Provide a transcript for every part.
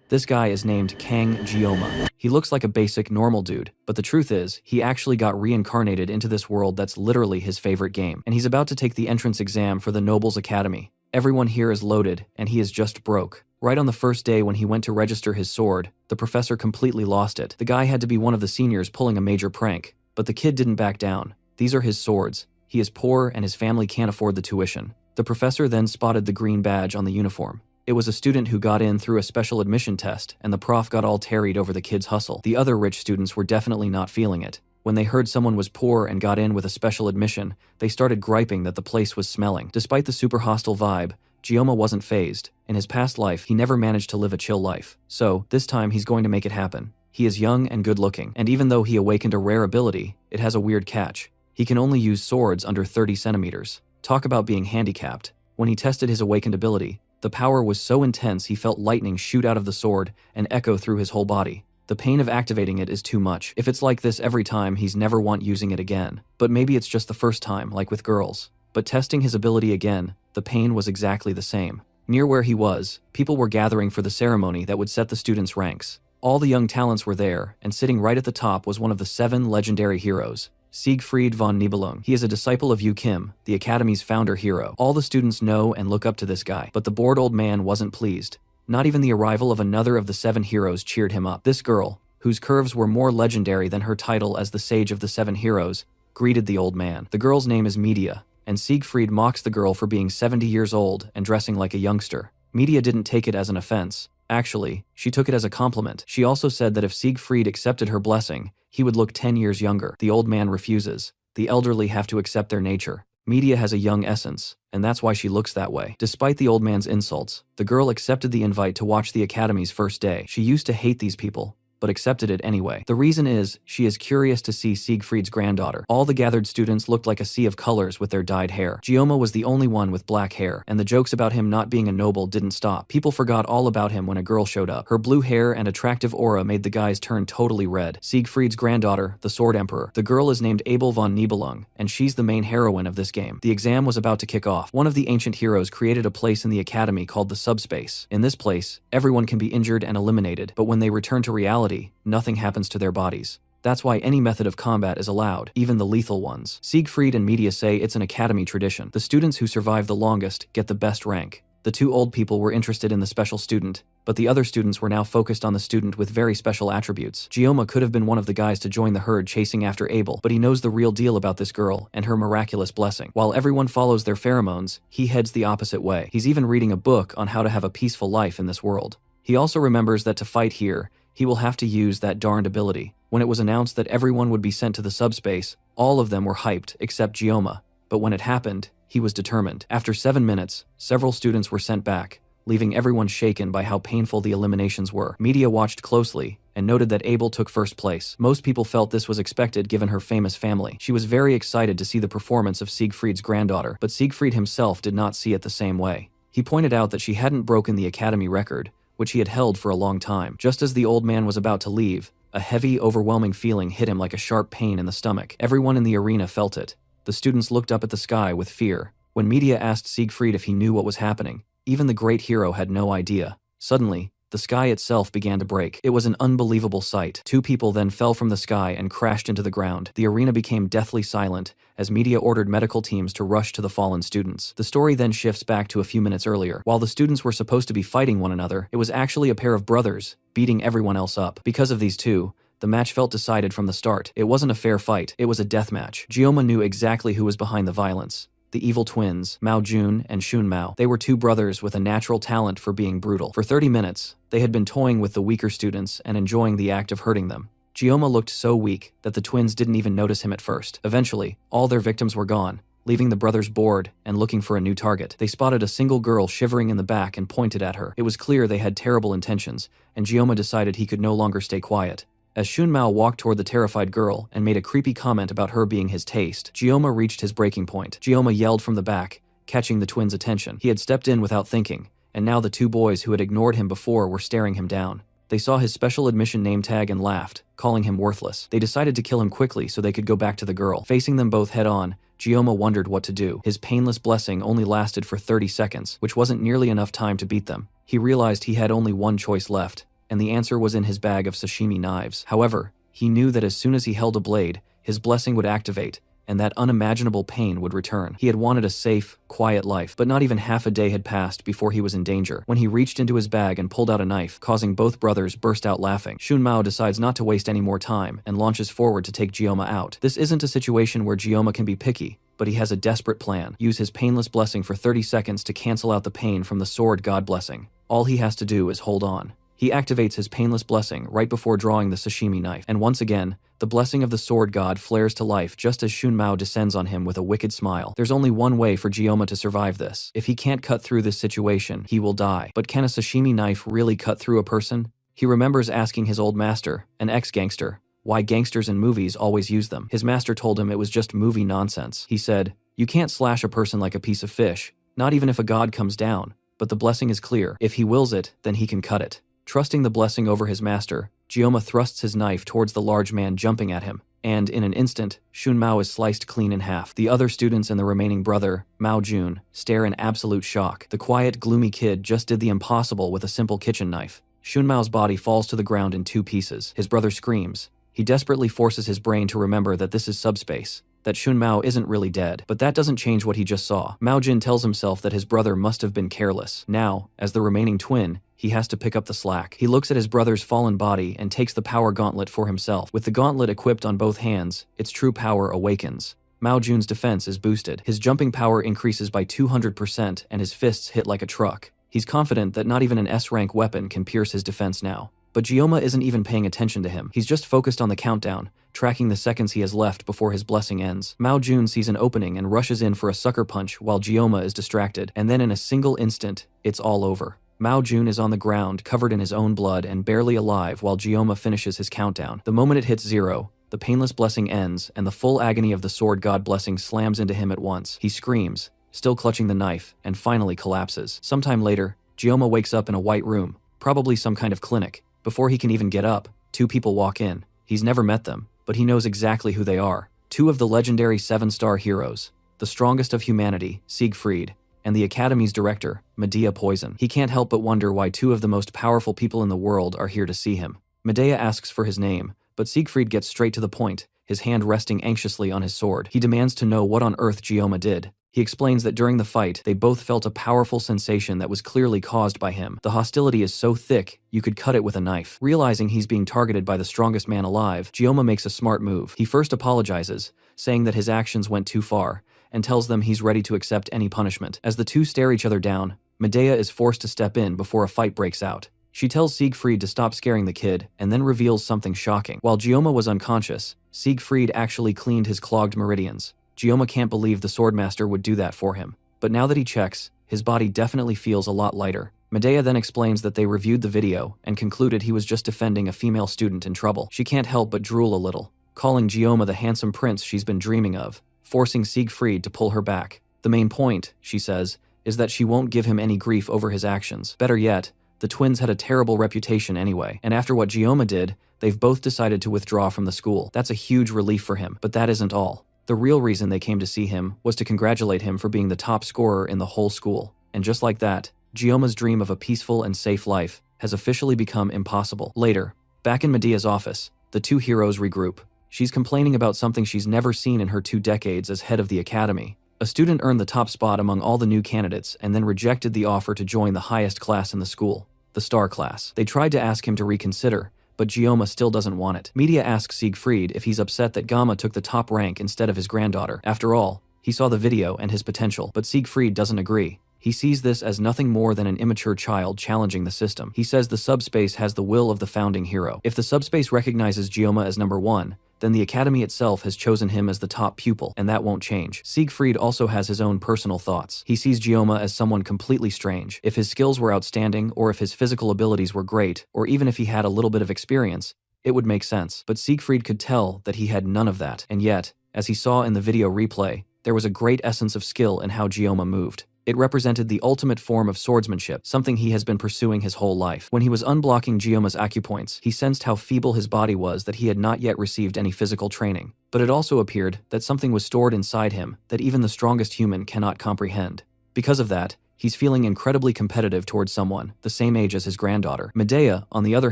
This guy is named Kang Jioma. He looks like a basic normal dude, but the truth is, he actually got reincarnated into this world that's literally his favorite game, and he's about to take the entrance exam for the Nobles Academy. Everyone here is loaded, and he is just broke. Right on the first day when he went to register his sword, the professor completely lost it. The guy had to be one of the seniors pulling a major prank, but the kid didn't back down. These are his swords. He is poor and his family can't afford the tuition. The professor then spotted the green badge on the uniform. It was a student who got in through a special admission test, and the prof got all tarried over the kid's hustle. The other rich students were definitely not feeling it. When they heard someone was poor and got in with a special admission, they started griping that the place was smelling. Despite the super hostile vibe, Jioma wasn't fazed. In his past life, he never managed to live a chill life. So, this time he's going to make it happen. He is young and good looking, and even though he awakened a rare ability, it has a weird catch. He can only use swords under 30 centimeters. Talk about being handicapped. When he tested his awakened ability, the power was so intense he felt lightning shoot out of the sword and echo through his whole body. The pain of activating it is too much. If it's like this every time, he's never want using it again. But maybe it's just the first time, like with girls. But testing his ability again, the pain was exactly the same. Near where he was, people were gathering for the ceremony that would set the students' ranks. All the young talents were there, and sitting right at the top was one of the 7 legendary heroes, Siegfried von Nibelung. He is a disciple of Yu Kim, the Academy's founder hero. All the students know and look up to this guy, but the bored old man wasn't pleased. Not even the arrival of another of the 7 heroes cheered him up. This girl, whose curves were more legendary than her title as the Sage of the 7 Heroes, greeted the old man. The girl's name is Media, and Siegfried mocks the girl for being 70 years old and dressing like a youngster. Media didn't take it as an offense. Actually, she took it as a compliment. She also said that if Siegfried accepted her blessing, he would look 10 years younger. The old man refuses. The elderly have to accept their nature. Media has a young essence, and that's why she looks that way. Despite the old man's insults, the girl accepted the invite to watch the Academy's first day. She used to hate these people, but accepted it anyway. The reason is, she is curious to see Siegfried's granddaughter. All the gathered students looked like a sea of colors with their dyed hair. Jioma was the only one with black hair, and the jokes about him not being a noble didn't stop. People forgot all about him when a girl showed up. Her blue hair and attractive aura made the guys turn totally red. Siegfried's granddaughter, the Sword Emperor. The girl is named Abel von Nibelung, and she's the main heroine of this game. The exam was about to kick off. One of the ancient heroes created a place in the academy called the subspace. In this place, everyone can be injured and eliminated, but when they return to reality, nothing happens to their bodies. That's why any method of combat is allowed, even the lethal ones. Siegfried and Media say it's an academy tradition. The students who survive the longest get the best rank. The 2 old people were interested in the special student, but the other students were now focused on the student with very special attributes. Jioma could have been one of the guys to join the herd chasing after Abel, but he knows the real deal about this girl and her miraculous blessing. While everyone follows their pheromones, he heads the opposite way. He's even reading a book on how to have a peaceful life in this world. He also remembers that to fight here, he will have to use that darned ability. When it was announced that everyone would be sent to the subspace, all of them were hyped except Jioma. But when it happened, he was determined. After 7 minutes, several students were sent back, leaving everyone shaken by how painful the eliminations were. Media watched closely and noted that Abel took first place. Most people felt this was expected given her famous family. She was very excited to see the performance of Siegfried's granddaughter, but Siegfried himself did not see it the same way. He pointed out that she hadn't broken the academy record, which he had held for a long time. Just as the old man was about to leave, a heavy, overwhelming feeling hit him like a sharp pain in the stomach. Everyone in the arena felt it. The students looked up at the sky with fear. When Media asked Siegfried if he knew what was happening, even the great hero had no idea. Suddenly, the sky itself began to break. It was an unbelievable sight. 2 people then fell from the sky and crashed into the ground. The arena became deathly silent as Media ordered medical teams to rush to the fallen students. The story then shifts back to a few minutes earlier. While the students were supposed to be fighting one another, it was actually a pair of brothers, beating everyone else up. Because of these 2, the match felt decided from the start. It wasn't a fair fight, it was a death match. Jioma knew exactly who was behind the violence. The evil twins, Mao Jun and Shun Mao. They were 2 brothers with a natural talent for being brutal. For 30 minutes, they had been toying with the weaker students and enjoying the act of hurting them. Jioma looked so weak that the twins didn't even notice him at first. Eventually, all their victims were gone, leaving the brothers bored and looking for a new target. They spotted a single girl shivering in the back and pointed at her. It was clear they had terrible intentions, and Jioma decided he could no longer stay quiet. As Shun Mao walked toward the terrified girl and made a creepy comment about her being his taste, Jioma reached his breaking point. Jioma yelled from the back, catching the twins' attention. He had stepped in without thinking, and now the 2 boys who had ignored him before were staring him down. They saw his special admission name tag and laughed, calling him worthless. They decided to kill him quickly so they could go back to the girl. Facing them both head-on, Jioma wondered what to do. His painless blessing only lasted for 30 seconds, which wasn't nearly enough time to beat them. He realized he had only one choice left: and the answer was in his bag of sashimi knives. However, he knew that as soon as he held a blade, his blessing would activate, and that unimaginable pain would return. He had wanted a safe, quiet life, but not even half a day had passed before he was in danger. When he reached into his bag and pulled out a knife, causing both brothers burst out laughing, Shunmao decides not to waste any more time and launches forward to take Gyoma out. This isn't a situation where Gyoma can be picky, but he has a desperate plan. Use his painless blessing for 30 seconds to cancel out the pain from the sword god blessing. All he has to do is hold on. He activates his painless blessing right before drawing the sashimi knife, and once again, the blessing of the sword god flares to life just as Shunmao descends on him with a wicked smile. There's only one way for Gyoma to survive this. If he can't cut through this situation, he will die. But can a sashimi knife really cut through a person? He remembers asking his old master, an ex-gangster, why gangsters in movies always use them. His master told him it was just movie nonsense. He said, "You can't slash a person like a piece of fish, not even if a god comes down. But the blessing is clear. If he wills it, then he can cut it." Trusting the blessing over his master, Gyoma thrusts his knife towards the large man jumping at him, and in an instant, Shunmao is sliced clean in half. The other students and the remaining brother, Mao Jun, stare in absolute shock. The quiet, gloomy kid just did the impossible with a simple kitchen knife. Shunmao's body falls to the ground in 2 pieces. His brother screams. He desperately forces his brain to remember that this is subspace, that Shunmao isn't really dead. But that doesn't change what he just saw. Mao Jin tells himself that his brother must have been careless. Now, as the remaining twin, he has to pick up the slack. He looks at his brother's fallen body and takes the power gauntlet for himself. With the gauntlet equipped on both hands, its true power awakens. Mao Jun's defense is boosted. His jumping power increases by 200% and his fists hit like a truck. He's confident that not even an S-rank weapon can pierce his defense now. But Gyoma isn't even paying attention to him. He's just focused on the countdown, tracking the seconds he has left before his blessing ends. Mao Jun sees an opening and rushes in for a sucker punch while Gyoma is distracted, and then in a single instant, it's all over. Mao Jun is on the ground, covered in his own blood and barely alive while Gyoma finishes his countdown. The moment it hits 0, the painless blessing ends and the full agony of the sword god blessing slams into him at once. He screams, still clutching the knife, and finally collapses. Sometime later, Gyoma wakes up in a white room, probably some kind of clinic. Before he can even get up, 2 people walk in. He's never met them, but he knows exactly who they are. 2 of the legendary 7-star heroes, the strongest of humanity, Siegfried, and the Academy's director, Medea Poison. He can't help but wonder why 2 of the most powerful people in the world are here to see him. Medea asks for his name, but Siegfried gets straight to the point, his hand resting anxiously on his sword. He demands to know what on earth Gyoma did. He explains that during the fight, they both felt a powerful sensation that was clearly caused by him. The hostility is so thick, you could cut it with a knife. Realizing he's being targeted by the strongest man alive, Gyoma makes a smart move. He first apologizes, saying that his actions went too far, and tells them he's ready to accept any punishment. As the 2 stare each other down, Medea is forced to step in before a fight breaks out. She tells Siegfried to stop scaring the kid, and then reveals something shocking. While Gyoma was unconscious, Siegfried actually cleaned his clogged meridians. Gyoma can't believe the Swordmaster would do that for him. But now that he checks, his body definitely feels a lot lighter. Medea then explains that they reviewed the video and concluded he was just defending a female student in trouble. She can't help but drool a little, calling Gyoma the handsome prince she's been dreaming of, forcing Siegfried to pull her back. The main point, she says, is that she won't give him any grief over his actions. Better yet, the twins had a terrible reputation anyway, and after what Gyoma did, they've both decided to withdraw from the school. That's a huge relief for him, but that isn't all. The real reason they came to see him was to congratulate him for being the top scorer in the whole school. And just like that, Gyoma's dream of a peaceful and safe life has officially become impossible. Later, back in Medea's office, the 2 heroes regroup. She's complaining about something she's never seen in her 2 decades as head of the academy. A student earned the top spot among all the new candidates and then rejected the offer to join the highest class in the school, the star class. They tried to ask him to reconsider, but Gyoma still doesn't want it. Medea asks Siegfried if he's upset that Gamma took the top rank instead of his granddaughter. After all, he saw the video and his potential, but Siegfried doesn't agree. He sees this as nothing more than an immature child challenging the system. He says the subspace has the will of the founding hero. If the subspace recognizes Gyoma as number 1, then the academy itself has chosen him as the top pupil, and that won't change. Siegfried also has his own personal thoughts. He sees Gyoma as someone completely strange. If his skills were outstanding, or if his physical abilities were great, or even if he had a little bit of experience, it would make sense. But Siegfried could tell that he had none of that, and yet, as he saw in the video replay, there was a great essence of skill in how Gyoma moved. It represented the ultimate form of swordsmanship, something he has been pursuing his whole life. When he was unblocking Gyoma's acupoints, he sensed how feeble his body was, that he had not yet received any physical training. But it also appeared that something was stored inside him that even the strongest human cannot comprehend. Because of that, He's feeling incredibly competitive towards someone the same age as his granddaughter. Medea, on the other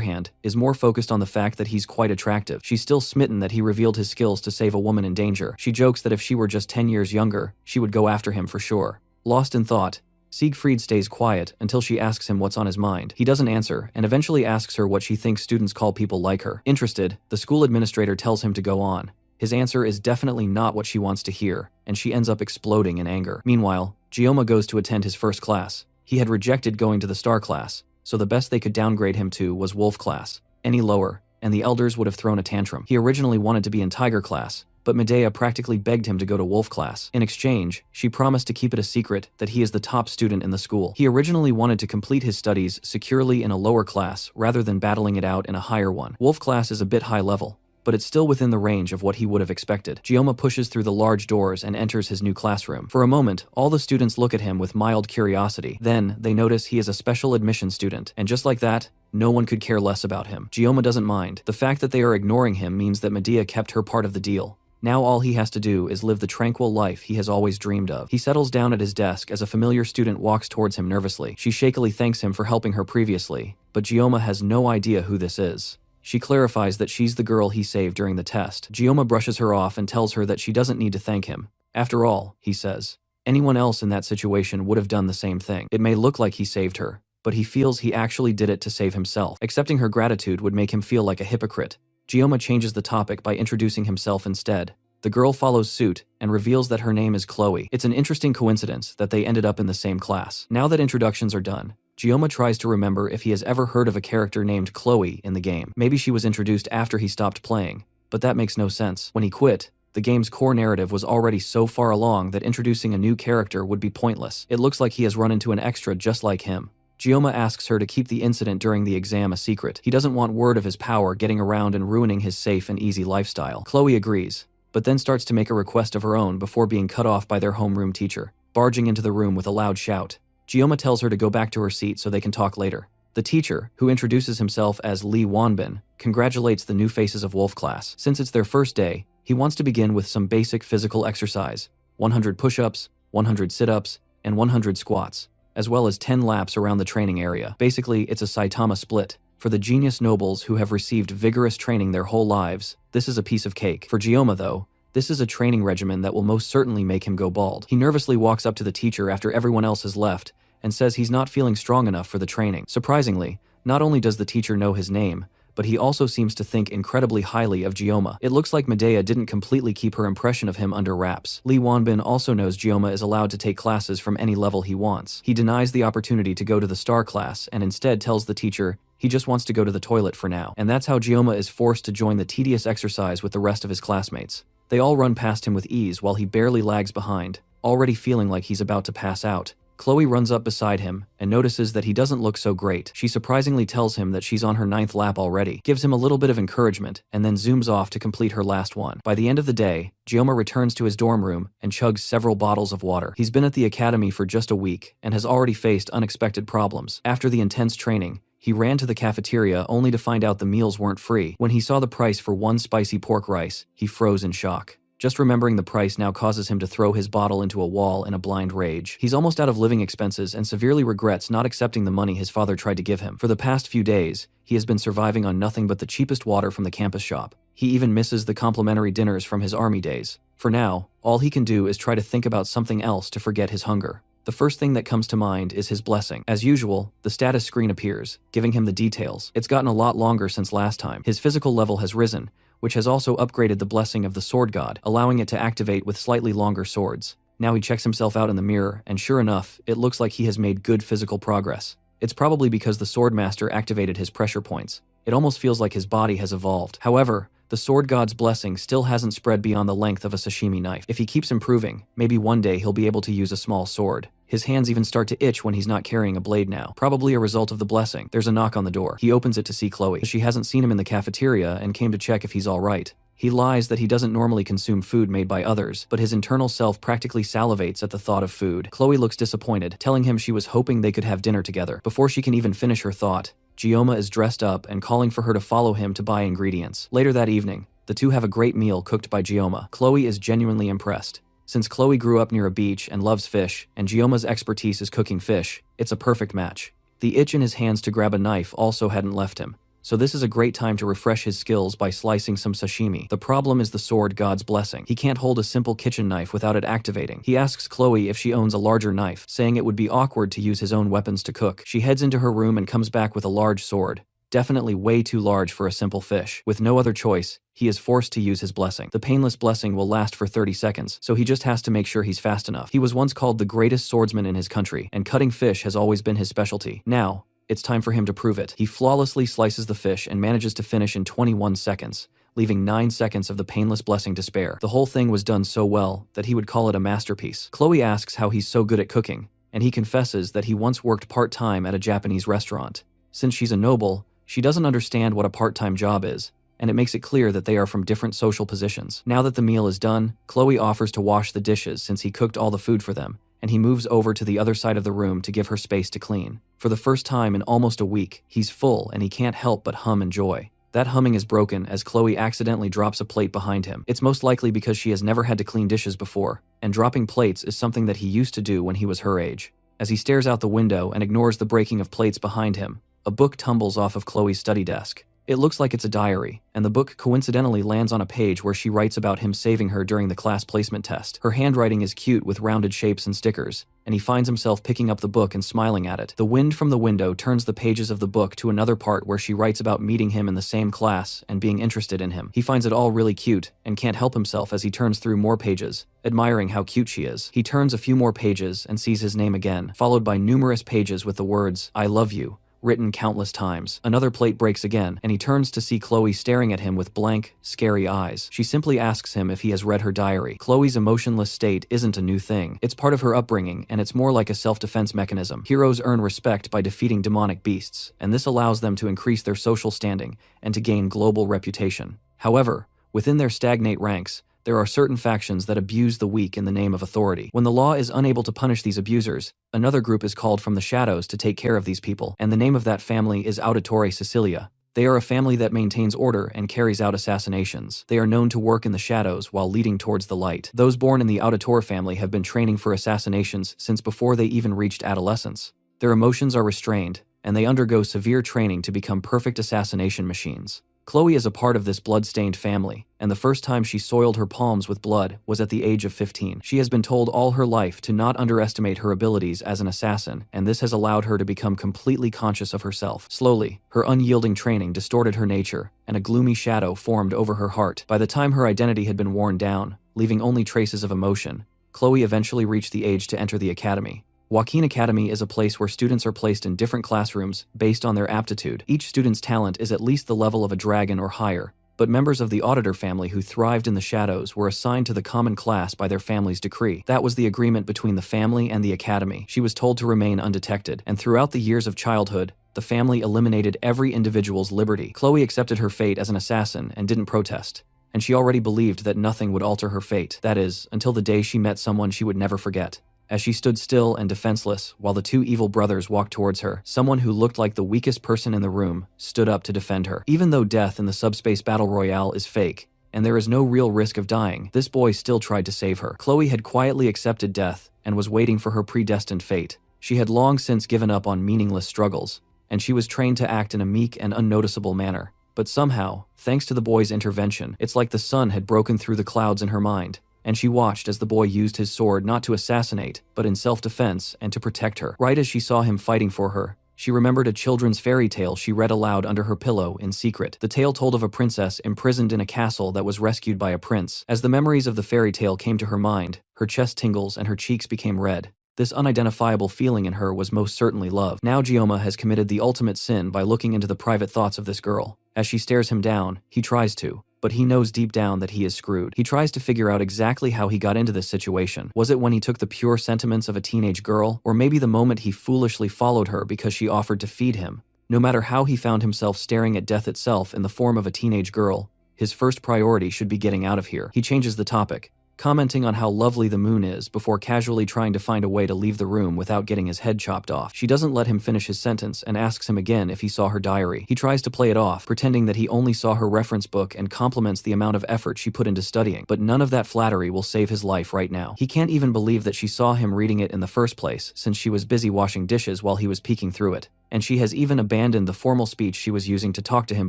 hand, is more focused on the fact that he's quite attractive. She's still smitten that he revealed his skills to save a woman in danger. She jokes that if she were just 10 years younger, she would go after him for sure. Lost in thought, Siegfried stays quiet until she asks him what's on his mind. He doesn't answer and eventually asks her what she thinks students call people like her. Interested, the school administrator tells him to go on. His answer is definitely not what she wants to hear, and she ends up exploding in anger. Meanwhile, Gioma goes to attend his first class. He had rejected going to the star class, so the best they could downgrade him to was wolf class. Any lower, and the elders would have thrown a tantrum. He originally wanted to be in tiger class, but Medea practically begged him to go to wolf class. In exchange, she promised to keep it a secret that he is the top student in the school. He originally wanted to complete his studies securely in a lower class rather than battling it out in a higher one. Wolf class is a bit high level, but it's still within the range of what he would have expected. Gioma pushes through the large doors and enters his new classroom. For a moment, all the students look at him with mild curiosity. Then, they notice he is a special admission student, and just like that, no one could care less about him. Gioma doesn't mind. The fact that they are ignoring him means that Medea kept her part of the deal. Now all he has to do is live the tranquil life he has always dreamed of. He settles down at his desk as a familiar student walks towards him nervously. She shakily thanks him for helping her previously, but Gioma has no idea who this is. She clarifies that she's the girl he saved during the test. Gioma brushes her off and tells her that she doesn't need to thank him. After all, he says, anyone else in that situation would have done the same thing. It may look like he saved her, but he feels he actually did it to save himself. Accepting her gratitude would make him feel like a hypocrite. Gioma changes the topic by introducing himself instead. The girl follows suit and reveals that her name is Chloe. It's an interesting coincidence that they ended up in the same class. Now that introductions are done, Gioma tries to remember if he has ever heard of a character named Chloe in the game. Maybe she was introduced after he stopped playing, but that makes no sense. When he quit, the game's core narrative was already so far along that introducing a new character would be pointless. It looks like he has run into an extra just like him. Gioma asks her to keep the incident during the exam a secret. He doesn't want word of his power getting around and ruining his safe and easy lifestyle. Chloe agrees, but then starts to make a request of her own before being cut off by their homeroom teacher, barging into the room with a loud shout. Gioma tells her to go back to her seat so they can talk later. The teacher, who introduces himself as Lee Wanbin, congratulates the new faces of Wolf class. Since it's their first day, he wants to begin with some basic physical exercise: 100 push-ups, 100 sit-ups, and 100 squats, as well as 10 laps around the training area. Basically, it's a Saitama split. For the genius nobles who have received vigorous training their whole lives, this is a piece of cake. For Gioma, though, this is a training regimen that will most certainly make him go bald. He nervously walks up to the teacher after everyone else has left and says he's not feeling strong enough for the training. Surprisingly, not only does the teacher know his name, but he also seems to think incredibly highly of Gioma. It looks like Medea didn't completely keep her impression of him under wraps. Lee Wanbin also knows Gioma is allowed to take classes from any level he wants. He denies the opportunity to go to the star class and instead tells the teacher he just wants to go to the toilet for now. And that's how Gioma is forced to join the tedious exercise with the rest of his classmates. They all run past him with ease while he barely lags behind, already feeling like he's about to pass out. Chloe runs up beside him and notices that he doesn't look so great. She surprisingly tells him that she's on her 9th lap already, gives him a little bit of encouragement, and then zooms off to complete her last one. By the end of the day, Gioma returns to his dorm room and chugs several bottles of water. He's been at the academy for just a week and has already faced unexpected problems. After the intense training, he ran to the cafeteria only to find out the meals weren't free. When he saw the price for one spicy pork rice, he froze in shock. Just remembering the price now causes him to throw his bottle into a wall in a blind rage. He's almost out of living expenses and severely regrets not accepting the money his father tried to give him. For the past few days, he has been surviving on nothing but the cheapest water from the campus shop. He even misses the complimentary dinners from his army days. For now, all he can do is try to think about something else to forget his hunger. The first thing that comes to mind is his blessing. As usual, the status screen appears, giving him the details. It's gotten a lot longer since last time. His physical level has risen, which has also upgraded the blessing of the sword god, allowing it to activate with slightly longer swords. Now he checks himself out in the mirror, and sure enough, it looks like he has made good physical progress. It's probably because the sword master activated his pressure points. It almost feels like his body has evolved. However, the sword god's blessing still hasn't spread beyond the length of a sashimi knife. If he keeps improving, maybe one day he'll be able to use a small sword. His hands even start to itch when he's not carrying a blade now, probably a result of the blessing. There's a knock on the door. He opens it to see Chloe. She hasn't seen him in the cafeteria and came to check if he's alright. He lies that he doesn't normally consume food made by others, but his internal self practically salivates at the thought of food. Chloe looks disappointed, telling him she was hoping they could have dinner together. Before she can even finish her thought, Gioma is dressed up and calling for her to follow him to buy ingredients. Later that evening, the two have a great meal cooked by Gioma. Chloe is genuinely impressed. Since Chloe grew up near a beach and loves fish, and Gioma's expertise is cooking fish, it's a perfect match. The itch in his hands to grab a knife also hadn't left him, so this is a great time to refresh his skills by slicing some sashimi. The problem is the sword God's blessing. He can't hold a simple kitchen knife without it activating. He asks Chloe if she owns a larger knife, saying it would be awkward to use his own weapons to cook. She heads into her room and comes back with a large sword. Definitely way too large for a simple fish. With no other choice, he is forced to use his blessing. The painless blessing will last for 30 seconds, so he just has to make sure he's fast enough. He was once called the greatest swordsman in his country, and cutting fish has always been his specialty. Now, it's time for him to prove it. He flawlessly slices the fish and manages to finish in 21 seconds, leaving 9 seconds of the painless blessing to spare. The whole thing was done so well that he would call it a masterpiece. Chloe asks how he's so good at cooking, and he confesses that he once worked part-time at a Japanese restaurant. Since she's a noble, she doesn't understand what a part-time job is, and it makes it clear that they are from different social positions. Now that the meal is done, Chloe offers to wash the dishes since he cooked all the food for them, and he moves over to the other side of the room to give her space to clean. For the first time in almost a week, he's full and he can't help but hum in joy. That humming is broken as Chloe accidentally drops a plate behind him. It's most likely because she has never had to clean dishes before, and dropping plates is something that he used to do when he was her age. As he stares out the window and ignores the breaking of plates behind him, a book tumbles off of Chloe's study desk. It looks like it's a diary, and the book coincidentally lands on a page where she writes about him saving her during the class placement test. Her handwriting is cute with rounded shapes and stickers, and he finds himself picking up the book and smiling at it. The wind from the window turns the pages of the book to another part where she writes about meeting him in the same class and being interested in him. He finds it all really cute and can't help himself as he turns through more pages, admiring how cute she is. He turns a few more pages and sees his name again, followed by numerous pages with the words, "I love you," written countless times. Another plate breaks again, and he turns to see Chloe staring at him with blank, scary eyes. She simply asks him if he has read her diary. Chloe's emotionless state isn't a new thing. It's part of her upbringing, and it's more like a self-defense mechanism. Heroes earn respect by defeating demonic beasts, and this allows them to increase their social standing and to gain global reputation. However, within their stagnate ranks, there are certain factions that abuse the weak in the name of authority. When the law is unable to punish these abusers, another group is called from the shadows to take care of these people, and the name of that family is Auditore Sicilia. They are a family that maintains order and carries out assassinations. They are known to work in the shadows while leading towards the light. Those born in the Auditore family have been training for assassinations since before they even reached adolescence. Their emotions are restrained, and they undergo severe training to become perfect assassination machines. Chloe is a part of this blood-stained family, and the first time she soiled her palms with blood was at the age of 15. She has been told all her life to not underestimate her abilities as an assassin, and this has allowed her to become completely conscious of herself. Slowly, her unyielding training distorted her nature, and a gloomy shadow formed over her heart. By the time her identity had been worn down, leaving only traces of emotion, Chloe eventually reached the age to enter the academy. Joaquin Academy is a place where students are placed in different classrooms based on their aptitude. Each student's talent is at least the level of a dragon or higher, but members of the Auditor family who thrived in the shadows were assigned to the common class by their family's decree. That was the agreement between the family and the academy. She was told to remain undetected, and throughout the years of childhood, the family eliminated every individual's liberty. Chloe accepted her fate as an assassin and didn't protest, and she already believed that nothing would alter her fate. That is, until the day she met someone she would never forget. As she stood still and defenseless while the two evil brothers walked towards her, someone who looked like the weakest person in the room stood up to defend her. Even though death in the subspace battle royale is fake, and there is no real risk of dying, this boy still tried to save her. Chloe had quietly accepted death and was waiting for her predestined fate. She had long since given up on meaningless struggles, and she was trained to act in a meek and unnoticeable manner. But somehow, thanks to the boy's intervention, it's like the sun had broken through the clouds in her mind, and she watched as the boy used his sword not to assassinate, but in self-defense and to protect her. Right as she saw him fighting for her, she remembered a children's fairy tale she read aloud under her pillow in secret. The tale told of a princess imprisoned in a castle that was rescued by a prince. As the memories of the fairy tale came to her mind, her chest tingles and her cheeks became red. This unidentifiable feeling in her was most certainly love. Now Gioma has committed the ultimate sin by looking into the private thoughts of this girl. As she stares him down, he tries to, but he knows deep down that he is screwed. He tries to figure out exactly how he got into this situation. Was it when he took the pure sentiments of a teenage girl, or maybe the moment he foolishly followed her because she offered to feed him? No matter how he found himself staring at death itself in the form of a teenage girl, his first priority should be getting out of here. He changes the topic. commenting on how lovely the moon is before casually trying to find a way to leave the room without getting his head chopped off. She doesn't let him finish his sentence and asks him again if he saw her diary. He tries to play it off, pretending that he only saw her reference book and compliments the amount of effort she put into studying, but none of that flattery will save his life right now. He can't even believe that she saw him reading it in the first place, since she was busy washing dishes while he was peeking through it. And she has even abandoned the formal speech she was using to talk to him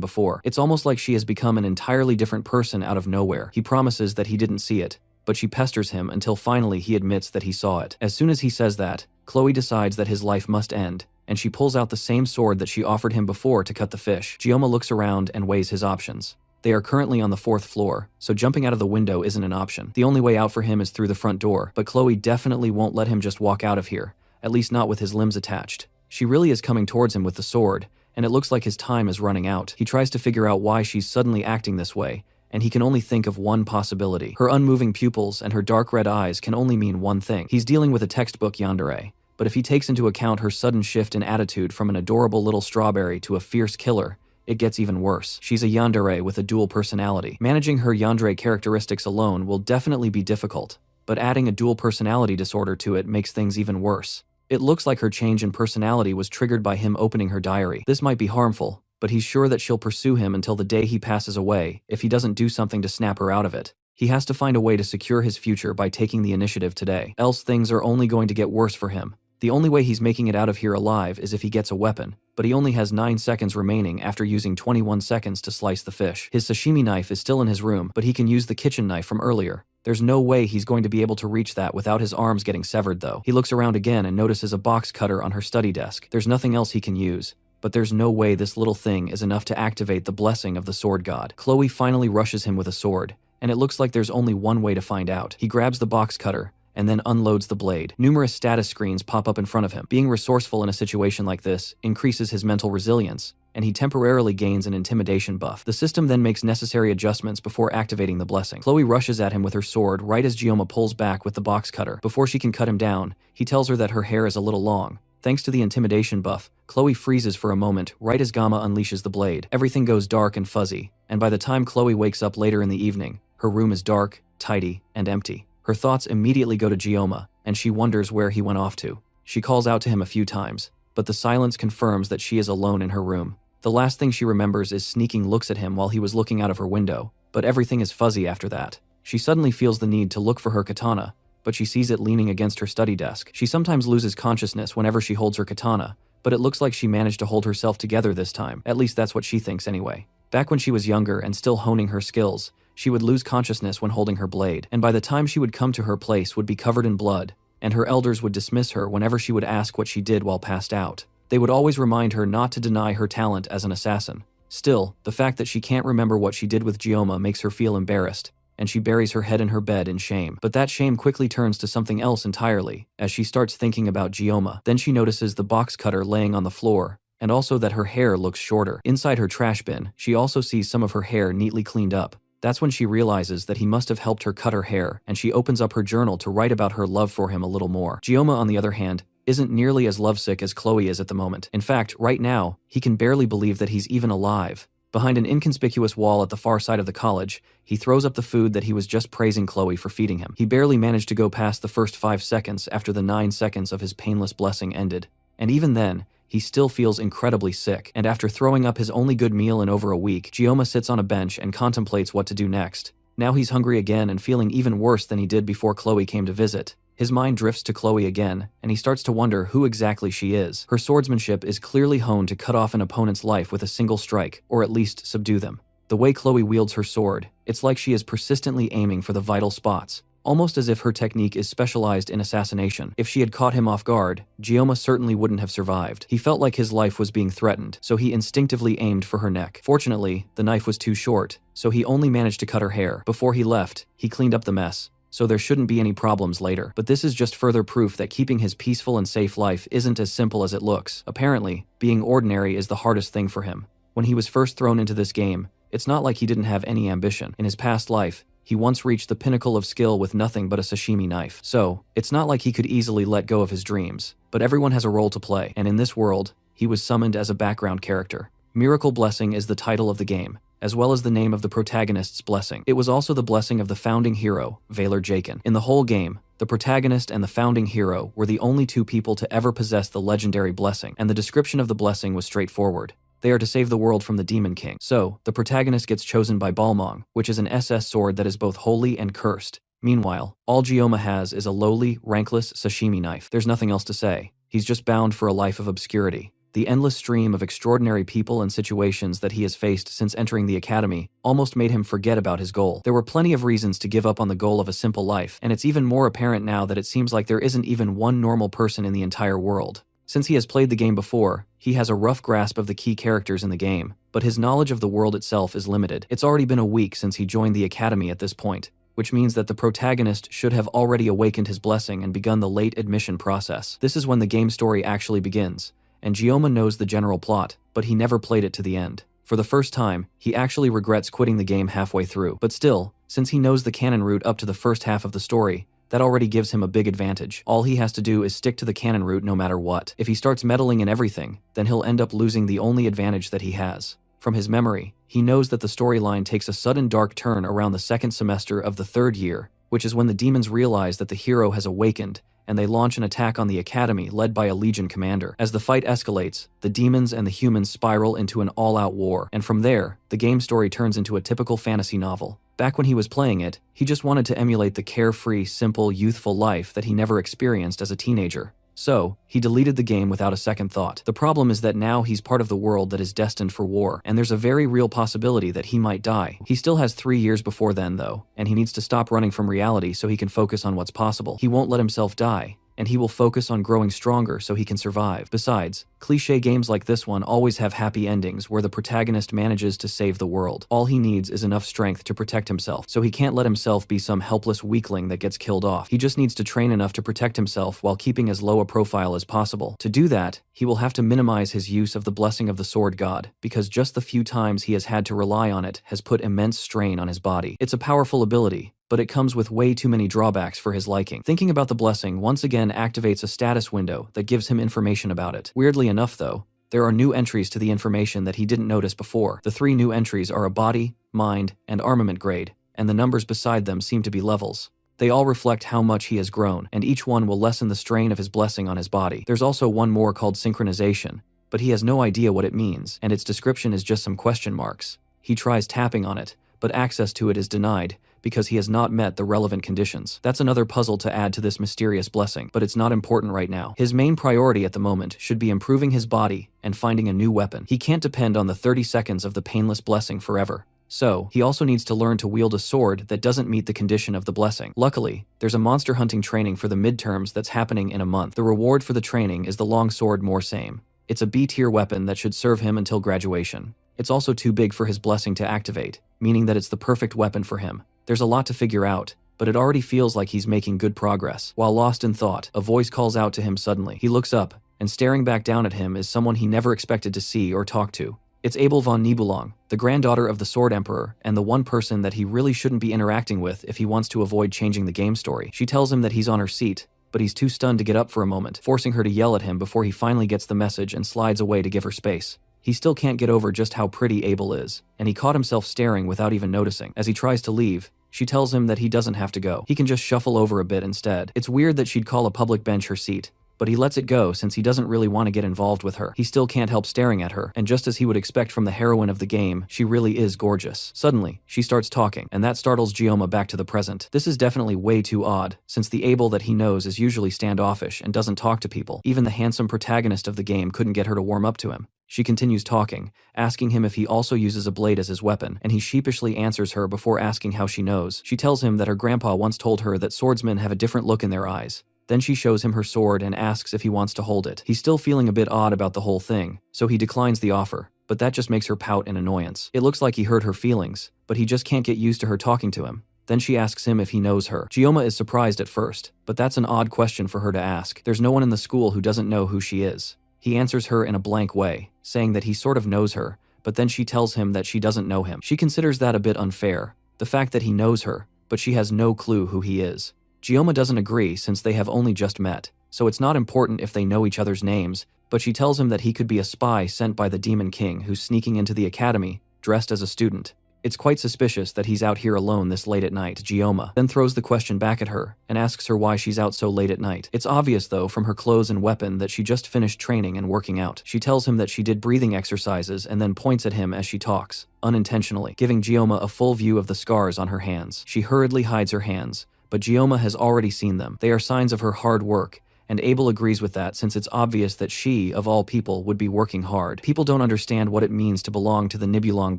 before. It's almost like she has become an entirely different person out of nowhere. He promises that he didn't see it, but she pesters him until finally he admits that he saw it. As soon as he says that, Chloe decides that his life must end, and she pulls out the same sword that she offered him before to cut the fish. Gioma looks around and weighs his options. They are currently on the 4th floor, so jumping out of the window isn't an option. The only way out for him is through the front door, but Chloe definitely won't let him just walk out of here, at least not with his limbs attached. She really is coming towards him with the sword, and it looks like his time is running out. He tries to figure out why she's suddenly acting this way, and he can only think of one possibility. Her unmoving pupils and her dark red eyes can only mean one thing. He's dealing with a textbook yandere, but if he takes into account her sudden shift in attitude from an adorable little strawberry to a fierce killer, it gets even worse. She's a yandere with a dual personality. Managing her yandere characteristics alone will definitely be difficult, but adding a dual personality disorder to it makes things even worse. It looks like her change in personality was triggered by him opening her diary. This might be harmful, but he's sure that she'll pursue him until the day he passes away if he doesn't do something to snap her out of it. He has to find a way to secure his future by taking the initiative today, else things are only going to get worse for him. The only way he's making it out of here alive is if he gets a weapon, but he only has 9 seconds remaining after using 21 seconds to slice the fish. His sashimi knife is still in his room, but he can use the kitchen knife from earlier. There's no way he's going to be able to reach that without his arms getting severed though. He looks around again and notices a box cutter on her study desk. There's nothing else he can use, but there's no way this little thing is enough to activate the blessing of the sword god. Chloe finally rushes him with a sword, and it looks like there's only one way to find out. He grabs the box cutter, and then unloads the blade. Numerous status screens pop up in front of him. Being resourceful in a situation like this increases his mental resilience, and he temporarily gains an intimidation buff. The system then makes necessary adjustments before activating the blessing. Chloe rushes at him with her sword right as Gioma pulls back with the box cutter. Before she can cut him down, he tells her that her hair is a little long. Thanks to the intimidation buff, Chloe freezes for a moment right as Gamma unleashes the blade. Everything goes dark and fuzzy, and by the time Chloe wakes up later in the evening, her room is dark, tidy, and empty. Her thoughts immediately go to Gioma, and she wonders where he went off to. She calls out to him a few times, but the silence confirms that she is alone in her room. The last thing she remembers is sneaking looks at him while he was looking out of her window, but everything is fuzzy after that. She suddenly feels the need to look for her katana, but she sees it leaning against her study desk. She sometimes loses consciousness whenever she holds her katana, but it looks like she managed to hold herself together this time. At least that's what she thinks anyway. Back when she was younger and still honing her skills, she would lose consciousness when holding her blade, and by the time she would come to her place would be covered in blood, and her elders would dismiss her whenever she would ask what she did while passed out. They would always remind her not to deny her talent as an assassin. Still, the fact that she can't remember what she did with Gioma makes her feel embarrassed, and she buries her head in her bed in shame. But that shame quickly turns to something else entirely, as she starts thinking about Gioma. Then she notices the box cutter laying on the floor, and also that her hair looks shorter. Inside her trash bin, she also sees some of her hair neatly cleaned up. That's when she realizes that he must have helped her cut her hair, and she opens up her journal to write about her love for him a little more. Gioma, on the other hand, isn't nearly as lovesick as Chloe is at the moment. In fact, right now, he can barely believe that he's even alive. Behind an inconspicuous wall at the far side of the college, he throws up the food that he was just praising Chloe for feeding him. He barely managed to go past the first 5 seconds after the 9 seconds of his painless blessing ended. And even then, he still feels incredibly sick, and after throwing up his only good meal in over a week, Gioma sits on a bench and contemplates what to do next. Now he's hungry again and feeling even worse than he did before Chloe came to visit. His mind drifts to Chloe again, and he starts to wonder who exactly she is. Her swordsmanship is clearly honed to cut off an opponent's life with a single strike, or at least subdue them. The way Chloe wields her sword, it's like she is persistently aiming for the vital spots, almost as if her technique is specialized in assassination. If she had caught him off guard, Gioma certainly wouldn't have survived. He felt like his life was being threatened, so he instinctively aimed for her neck. Fortunately, the knife was too short, so he only managed to cut her hair. Before he left, he cleaned up the mess, so there shouldn't be any problems later. But this is just further proof that keeping his peaceful and safe life isn't as simple as it looks. Apparently, being ordinary is the hardest thing for him. When he was first thrown into this game, it's not like he didn't have any ambition. In his past life, he once reached the pinnacle of skill with nothing but a sashimi knife. So, it's not like he could easily let go of his dreams. But everyone has a role to play, and in this world, he was summoned as a background character. Miracle Blessing is the title of the game, as well as the name of the protagonist's blessing. It was also the blessing of the founding hero, Valor Jaken. In the whole game, the protagonist and the founding hero were the only two people to ever possess the legendary blessing, and the description of the blessing was straightforward. They are to save the world from the Demon King. So, the protagonist gets chosen by Balmong, which is an SS sword that is both holy and cursed. Meanwhile, all Gyoma has is a lowly, rankless sashimi knife. There's nothing else to say. He's just bound for a life of obscurity. The endless stream of extraordinary people and situations that he has faced since entering the academy almost made him forget about his goal. There were plenty of reasons to give up on the goal of a simple life, and it's even more apparent now that it seems like there isn't even one normal person in the entire world. Since he has played the game before, he has a rough grasp of the key characters in the game, but his knowledge of the world itself is limited. It's already been a week since he joined the academy at this point, which means that the protagonist should have already awakened his blessing and begun the late admission process. This is when the game story actually begins, and Gyoma knows the general plot, but he never played it to the end. For the first time, he actually regrets quitting the game halfway through. But still, since he knows the canon route up to the first half of the story, that already gives him a big advantage. All he has to do is stick to the canon route no matter what. If he starts meddling in everything, then he'll end up losing the only advantage that he has. From his memory, he knows that the storyline takes a sudden dark turn around the second semester of the third year, which is when the demons realize that the hero has awakened, and they launch an attack on the academy led by a legion commander. As the fight escalates, the demons and the humans spiral into an all-out war, and from there, the game story turns into a typical fantasy novel. Back when he was playing it, he just wanted to emulate the carefree, simple, youthful life that he never experienced as a teenager. So, he deleted the game without a second thought. The problem is that now he's part of the world that is destined for war, and there's a very real possibility that he might die. He still has 3 years before then, though, and he needs to stop running from reality so he can focus on what's possible. He won't let himself die, and he will focus on growing stronger so he can survive. Besides, cliché games like this one always have happy endings where the protagonist manages to save the world. All he needs is enough strength to protect himself, so he can't let himself be some helpless weakling that gets killed off. He just needs to train enough to protect himself while keeping as low a profile as possible. To do that, he will have to minimize his use of the blessing of the sword god, because just the few times he has had to rely on it has put immense strain on his body. It's a powerful ability, but it comes with way too many drawbacks for his liking. Thinking about the blessing once again activates a status window that gives him information about it. Weirdly enough though, there are new entries to the information that he didn't notice before. The 3 new entries are a body, mind, and armament grade, and the numbers beside them seem to be levels. They all reflect how much he has grown, and each one will lessen the strain of his blessing on his body. There's also one more called synchronization, but he has no idea what it means, and its description is just some question marks. He tries tapping on it, but access to it is denied, because he has not met the relevant conditions. That's another puzzle to add to this mysterious blessing, but it's not important right now. His main priority at the moment should be improving his body and finding a new weapon. He can't depend on the 30 seconds of the painless blessing forever. So, he also needs to learn to wield a sword that doesn't meet the condition of the blessing. Luckily, there's a monster hunting training for the midterms that's happening in a month. The reward for the training is the long sword more same. It's a B-tier weapon that should serve him until graduation. It's also too big for his blessing to activate, meaning that it's the perfect weapon for him. There's a lot to figure out, but it already feels like he's making good progress. While lost in thought, a voice calls out to him suddenly. He looks up, and staring back down at him is someone he never expected to see or talk to. It's Abel von Nibelung, the granddaughter of the Sword Emperor, and the one person that he really shouldn't be interacting with if he wants to avoid changing the game story. She tells him that he's on her seat, but he's too stunned to get up for a moment, forcing her to yell at him before he finally gets the message and slides away to give her space. He still can't get over just how pretty Abel is, and he caught himself staring without even noticing. As he tries to leave, she tells him that he doesn't have to go. He can just shuffle over a bit instead. It's weird that she'd call a public bench her seat, but he lets it go since he doesn't really want to get involved with her. He still can't help staring at her, and just as he would expect from the heroine of the game, she really is gorgeous. Suddenly, she starts talking, and that startles Gyoma back to the present. This is definitely way too odd, since the Abel that he knows is usually standoffish and doesn't talk to people. Even the handsome protagonist of the game couldn't get her to warm up to him. She continues talking, asking him if he also uses a blade as his weapon, and he sheepishly answers her before asking how she knows. She tells him that her grandpa once told her that swordsmen have a different look in their eyes. Then she shows him her sword and asks if he wants to hold it. He's still feeling a bit odd about the whole thing, so he declines the offer, but that just makes her pout in annoyance. It looks like he hurt her feelings, but he just can't get used to her talking to him. Then she asks him if he knows her. Gyoma is surprised at first, but that's an odd question for her to ask. There's no one in the school who doesn't know who she is. He answers her in a blank way, saying that he sort of knows her, but then she tells him that she doesn't know him. She considers that a bit unfair, the fact that he knows her, but she has no clue who he is. Gyoma doesn't agree since they have only just met, so it's not important if they know each other's names, but she tells him that he could be a spy sent by the Demon King who's sneaking into the academy dressed as a student. It's quite suspicious that he's out here alone this late at night. Gioma then throws the question back at her and asks her why she's out so late at night. It's obvious though from her clothes and weapon that she just finished training and working out. She tells him that she did breathing exercises and then points at him as she talks, unintentionally, giving Gioma a full view of the scars on her hands. She hurriedly hides her hands, but Gioma has already seen them. They are signs of her hard work, and Abel agrees with that since it's obvious that she, of all people, would be working hard. People don't understand what it means to belong to the Nibelung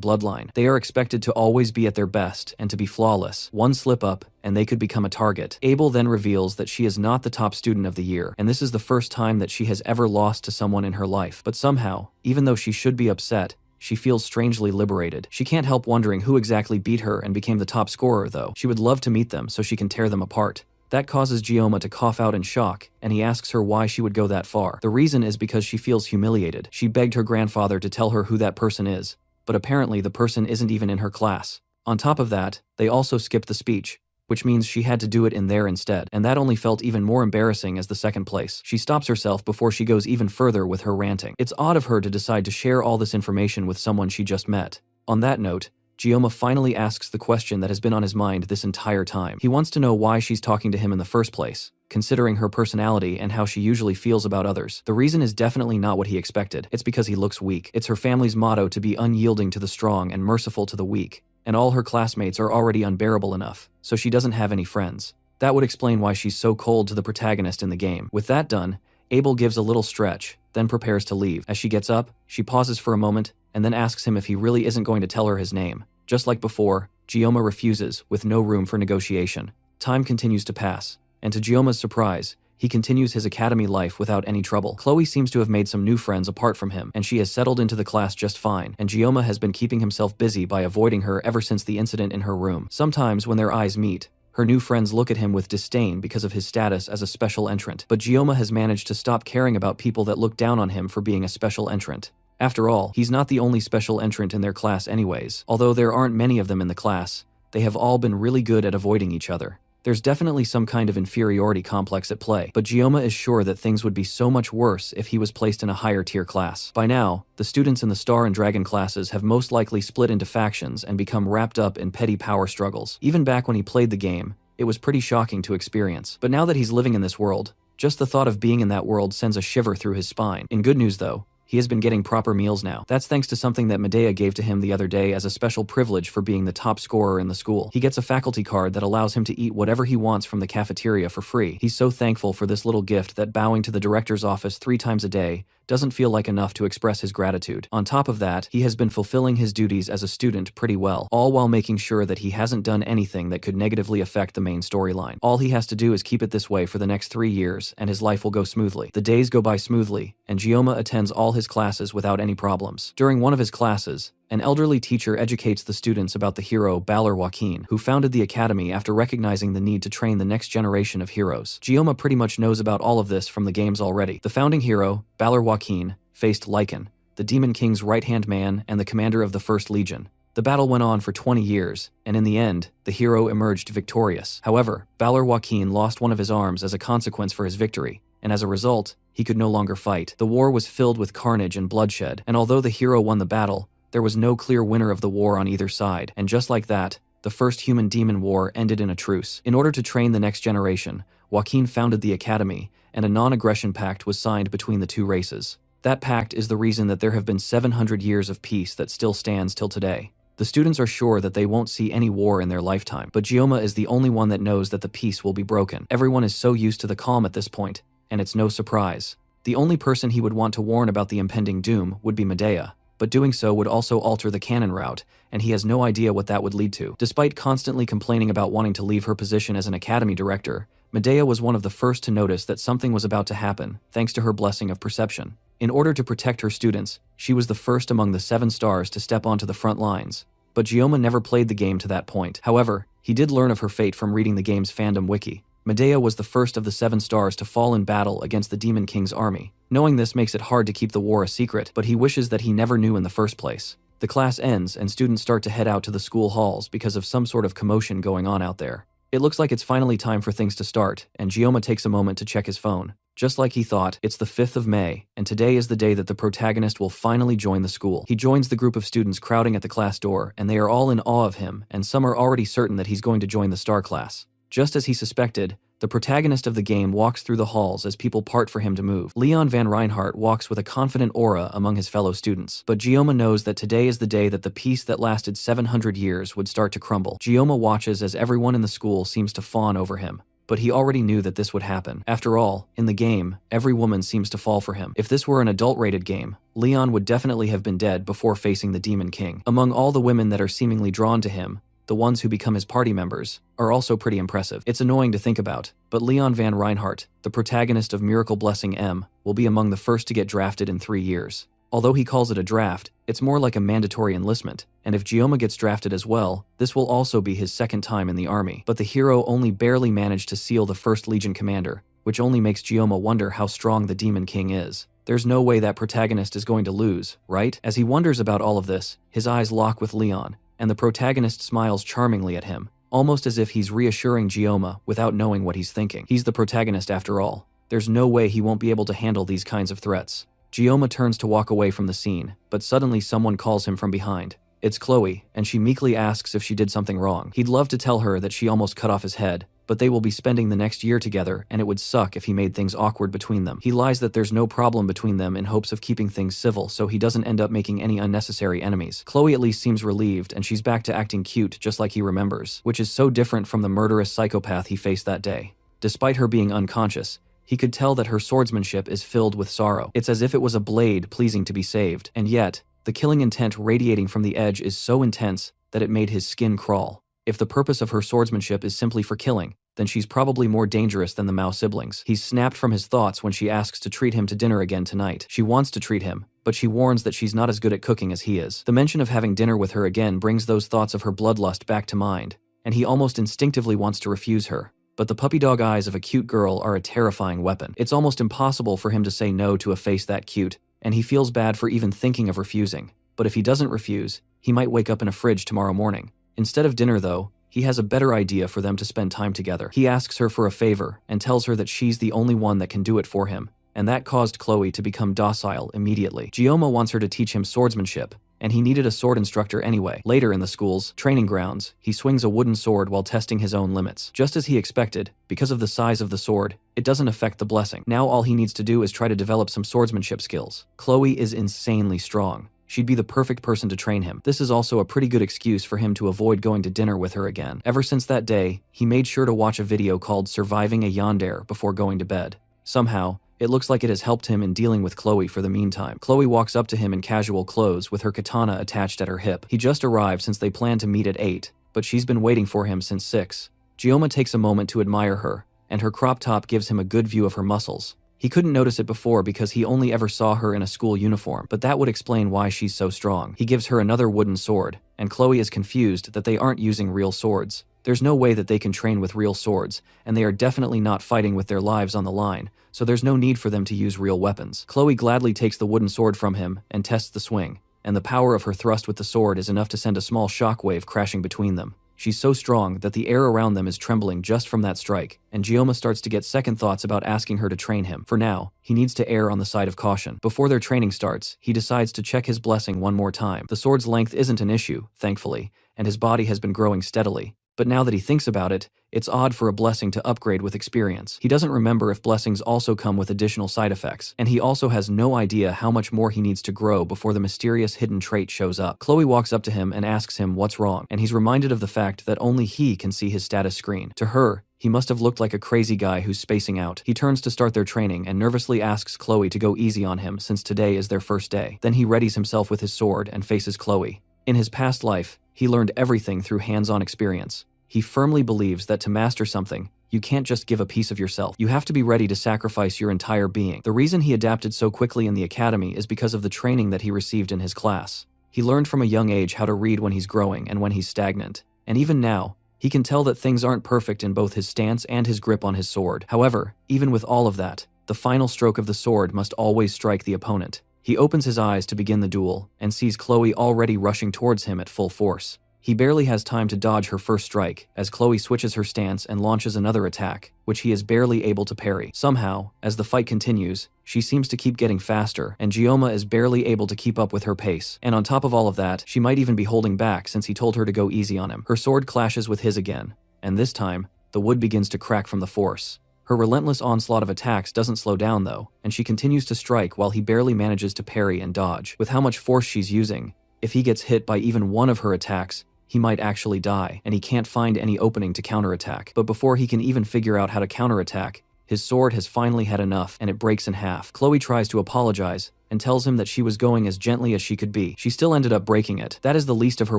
bloodline. They are expected to always be at their best and to be flawless. One slip up, and they could become a target. Abel then reveals that she is not the top student of the year, and this is the first time that she has ever lost to someone in her life. But somehow, even though she should be upset, she feels strangely liberated. She can't help wondering who exactly beat her and became the top scorer though. She would love to meet them so she can tear them apart. That causes Gioma to cough out in shock, and he asks her why she would go that far. The reason is because she feels humiliated. She begged her grandfather to tell her who that person is, but apparently the person isn't even in her class. On top of that, they also skipped the speech, which means she had to do it in there instead, and that only felt even more embarrassing as the second place. She stops herself before she goes even further with her ranting. It's odd of her to decide to share all this information with someone she just met. On that note, Gioma finally asks the question that has been on his mind this entire time. He wants to know why she's talking to him in the first place, considering her personality and how she usually feels about others. The reason is definitely not what he expected. It's because he looks weak. It's her family's motto to be unyielding to the strong and merciful to the weak, and all her classmates are already unbearable enough, so she doesn't have any friends. That would explain why she's so cold to the protagonist in the game. With that done, Abel gives a little stretch, then prepares to leave. As she gets up, she pauses for a moment, and then asks him if he really isn't going to tell her his name. Just like before, Gioma refuses, with no room for negotiation. Time continues to pass, and to Gioma's surprise, he continues his academy life without any trouble. Chloe seems to have made some new friends apart from him, and she has settled into the class just fine, and Gioma has been keeping himself busy by avoiding her ever since the incident in her room. Sometimes when their eyes meet, her new friends look at him with disdain because of his status as a special entrant, but Gioma has managed to stop caring about people that look down on him for being a special entrant. After all, he's not the only special entrant in their class anyways. Although there aren't many of them in the class, they have all been really good at avoiding each other. There's definitely some kind of inferiority complex at play, but Gioma is sure that things would be so much worse if he was placed in a higher tier class. By now, the students in the Star and Dragon classes have most likely split into factions and become wrapped up in petty power struggles. Even back when he played the game, it was pretty shocking to experience. But now that he's living in this world, just the thought of being in that world sends a shiver through his spine. In good news though, he has been getting proper meals now. That's thanks to something that Medea gave to him the other day as a special privilege for being the top scorer in the school. He gets a faculty card that allows him to eat whatever he wants from the cafeteria for free. He's so thankful for this little gift that bowing to the director's office 3 times a day doesn't feel like enough to express his gratitude. On top of that, he has been fulfilling his duties as a student pretty well, all while making sure that he hasn't done anything that could negatively affect the main storyline. All he has to do is keep it this way for the next 3 years, and his life will go smoothly. The days go by smoothly, and Gioma attends all his classes without any problems. During one of his classes, an elderly teacher educates the students about the hero Balor Joaquin, who founded the academy after recognizing the need to train the next generation of heroes. Gioma pretty much knows about all of this from the games already. The founding hero, Balor Joaquin, faced Lycan, the Demon King's right-hand man and the commander of the First Legion. The battle went on for 20 years, and in the end, the hero emerged victorious. However, Balor Joaquin lost one of his arms as a consequence for his victory, and as a result, he could no longer fight. The war was filled with carnage and bloodshed, and although the hero won the battle, there was no clear winner of the war on either side, and just like that, the first human-demon war ended in a truce. In order to train the next generation, Joaquin founded the academy, and a non-aggression pact was signed between the two races. That pact is the reason that there have been 700 years of peace that still stands till today. The students are sure that they won't see any war in their lifetime, but Gioma is the only one that knows that the peace will be broken. Everyone is so used to the calm at this point, and it's no surprise. The only person he would want to warn about the impending doom would be Medea, but doing so would also alter the canon route, and he has no idea what that would lead to. Despite constantly complaining about wanting to leave her position as an academy director, Medea was one of the first to notice that something was about to happen, thanks to her blessing of perception. In order to protect her students, she was the first among the 7 stars to step onto the front lines. But Gioma never played the game to that point. However, he did learn of her fate from reading the game's fandom wiki. Medea was the first of the 7 stars to fall in battle against the Demon King's army. Knowing this makes it hard to keep the war a secret, but he wishes that he never knew in the first place. The class ends and students start to head out to the school halls because of some sort of commotion going on out there. It looks like it's finally time for things to start, and Gioma takes a moment to check his phone. Just like he thought, it's the 5th of May, and today is the day that the protagonist will finally join the school. He joins the group of students crowding at the class door, and they are all in awe of him, and some are already certain that he's going to join the star class. Just as he suspected, the protagonist of the game walks through the halls as people part for him to move. Leon Van Reinhardt walks with a confident aura among his fellow students. But Gioma knows that today is the day that the peace that lasted 700 years would start to crumble. Gioma watches as everyone in the school seems to fawn over him. But he already knew that this would happen. After all, in the game, every woman seems to fall for him. If this were an adult-rated game, Leon would definitely have been dead before facing the Demon King. Among all the women that are seemingly drawn to him, the ones who become his party members are also pretty impressive. It's annoying to think about, but Leon Van Reinhardt, the protagonist of Miracle Blessing M, will be among the first to get drafted in 3 years. Although he calls it a draft, it's more like a mandatory enlistment, and if Gioma gets drafted as well, this will also be his second time in the army. But the hero only barely managed to seal the 1st Legion commander, which only makes Gioma wonder how strong the Demon King is. There's no way that protagonist is going to lose, right? As he wonders about all of this, his eyes lock with Leon, and the protagonist smiles charmingly at him, almost as if he's reassuring Gioma without knowing what he's thinking. He's the protagonist after all. There's no way he won't be able to handle these kinds of threats. Gioma turns to walk away from the scene, but suddenly someone calls him from behind. It's Chloe, and she meekly asks if she did something wrong. He'd love to tell her that she almost cut off his head, but they will be spending the next year together, and it would suck if he made things awkward between them. He lies that there's no problem between them in hopes of keeping things civil so he doesn't end up making any unnecessary enemies. Chloe at least seems relieved, and she's back to acting cute just like he remembers, which is so different from the murderous psychopath he faced that day. Despite her being unconscious, he could tell that her swordsmanship is filled with sorrow. It's as if it was a blade pleasing to be saved, and yet, the killing intent radiating from the edge is so intense that it made his skin crawl. If the purpose of her swordsmanship is simply for killing, then she's probably more dangerous than the Mao siblings. He's snapped from his thoughts when she asks to treat him to dinner again tonight. She wants to treat him, but she warns that she's not as good at cooking as he is. The mention of having dinner with her again brings those thoughts of her bloodlust back to mind, and he almost instinctively wants to refuse her. But the puppy dog eyes of a cute girl are a terrifying weapon. It's almost impossible for him to say no to a face that cute, and he feels bad for even thinking of refusing. But if he doesn't refuse, he might wake up in a fridge tomorrow morning. Instead of dinner though, he has a better idea for them to spend time together. He asks her for a favor and tells her that she's the only one that can do it for him, and that caused Chloe to become docile immediately. Gioma wants her to teach him swordsmanship, and he needed a sword instructor anyway. Later in the school's training grounds, he swings a wooden sword while testing his own limits. Just as he expected, because of the size of the sword, it doesn't affect the blessing. Now all he needs to do is try to develop some swordsmanship skills. Chloe is insanely strong. She'd be the perfect person to train him. This is also a pretty good excuse for him to avoid going to dinner with her again. Ever since that day, he made sure to watch a video called Surviving a Yandere before going to bed. Somehow, it looks like it has helped him in dealing with Chloe for the meantime. Chloe walks up to him in casual clothes with her katana attached at her hip. He just arrived since they planned to meet at 8, but she's been waiting for him since 6. Gioma takes a moment to admire her, and her crop top gives him a good view of her muscles. He couldn't notice it before because he only ever saw her in a school uniform, but that would explain why she's so strong. He gives her another wooden sword, and Chloe is confused that they aren't using real swords. There's no way that they can train with real swords, and they are definitely not fighting with their lives on the line, so there's no need for them to use real weapons. Chloe gladly takes the wooden sword from him and tests the swing, and the power of her thrust with the sword is enough to send a small shockwave crashing between them. She's so strong that the air around them is trembling just from that strike, and Gioma starts to get second thoughts about asking her to train him. For now, he needs to err on the side of caution. Before their training starts, he decides to check his blessing one more time. The sword's length isn't an issue, thankfully, and his body has been growing steadily. But now that he thinks about it, it's odd for a blessing to upgrade with experience. He doesn't remember if blessings also come with additional side effects, and he also has no idea how much more he needs to grow before the mysterious hidden trait shows up. Chloe walks up to him and asks him what's wrong, and he's reminded of the fact that only he can see his status screen. To her, he must have looked like a crazy guy who's spacing out. He turns to start their training and nervously asks Chloe to go easy on him since today is their first day. Then he readies himself with his sword and faces Chloe. In his past life, he learned everything through hands-on experience. He firmly believes that to master something, you can't just give a piece of yourself. You have to be ready to sacrifice your entire being. The reason he adapted so quickly in the academy is because of the training that he received in his class. He learned from a young age how to read when he's growing and when he's stagnant. And even now, he can tell that things aren't perfect in both his stance and his grip on his sword. However, even with all of that, the final stroke of the sword must always strike the opponent. He opens his eyes to begin the duel and sees Chloe already rushing towards him at full force. He barely has time to dodge her first strike, as Chloe switches her stance and launches another attack, which he is barely able to parry. Somehow, as the fight continues, she seems to keep getting faster, and Gioma is barely able to keep up with her pace. And on top of all of that, she might even be holding back since he told her to go easy on him. Her sword clashes with his again, and this time, the wood begins to crack from the force. Her relentless onslaught of attacks doesn't slow down though, and she continues to strike while he barely manages to parry and dodge. With how much force she's using, if he gets hit by even one of her attacks, he might actually die, and he can't find any opening to counterattack. But before he can even figure out how to counterattack, his sword has finally had enough and it breaks in half. Chloe tries to apologize and tells him that she was going as gently as she could be. She still ended up breaking it. That is the least of her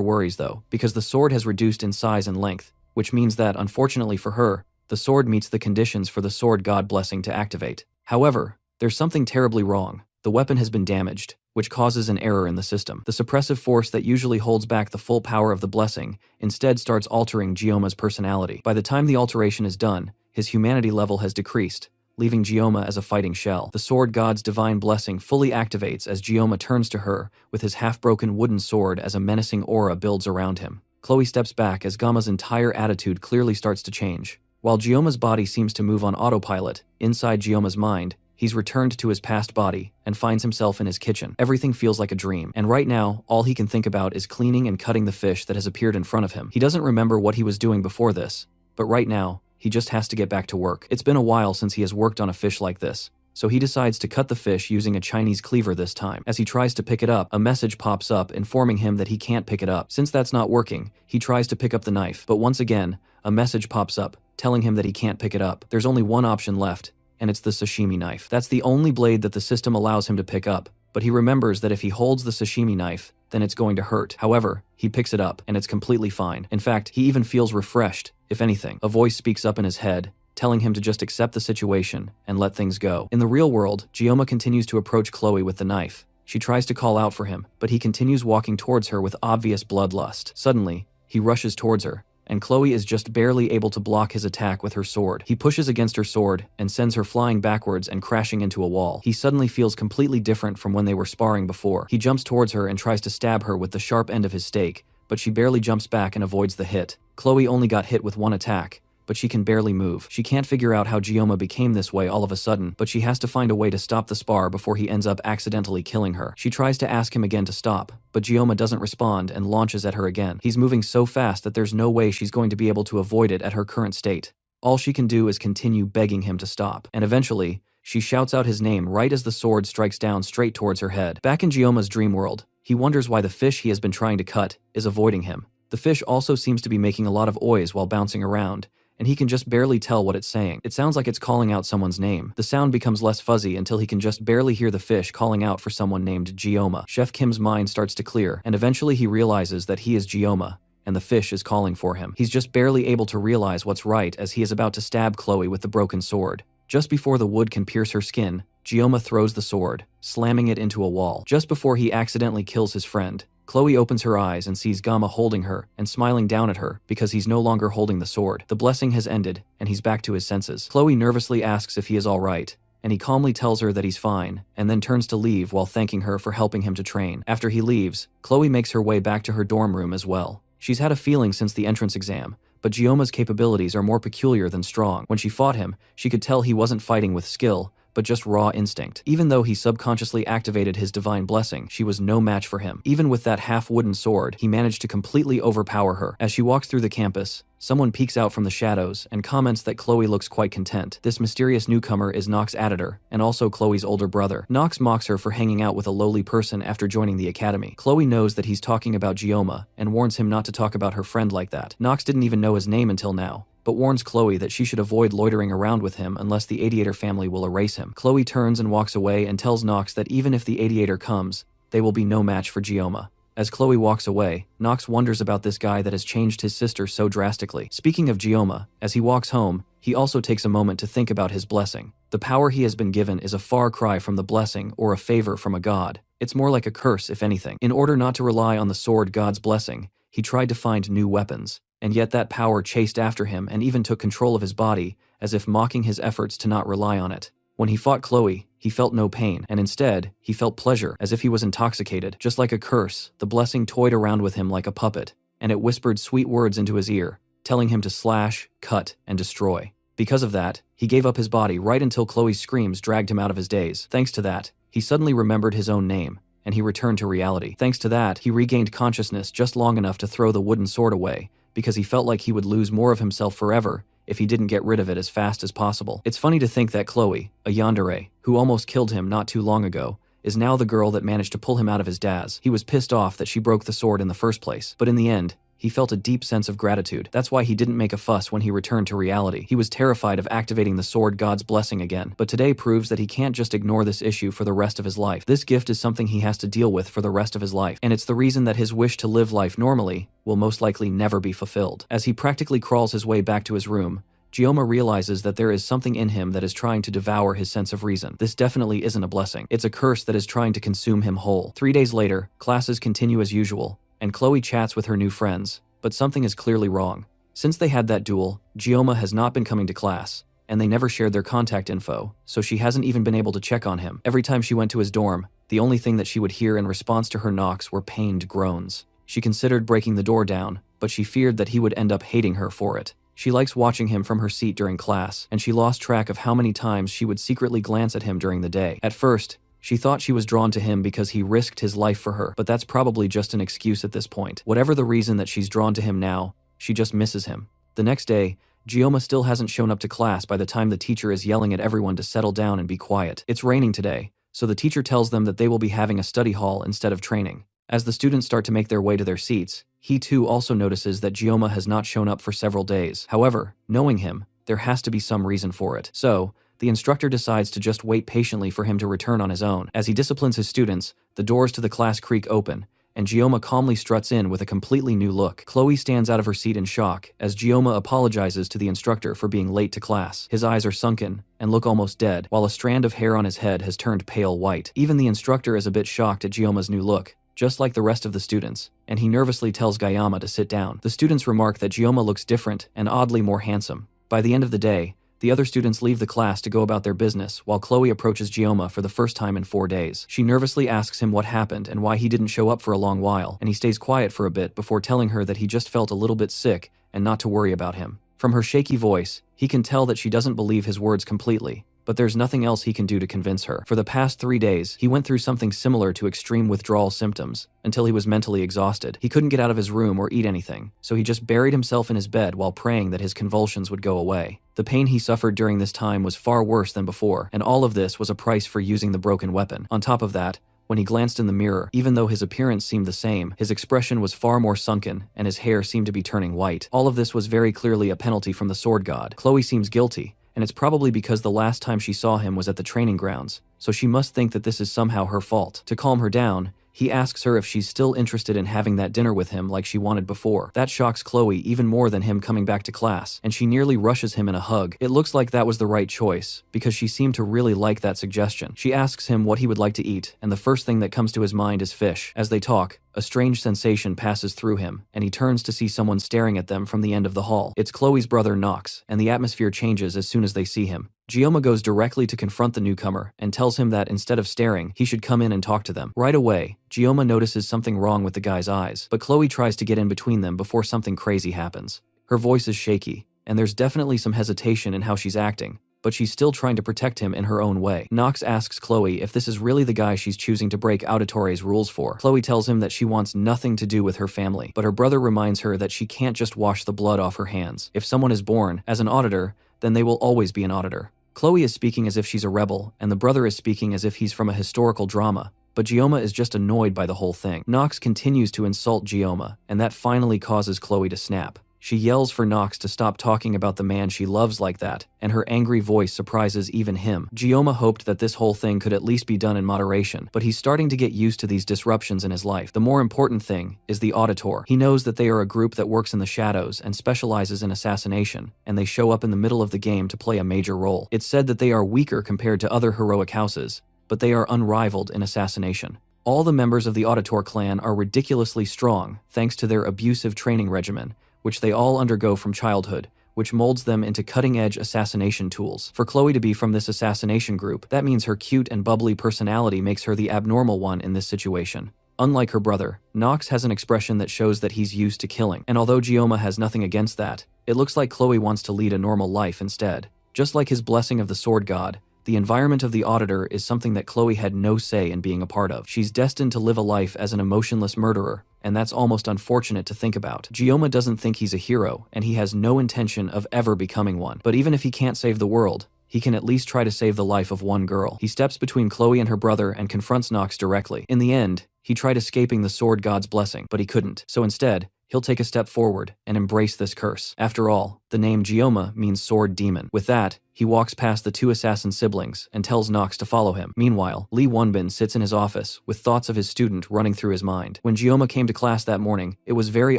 worries though, because the sword has reduced in size and length, which means that, unfortunately for her, the sword meets the conditions for the sword god blessing to activate. However, there's something terribly wrong. The weapon has been damaged, which causes an error in the system. The suppressive force that usually holds back the full power of the blessing instead starts altering Gioma's personality. By the time the alteration is done, his humanity level has decreased, leaving Gioma as a fighting shell. The sword god's divine blessing fully activates as Gioma turns to her with his half-broken wooden sword as a menacing aura builds around him. Chloe steps back as Gama's entire attitude clearly starts to change. While Gioma's body seems to move on autopilot, inside Gioma's mind, he's returned to his past body and finds himself in his kitchen. Everything feels like a dream, and right now, all he can think about is cleaning and cutting the fish that has appeared in front of him. He doesn't remember what he was doing before this, but right now, he just has to get back to work. It's been a while since he has worked on a fish like this, so he decides to cut the fish using a Chinese cleaver this time. As he tries to pick it up, a message pops up informing him that he can't pick it up. Since that's not working, he tries to pick up the knife, but once again, a message pops up telling him that he can't pick it up. There's only one option left, and it's the sashimi knife. That's the only blade that the system allows him to pick up, but he remembers that if he holds the sashimi knife, then it's going to hurt. However, he picks it up, and it's completely fine. In fact, he even feels refreshed, if anything. A voice speaks up in his head, telling him to just accept the situation and let things go. In the real world, Gioma continues to approach Chloe with the knife. She tries to call out for him, but he continues walking towards her with obvious bloodlust. Suddenly, he rushes towards her, and Chloe is just barely able to block his attack with her sword. He pushes against her sword and sends her flying backwards and crashing into a wall. He suddenly feels completely different from when they were sparring before. He jumps towards her and tries to stab her with the sharp end of his stake, but she barely jumps back and avoids the hit. Chloe only got hit with one attack, but she can barely move. She can't figure out how Gioma became this way all of a sudden, but she has to find a way to stop the spar before he ends up accidentally killing her. She tries to ask him again to stop, but Gioma doesn't respond and launches at her again. He's moving so fast that there's no way she's going to be able to avoid it at her current state. All she can do is continue begging him to stop, and eventually, she shouts out his name right as the sword strikes down straight towards her head. Back in Gioma's dream world, he wonders why the fish he has been trying to cut is avoiding him. The fish also seems to be making a lot of ois while bouncing around, and he can just barely tell what it's saying. It sounds like it's calling out someone's name. The sound becomes less fuzzy until he can just barely hear the fish calling out for someone named Gioma. Chef Kim's mind starts to clear, and eventually he realizes that he is Gioma, and the fish is calling for him. He's just barely able to realize what's right as he is about to stab Chloe with the broken sword. Just before the wood can pierce her skin, Gioma throws the sword, slamming it into a wall. Just before he accidentally kills his friend, Chloe opens her eyes and sees Gama holding her and smiling down at her because he's no longer holding the sword. The blessing has ended, and he's back to his senses. Chloe nervously asks if he is alright, and he calmly tells her that he's fine, and then turns to leave while thanking her for helping him to train. After he leaves, Chloe makes her way back to her dorm room as well. She's had a feeling since the entrance exam, but Gioma's capabilities are more peculiar than strong. When she fought him, she could tell he wasn't fighting with skill, but just raw instinct. Even though he subconsciously activated his divine blessing, she was no match for him. Even with that half-wooden sword, he managed to completely overpower her. As she walks through the campus, someone peeks out from the shadows and comments that Chloe looks quite content. This mysterious newcomer is Nox's editor, and also Chloe's older brother. Nox mocks her for hanging out with a lowly person after joining the academy. Chloe knows that he's talking about Gioma, and warns him not to talk about her friend like that. Nox didn't even know his name until now, but warns Chloe that she should avoid loitering around with him unless the Adiator family will erase him. Chloe turns and walks away and tells Nox that even if the Adiator comes, they will be no match for Gioma. As Chloe walks away, Nox wonders about this guy that has changed his sister so drastically. Speaking of Gioma, as he walks home, he also takes a moment to think about his blessing. The power he has been given is a far cry from the blessing or a favor from a god. It's more like a curse, if anything. In order not to rely on the sword god's blessing, he tried to find new weapons. And yet that power chased after him and even took control of his body, as if mocking his efforts to not rely on it. When he fought Chloe, he felt no pain, and instead, he felt pleasure, as if he was intoxicated. Just like a curse, the blessing toyed around with him like a puppet, and it whispered sweet words into his ear, telling him to slash, cut, and destroy. Because of that, he gave up his body right until Chloe's screams dragged him out of his daze. Thanks to that, he suddenly remembered his own name, and he returned to reality. Thanks to that, he regained consciousness just long enough to throw the wooden sword away, because he felt like he would lose more of himself forever if he didn't get rid of it as fast as possible. It's funny to think that Chloe, a yandere, who almost killed him not too long ago, is now the girl that managed to pull him out of his daze. He was pissed off that she broke the sword in the first place, but in the end, he felt a deep sense of gratitude. That's why he didn't make a fuss when he returned to reality. He was terrified of activating the sword god's blessing again, but today proves that he can't just ignore this issue for the rest of his life. This gift is something he has to deal with for the rest of his life, and it's the reason that his wish to live life normally will most likely never be fulfilled. As he practically crawls his way back to his room, Gyoma realizes that there is something in him that is trying to devour his sense of reason. This definitely isn't a blessing. It's a curse that is trying to consume him whole. 3 days later, classes continue as usual, and Chloe chats with her new friends, but something is clearly wrong. Since they had that duel, Gyoma has not been coming to class, and they never shared their contact info, so she hasn't even been able to check on him. Every time she went to his dorm, the only thing that she would hear in response to her knocks were pained groans. She considered breaking the door down, but she feared that he would end up hating her for it. She likes watching him from her seat during class, and she lost track of how many times she would secretly glance at him during the day. At first, she thought she was drawn to him because he risked his life for her, but that's probably just an excuse at this point. Whatever the reason that she's drawn to him now, she just misses him. The next day, Gyoma still hasn't shown up to class by the time the teacher is yelling at everyone to settle down and be quiet. It's raining today, so the teacher tells them that they will be having a study hall instead of training. As the students start to make their way to their seats, he too also notices that Gyoma has not shown up for several days. However, knowing him, there has to be some reason for it. So, the instructor decides to just wait patiently for him to return on his own. As he disciplines his students, the doors to the class creak open, and Gyoma calmly struts in with a completely new look. Chloe stands out of her seat in shock as Gyoma apologizes to the instructor for being late to class. His eyes are sunken and look almost dead, while a strand of hair on his head has turned pale white. Even the instructor is a bit shocked at Gyoma's new look, just like the rest of the students, and he nervously tells Gayama to sit down. The students remark that Gyoma looks different and oddly more handsome. By the end of the day, the other students leave the class to go about their business while Chloe approaches Gyoma for the first time in 4 days. She nervously asks him what happened and why he didn't show up for a long while, and he stays quiet for a bit before telling her that he just felt a little bit sick and not to worry about him. From her shaky voice, he can tell that she doesn't believe his words completely, but there's nothing else he can do to convince her. For the past 3 days, he went through something similar to extreme withdrawal symptoms, until he was mentally exhausted. He couldn't get out of his room or eat anything, so he just buried himself in his bed while praying that his convulsions would go away. The pain he suffered during this time was far worse than before, and all of this was a price for using the broken weapon. On top of that, when he glanced in the mirror, even though his appearance seemed the same, his expression was far more sunken, and his hair seemed to be turning white. All of this was very clearly a penalty from the sword god. Chloe seems guilty, and it's probably because the last time she saw him was at the training grounds, so she must think that this is somehow her fault. To calm her down, he asks her if she's still interested in having that dinner with him like she wanted before. That shocks Chloe even more than him coming back to class, and she nearly rushes him in a hug. It looks like that was the right choice, because she seemed to really like that suggestion. She asks him what he would like to eat, and the first thing that comes to his mind is fish. As they talk, a strange sensation passes through him, and he turns to see someone staring at them from the end of the hall. It's Chloe's brother Nox, and the atmosphere changes as soon as they see him. Gyoma goes directly to confront the newcomer and tells him that instead of staring, he should come in and talk to them. Right away, Gyoma notices something wrong with the guy's eyes, but Chloe tries to get in between them before something crazy happens. Her voice is shaky, and there's definitely some hesitation in how she's acting, but she's still trying to protect him in her own way. Nox asks Chloe if this is really the guy she's choosing to break Auditore's rules for. Chloe tells him that she wants nothing to do with her family, but her brother reminds her that she can't just wash the blood off her hands. If someone is born as an auditor, then they will always be an auditor. Chloe is speaking as if she's a rebel, and the brother is speaking as if he's from a historical drama, but Gyoma is just annoyed by the whole thing. Nox continues to insult Gyoma, and that finally causes Chloe to snap. She yells for Nox to stop talking about the man she loves like that, and her angry voice surprises even him. Gyoma hoped that this whole thing could at least be done in moderation, but he's starting to get used to these disruptions in his life. The more important thing is the Auditor. He knows that they are a group that works in the shadows and specializes in assassination, and they show up in the middle of the game to play a major role. It's said that they are weaker compared to other heroic houses, but they are unrivaled in assassination. All the members of the Auditor clan are ridiculously strong thanks to their abusive training regimen, which they all undergo from childhood, which molds them into cutting-edge assassination tools. For Chloe to be from this assassination group, that means her cute and bubbly personality makes her the abnormal one in this situation. Unlike her brother, Nox has an expression that shows that he's used to killing, and although Gioma has nothing against that, it looks like Chloe wants to lead a normal life instead. Just like his blessing of the sword god, the environment of the auditor is something that Chloe had no say in being a part of. She's destined to live a life as an emotionless murderer, and that's almost unfortunate to think about. Gioma doesn't think he's a hero, and he has no intention of ever becoming one. But even if he can't save the world, he can at least try to save the life of one girl. He steps between Chloe and her brother and confronts Nox directly. In the end, he tried escaping the sword god's blessing, but he couldn't. So instead, he'll take a step forward and embrace this curse. After all, the name Gioma means sword demon. With that, he walks past the two assassin siblings and tells Nox to follow him. Meanwhile, Lee Wonbin sits in his office with thoughts of his student running through his mind. When Gioma came to class that morning, it was very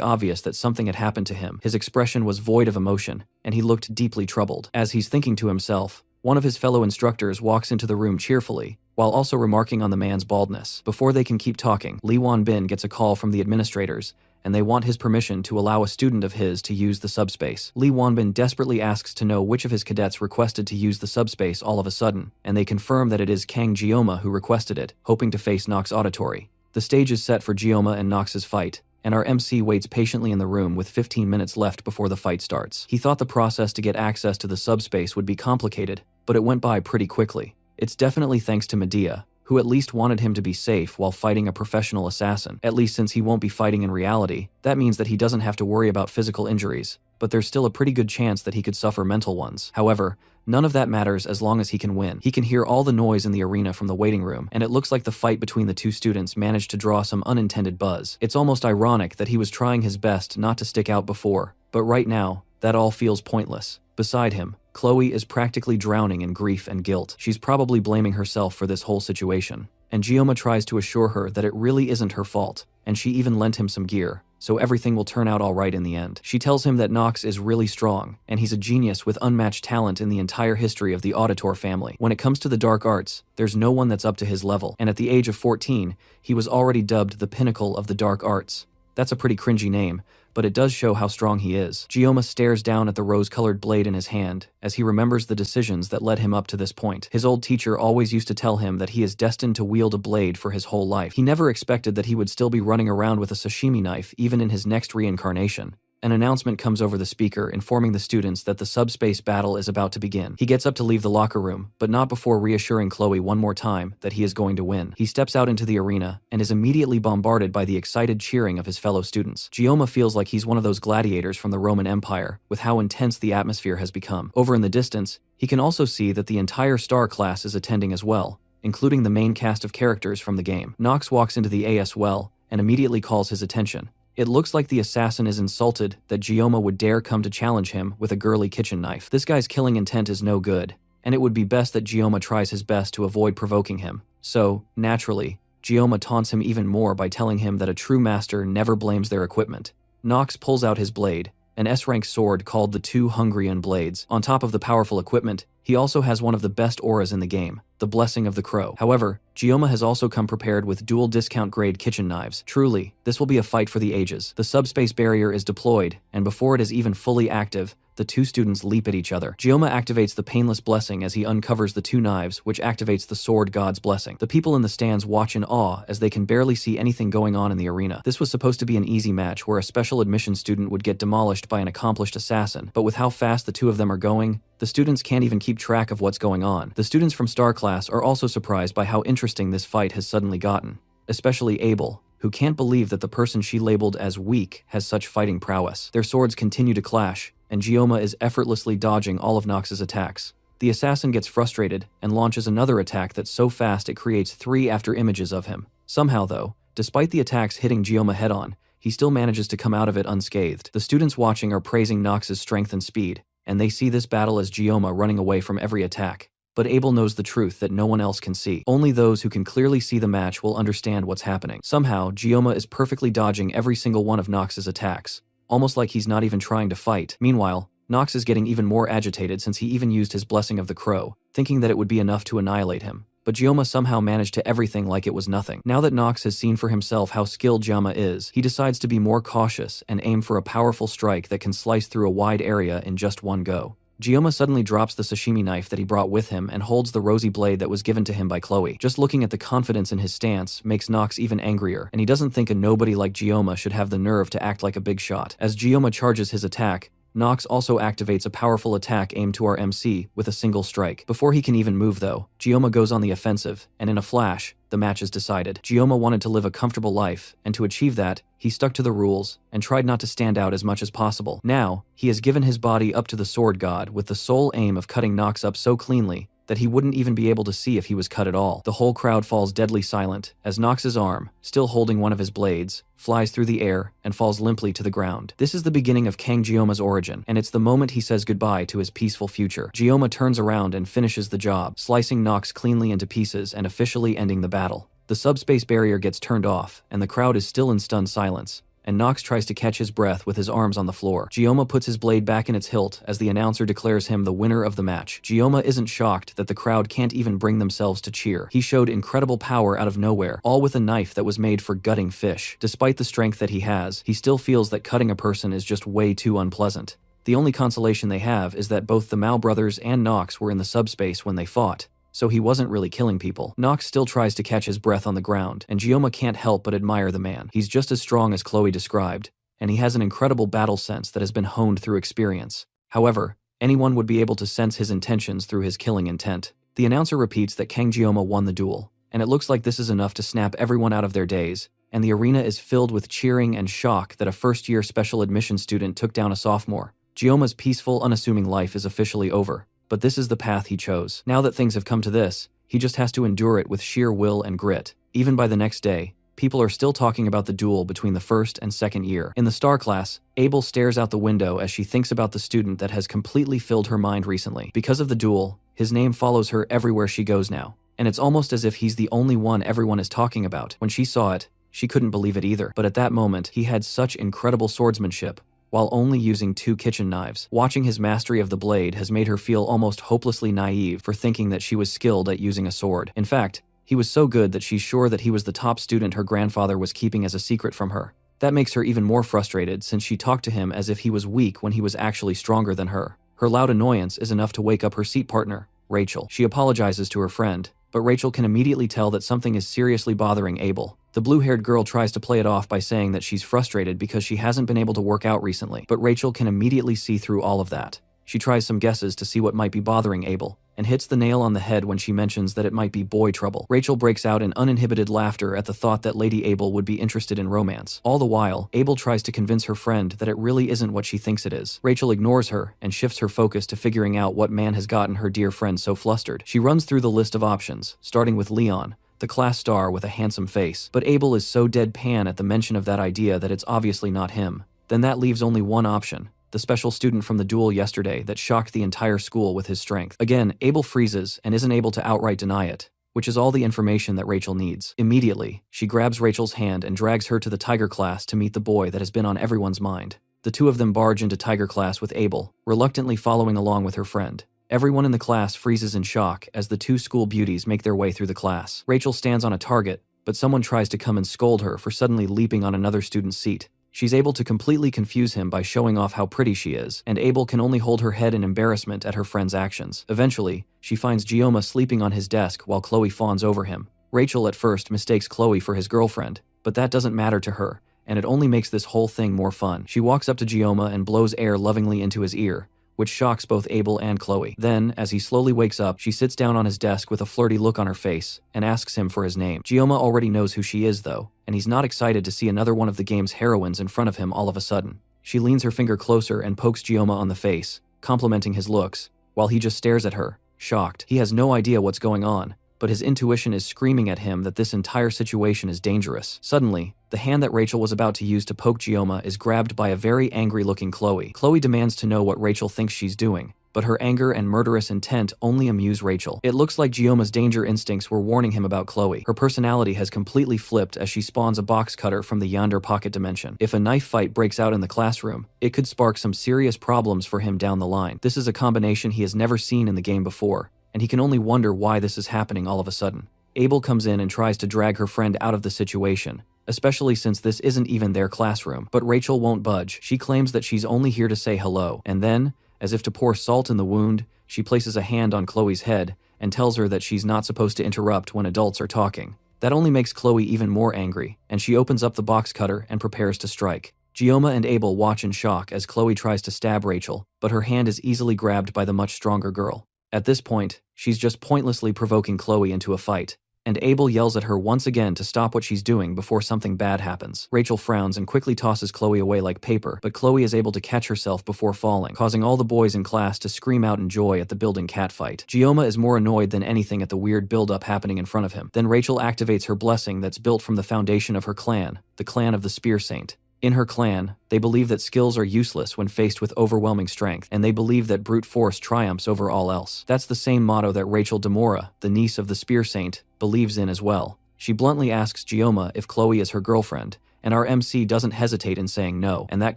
obvious that something had happened to him. His expression was void of emotion, and he looked deeply troubled. As he's thinking to himself, one of his fellow instructors walks into the room cheerfully, while also remarking on the man's baldness. Before they can keep talking, Lee Wonbin gets a call from the administrators, and they want his permission to allow a student of his to use the subspace. Lee Wonbin desperately asks to know which of his cadets requested to use the subspace all of a sudden, and they confirm that it is Kang Gioma who requested it, hoping to face Nox Auditory. The stage is set for Gioma and Nox's fight, and our MC waits patiently in the room with 15 minutes left before the fight starts. He thought the process to get access to the subspace would be complicated, but it went by pretty quickly. It's definitely thanks to Medea, who at least wanted him to be safe while fighting a professional assassin. At least since he won't be fighting in reality, that means that he doesn't have to worry about physical injuries, but there's still a pretty good chance that he could suffer mental ones. However, none of that matters as long as he can win. He can hear all the noise in the arena from the waiting room, and it looks like the fight between the two students managed to draw some unintended buzz. It's almost ironic that he was trying his best not to stick out before, but right now, that all feels pointless. Beside him, Chloe is practically drowning in grief and guilt. She's probably blaming herself for this whole situation, and Gioma tries to assure her that it really isn't her fault, and she even lent him some gear, so everything will turn out alright in the end. She tells him that Nox is really strong, and he's a genius with unmatched talent in the entire history of the Auditor family. When it comes to the dark arts, there's no one that's up to his level, and at the age of 14, he was already dubbed the pinnacle of the dark arts. That's a pretty cringy name, but it does show how strong he is. Gioma stares down at the rose-colored blade in his hand as he remembers the decisions that led him up to this point. His old teacher always used to tell him that he is destined to wield a blade for his whole life. He never expected that he would still be running around with a sashimi knife even in his next reincarnation. An announcement comes over the speaker informing the students that the subspace battle is about to begin. He gets up to leave the locker room, but not before reassuring Chloe one more time that he is going to win. He steps out into the arena and is immediately bombarded by the excited cheering of his fellow students. Gioma feels like he's one of those gladiators from the Roman Empire, with how intense the atmosphere has become. Over in the distance, he can also see that the entire star class is attending as well, including the main cast of characters from the game. Nox walks into the AS well and immediately calls his attention. It looks like the assassin is insulted that Gioma would dare come to challenge him with a girly kitchen knife. This guy's killing intent is no good, and it would be best that Gioma tries his best to avoid provoking him. So, naturally, Gioma taunts him even more by telling him that a true master never blames their equipment. Nox pulls out his blade, an S-rank sword called the Two Hungrian Blades. On top of the powerful equipment, he also has one of the best auras in the game, the Blessing of the Crow. However, Gioma has also come prepared with dual discount-grade kitchen knives. Truly, this will be a fight for the ages. The subspace barrier is deployed, and before it is even fully active, the two students leap at each other. Gioma activates the Painless Blessing as he uncovers the two knives, which activates the Sword God's Blessing. The people in the stands watch in awe as they can barely see anything going on in the arena. This was supposed to be an easy match where a special admission student would get demolished by an accomplished assassin, but with how fast the two of them are going, the students can't even keep track of what's going on. The students from Star Class are also surprised by how interesting this fight has suddenly gotten, especially Abel, who can't believe that the person she labeled as weak has such fighting prowess. Their swords continue to clash, and Gioma is effortlessly dodging all of Nox's attacks. The assassin gets frustrated and launches another attack that's so fast it creates 3 after images of him. Somehow though, despite the attacks hitting Gioma head-on, he still manages to come out of it unscathed. The students watching are praising Nox's strength and speed, and they see this battle as Gioma running away from every attack. But Abel knows the truth that no one else can see. Only those who can clearly see the match will understand what's happening. Somehow, Gioma is perfectly dodging every single one of Nox's attacks, almost like he's not even trying to fight. Meanwhile, Nox is getting even more agitated since he even used his Blessing of the Crow, thinking that it would be enough to annihilate him. But Gioma somehow managed to everything like it was nothing. Now that Nox has seen for himself how skilled Gioma is, he decides to be more cautious and aim for a powerful strike that can slice through a wide area in just one go. Gioma suddenly drops the sashimi knife that he brought with him and holds the rosy blade that was given to him by Chloe. Just looking at the confidence in his stance makes Nox even angrier, and he doesn't think a nobody like Gioma should have the nerve to act like a big shot. As Gioma charges his attack, Nox also activates a powerful attack aimed to our MC with a single strike. Before he can even move though, Gioma goes on the offensive, and in a flash, the match is decided. Gioma wanted to live a comfortable life, and to achieve that, he stuck to the rules and tried not to stand out as much as possible. Now, he has given his body up to the sword god with the sole aim of cutting Nox up so cleanly that he wouldn't even be able to see if he was cut at all. The whole crowd falls deadly silent as Nox's arm, still holding one of his blades, flies through the air and falls limply to the ground. This is the beginning of Kang Gioma's origin, and it's the moment he says goodbye to his peaceful future. Gioma turns around and finishes the job, slicing Nox cleanly into pieces and officially ending the battle. The subspace barrier gets turned off, and the crowd is still in stunned silence, and Nox tries to catch his breath with his arms on the floor. Gioma puts his blade back in its hilt as the announcer declares him the winner of the match. Gioma isn't shocked that the crowd can't even bring themselves to cheer. He showed incredible power out of nowhere, all with a knife that was made for gutting fish. Despite the strength that he has, he still feels that cutting a person is just way too unpleasant. The only consolation they have is that both the Mao brothers and Nox were in the subspace when they fought, so he wasn't really killing people. Nox still tries to catch his breath on the ground, and Gioma can't help but admire the man. He's just as strong as Chloe described, and he has an incredible battle sense that has been honed through experience. However, anyone would be able to sense his intentions through his killing intent. The announcer repeats that Kang Gioma won the duel, and it looks like this is enough to snap everyone out of their daze, and the arena is filled with cheering and shock that a first-year special admission student took down a sophomore. Gioma's peaceful, unassuming life is officially over. But this is the path he chose. Now that things have come to this, he just has to endure it with sheer will and grit. Even by the next day, people are still talking about the duel between the first and second year. In the star class, Abel stares out the window as she thinks about the student that has completely filled her mind recently. Because of the duel, his name follows her everywhere she goes now, and it's almost as if he's the only one everyone is talking about. When she saw it, she couldn't believe it either. But at that moment, he had such incredible swordsmanship, while only using 2 kitchen knives. Watching his mastery of the blade has made her feel almost hopelessly naive for thinking that she was skilled at using a sword. In fact, he was so good that she's sure that he was the top student her grandfather was keeping as a secret from her. That makes her even more frustrated since she talked to him as if he was weak when he was actually stronger than her. Her loud annoyance is enough to wake up her seat partner, Rachel. She apologizes to her friend, but Rachel can immediately tell that something is seriously bothering Abel. The blue-haired girl tries to play it off by saying that she's frustrated because she hasn't been able to work out recently, but Rachel can immediately see through all of that. She tries some guesses to see what might be bothering Abel, and hits the nail on the head when she mentions that it might be boy trouble. Rachel breaks out in uninhibited laughter at the thought that Lady Abel would be interested in romance. All the while, Abel tries to convince her friend that it really isn't what she thinks it is. Rachel ignores her and shifts her focus to figuring out what man has gotten her dear friend so flustered. She runs through the list of options, starting with Leon, the class star with a handsome face. But Abel is so deadpan at the mention of that idea that it's obviously not him. Then that leaves only one option, the special student from the duel yesterday that shocked the entire school with his strength. Again, Abel freezes and isn't able to outright deny it, which is all the information that Rachel needs. Immediately, she grabs Rachel's hand and drags her to the Tiger class to meet the boy that has been on everyone's mind. The two of them barge into Tiger class with Abel, reluctantly following along with her friend. Everyone in the class freezes in shock as the 2 school beauties make their way through the class. Rachel stands on a target, but someone tries to come and scold her for suddenly leaping on another student's seat. She's able to completely confuse him by showing off how pretty she is, and Abel can only hold her head in embarrassment at her friend's actions. Eventually, she finds Gioma sleeping on his desk while Chloe fawns over him. Rachel at first mistakes Chloe for his girlfriend, but that doesn't matter to her, and it only makes this whole thing more fun. She walks up to Gioma and blows air lovingly into his ear, which shocks both Abel and Chloe. Then, as he slowly wakes up, she sits down on his desk with a flirty look on her face and asks him for his name. Gioma already knows who she is though, and he's not excited to see another one of the game's heroines in front of him all of a sudden. She leans her finger closer and pokes Gioma on the face, complimenting his looks, while he just stares at her, shocked. He has no idea what's going on, but his intuition is screaming at him that this entire situation is dangerous. Suddenly, the hand that Rachel was about to use to poke Gioma is grabbed by a very angry-looking Chloe. Chloe demands to know what Rachel thinks she's doing, but her anger and murderous intent only amuse Rachel. It looks like Gioma's danger instincts were warning him about Chloe. Her personality has completely flipped as she spawns a box cutter from the yonder pocket dimension. If a knife fight breaks out in the classroom, it could spark some serious problems for him down the line. This is a combination he has never seen in the game before, and he can only wonder why this is happening all of a sudden. Abel comes in and tries to drag her friend out of the situation, especially since this isn't even their classroom. But Rachel won't budge. She claims that she's only here to say hello, and then, As if to pour salt in the wound, she places a hand on Chloe's head and tells her that she's not supposed to interrupt when adults are talking. That only makes Chloe even more angry, and she opens up the box cutter and prepares to strike. Gioma and Abel watch in shock as Chloe tries to stab Rachel, but her hand is easily grabbed by the much stronger girl. At this point, she's just pointlessly provoking Chloe into a fight, and Abel yells at her once again to stop what she's doing before something bad happens. Rachel frowns and quickly tosses Chloe away like paper, but Chloe is able to catch herself before falling, causing all the boys in class to scream out in joy at the building catfight. Gioma is more annoyed than anything at the weird build-up happening in front of him. Then Rachel activates her blessing that's built from the foundation of her clan, the clan of the Spear Saint. In her clan, they believe that skills are useless when faced with overwhelming strength, and they believe that brute force triumphs over all else. That's the same motto that Rachel Demora, the niece of the Spear Saint, believes in as well. She bluntly asks Gioma if Chloe is her girlfriend, and our MC doesn't hesitate in saying no, and that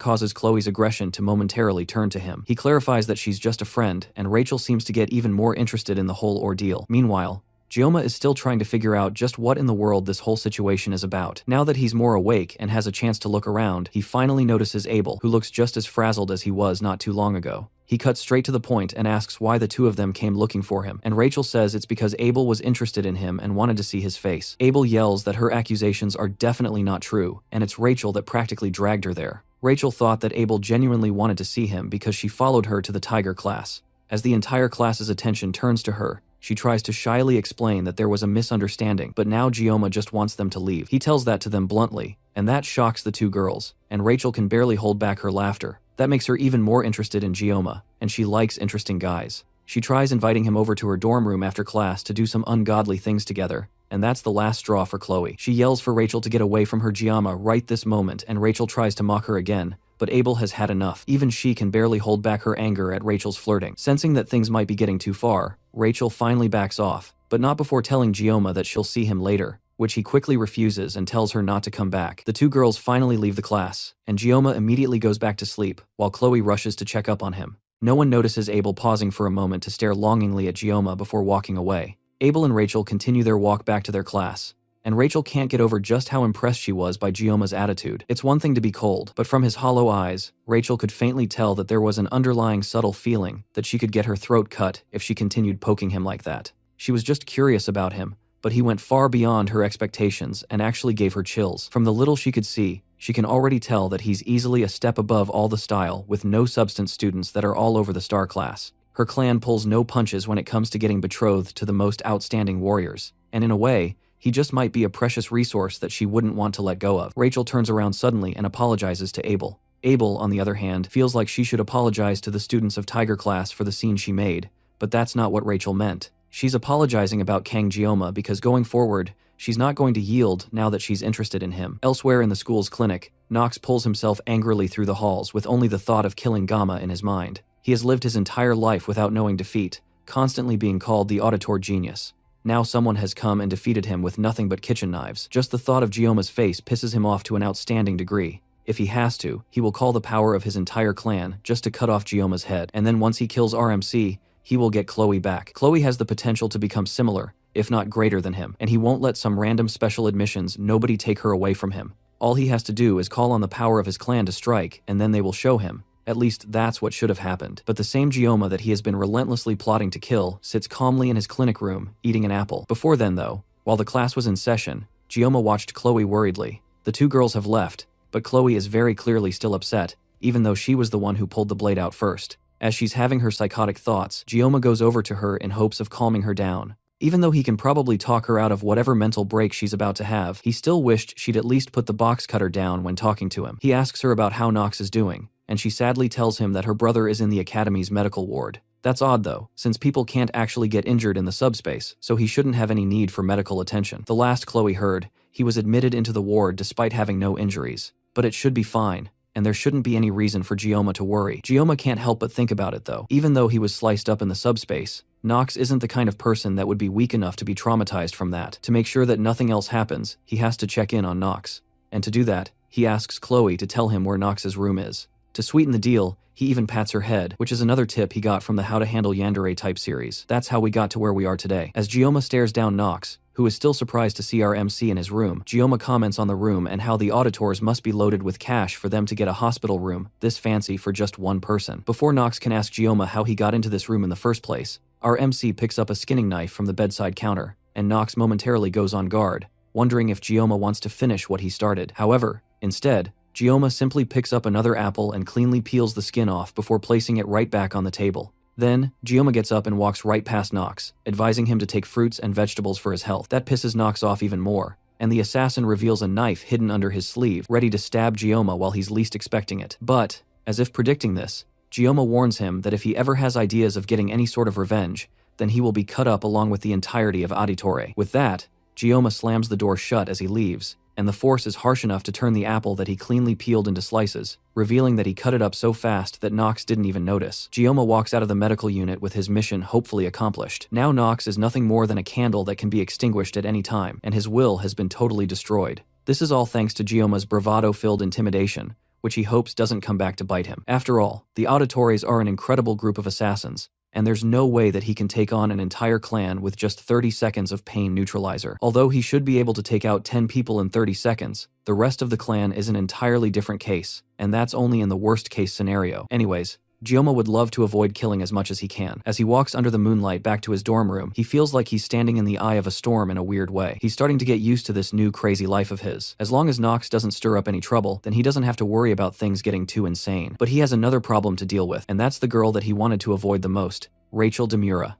causes Chloe's aggression to momentarily turn to him. He clarifies that she's just a friend, and Rachel seems to get even more interested in the whole ordeal. Meanwhile, Gioma is still trying to figure out just what in the world this whole situation is about. Now that he's more awake and has a chance to look around, he finally notices Abel, who looks just as frazzled as he was not too long ago. He cuts straight to the point and asks why the two of them came looking for him, and Rachel says it's because Abel was interested in him and wanted to see his face. Abel yells that her accusations are definitely not true, and it's Rachel that practically dragged her there. Rachel thought that Abel genuinely wanted to see him because she followed her to the Tiger class. As the entire class's attention turns to her, she tries to shyly explain that there was a misunderstanding, but now Gioma just wants them to leave. He tells that to them bluntly, and that shocks the two girls, and Rachel can barely hold back her laughter. That makes her even more interested in Gioma, and she likes interesting guys. She tries inviting him over to her dorm room after class to do some ungodly things together, and that's the last straw for Chloe. She yells for Rachel to get away from her Gioma right this moment, and Rachel tries to mock her again, but Abel has had enough. Even she can barely hold back her anger at Rachel's flirting. Sensing that things might be getting too far, Rachel finally backs off, but not before telling Gioma that she'll see him later, which he quickly refuses and tells her not to come back. The two girls finally leave the class, and Gioma immediately goes back to sleep, while Chloe rushes to check up on him. No one notices Abel pausing for a moment to stare longingly at Gioma before walking away. Abel and Rachel continue their walk back to their class, and Rachel can't get over just how impressed she was by Gioma's attitude. It's one thing to be cold, but from his hollow eyes, Rachel could faintly tell that there was an underlying subtle feeling that she could get her throat cut if she continued poking him like that. She was just curious about him, but he went far beyond her expectations and actually gave her chills. From the little she could see, she can already tell that he's easily a step above all the style with no substance students that are all over the star class. Her clan pulls no punches when it comes to getting betrothed to the most outstanding warriors, and in a way, he just might be a precious resource that she wouldn't want to let go of. Rachel turns around suddenly and apologizes to Abel. Abel, on the other hand, feels like she should apologize to the students of Tiger class for the scene she made, but that's not what Rachel meant. She's apologizing about Kang Gioma because going forward, she's not going to yield now that she's interested in him. Elsewhere in the school's clinic, Nox pulls himself angrily through the halls with only the thought of killing Gamma in his mind. He has lived his entire life without knowing defeat, constantly being called the auditor genius. Now someone has come and defeated him with nothing but kitchen knives. Just the thought of Gioma's face pisses him off to an outstanding degree. If he has to, he will call the power of his entire clan just to cut off Gioma's head, and then once he kills RMC, he will get Chloe back. Chloe has the potential to become similar, if not greater than him, and he won't let some random special admissions nobody take her away from him. All he has to do is call on the power of his clan to strike, and then they will show him. At least that's what should have happened. But the same Gioma that he has been relentlessly plotting to kill sits calmly in his clinic room, eating an apple. Before then though, while the class was in session, Gioma watched Chloe worriedly. The two girls have left, but Chloe is very clearly still upset, even though she was the one who pulled the blade out first. As she's having her psychotic thoughts, Gioma goes over to her in hopes of calming her down. Even though he can probably talk her out of whatever mental break she's about to have, he still wished she'd at least put the box cutter down when talking to him. He asks her about how Nox is doing, and she sadly tells him that her brother is in the academy's medical ward. That's odd though, since people can't actually get injured in the subspace, so he shouldn't have any need for medical attention. The last Chloe heard, he was admitted into the ward despite having no injuries. But it should be fine, and there shouldn't be any reason for Gioma to worry. Gioma can't help but think about it though. Even though he was sliced up in the subspace, Nox isn't the kind of person that would be weak enough to be traumatized from that. To make sure that nothing else happens, he has to check in on Nox. And to do that, he asks Chloe to tell him where Nox's room is. To sweeten the deal, He even pats her head, which is another tip he got from the How to Handle Yandere type series. That's how we got to where we are today. As Gioma stares down Nox, who is still surprised to see our MC in his room, Gioma comments on the room and how the auditors must be loaded with cash for them to get a hospital room this fancy for just one person. Before Nox can ask Gioma how he got into this room in the first place, our MC picks up a skinning knife from the bedside counter, and Nox momentarily goes on guard, wondering if Gioma wants to finish what he started. However, instead, Gioma simply picks up another apple and cleanly peels the skin off before placing it right back on the table. Then, Gioma gets up and walks right past Nox, advising him to take fruits and vegetables for his health. That pisses Nox off even more, and the assassin reveals a knife hidden under his sleeve, ready to stab Gioma while he's least expecting it. But, as if predicting this, Gioma warns him that if he ever has ideas of getting any sort of revenge, then he will be cut up along with the entirety of Auditore. With that, Gioma slams the door shut as he leaves, and the force is harsh enough to turn the apple that he cleanly peeled into slices, revealing that he cut it up so fast that Nox didn't even notice. Gioma walks out of the medical unit with his mission hopefully accomplished. Now Nox is nothing more than a candle that can be extinguished at any time, and his will has been totally destroyed. This is all thanks to Gioma's bravado-filled intimidation, which he hopes doesn't come back to bite him. After all, the Auditores are an incredible group of assassins, and there's no way that he can take on an entire clan with just 30 seconds of pain neutralizer. Although he should be able to take out 10 people in 30 seconds, the rest of the clan is an entirely different case, and that's only in the worst case scenario. Anyways, Gioma would love to avoid killing as much as he can. As he walks under the moonlight back to his dorm room, he feels like he's standing in the eye of a storm in a weird way. He's starting to get used to this new crazy life of his. As long as Nox doesn't stir up any trouble, then he doesn't have to worry about things getting too insane. But he has another problem to deal with, and that's the girl that he wanted to avoid the most, Rachel Demura.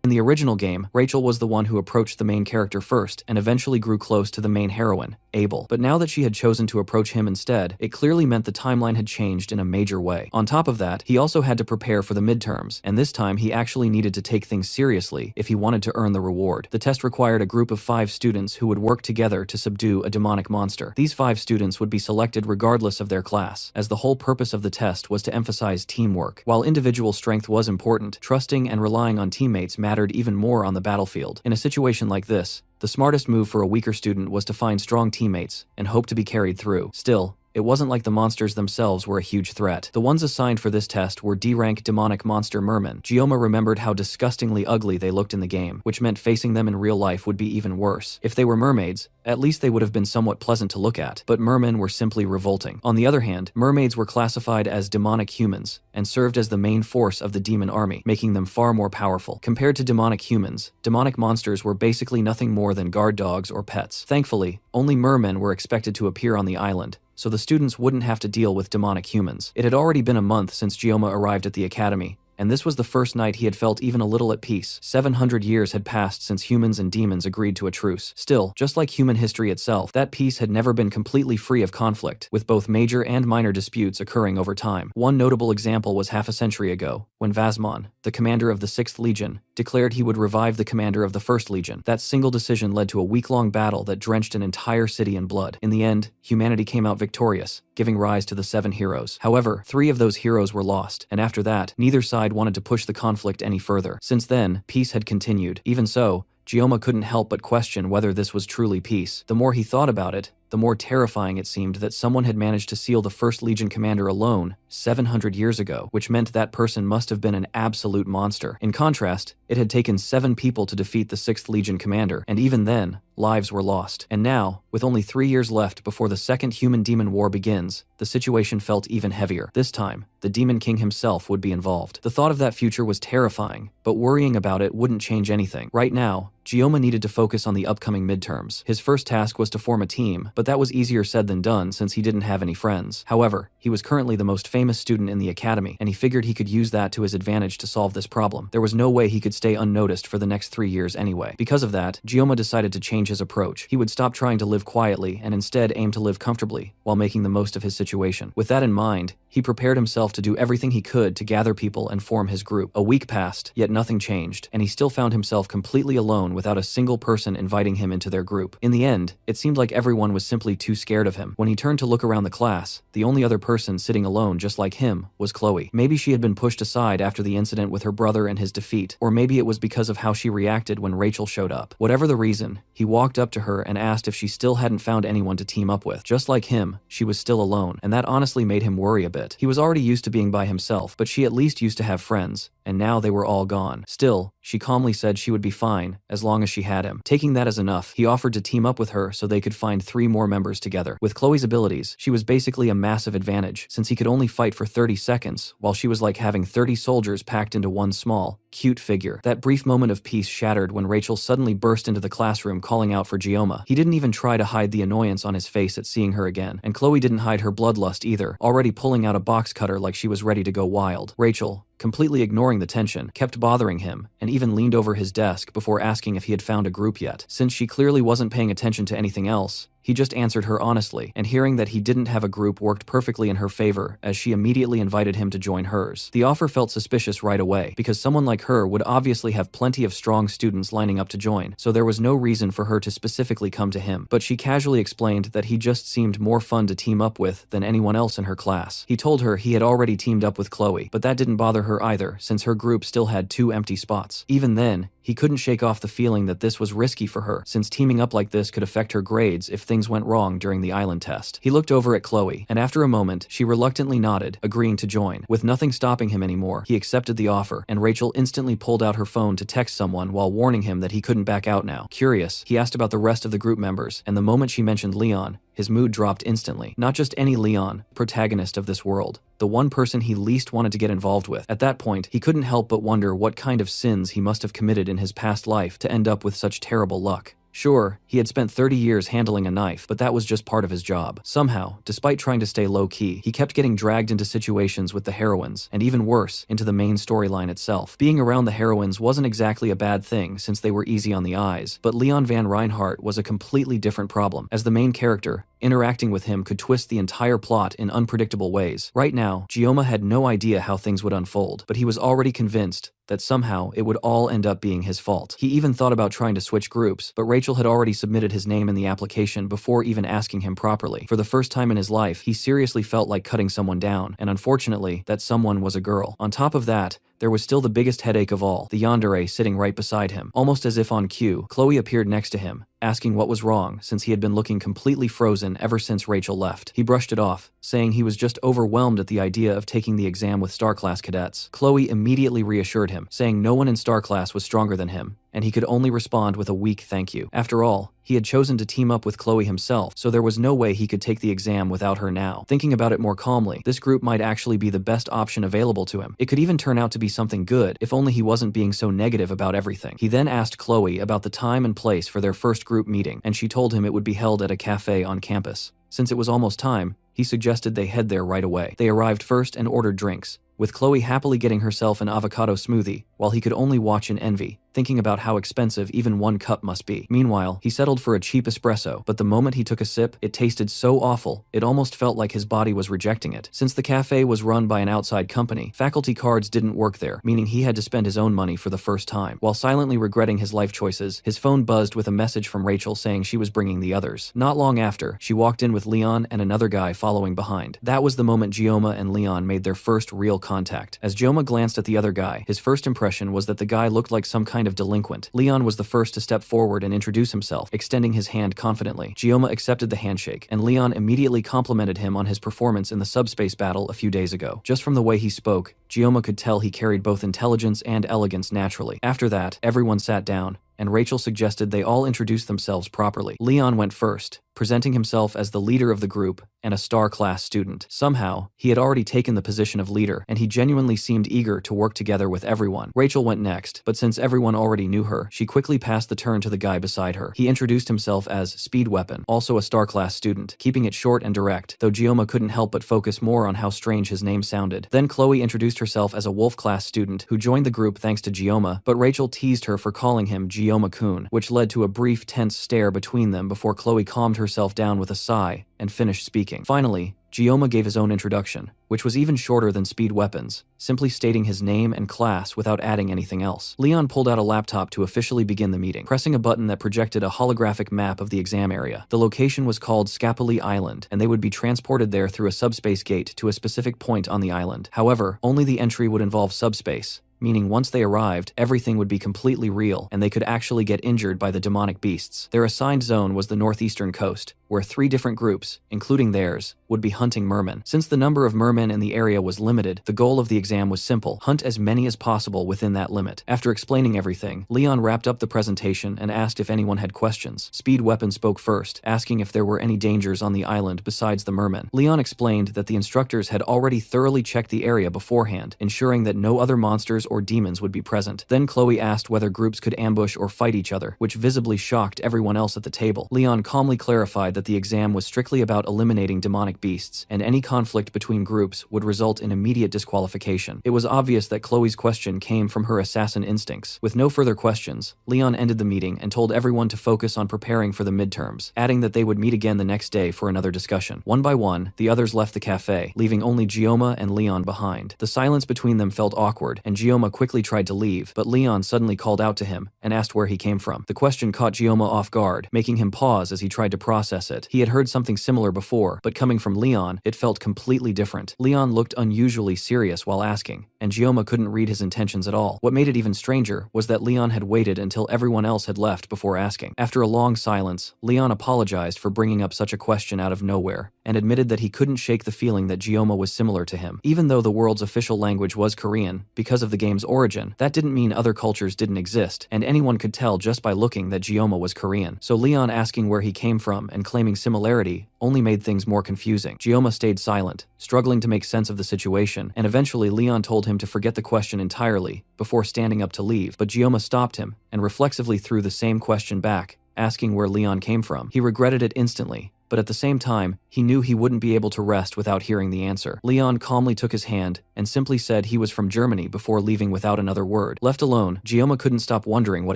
In the original game, Rachel was the one who approached the main character first and eventually grew close to the main heroine, Abel. But now that she had chosen to approach him instead, it clearly meant the timeline had changed in a major way. On top of that, he also had to prepare for the midterms, and this time he actually needed to take things seriously if he wanted to earn the reward. The test required a group of 5 students who would work together to subdue a demonic monster. These 5 students would be selected regardless of their class, as the whole purpose of the test was to emphasize teamwork. While individual strength was important, trusting and relying on teammates mattered even more on the battlefield. In a situation like this, the smartest move for a weaker student was to find strong teammates and hope to be carried through. Still, it wasn't like the monsters themselves were a huge threat. The ones assigned for this test were D-rank demonic monster mermen. Gioma remembered how disgustingly ugly they looked in the game, which meant facing them in real life would be even worse. If they were mermaids, at least they would have been somewhat pleasant to look at, but mermen were simply revolting. On the other hand, mermaids were classified as demonic humans and served as the main force of the demon army, making them far more powerful. Compared to demonic humans, demonic monsters were basically nothing more than guard dogs or pets. Thankfully, only mermen were expected to appear on the island, so the students wouldn't have to deal with demonic humans. It had already been a month since Gioma arrived at the academy, and this was the first night he had felt even a little at peace. 700 years had passed since humans and demons agreed to a truce. Still, just like human history itself, that peace had never been completely free of conflict, with both major and minor disputes occurring over time. One notable example was half a century ago, when Vasmon, the commander of the 6th Legion, declared he would revive the commander of the 1st Legion. That single decision led to a week-long battle that drenched an entire city in blood. In the end, humanity came out victorious, giving rise to the 7 heroes. However, 3 of those heroes were lost, and after that, neither side wanted to push the conflict any further. Since then, peace had continued. Even so, Gioma couldn't help but question whether this was truly peace. The more he thought about it, the more terrifying it seemed that someone had managed to seal the 1st Legion commander alone 700 years ago, which meant that person must have been an absolute monster. In contrast, it had taken 7 people to defeat the 6th Legion commander, and even then, lives were lost. And now, with only 3 years left before the second human-demon war begins, the situation felt even heavier. This time, the Demon King himself would be involved. The thought of that future was terrifying, but worrying about it wouldn't change anything. Right now, Gioma needed to focus on the upcoming midterms. His first task was to form a team, but that was easier said than done since he didn't have any friends. However, he was currently the most famous student in the academy, and he figured he could use that to his advantage to solve this problem. There was no way he could stay unnoticed for the next 3 years anyway. Because of that, Gioma decided to change his approach. He would stop trying to live quietly and instead aim to live comfortably while making the most of his situation. With that in mind, he prepared himself to do everything he could to gather people and form his group. A week passed, yet nothing changed, and he still found himself completely alone without a single person inviting him into their group. In the end, it seemed like everyone was simply too scared of him. When he turned to look around the class, the only other person sitting alone just like him was Chloe. Maybe she had been pushed aside after the incident with her brother and his defeat, or maybe it was because of how she reacted when Rachel showed up. Whatever the reason, he walked up to her and asked if she still hadn't found anyone to team up with. Just like him, she was still alone, and that honestly made him worry a bit. bit. He was already used to being by himself, but she at least used to have friends, and now they were all gone. Still, she calmly said she would be fine, as long as she had him. Taking that as enough, he offered to team up with her so they could find 3 more members together. With Chloe's abilities, she was basically a massive advantage, since he could only fight for 30 seconds, while she was like having 30 soldiers packed into one small, cute figure. That brief moment of peace shattered when Rachel suddenly burst into the classroom calling out for Gioma. He didn't even try to hide the annoyance on his face at seeing her again, and Chloe didn't hide her bloodlust either, already pulling out a box cutter like she was ready to go wild. Rachel, completely ignoring the tension, kept bothering him, and even leaned over his desk before asking if he had found a group yet. Since she clearly wasn't paying attention to anything else, he just answered her honestly, and hearing that he didn't have a group worked perfectly in her favor as she immediately invited him to join hers. The offer felt suspicious right away, because someone like her would obviously have plenty of strong students lining up to join, so there was no reason for her to specifically come to him. But she casually explained that he just seemed more fun to team up with than anyone else in her class. He told her he had already teamed up with Chloe, but that didn't bother her either, since her group still had 2 empty spots. Even then, he couldn't shake off the feeling that this was risky for her, since teaming up like this could affect her grades if things went wrong during the island test. He looked over at Chloe, and after a moment, she reluctantly nodded, agreeing to join. With nothing stopping him anymore, he accepted the offer, and Rachel instantly pulled out her phone to text someone while warning him that he couldn't back out now. Curious, he asked about the rest of the group members, and the moment she mentioned Leon, his mood dropped instantly. Not just any Leon, protagonist of this world. The one person he least wanted to get involved with. At that point, he couldn't help but wonder what kind of sins he must have committed in his past life to end up with such terrible luck. Sure, he had spent 30 years handling a knife, but that was just part of his job. Somehow, despite trying to stay low-key, he kept getting dragged into situations with the heroines, and even worse, into the main storyline itself. Being around the heroines wasn't exactly a bad thing since they were easy on the eyes, but Leon Van Reinhardt was a completely different problem. As the main character, interacting with him could twist the entire plot in unpredictable ways. Right now, Gioma had no idea how things would unfold, but he was already convinced that somehow it would all end up being his fault. He even thought about trying to switch groups, but Rachel had already submitted his name in the application before even asking him properly. For the first time in his life, he seriously felt like cutting someone down, and unfortunately, that someone was a girl. On top of that, there was still the biggest headache of all, the yandere sitting right beside him. Almost as if on cue, Chloe appeared next to him, asking what was wrong since he had been looking completely frozen ever since Rachel left. He brushed it off, saying he was just overwhelmed at the idea of taking the exam with Star Class cadets. Chloe immediately reassured him, saying no one in Star Class was stronger than him, and he could only respond with a weak thank you. After all, he had chosen to team up with Chloe himself, so there was no way he could take the exam without her now. Thinking about it more calmly, this group might actually be the best option available to him. It could even turn out to be something good, if only he wasn't being so negative about everything. He then asked Chloe about the time and place for their first group meeting, and she told him it would be held at a cafe on campus. Since it was almost time, he suggested they head there right away. They arrived first and ordered drinks, with Chloe happily getting herself an avocado smoothie, while he could only watch in envy, thinking about how expensive even one cup must be. Meanwhile, he settled for a cheap espresso, but the moment he took a sip, it tasted so awful, it almost felt like his body was rejecting it. Since the cafe was run by an outside company, faculty cards didn't work there, meaning he had to spend his own money for the first time. While silently regretting his life choices, his phone buzzed with a message from Rachel saying she was bringing the others. Not long after, she walked in with Leon and another guy following behind. That was the moment Gioma and Leon made their first real contact. As Gioma glanced at the other guy, his first impression was that the guy looked like some kind of delinquent. Leon was the first to step forward and introduce himself, extending his hand confidently. Gioma accepted the handshake, and Leon immediately complimented him on his performance in the subspace battle a few days ago. Just from the way he spoke, Gioma could tell he carried both intelligence and elegance naturally. After that, everyone sat down, and Rachel suggested they all introduce themselves properly. Leon went first, presenting himself as the leader of the group and a Star Class student. Somehow, he had already taken the position of leader, and he genuinely seemed eager to work together with everyone. Rachel went next, but since everyone already knew her, she quickly passed the turn to the guy beside her. He introduced himself as Speed Weapon, also a Star Class student, keeping it short and direct, though Gioma couldn't help but focus more on how strange his name sounded. Then Chloe introduced herself as a Wolf Class student who joined the group thanks to Gioma, but Rachel teased her for calling him Gioma-kun, which led to a brief tense stare between them before Chloe calmed herself down with a sigh and finished speaking. Finally, Gioma gave his own introduction, which was even shorter than Speed Weapon's, simply stating his name and class without adding anything else. Leon pulled out a laptop to officially begin the meeting, pressing a button that projected a holographic map of the exam area. The location was called Scapoli Island, and they would be transported there through a subspace gate to a specific point on the island. However, only the entry would involve subspace, meaning once they arrived, everything would be completely real, and they could actually get injured by the demonic beasts. Their assigned zone was the northeastern coast, where 3 different groups, including theirs, would be hunting mermen. Since the number of mermen mermen in the area was limited, the goal of the exam was simple: hunt as many as possible within that limit. After explaining everything, Leon wrapped up the presentation and asked if anyone had questions. Speed Weapon spoke first, asking if there were any dangers on the island besides the mermen. Leon explained that the instructors had already thoroughly checked the area beforehand, ensuring that no other monsters or demons would be present. Then Chloe asked whether groups could ambush or fight each other, which visibly shocked everyone else at the table. Leon calmly clarified that the exam was strictly about eliminating demonic beasts, and any conflict between groups would result in immediate disqualification. It was obvious that Chloe's question came from her assassin instincts. With no further questions, Leon ended the meeting and told everyone to focus on preparing for the midterms, adding that they would meet again the next day for another discussion. One by one, the others left the cafe, leaving only Gioma and Leon behind. The silence between them felt awkward, and Gioma quickly tried to leave, but Leon suddenly called out to him and asked where he came from. The question caught Gioma off guard, making him pause as he tried to process it. He had heard something similar before, but coming from Leon, it felt completely different. Leon looked unusually serious while asking, and Gioma couldn't read his intentions at all. What made it even stranger was that Leon had waited until everyone else had left before asking. After a long silence, Leon apologized for bringing up such a question out of nowhere, and admitted that he couldn't shake the feeling that Gioma was similar to him. Even though the world's official language was Korean, because of the game's origin, that didn't mean other cultures didn't exist, and anyone could tell just by looking that Gioma was Korean. So Leon asking where he came from and claiming similarity only made things more confusing. Gioma stayed silent, struggling to make sense of the situation, and eventually Leon told him to forget the question entirely before standing up to leave, but Gioma stopped him and reflexively threw the same question back, asking where Leon came from. He regretted it instantly, but at the same time, he knew he wouldn't be able to rest without hearing the answer. Leon calmly took his hand and simply said he was from Germany before leaving without another word. Left alone, Gioma couldn't stop wondering what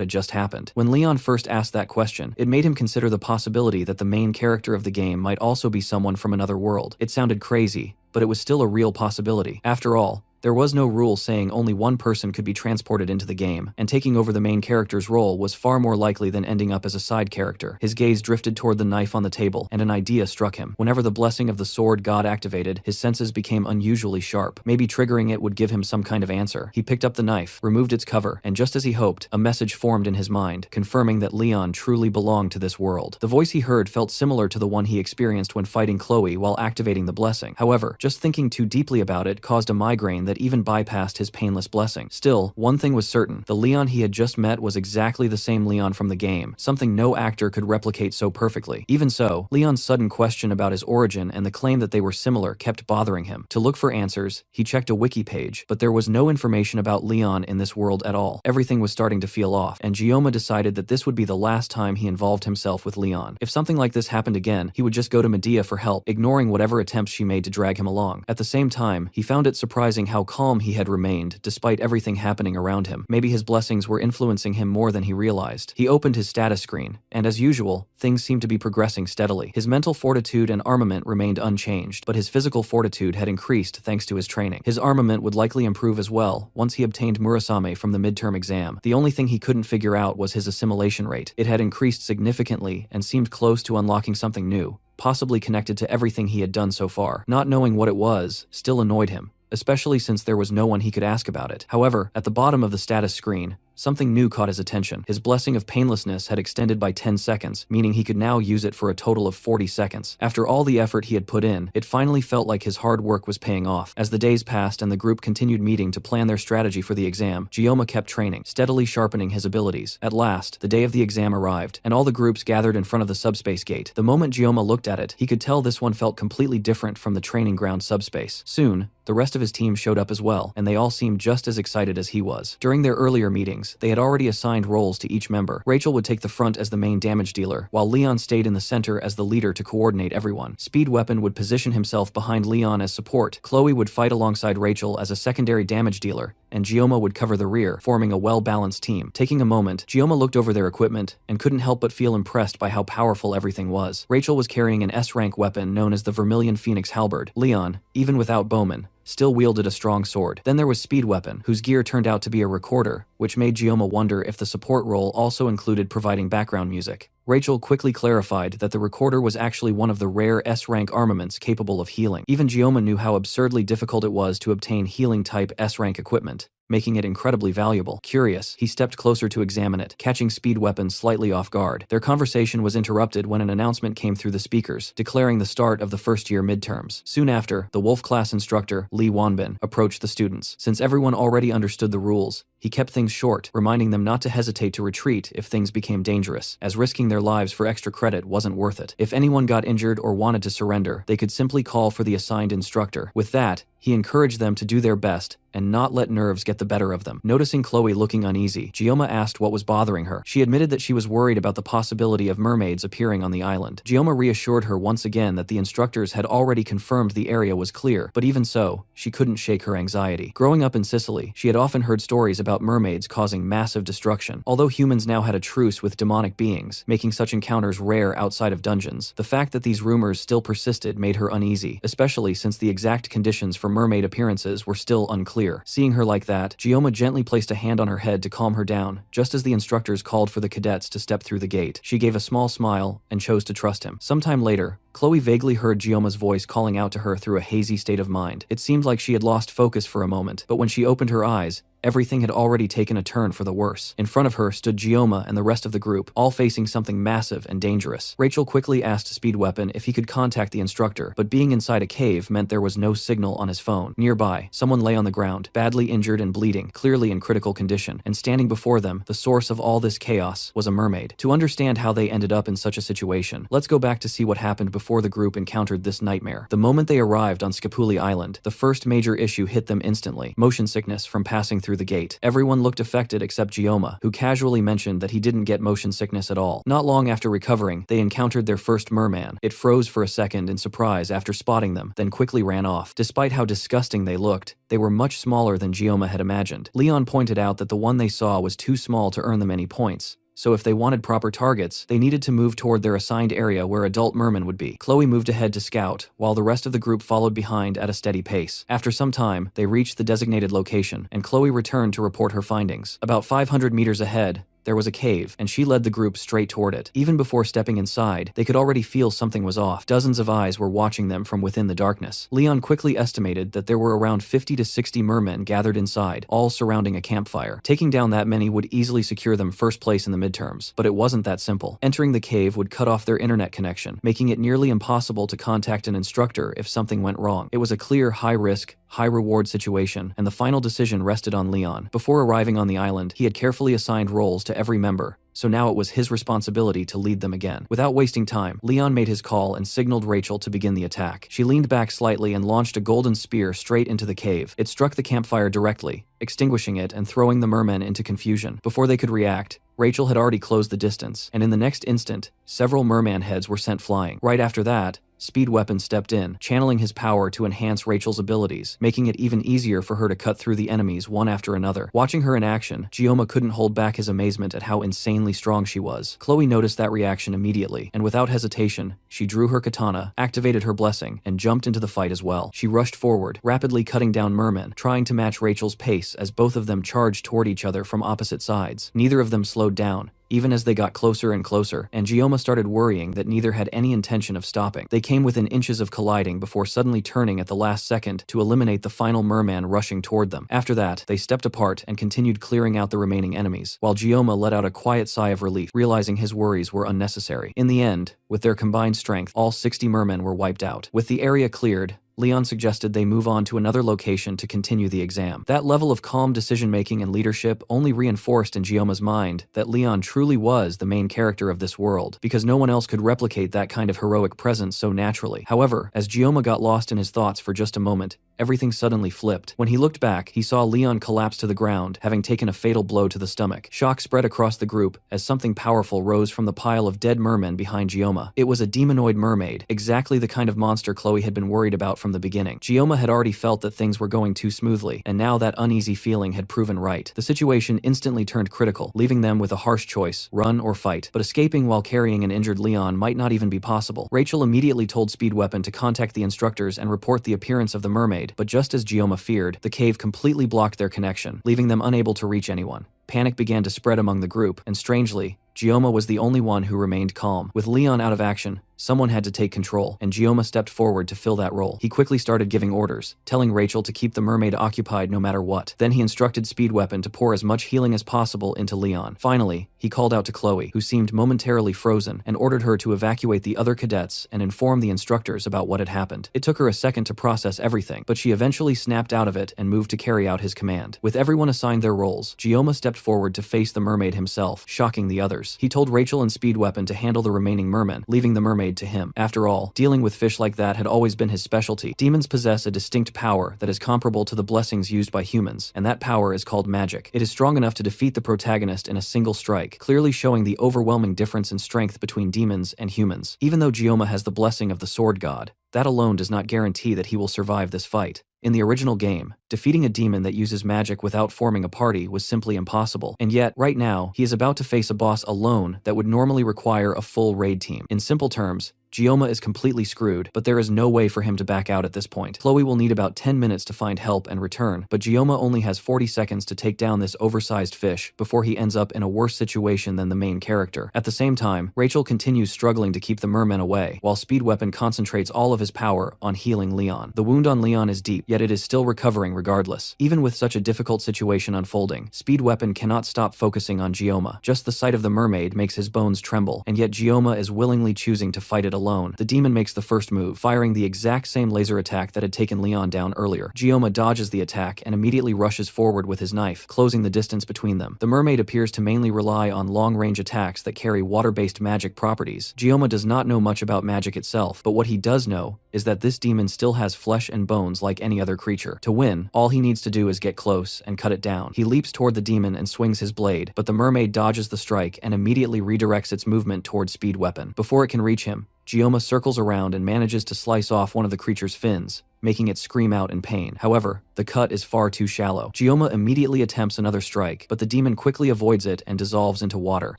had just happened. When Leon first asked that question, it made him consider the possibility that the main character of the game might also be someone from another world. It sounded crazy, but it was still a real possibility. After all, there was no rule saying only one person could be transported into the game, and taking over the main character's role was far more likely than ending up as a side character. His gaze drifted toward the knife on the table, and an idea struck him. Whenever the blessing of the sword god activated, his senses became unusually sharp. Maybe triggering it would give him some kind of answer. He picked up the knife, removed its cover, and just as he hoped, a message formed in his mind, confirming that Leon truly belonged to this world. The voice he heard felt similar to the one he experienced when fighting Chloe while activating the blessing. However, just thinking too deeply about it caused a migraine that even bypassed his painless blessing. Still, one thing was certain: the Leon he had just met was exactly the same Leon from the game, something no actor could replicate so perfectly. Even so, Leon's sudden question about his origin and the claim that they were similar kept bothering him. To look for answers, he checked a wiki page, but there was no information about Leon in this world at all. Everything was starting to feel off, and Gioma decided that this would be the last time he involved himself with Leon. If something like this happened again, he would just go to Medea for help, ignoring whatever attempts she made to drag him along. At the same time, he found it surprising how calm he had remained despite everything happening around him. Maybe his blessings were influencing him more than he realized. He opened his status screen, and as usual, things seemed to be progressing steadily. His mental fortitude and armament remained unchanged, but his physical fortitude had increased thanks to his training. His armament would likely improve as well once he obtained Murasame from the midterm exam. The only thing he couldn't figure out was his assimilation rate. It had increased significantly and seemed close to unlocking something new, possibly connected to everything he had done so far. Not knowing what it was still annoyed him, especially since there was no one he could ask about it. However, at the bottom of the status screen, something new caught his attention. His blessing of painlessness had extended by 10 seconds, meaning he could now use it for a total of 40 seconds. After all the effort he had put in, it finally felt like his hard work was paying off. As the days passed and the group continued meeting to plan their strategy for the exam, Gioma kept training, steadily sharpening his abilities. At last, the day of the exam arrived, and all the groups gathered in front of the subspace gate. The moment Gioma looked at it, he could tell this one felt completely different from the training ground subspace. Soon, the rest of his team showed up as well, and they all seemed just as excited as he was. During their earlier meetings, they had already assigned roles to each member. Rachel would take the front as the main damage dealer, while Leon stayed in the center as the leader to coordinate everyone. Speed Weapon would position himself behind Leon as support. Chloe would fight alongside Rachel as a secondary damage dealer, and Gioma would cover the rear, forming a well-balanced team. Taking a moment, Gioma looked over their equipment and couldn't help but feel impressed by how powerful everything was. Rachel was carrying an S-rank weapon known as the Vermilion Phoenix Halberd. Leon, even without bowman, still wielded a strong sword. Then there was Speed Weapon, whose gear turned out to be a recorder, which made Gioma wonder if the support role also included providing background music. Rachel quickly clarified that the recorder was actually one of the rare S-rank armaments capable of healing. Even Gioma knew how absurdly difficult it was to obtain healing-type S-rank equipment, making it incredibly valuable. Curious, he stepped closer to examine it, catching Speed Weapon slightly off guard. Their conversation was interrupted when an announcement came through the speakers, declaring the start of the first-year midterms. Soon after, the Wolf class instructor, Lee Wanbin, approached the students. Since everyone already understood the rules, he kept things short, reminding them not to hesitate to retreat if things became dangerous, as risking their lives for extra credit wasn't worth it. If anyone got injured or wanted to surrender, they could simply call for the assigned instructor. With that, he encouraged them to do their best and not let nerves get the better of them. Noticing Chloe looking uneasy, Gioma asked what was bothering her. She admitted that she was worried about the possibility of mermaids appearing on the island. Gioma reassured her once again that the instructors had already confirmed the area was clear, but even so, she couldn't shake her anxiety. Growing up in Sicily, she had often heard stories about mermaids causing massive destruction. Although humans now had a truce with demonic beings, making such encounters rare outside of dungeons, the fact that these rumors still persisted made her uneasy, especially since the exact conditions for mermaid appearances were still unclear. Seeing her like that, Gioma gently placed a hand on her head to calm her down, just as the instructors called for the cadets to step through the gate. She gave a small smile and chose to trust him. Sometime later, Chloe vaguely heard Gioma's voice calling out to her through a hazy state of mind. It seemed like she had lost focus for a moment, but when she opened her eyes, everything had already taken a turn for the worse. In front of her stood Gioma and the rest of the group, all facing something massive and dangerous. Rachel quickly asked Speed Weapon if he could contact the instructor, but being inside a cave meant there was no signal on his phone. Nearby, someone lay on the ground, badly injured and bleeding, clearly in critical condition, and standing before them, the source of all this chaos, was a mermaid. To understand how they ended up in such a situation, let's go back to see what happened before the group encountered this nightmare. The moment they arrived on Scapuli Island, the first major issue hit them instantly: motion sickness from passing through the gate. Everyone looked affected except Gioma, who casually mentioned that he didn't get motion sickness at all. Not long after recovering, they encountered their first merman. It froze for a second in surprise after spotting them, then quickly ran off. Despite how disgusting they looked, they were much smaller than Gioma had imagined. Leon pointed out that the one they saw was too small to earn them any points, so if they wanted proper targets, they needed to move toward their assigned area where adult mermen would be. Chloe moved ahead to scout, while the rest of the group followed behind at a steady pace. After some time, they reached the designated location, and Chloe returned to report her findings. About 500 meters ahead, there was a cave, and she led the group straight toward it. Even before stepping inside, they could already feel something was off. Dozens of eyes were watching them from within the darkness. Leon quickly estimated that there were around 50 to 60 mermen gathered inside, all surrounding a campfire. Taking down that many would easily secure them first place in the midterms, but it wasn't that simple. Entering the cave would cut off their internet connection, making it nearly impossible to contact an instructor if something went wrong. It was a clear high-risk, high-reward situation, and the final decision rested on Leon. Before arriving on the island, he had carefully assigned roles to every member, so now it was his responsibility to lead them again. Without wasting time, Leon made his call and signaled Rachel to begin the attack. She leaned back slightly and launched a golden spear straight into the cave. It struck the campfire directly, extinguishing it and throwing the mermen into confusion. Before they could react, Rachel had already closed the distance, and in the next instant, several merman heads were sent flying. Right after that, Speed Weapon stepped in, channeling his power to enhance Rachel's abilities, making it even easier for her to cut through the enemies one after another. Watching her in action, Gioma couldn't hold back his amazement at how insanely strong she was. Chloe noticed that reaction immediately, and without hesitation, she drew her katana, activated her blessing, and jumped into the fight as well. She rushed forward, rapidly cutting down mermen, trying to match Rachel's pace as both of them charged toward each other from opposite sides. Neither of them slowed down, even as they got closer and closer, and Gioma started worrying that neither had any intention of stopping. They came within inches of colliding before suddenly turning at the last second to eliminate the final merman rushing toward them. After that, they stepped apart and continued clearing out the remaining enemies, while Gioma let out a quiet sigh of relief, realizing his worries were unnecessary. In the end, with their combined strength, all 60 mermen were wiped out. With the area cleared, Leon suggested they move on to another location to continue the exam. That level of calm decision-making and leadership only reinforced in Gioma's mind that Leon truly was the main character of this world, because no one else could replicate that kind of heroic presence so naturally. However, as Gioma got lost in his thoughts for just a moment, everything suddenly flipped. When he looked back, he saw Leon collapse to the ground, having taken a fatal blow to the stomach. Shock spread across the group as something powerful rose from the pile of dead mermen behind Gioma. It was a demonoid mermaid, exactly the kind of monster Chloe had been worried about from the beginning. Gioma had already felt that things were going too smoothly, and now that uneasy feeling had proven right. The situation instantly turned critical, leaving them with a harsh choice: run or fight. But escaping while carrying an injured Leon might not even be possible. Rachel immediately told Speed Weapon to contact the instructors and report the appearance of the mermaid, but just as Gioma feared, the cave completely blocked their connection, leaving them unable to reach anyone. Panic began to spread among the group, and strangely, Gioma was the only one who remained calm. With Leon out of action, someone had to take control, and Gioma stepped forward to fill that role. He quickly started giving orders, telling Rachel to keep the mermaid occupied no matter what. Then he instructed Speed Weapon to pour as much healing as possible into Leon. Finally, he called out to Chloe, who seemed momentarily frozen, and ordered her to evacuate the other cadets and inform the instructors about what had happened. It took her a second to process everything, but she eventually snapped out of it and moved to carry out his command. With everyone assigned their roles, Gioma stepped forward to face the mermaid himself, shocking the others. He told Rachel and Speed Weapon to handle the remaining mermen, leaving the mermaid to him. After all, dealing with fish like that had always been his specialty. Demons possess a distinct power that is comparable to the blessings used by humans, and that power is called magic. It is strong enough to defeat the protagonist in a single strike, clearly showing the overwhelming difference in strength between demons and humans. Even though Gioma has the blessing of the sword god, that alone does not guarantee that he will survive this fight. In the original game, defeating a demon that uses magic without forming a party was simply impossible, and yet, right now, he is about to face a boss alone that would normally require a full raid team. In simple terms, Gioma is completely screwed, but there is no way for him to back out at this point. Chloe will need about 10 minutes to find help and return, but Gioma only has 40 seconds to take down this oversized fish before he ends up in a worse situation than the main character. At the same time, Rachel continues struggling to keep the mermen away, while Speed Weapon concentrates all of his power on healing Leon. The wound on Leon is deep, yet it is still recovering regardless. Even with such a difficult situation unfolding, Speed Weapon cannot stop focusing on Gioma. Just the sight of the mermaid makes his bones tremble, and yet Gioma is willingly choosing to fight it alone. The demon makes the first move, firing the exact same laser attack that had taken Leon down earlier. Gioma dodges the attack and immediately rushes forward with his knife, closing the distance between them. The mermaid appears to mainly rely on long-range attacks that carry water-based magic properties. Gioma does not know much about magic itself, but what he does know is that this demon still has flesh and bones like any other creature. To win, all he needs to do is get close and cut it down. He leaps toward the demon and swings his blade, but the mermaid dodges the strike and immediately redirects its movement toward Speed Weapon. Before it can reach him, Gioma circles around and manages to slice off one of the creature's fins, making it scream out in pain. However, the cut is far too shallow. Gioma immediately attempts another strike, but the demon quickly avoids it and dissolves into water.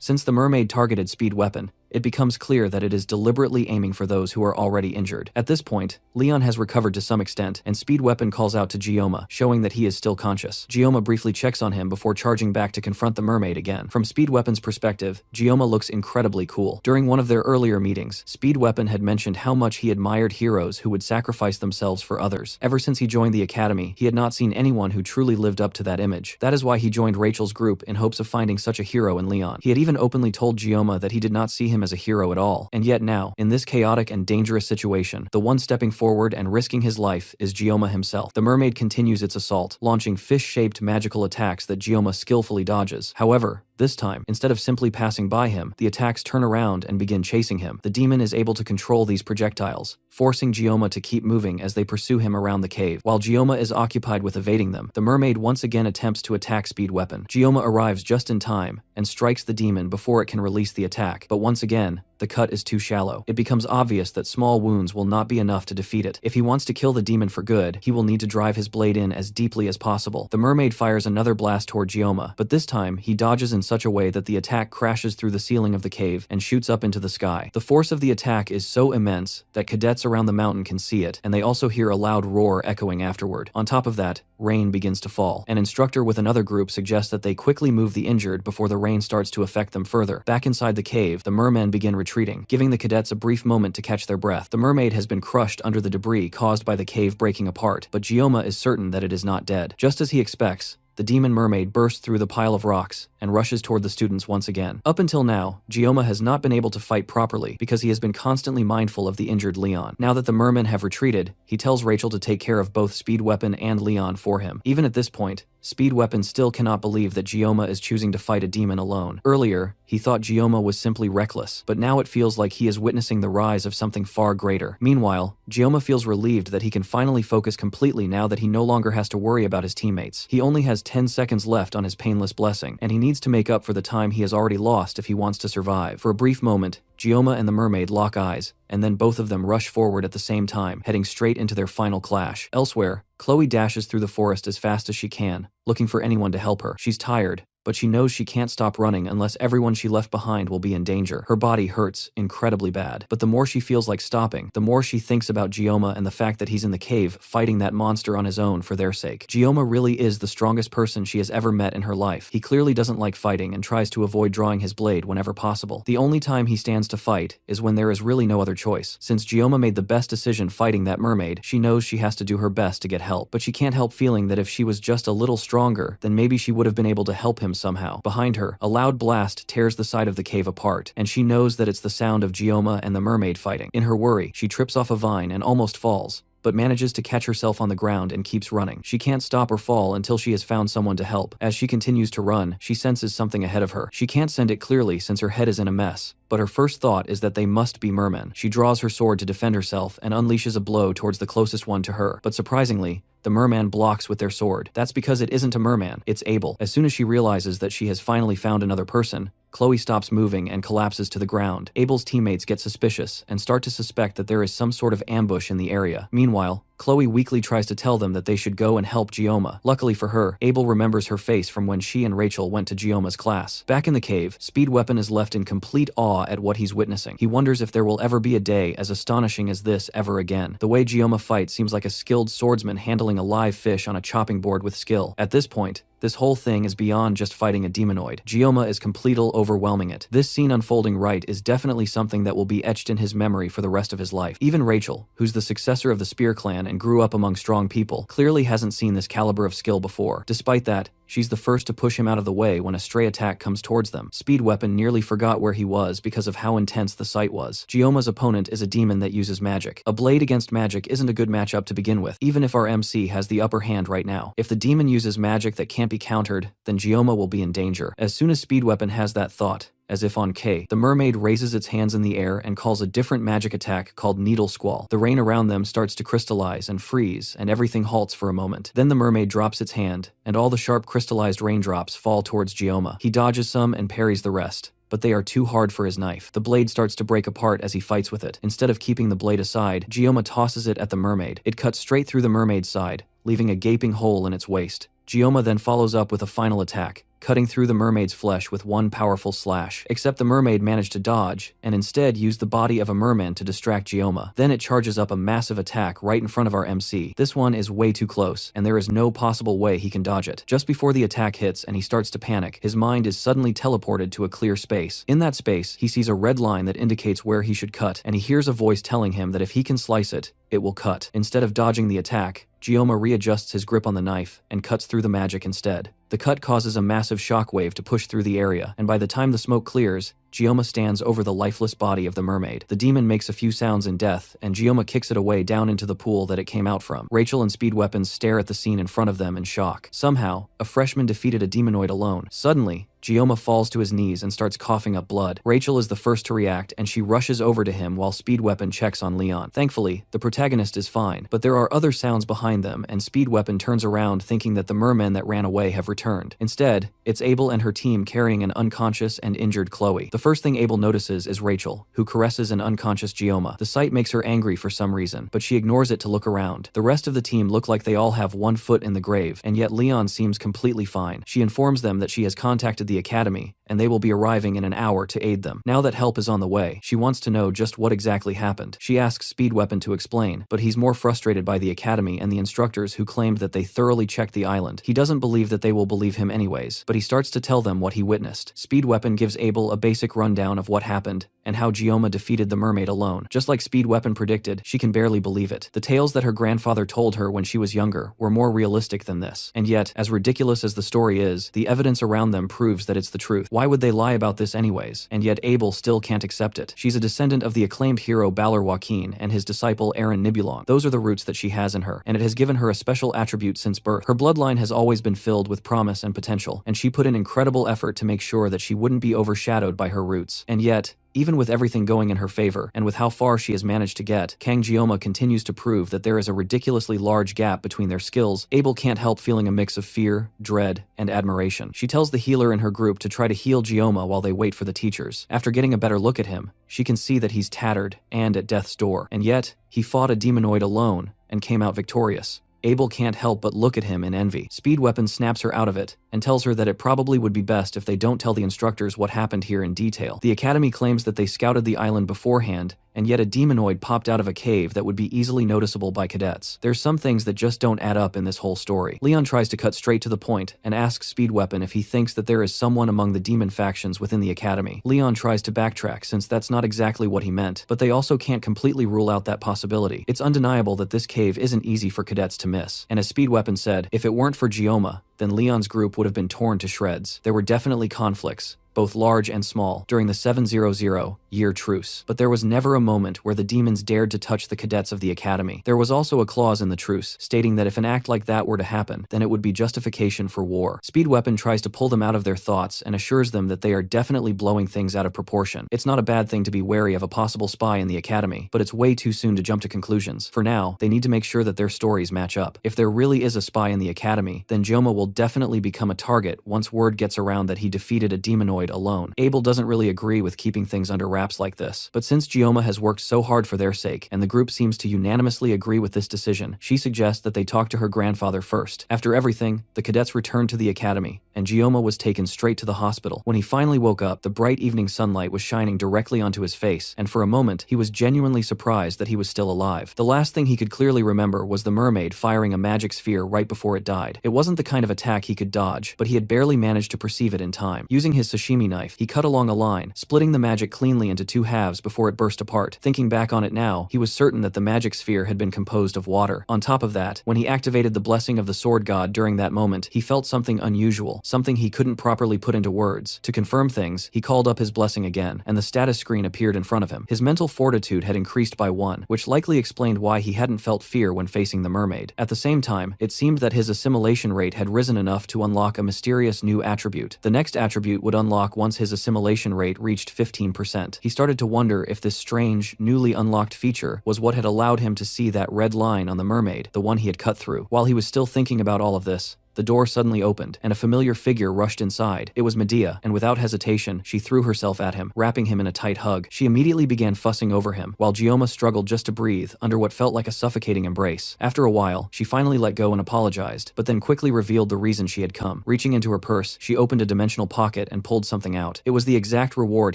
Since the mermaid targeted Speed Weapon, it becomes clear that it is deliberately aiming for those who are already injured. At this point, Leon has recovered to some extent, and Speed Weapon calls out to Gioma, showing that he is still conscious. Gioma briefly checks on him before charging back to confront the mermaid again. From Speed Weapon's perspective, Gioma looks incredibly cool. During one of their earlier meetings, Speed Weapon had mentioned how much he admired heroes who would sacrifice themselves for others. Ever since he joined the academy, he had not seen anyone who truly lived up to that image. That is why he joined Rachel's group in hopes of finding such a hero in Leon. He had even openly told Gioma that he did not see him as a hero at all. And yet now, in this chaotic and dangerous situation, the one stepping forward and risking his life is Gioma himself. The mermaid continues its assault, launching fish-shaped magical attacks that Gioma skillfully dodges. However, this time, instead of simply passing by him, the attacks turn around and begin chasing him. The demon is able to control these projectiles, forcing Gioma to keep moving as they pursue him around the cave. While Gioma is occupied with evading them, the mermaid once again attempts to attack Speed Weapon. Gioma arrives just in time and strikes the demon before it can release the attack, but once again, the cut is too shallow. It becomes obvious that small wounds will not be enough to defeat it. If he wants to kill the demon for good, he will need to drive his blade in as deeply as possible. The mermaid fires another blast toward Gioma, but this time, he dodges in such a way that the attack crashes through the ceiling of the cave and shoots up into the sky. The force of the attack is so immense that cadets around the mountain can see it, and they also hear a loud roar echoing afterward. On top of that, rain begins to fall. An instructor with another group suggests that they quickly move the injured before the rain starts to affect them further. Back inside the cave, the mermen begin retreating, giving the cadets a brief moment to catch their breath. The mermaid has been crushed under the debris caused by the cave breaking apart, but Gioma is certain that it is not dead. Just as he expects, the demon mermaid bursts through the pile of rocks and rushes toward the students once again. Up until now, Gioma has not been able to fight properly because he has been constantly mindful of the injured Leon. Now that the mermen have retreated, he tells Rachel to take care of both Speed Weapon and Leon for him. Even at this point, Speed Weapon still cannot believe that Gioma is choosing to fight a demon alone. Earlier, he thought Gioma was simply reckless, but now it feels like he is witnessing the rise of something far greater. Meanwhile, Gioma feels relieved that he can finally focus completely now that he no longer has to worry about his teammates. He only has 10 seconds left on his painless blessing, and he needs to make up for the time he has already lost if he wants to survive. For a brief moment, Gioma and the mermaid lock eyes, and then both of them rush forward at the same time, heading straight into their final clash. Elsewhere, Chloe dashes through the forest as fast as she can, looking for anyone to help her. She's tired, but she knows she can't stop running unless everyone she left behind will be in danger. Her body hurts incredibly bad, but the more she feels like stopping, the more she thinks about Gioma and the fact that he's in the cave fighting that monster on his own for their sake. Gioma really is the strongest person she has ever met in her life. He clearly doesn't like fighting and tries to avoid drawing his blade whenever possible. The only time he stands to fight is when there is really no other choice. Since Gioma made the best decision fighting that mermaid, she knows she has to do her best to get help, but she can't help feeling that if she was just a little stronger, then maybe she would have been able to help him somehow. Behind her, a loud blast tears the side of the cave apart, and she knows that it's the sound of Gioma and the mermaid fighting. In her worry, she trips off a vine and almost falls, but manages to catch herself on the ground and keeps running. She can't stop or fall until she has found someone to help. As she continues to run, she senses something ahead of her. She can't send it clearly since her head is in a mess, but her first thought is that they must be mermen. She draws her sword to defend herself and unleashes a blow towards the closest one to her, but surprisingly, the merman blocks with their sword. That's because it isn't a merman, it's Abel. As soon as she realizes that she has finally found another person, Chloe stops moving and collapses to the ground. Abel's teammates get suspicious and start to suspect that there is some sort of ambush in the area. Meanwhile, Chloe weakly tries to tell them that they should go and help Gioma. Luckily for her, Abel remembers her face from when she and Rachel went to Gioma's class. Back in the cave, Speed Weapon is left in complete awe at what he's witnessing. He wonders if there will ever be a day as astonishing as this ever again. The way Gioma fights seems like a skilled swordsman handling a live fish on a chopping board with skill. At this point, this whole thing is beyond just fighting a demonoid. Gioma is completely overwhelming it. This scene unfolding right is definitely something that will be etched in his memory for the rest of his life. Even Rachel, who's the successor of the Spear clan and grew up among strong people, clearly hasn't seen this caliber of skill before. Despite that, she's the first to push him out of the way when a stray attack comes towards them. Speed Weapon nearly forgot where he was because of how intense the sight was. Gioma's opponent is a demon that uses magic. A blade against magic isn't a good matchup to begin with, even if our MC has the upper hand right now. If the demon uses magic that can't be countered, then Gioma will be in danger. As soon as Speed Weapon has that thought, as if on K, the mermaid raises its hands in the air and calls a different magic attack called Needle Squall. The rain around them starts to crystallize and freeze, and everything halts for a moment. Then the mermaid drops its hand, and all the sharp crystallized raindrops fall towards Gioma. He dodges some and parries the rest, but they are too hard for his knife. The blade starts to break apart as he fights with it. Instead of keeping the blade aside, Gioma tosses it at the mermaid. It cuts straight through the mermaid's side, leaving a gaping hole in its waist. Gioma then follows up with a final attack, cutting through the mermaid's flesh with one powerful slash. Except the mermaid managed to dodge, and instead used the body of a merman to distract Gioma. Then it charges up a massive attack right in front of our MC. This one is way too close, and there is no possible way he can dodge it. Just before the attack hits and he starts to panic, his mind is suddenly teleported to a clear space. In that space, he sees a red line that indicates where he should cut, and he hears a voice telling him that if he can slice it, it will cut. Instead of dodging the attack, Gioma readjusts his grip on the knife and cuts through the magic instead. The cut causes a massive shockwave to push through the area, and by the time the smoke clears, Gioma stands over the lifeless body of the mermaid. The demon makes a few sounds in death, and Gioma kicks it away down into the pool that it came out from. Rachel and Speed Weapons stare at the scene in front of them in shock. Somehow, a freshman defeated a demonoid alone. Suddenly, Gioma falls to his knees and starts coughing up blood. Rachel is the first to react, and she rushes over to him while Speed Weapon checks on Leon. Thankfully, the protagonist is fine, but there are other sounds behind them, and Speed Weapon turns around thinking that the mermen that ran away have returned. Instead, it's Abel and her team carrying an unconscious and injured Chloe. The first thing Abel notices is Rachel, who caresses an unconscious Gioma. The sight makes her angry for some reason, but she ignores it to look around. The rest of the team look like they all have one foot in the grave, and yet Leon seems completely fine. She informs them that she has contacted the academy, and they will be arriving in an hour to aid them. Now that help is on the way, she wants to know just what exactly happened. She asks Speed Weapon to explain, but he's more frustrated by the academy and the instructors who claimed that they thoroughly checked the island. He doesn't believe that they will believe him anyways, but he starts to tell them what he witnessed. Speed Weapon gives Abel a basic rundown of what happened and how Gioma defeated the mermaid alone. Just like Speed Weapon predicted, she can barely believe it. The tales that her grandfather told her when she was younger were more realistic than this. And yet, as ridiculous as the story is, the evidence around them proves that it's the truth. Why would they lie about this anyways? And yet Abel still can't accept it. She's a descendant of the acclaimed hero Balor Joaquin and his disciple Aaron Nibulong. Those are the roots that she has in her, and it has given her a special attribute since birth. Her bloodline has always been filled with promise and potential, and she put in incredible effort to make sure that she wouldn't be overshadowed by her roots. And yet, even with everything going in her favor, and with how far she has managed to get, Kang Gioma continues to prove that there is a ridiculously large gap between their skills. Abel can't help feeling a mix of fear, dread, and admiration. She tells the healer in her group to try to heal Gioma while they wait for the teachers. After getting a better look at him, she can see that he's tattered and at death's door, and yet, he fought a demonoid alone and came out victorious. Abel can't help but look at him in envy. Speed Weapon snaps her out of it and tells her that it probably would be best if they don't tell the instructors what happened here in detail. The Academy claims that they scouted the island beforehand, and yet a demonoid popped out of a cave that would be easily noticeable by cadets. There's some things that just don't add up in this whole story. Leon tries to cut straight to the point and asks Speed Weapon if he thinks that there is someone among the demon factions within the Academy. Leon tries to backtrack since that's not exactly what he meant, but they also can't completely rule out that possibility. It's undeniable that this cave isn't easy for cadets to miss. And as Speed Weapon said, if it weren't for Gioma, then Leon's group would have been torn to shreds. There were definitely conflicts, both large and small, during the 700-year truce. But there was never a moment where the demons dared to touch the cadets of the Academy. There was also a clause in the truce, stating that if an act like that were to happen, then it would be justification for war. Speed Weapon tries to pull them out of their thoughts and assures them that they are definitely blowing things out of proportion. It's not a bad thing to be wary of a possible spy in the Academy, but it's way too soon to jump to conclusions. For now, they need to make sure that their stories match up. If there really is a spy in the Academy, then Gioma will definitely become a target once word gets around that he defeated a demonoid alone. Abel doesn't really agree with keeping things under wraps like this, but since Gioma has worked so hard for their sake, and the group seems to unanimously agree with this decision, she suggests that they talk to her grandfather first. After everything, the cadets returned to the Academy, and Gioma was taken straight to the hospital. When he finally woke up, the bright evening sunlight was shining directly onto his face, and for a moment, he was genuinely surprised that he was still alive. The last thing he could clearly remember was the mermaid firing a magic sphere right before it died. It wasn't the kind of attack he could dodge, but he had barely managed to perceive it in time. Using his sashimi knife, he cut along a line, splitting the magic cleanly into two halves before it burst apart. Thinking back on it now, he was certain that the magic sphere had been composed of water. On top of that, when he activated the blessing of the sword god during that moment, he felt something unusual, something he couldn't properly put into words. To confirm things, he called up his blessing again, and the status screen appeared in front of him. His mental fortitude had increased by 1, which likely explained why he hadn't felt fear when facing the mermaid. At the same time, it seemed that his assimilation rate had risen enough to unlock a mysterious new attribute. The next attribute would unlock once his assimilation rate reached 15%. He started to wonder if this strange, newly unlocked feature was what had allowed him to see that red line on the mermaid, the one he had cut through. While he was still thinking about all of this, the door suddenly opened, and a familiar figure rushed inside. It was Medea, and without hesitation, she threw herself at him, wrapping him in a tight hug. She immediately began fussing over him, while Gioma struggled just to breathe under what felt like a suffocating embrace. After a while, she finally let go and apologized, but then quickly revealed the reason she had come. Reaching into her purse, she opened a dimensional pocket and pulled something out. It was the exact reward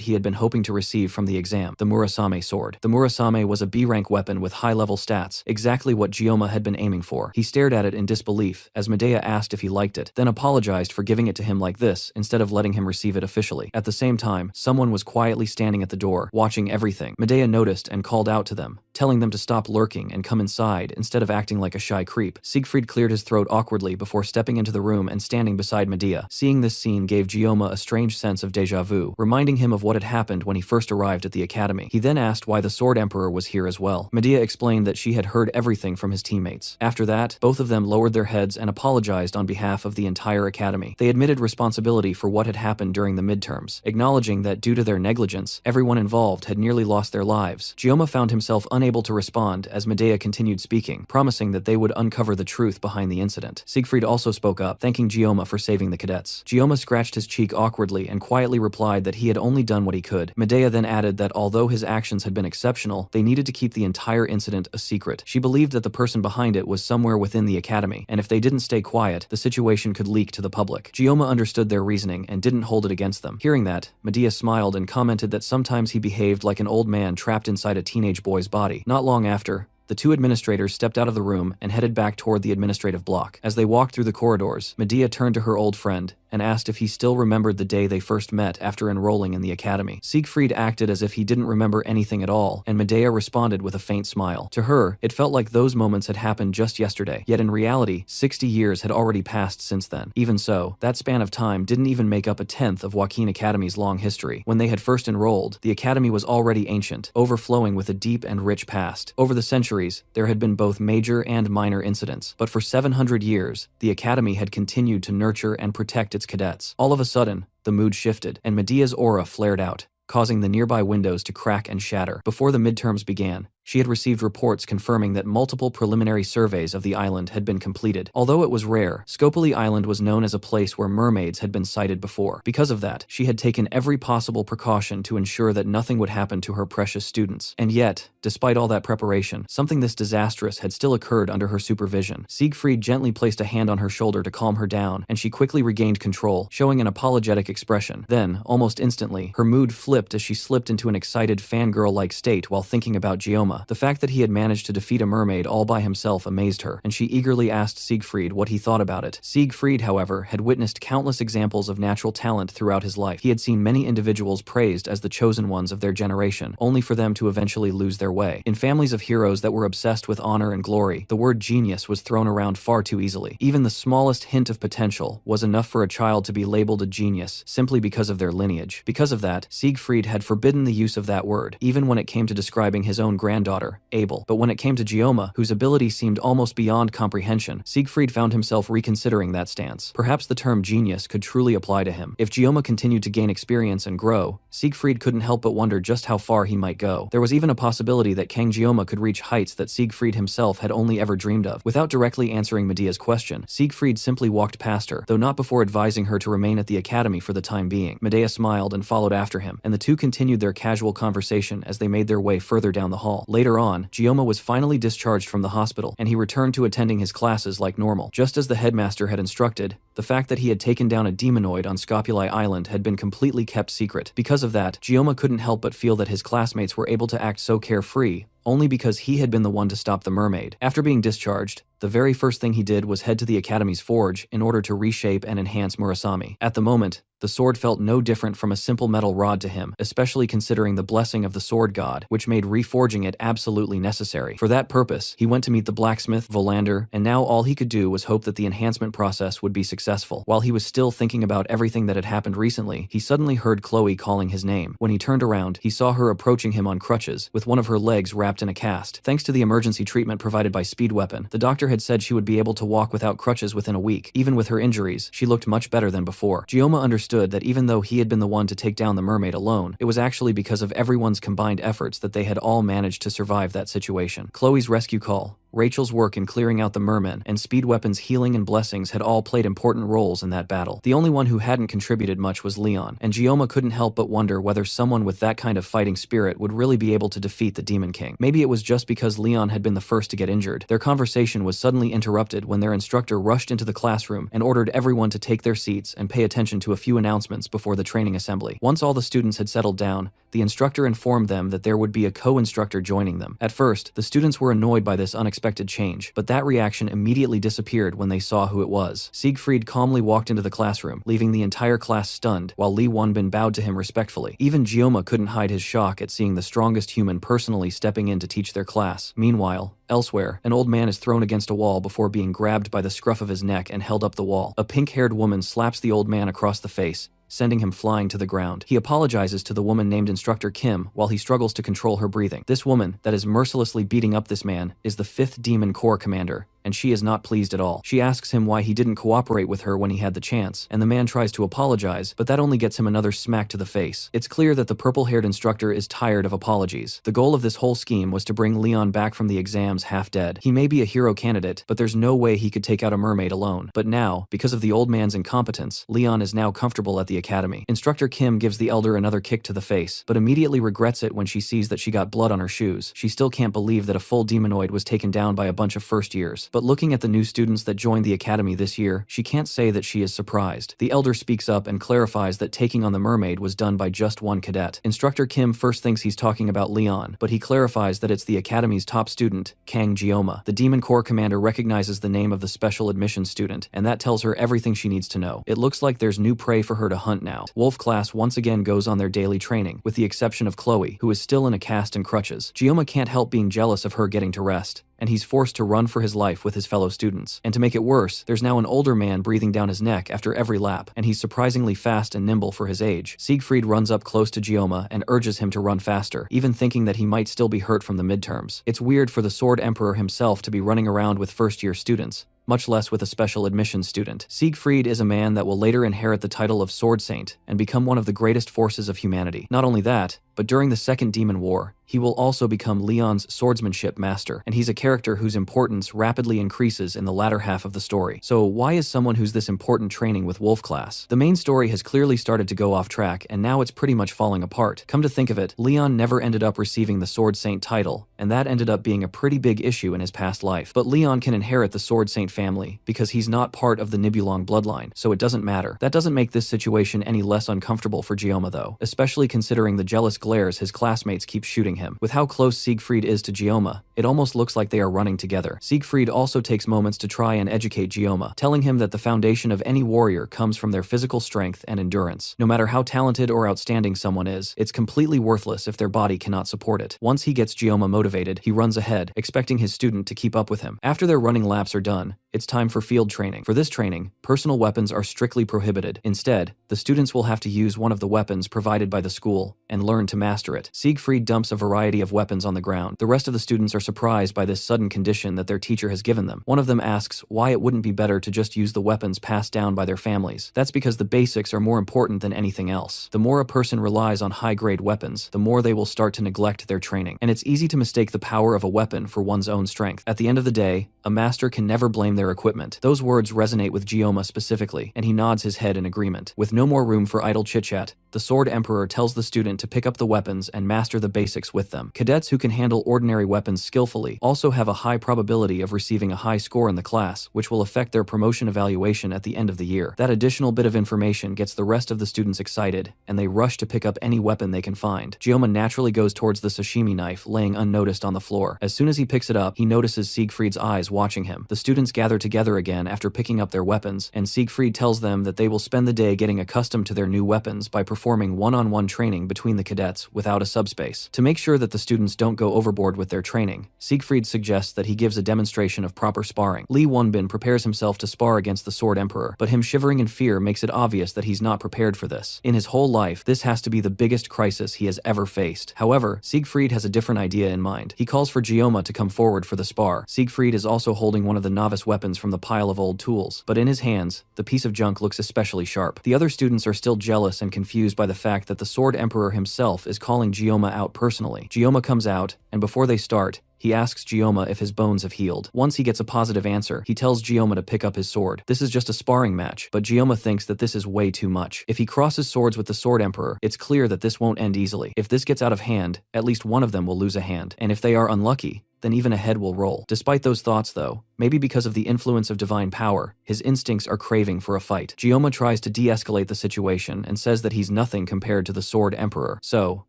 he had been hoping to receive from the exam, the Murasame sword. The Murasame was a B-rank weapon with high-level stats, exactly what Gioma had been aiming for. He stared at it in disbelief, as Medea asked if he liked it, then apologized for giving it to him like this, instead of letting him receive it officially. At the same time, someone was quietly standing at the door, watching everything. Medea noticed and called out to them, telling them to stop lurking and come inside instead of acting like a shy creep. Siegfried cleared his throat awkwardly before stepping into the room and standing beside Medea. Seeing this scene gave Gioma a strange sense of déjà vu, reminding him of what had happened when he first arrived at the Academy. He then asked why the Sword Emperor was here as well. Medea explained that she had heard everything from his teammates. After that, both of them lowered their heads and apologized on behalf of the entire Academy. They admitted responsibility for what had happened during the midterms, acknowledging that due to their negligence, everyone involved had nearly lost their lives. Gioma found himself unable to respond as Medea continued speaking, promising that they would uncover the truth behind the incident. Siegfried also spoke up, thanking Gioma for saving the cadets. Gioma scratched his cheek awkwardly and quietly replied that he had only done what he could. Medea then added that although his actions had been exceptional, they needed to keep the entire incident a secret. She believed that the person behind it was somewhere within the Academy, and if they didn't stay quiet, the situation could leak to the public. Gioma understood their reasoning and didn't hold it against them. Hearing that, Medea smiled and commented that sometimes he behaved like an old man trapped inside a teenage boy's body. Not long after, the two administrators stepped out of the room and headed back toward the administrative block. As they walked through the corridors, Medea turned to her old friend and asked if he still remembered the day they first met after enrolling in the Academy. Siegfried acted as if he didn't remember anything at all, and Medea responded with a faint smile. To her, it felt like those moments had happened just yesterday, yet in reality, 60 years had already passed since then. Even so, that span of time didn't even make up a tenth of Joaquin Academy's long history. When they had first enrolled, the Academy was already ancient, overflowing with a deep and rich past. Over the centuries, there had been both major and minor incidents, but for 700 years, the Academy had continued to nurture and protect its cadets. All of a sudden, the mood shifted, and Medea's aura flared out, causing the nearby windows to crack and shatter. Before the midterms began, She had received reports confirming that multiple preliminary surveys of the island had been completed. Although it was rare, Scopely Island was known as a place where mermaids had been sighted before. Because of that, she had taken every possible precaution to ensure that nothing would happen to her precious students. And yet, despite all that preparation, something this disastrous had still occurred under her supervision. Siegfried gently placed a hand on her shoulder to calm her down, and she quickly regained control, showing an apologetic expression. Then, almost instantly, her mood flipped as she slipped into an excited fangirl-like state while thinking about Gioma. The fact that he had managed to defeat a mermaid all by himself amazed her, and she eagerly asked Siegfried what he thought about it. Siegfried, however, had witnessed countless examples of natural talent throughout his life. He had seen many individuals praised as the chosen ones of their generation, only for them to eventually lose their way. In families of heroes that were obsessed with honor and glory, the word genius was thrown around far too easily. Even the smallest hint of potential was enough for a child to be labeled a genius simply because of their lineage. Because of that, Siegfried had forbidden the use of that word, even when it came to describing his own granddaughter, Abel. But when it came to Gioma, whose ability seemed almost beyond comprehension, Siegfried found himself reconsidering that stance. Perhaps the term genius could truly apply to him. If Gioma continued to gain experience and grow, Siegfried couldn't help but wonder just how far he might go. There was even a possibility that Kang Gioma could reach heights that Siegfried himself had only ever dreamed of. Without directly answering Medea's question, Siegfried simply walked past her, though not before advising her to remain at the academy for the time being. Medea smiled and followed after him, and the two continued their casual conversation as they made their way further down the hall. Later on, Gioma was finally discharged from the hospital, and he returned to attending his classes like normal. Just as the headmaster had instructed, the fact that he had taken down a demonoid on Scopuli Island had been completely kept secret. Because of that, Gioma couldn't help but feel that his classmates were able to act so carefree only because he had been the one to stop the mermaid. After being discharged, the very first thing he did was head to the Academy's forge in order to reshape and enhance Murasame. At the moment, the sword felt no different from a simple metal rod to him, especially considering the blessing of the sword god, which made reforging it absolutely necessary. For that purpose, he went to meet the blacksmith, Volander, and now all he could do was hope that the enhancement process would be successful. While he was still thinking about everything that had happened recently, he suddenly heard Chloe calling his name. When he turned around, he saw her approaching him on crutches, with one of her legs wrapped in a cast. Thanks to the emergency treatment provided by Speed Weapon, the doctor had said she would be able to walk without crutches within a week. Even with her injuries, she looked much better than before. Gioma understood that even though he had been the one to take down the mermaid alone, it was actually because of everyone's combined efforts that they had all managed to survive that situation. Chloe's rescue call, Rachel's work in clearing out the mermen, and Speed Weapon's healing and blessings had all played important roles in that battle. The only one who hadn't contributed much was Leon, and Gioma couldn't help but wonder whether someone with that kind of fighting spirit would really be able to defeat the Demon King. Maybe it was just because Leon had been the first to get injured. Their conversation was suddenly interrupted when their instructor rushed into the classroom and ordered everyone to take their seats and pay attention to a few announcements before the training assembly. Once all the students had settled down, the instructor informed them that there would be a co-instructor joining them. At first, the students were annoyed by this unexpected change, but that reaction immediately disappeared when they saw who it was. Siegfried calmly walked into the classroom, leaving the entire class stunned, while Li Wanbin bowed to him respectfully. Even Gioma couldn't hide his shock at seeing the strongest human personally stepping in to teach their class. Meanwhile, elsewhere, an old man is thrown against a wall before being grabbed by the scruff of his neck and held up the wall. A pink-haired woman slaps the old man across the face, sending him flying to the ground. He apologizes to the woman named Instructor Kim while he struggles to control her breathing. This woman, that is mercilessly beating up this man, is the 5th Demon Corps commander, and she is not pleased at all. She asks him why he didn't cooperate with her when he had the chance, and the man tries to apologize, but that only gets him another smack to the face. It's clear that the purple-haired instructor is tired of apologies. The goal of this whole scheme was to bring Leon back from the exams half dead. He may be a hero candidate, but there's no way he could take out a mermaid alone. But now, because of the old man's incompetence, Leon is now comfortable at the academy. Instructor Kim gives the elder another kick to the face, but immediately regrets it when she sees that she got blood on her shoes. She still can't believe that a full demonoid was taken down by a bunch of first years. But looking at the new students that joined the academy this year, she can't say that she is surprised. The elder speaks up and clarifies that taking on the mermaid was done by just one cadet. Instructor Kim first thinks he's talking about Leon, but he clarifies that it's the academy's top student, Kang Gioma. The Demon Corps commander recognizes the name of the special admissions student, and that tells her everything she needs to know. It looks like there's new prey for her to hunt now. Wolf class once again goes on their daily training, with the exception of Chloe, who is still in a cast and crutches. Gioma can't help being jealous of her getting to rest, and he's forced to run for his life with his fellow students. And to make it worse, there's now an older man breathing down his neck after every lap, and he's surprisingly fast and nimble for his age. Siegfried runs up close to Gioma and urges him to run faster, even thinking that he might still be hurt from the midterms. It's weird for the Sword Emperor himself to be running around with first-year students, much less with a special admissions student. Siegfried is a man that will later inherit the title of Sword Saint and become one of the greatest forces of humanity. Not only that, but but during the Second Demon War, he will also become Leon's swordsmanship master, and he's a character whose importance rapidly increases in the latter half of the story. So why is someone who's this important training with Wolf class? The main story has clearly started to go off track, and now it's pretty much falling apart. Come to think of it, Leon never ended up receiving the Sword Saint title, and that ended up being a pretty big issue in his past life. But Leon can inherit the Sword Saint family, because he's not part of the Nibelung bloodline, so it doesn't matter. That doesn't make this situation any less uncomfortable for Gyoma though, especially considering the jealous glares his classmates keep shooting him. With how close Siegfried is to Gyoma, it almost looks like they are running together. Siegfried also takes moments to try and educate Gyoma, telling him that the foundation of any warrior comes from their physical strength and endurance. No matter how talented or outstanding someone is, it's completely worthless if their body cannot support it. Once he gets Gyoma motivated, he runs ahead, expecting his student to keep up with him. After their running laps are done, it's time for field training. For this training, personal weapons are strictly prohibited. Instead, the students will have to use one of the weapons provided by the school and learn to master it. Siegfried dumps a variety of weapons on the ground. The rest of the students are surprised by this sudden condition that their teacher has given them. One of them asks why it wouldn't be better to just use the weapons passed down by their families. That's because the basics are more important than anything else. The more a person relies on high-grade weapons, the more they will start to neglect their training. And it's easy to mistake the power of a weapon for one's own strength. At the end of the day, a master can never blame their equipment. Those words resonate with Gyoma specifically, and he nods his head in agreement. With no more room for idle chit-chat, the Sword Emperor tells the student to pick up the weapons and master the basics with them. Cadets who can handle ordinary weapons skillfully also have a high probability of receiving a high score in the class, which will affect their promotion evaluation at the end of the year. That additional bit of information gets the rest of the students excited, and they rush to pick up any weapon they can find. Gyoma naturally goes towards the sashimi knife laying unnoticed on the floor. As soon as he picks it up, he notices Siegfried's eyes watching him. The students gather together again after picking up their weapons, and Siegfried tells them that they will spend the day getting accustomed to their new weapons by performing one-on-one training between the cadets without a subspace. To make sure that the students don't go overboard with their training, Siegfried suggests that he gives a demonstration of proper sparring. Lee Wonbin prepares himself to spar against the Sword Emperor, but him shivering in fear makes it obvious that he's not prepared for this. In his whole life, this has to be the biggest crisis he has ever faced. However, Siegfried has a different idea in mind. He calls for Gyoma to come forward for the spar. Siegfried is also holding one of the novice weapons from the pile of old tools, but in his hands, the piece of junk looks especially sharp. The other students are still jealous and confused by the fact that the Sword Emperor himself is calling Gyoma out personally. Gyoma comes out, and before they start, he asks Gyoma if his bones have healed. Once he gets a positive answer, he tells Gyoma to pick up his sword. This is just a sparring match, but Gyoma thinks that this is way too much. If he crosses swords with the Sword Emperor, it's clear that this won't end easily. If this gets out of hand, at least one of them will lose a hand, and if they are unlucky, then even a head will roll. Despite those thoughts though, maybe because of the influence of divine power, his instincts are craving for a fight. Gyoma tries to de-escalate the situation and says that he's nothing compared to the Sword Emperor, so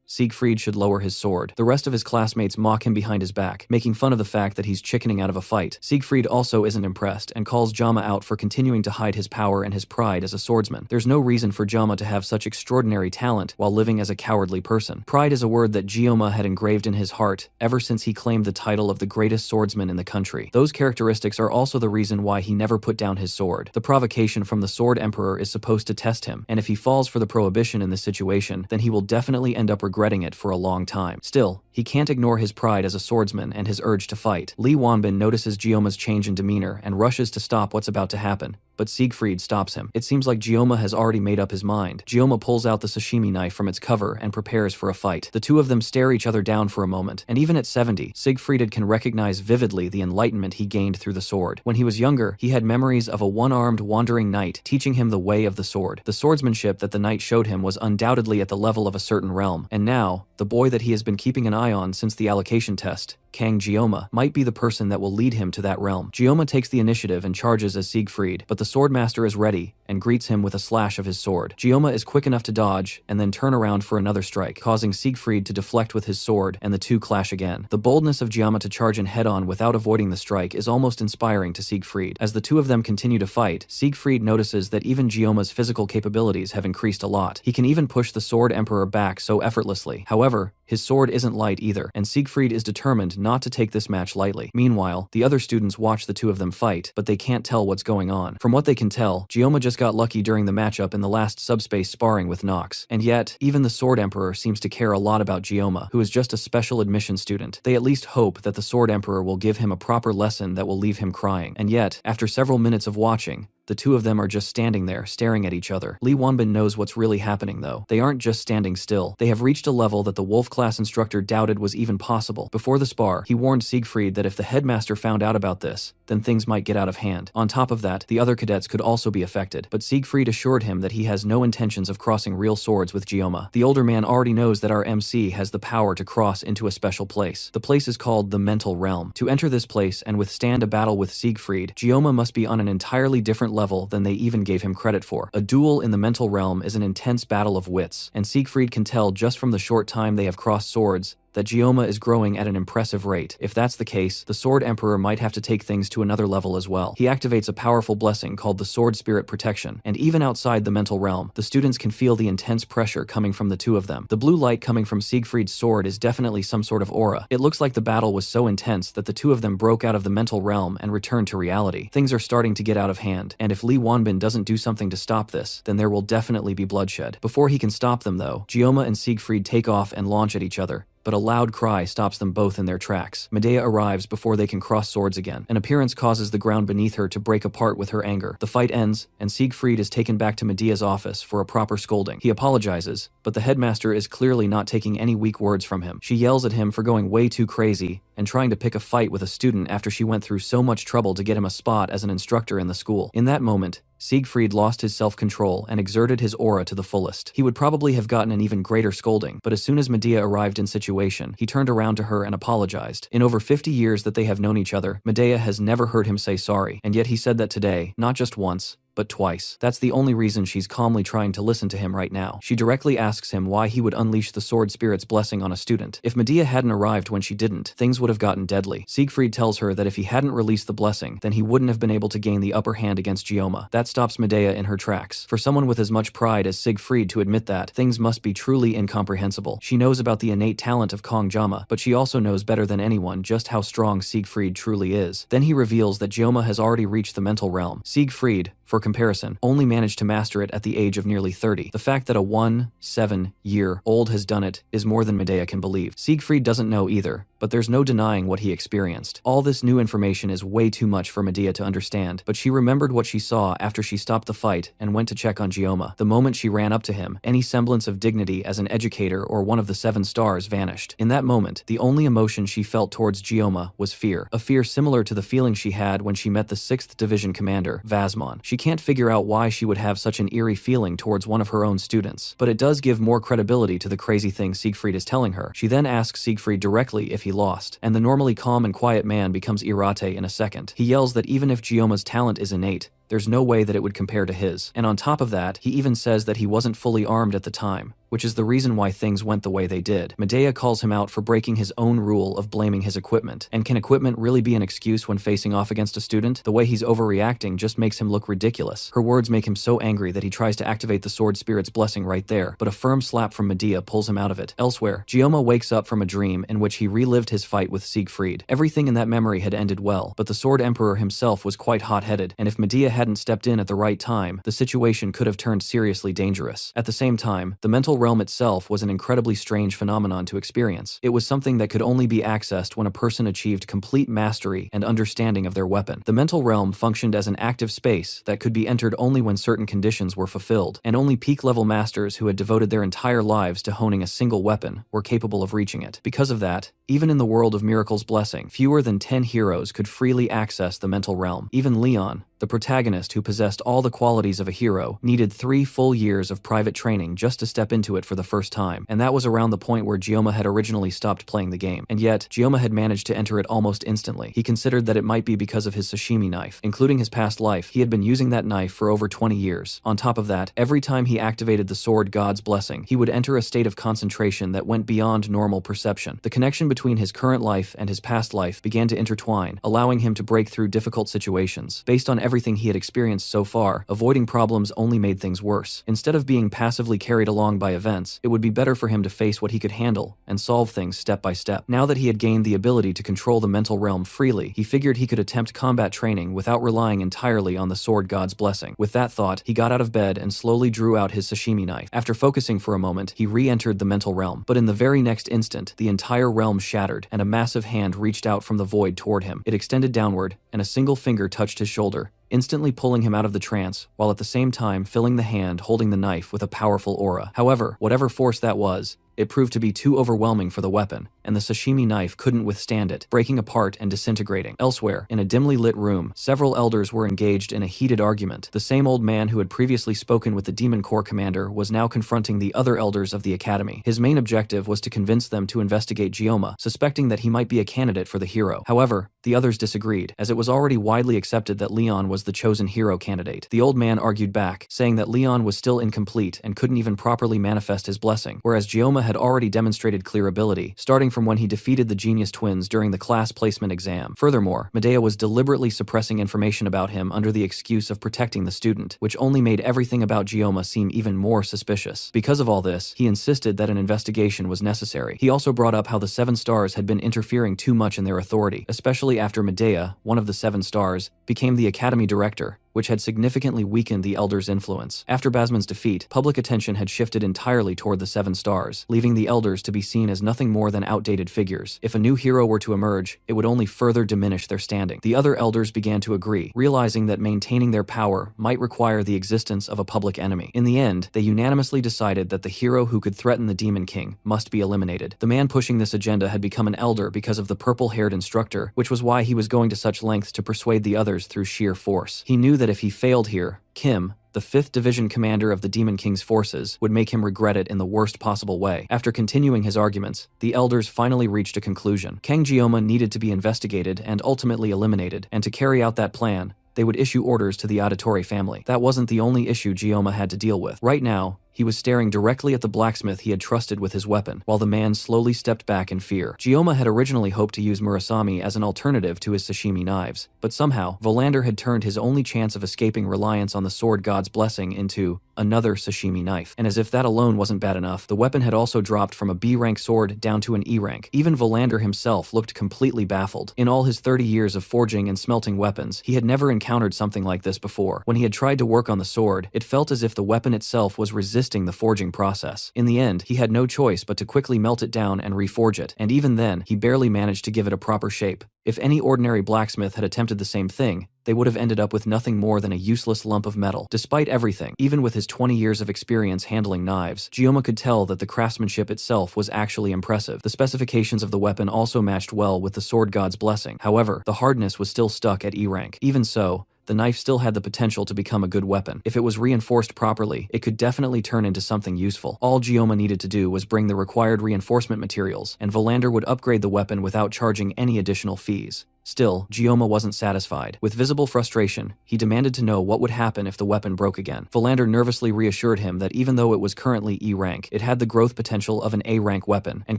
Siegfried should lower his sword. The rest of his classmates mock him behind his back, making fun of the fact that he's chickening out of a fight. Siegfried also isn't impressed and calls Gyoma out for continuing to hide his power and his pride as a swordsman. There's no reason for Gyoma to have such extraordinary talent while living as a cowardly person. Pride is a word that Gyoma had engraved in his heart ever since he claimed the title of the greatest swordsman in the country. Those characteristics are also the reason why he never put down his sword. The provocation from the Sword Emperor is supposed to test him, and if he falls for the prohibition in this situation, then he will definitely end up regretting it for a long time. Still, he can't ignore his pride as a swordsman and his urge to fight. Lee Wonbin notices Gyoma's change in demeanor and rushes to stop what's about to happen, but Siegfried stops him. It seems like Gyoma has already made up his mind. Gyoma pulls out the sashimi knife from its cover and prepares for a fight. The two of them stare each other down for a moment, and even at 70, Siegfried can recognize vividly the enlightenment he gained through the sword. When he was younger, he had memories of a one-armed wandering knight teaching him the way of the sword. The swordsmanship that the knight showed him was undoubtedly at the level of a certain realm, and now, the boy that he has been keeping an eye on since the allocation test, Kang Gyoma, might be the person that will lead him to that realm. Gyoma takes the initiative and charges as Siegfried, but the Swordmaster is ready and greets him with a slash of his sword. Gyoma is quick enough to dodge and then turn around for another strike, causing Siegfried to deflect with his sword, and the two clash again. The boldness of Gyoma to charge in head-on without avoiding the strike is almost inspiring to Siegfried. As the two of them continue to fight, Siegfried notices that even Gyoma's physical capabilities have increased a lot. He can even push the Sword Emperor back so effortlessly. However, his sword isn't light either, and Siegfried is determined not to take this match lightly. Meanwhile, the other students watch the two of them fight, but they can't tell what's going on. From what they can tell, Gyoma just got lucky during the matchup in the last subspace sparring with Nox. And yet, even the Sword Emperor seems to care a lot about Gyoma, who is just a special admission student. They at least hope that the Sword Emperor will give him a proper lesson that will leave him crying. And yet, after several minutes of watching, The two of them are just standing there, staring at each other. Lee Wanbin knows what's really happening though. They aren't just standing still. They have reached a level that the Wolf class instructor doubted was even possible. Before the spar, he warned Siegfried that if the headmaster found out about this, then things might get out of hand. On top of that, the other cadets could also be affected, but Siegfried assured him that he has no intentions of crossing real swords with Gyoma. The older man already knows that our MC has the power to cross into a special place. The place is called the Mental Realm. To enter this place and withstand a battle with Siegfried, Gyoma must be on an entirely different level than they even gave him credit for. A duel in the Mental Realm is an intense battle of wits, and Siegfried can tell just from the short time they have crossed swords that Gyoma is growing at an impressive rate. If that's the case, the Sword Emperor might have to take things to another level as well. He activates a powerful blessing called the Sword Spirit Protection, and even outside the mental realm, the students can feel the intense pressure coming from the two of them. The blue light coming from Siegfried's sword is definitely some sort of aura. It looks like the battle was so intense that the two of them broke out of the mental realm and returned to reality. Things are starting to get out of hand, and if Lee Wanbin doesn't do something to stop this, then there will definitely be bloodshed. Before he can stop them though, Gyoma and Siegfried take off and launch at each other, but a loud cry stops them both in their tracks. Medea arrives before they can cross swords again. An appearance causes the ground beneath her to break apart with her anger. The fight ends, and Siegfried is taken back to Medea's office for a proper scolding. He apologizes, but the headmaster is clearly not taking any weak words from him. She yells at him for going way too crazy and trying to pick a fight with a student after she went through so much trouble to get him a spot as an instructor in the school. In that moment, Siegfried lost his self-control and exerted his aura to the fullest. He would probably have gotten an even greater scolding, but as soon as Medea arrived in situation, he turned around to her and apologized. In over 50 years that they have known each other, Medea has never heard him say sorry, and yet he said that today, not just once, but twice. That's the only reason she's calmly trying to listen to him right now. She directly asks him why he would unleash the Sword Spirit's blessing on a student. If Medea hadn't arrived when she didn't, things would have gotten deadly. Siegfried tells her that if he hadn't released the blessing, then he wouldn't have been able to gain the upper hand against Gyoma. That stops Medea in her tracks. For someone with as much pride as Siegfried to admit that, things must be truly incomprehensible. She knows about the innate talent of Kong Jama, but she also knows better than anyone just how strong Siegfried truly is. Then he reveals that Gyoma has already reached the mental realm. Siegfried, for comparison, only managed to master it at the age of nearly 30. The fact that a 17-year-old has done it is more than Medea can believe. Siegfried doesn't know either, but there's no denying what he experienced. All this new information is way too much for Medea to understand, but she remembered what she saw after she stopped the fight and went to check on Gyoma. The moment she ran up to him, any semblance of dignity as an educator or one of the 7 stars vanished. In that moment, the only emotion she felt towards Gyoma was fear. A fear similar to the feeling she had when she met the 6th Division commander, Vasmon. She can't figure out why she would have such an eerie feeling towards one of her own students, but it does give more credibility to the crazy thing Siegfried is telling her. She then asks Siegfried directly if he lost, and the normally calm and quiet man becomes irate in a second. He yells that even if Gyoma's talent is innate, there's no way that it would compare to his. And on top of that, he even says that he wasn't fully armed at the time, which is the reason why things went the way they did. Medea calls him out for breaking his own rule of blaming his equipment. And can equipment really be an excuse when facing off against a student? The way he's overreacting just makes him look ridiculous. Her words make him so angry that he tries to activate the Sword Spirit's blessing right there, but a firm slap from Medea pulls him out of it. Elsewhere, Gyoma wakes up from a dream in which he relived his fight with Siegfried. Everything in that memory had ended well, but the Sword Emperor himself was quite hot-headed, and if Medea hadn't stepped in at the right time, the situation could have turned seriously dangerous. At the same time, the mental realm itself was an incredibly strange phenomenon to experience. It was something that could only be accessed when a person achieved complete mastery and understanding of their weapon. The mental realm functioned as an active space that could be entered only when certain conditions were fulfilled, and only peak-level masters who had devoted their entire lives to honing a single weapon were capable of reaching it. Because of that, even in the world of Miracle's Blessing, fewer than 10 heroes could freely access the mental realm. Even Leon, the protagonist who possessed all the qualities of a hero, needed 3 full years of private training just to step into it for the first time, and that was around the point where Gyoma had originally stopped playing the game. And yet, Gyoma had managed to enter it almost instantly. He considered that it might be because of his sashimi knife. Including his past life, he had been using that knife for over 20 years. On top of that, every time he activated the Sword God's Blessing, he would enter a state of concentration that went beyond normal perception. The connection between his current life and his past life began to intertwine, allowing him to break through difficult situations. Based on everything he had experienced so far, avoiding problems only made things worse. Instead of being passively carried along by events, it would be better for him to face what he could handle and solve things step by step. Now that he had gained the ability to control the mental realm freely, he figured he could attempt combat training without relying entirely on the Sword God's Blessing. With that thought, he got out of bed and slowly drew out his sashimi knife. After focusing for a moment, he re-entered the mental realm. But in the very next instant, the entire realm shattered, and a massive hand reached out from the void toward him. It extended downward, and a single finger touched his shoulder, instantly pulling him out of the trance, while at the same time filling the hand holding the knife with a powerful aura. However, whatever force that was, it proved to be too overwhelming for the weapon, and the sashimi knife couldn't withstand it, breaking apart and disintegrating. Elsewhere, in a dimly lit room, several elders were engaged in a heated argument. The same old man who had previously spoken with the Demon Corps commander was now confronting the other elders of the academy. His main objective was to convince them to investigate Gyoma, suspecting that he might be a candidate for the hero. However, the others disagreed, as it was already widely accepted that Leon was the chosen hero candidate. The old man argued back, saying that Leon was still incomplete and couldn't even properly manifest his blessing, whereas Gyoma had already demonstrated clear ability, starting from when he defeated the Genius Twins during the class placement exam. Furthermore, Medea was deliberately suppressing information about him under the excuse of protecting the student, which only made everything about Gyoma seem even more suspicious. Because of all this, he insisted that an investigation was necessary. He also brought up how the 7 stars had been interfering too much in their authority, especially after Medea, one of the 7 stars, became the academy director, which had significantly weakened the elders' influence. After Basman's defeat, public attention had shifted entirely toward the 7 stars, leaving the elders to be seen as nothing more than outdated figures. If a new hero were to emerge, it would only further diminish their standing. The other elders began to agree, realizing that maintaining their power might require the existence of a public enemy. In the end, they unanimously decided that the hero who could threaten the Demon King must be eliminated. The man pushing this agenda had become an elder because of the purple-haired instructor, which was why he was going to such lengths to persuade the others through sheer force. He knew that if he failed here, Kim, the 5th Division commander of the Demon King's forces, would make him regret it in the worst possible way. After continuing his arguments, the elders finally reached a conclusion. Kang Gyoma needed to be investigated and ultimately eliminated, and to carry out that plan, they would issue orders to the Auditory family. That wasn't the only issue Gyoma had to deal with. Right now, he was staring directly at the blacksmith he had trusted with his weapon, while the man slowly stepped back in fear. Gyoma had originally hoped to use Murasame as an alternative to his sashimi knives, but somehow, Volander had turned his only chance of escaping reliance on the sword god's blessing into another sashimi knife. And as if that alone wasn't bad enough, the weapon had also dropped from a B-rank sword down to an E-rank. Even Volander himself looked completely baffled. In all his 30 years of forging and smelting weapons, he had never encountered something like this before. When he had tried to work on the sword, it felt as if the weapon itself was resisting the forging process. In the end, he had no choice but to quickly melt it down and reforge it, and even then, he barely managed to give it a proper shape. If any ordinary blacksmith had attempted the same thing, they would have ended up with nothing more than a useless lump of metal. Despite everything, even with his 20 years of experience handling knives, Gyoma could tell that the craftsmanship itself was actually impressive. The specifications of the weapon also matched well with the sword god's blessing. However, the hardness was still stuck at E rank. Even so, the knife still had the potential to become a good weapon. If it was reinforced properly, it could definitely turn into something useful. All Gyoma needed to do was bring the required reinforcement materials, and Volander would upgrade the weapon without charging any additional fees. Still, Gyoma wasn't satisfied. With visible frustration, he demanded to know what would happen if the weapon broke again. Volander nervously reassured him that even though it was currently E rank, it had the growth potential of an A rank weapon and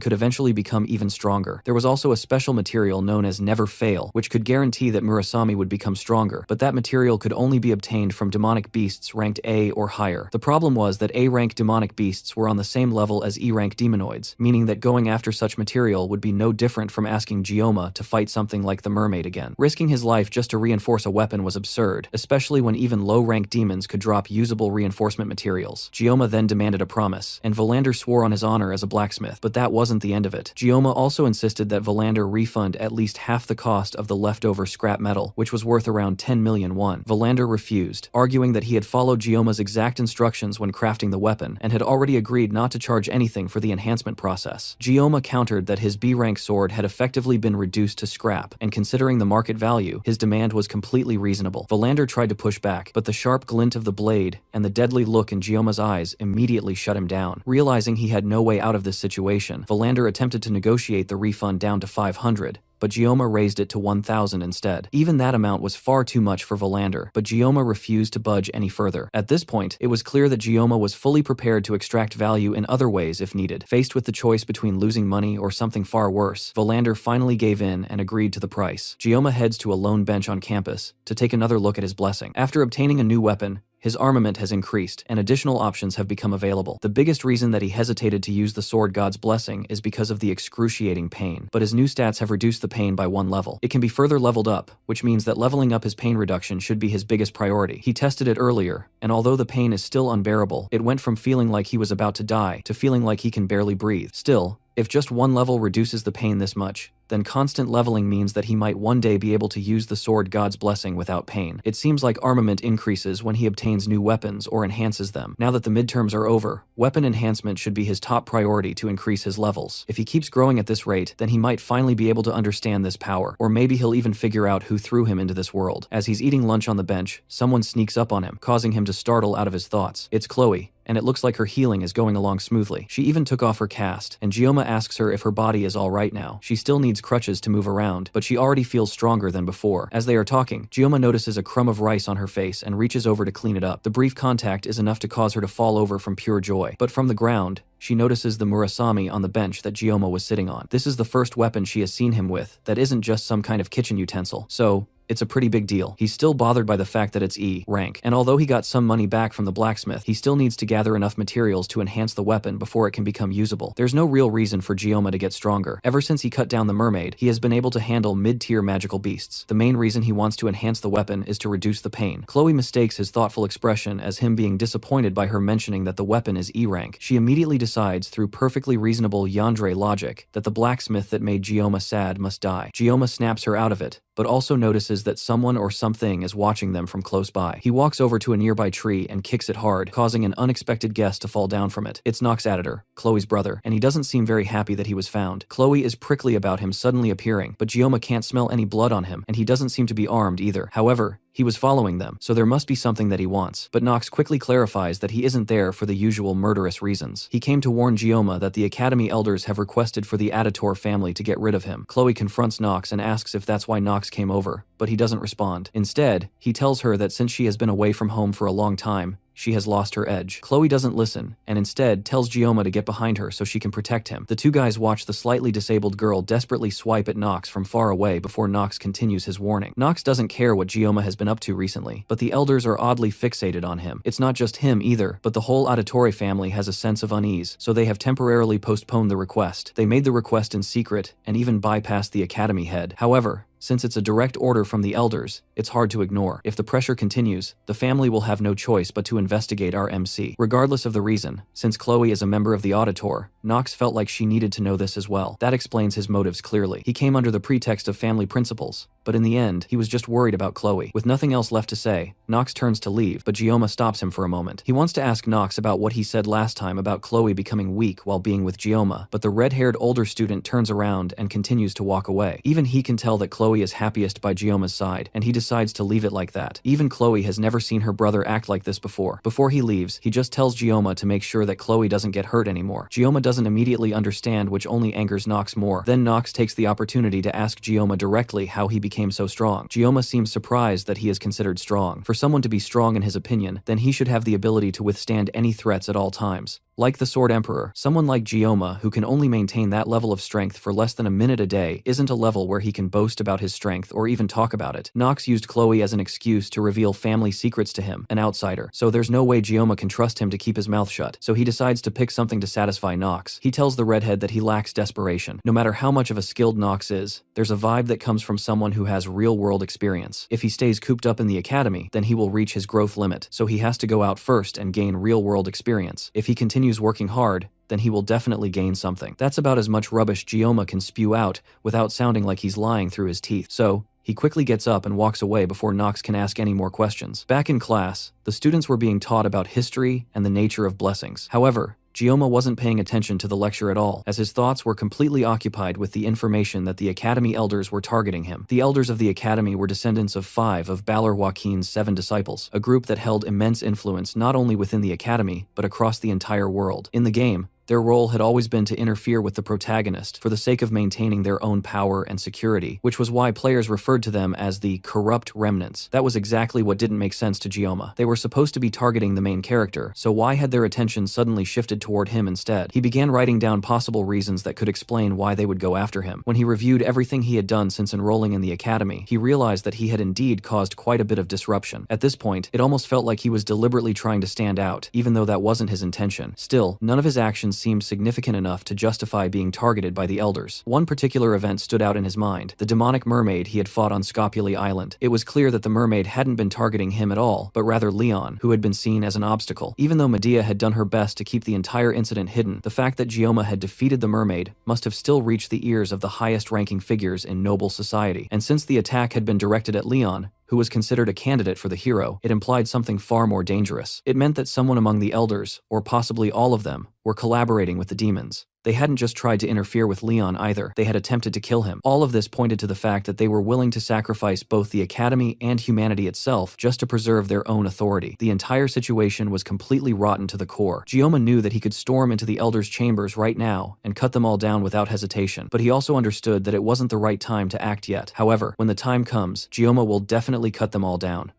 could eventually become even stronger. There was also a special material known as Never Fail, which could guarantee that Murasame would become stronger, but that material could only be obtained from demonic beasts ranked A or higher. The problem was that A rank demonic beasts were on the same level as E rank demonoids, meaning that going after such material would be no different from asking Gyoma to fight something like the mermaid again. Risking his life just to reinforce a weapon was absurd, especially when even low-rank demons could drop usable reinforcement materials. Gyoma then demanded a promise, and Volander swore on his honor as a blacksmith, but that wasn't the end of it. Gyoma also insisted that Volander refund at least half the cost of the leftover scrap metal, which was worth around 10 million won. Volander refused, arguing that he had followed Gyoma's exact instructions when crafting the weapon, and had already agreed not to charge anything for the enhancement process. Gyoma countered that his B-rank sword had effectively been reduced to scrap, and considering the market value, his demand was completely reasonable. Volander tried to push back, but the sharp glint of the blade and the deadly look in Gyoma's eyes immediately shut him down. Realizing he had no way out of this situation, Volander attempted to negotiate the refund down to 500, but Gyoma raised it to 1,000 instead. Even that amount was far too much for Volander, but Gyoma refused to budge any further. At this point, it was clear that Gyoma was fully prepared to extract value in other ways if needed. Faced with the choice between losing money or something far worse, Volander finally gave in and agreed to the price. Gyoma heads to a lone bench on campus to take another look at his blessing. After obtaining a new weapon, his armament has increased, and additional options have become available. The biggest reason that he hesitated to use the sword god's blessing is because of the excruciating pain, but his new stats have reduced the pain by 1 level. It can be further leveled up, which means that leveling up his pain reduction should be his biggest priority. He tested it earlier, and although the pain is still unbearable, it went from feeling like he was about to die to feeling like he can barely breathe. Still, If just one level reduces the pain this much, then constant leveling means that he might one day be able to use the sword God's blessing without pain. It seems like armament increases when he obtains new weapons or enhances them. Now that the midterms are over, weapon enhancement should be his top priority to increase his levels. If he keeps growing at this rate, then he might finally be able to understand this power, or maybe he'll even figure out who threw him into this world. As he's eating lunch on the bench, someone sneaks up on him, causing him to startle out of his thoughts. It's Chloe, and it looks like her healing is going along smoothly. She even took off her cast, and Gioma asks her if her body is alright now. She still needs crutches to move around, but she already feels stronger than before. As they are talking, Gioma notices a crumb of rice on her face and reaches over to clean it up. The brief contact is enough to cause her to fall over from pure joy. But from the ground, she notices the murasame on the bench that Gioma was sitting on. This is the first weapon she has seen him with that isn't just some kind of kitchen utensil. So, it's a pretty big deal. He's still bothered by the fact that it's E rank, and although he got some money back from the blacksmith, he still needs to gather enough materials to enhance the weapon before it can become usable. There's no real reason for Gioma to get stronger. Ever since he cut down the mermaid, he has been able to handle mid-tier magical beasts. The main reason he wants to enhance the weapon is to reduce the pain. Chloe mistakes his thoughtful expression as him being disappointed by her mentioning that the weapon is E rank. She immediately decides, through perfectly reasonable yandere logic, that the blacksmith that made Gioma sad must die. Gioma snaps her out of it, but also notices that someone or something is watching them from close by. He walks over to a nearby tree and kicks it hard, causing an unexpected guest to fall down from it. It's Nox Editor, Chloe's brother, and he doesn't seem very happy that he was found. Chloe is prickly about him suddenly appearing, but Gioma can't smell any blood on him, and he doesn't seem to be armed either. However, he was following them, so there must be something that he wants. But Nox quickly clarifies that he isn't there for the usual murderous reasons. He came to warn Gioma that the Academy elders have requested for the Aditor family to get rid of him. Chloe confronts Nox and asks if that's why Nox came over, but he doesn't respond. Instead, he tells her that since she has been away from home for a long time, she has lost her edge. Chloe doesn't listen, and instead tells Gioma to get behind her so she can protect him. The two guys watch the slightly disabled girl desperately swipe at Nox from far away before Nox continues his warning. Nox doesn't care what Gioma has been up to recently, but the elders are oddly fixated on him. It's not just him either, but the whole Auditore family has a sense of unease, so they have temporarily postponed the request. They made the request in secret, and even bypassed the Academy head. However, since it's a direct order from the elders, it's hard to ignore. If the pressure continues, the family will have no choice but to investigate our MC. Regardless of the reason, since Chloe is a member of the Auditor, Nox felt like she needed to know this as well. That explains his motives clearly. He came under the pretext of family principles, but in the end, he was just worried about Chloe. With nothing else left to say, Nox turns to leave, but Gioma stops him for a moment. He wants to ask Nox about what he said last time about Chloe becoming weak while being with Gioma, but the red-haired older student turns around and continues to walk away. Even he can tell that Chloe is happiest by Gioma's side, and he decides to leave it like that. Even Chloe has never seen her brother act like this before. Before he leaves, he just tells Gioma to make sure that Chloe doesn't get hurt anymore. Gioma doesn't immediately understand, which only angers Nox more. Then Nox takes the opportunity to ask Gioma directly how he became so strong. Gioma seems surprised that he is considered strong. For someone to be strong in his opinion, then he should have the ability to withstand any threats at all times. Like the Sword Emperor, someone like Gioma who can only maintain that level of strength for less than a minute a day isn't a level where he can boast about his strength or even talk about it. Nox used Chloe as an excuse to reveal family secrets to him, an outsider, so there's no way Gioma can trust him to keep his mouth shut, so he decides to pick something to satisfy Nox. He tells the redhead that he lacks desperation. No matter how much of a skilled Nox is, there's a vibe that comes from someone who has real-world experience. If he stays cooped up in the academy, then he will reach his growth limit, so he has to go out first and gain real-world experience. If he continues working hard, then he will definitely gain something. That's about as much rubbish Gioma can spew out without sounding like he's lying through his teeth. So, he quickly gets up and walks away before Nox can ask any more questions. Back in class, the students were being taught about history and the nature of blessings. However, Gioma wasn't paying attention to the lecture at all, as his thoughts were completely occupied with the information that the Academy elders were targeting him. The elders of the Academy were descendants of 5 of Balor Joaquin's 7 disciples, a group that held immense influence not only within the Academy, but across the entire world. In the game, their role had always been to interfere with the protagonist for the sake of maintaining their own power and security, which was why players referred to them as the corrupt remnants. That was exactly what didn't make sense to Gioma. They were supposed to be targeting the main character, so why had their attention suddenly shifted toward him instead? He began writing down possible reasons that could explain why they would go after him. When he reviewed everything he had done since enrolling in the academy, he realized that he had indeed caused quite a bit of disruption. At this point, it almost felt like he was deliberately trying to stand out, even though that wasn't his intention. Still, none of his actions actions seemed significant enough to justify being targeted by the elders. One particular event stood out in his mind: the demonic mermaid he had fought on Scopuli Island. It was clear that the mermaid hadn't been targeting him at all, but rather Leon, who had been seen as an obstacle. Even though Medea had done her best to keep the entire incident hidden, the fact that Gioma had defeated the mermaid must have still reached the ears of the highest-ranking figures in noble society. And since the attack had been directed at Leon, who was considered a candidate for the hero, it implied something far more dangerous. It meant that someone among the elders, or possibly all of them, were collaborating with the demons. They hadn't just tried to interfere with Leon either, they had attempted to kill him. All of this pointed to the fact that they were willing to sacrifice both the Academy and humanity itself just to preserve their own authority. The entire situation was completely rotten to the core. Gioma knew that he could storm into the elders' chambers right now and cut them all down without hesitation, but he also understood that it wasn't the right time to act yet. However, when the time comes, Gioma will definitely cut them all down.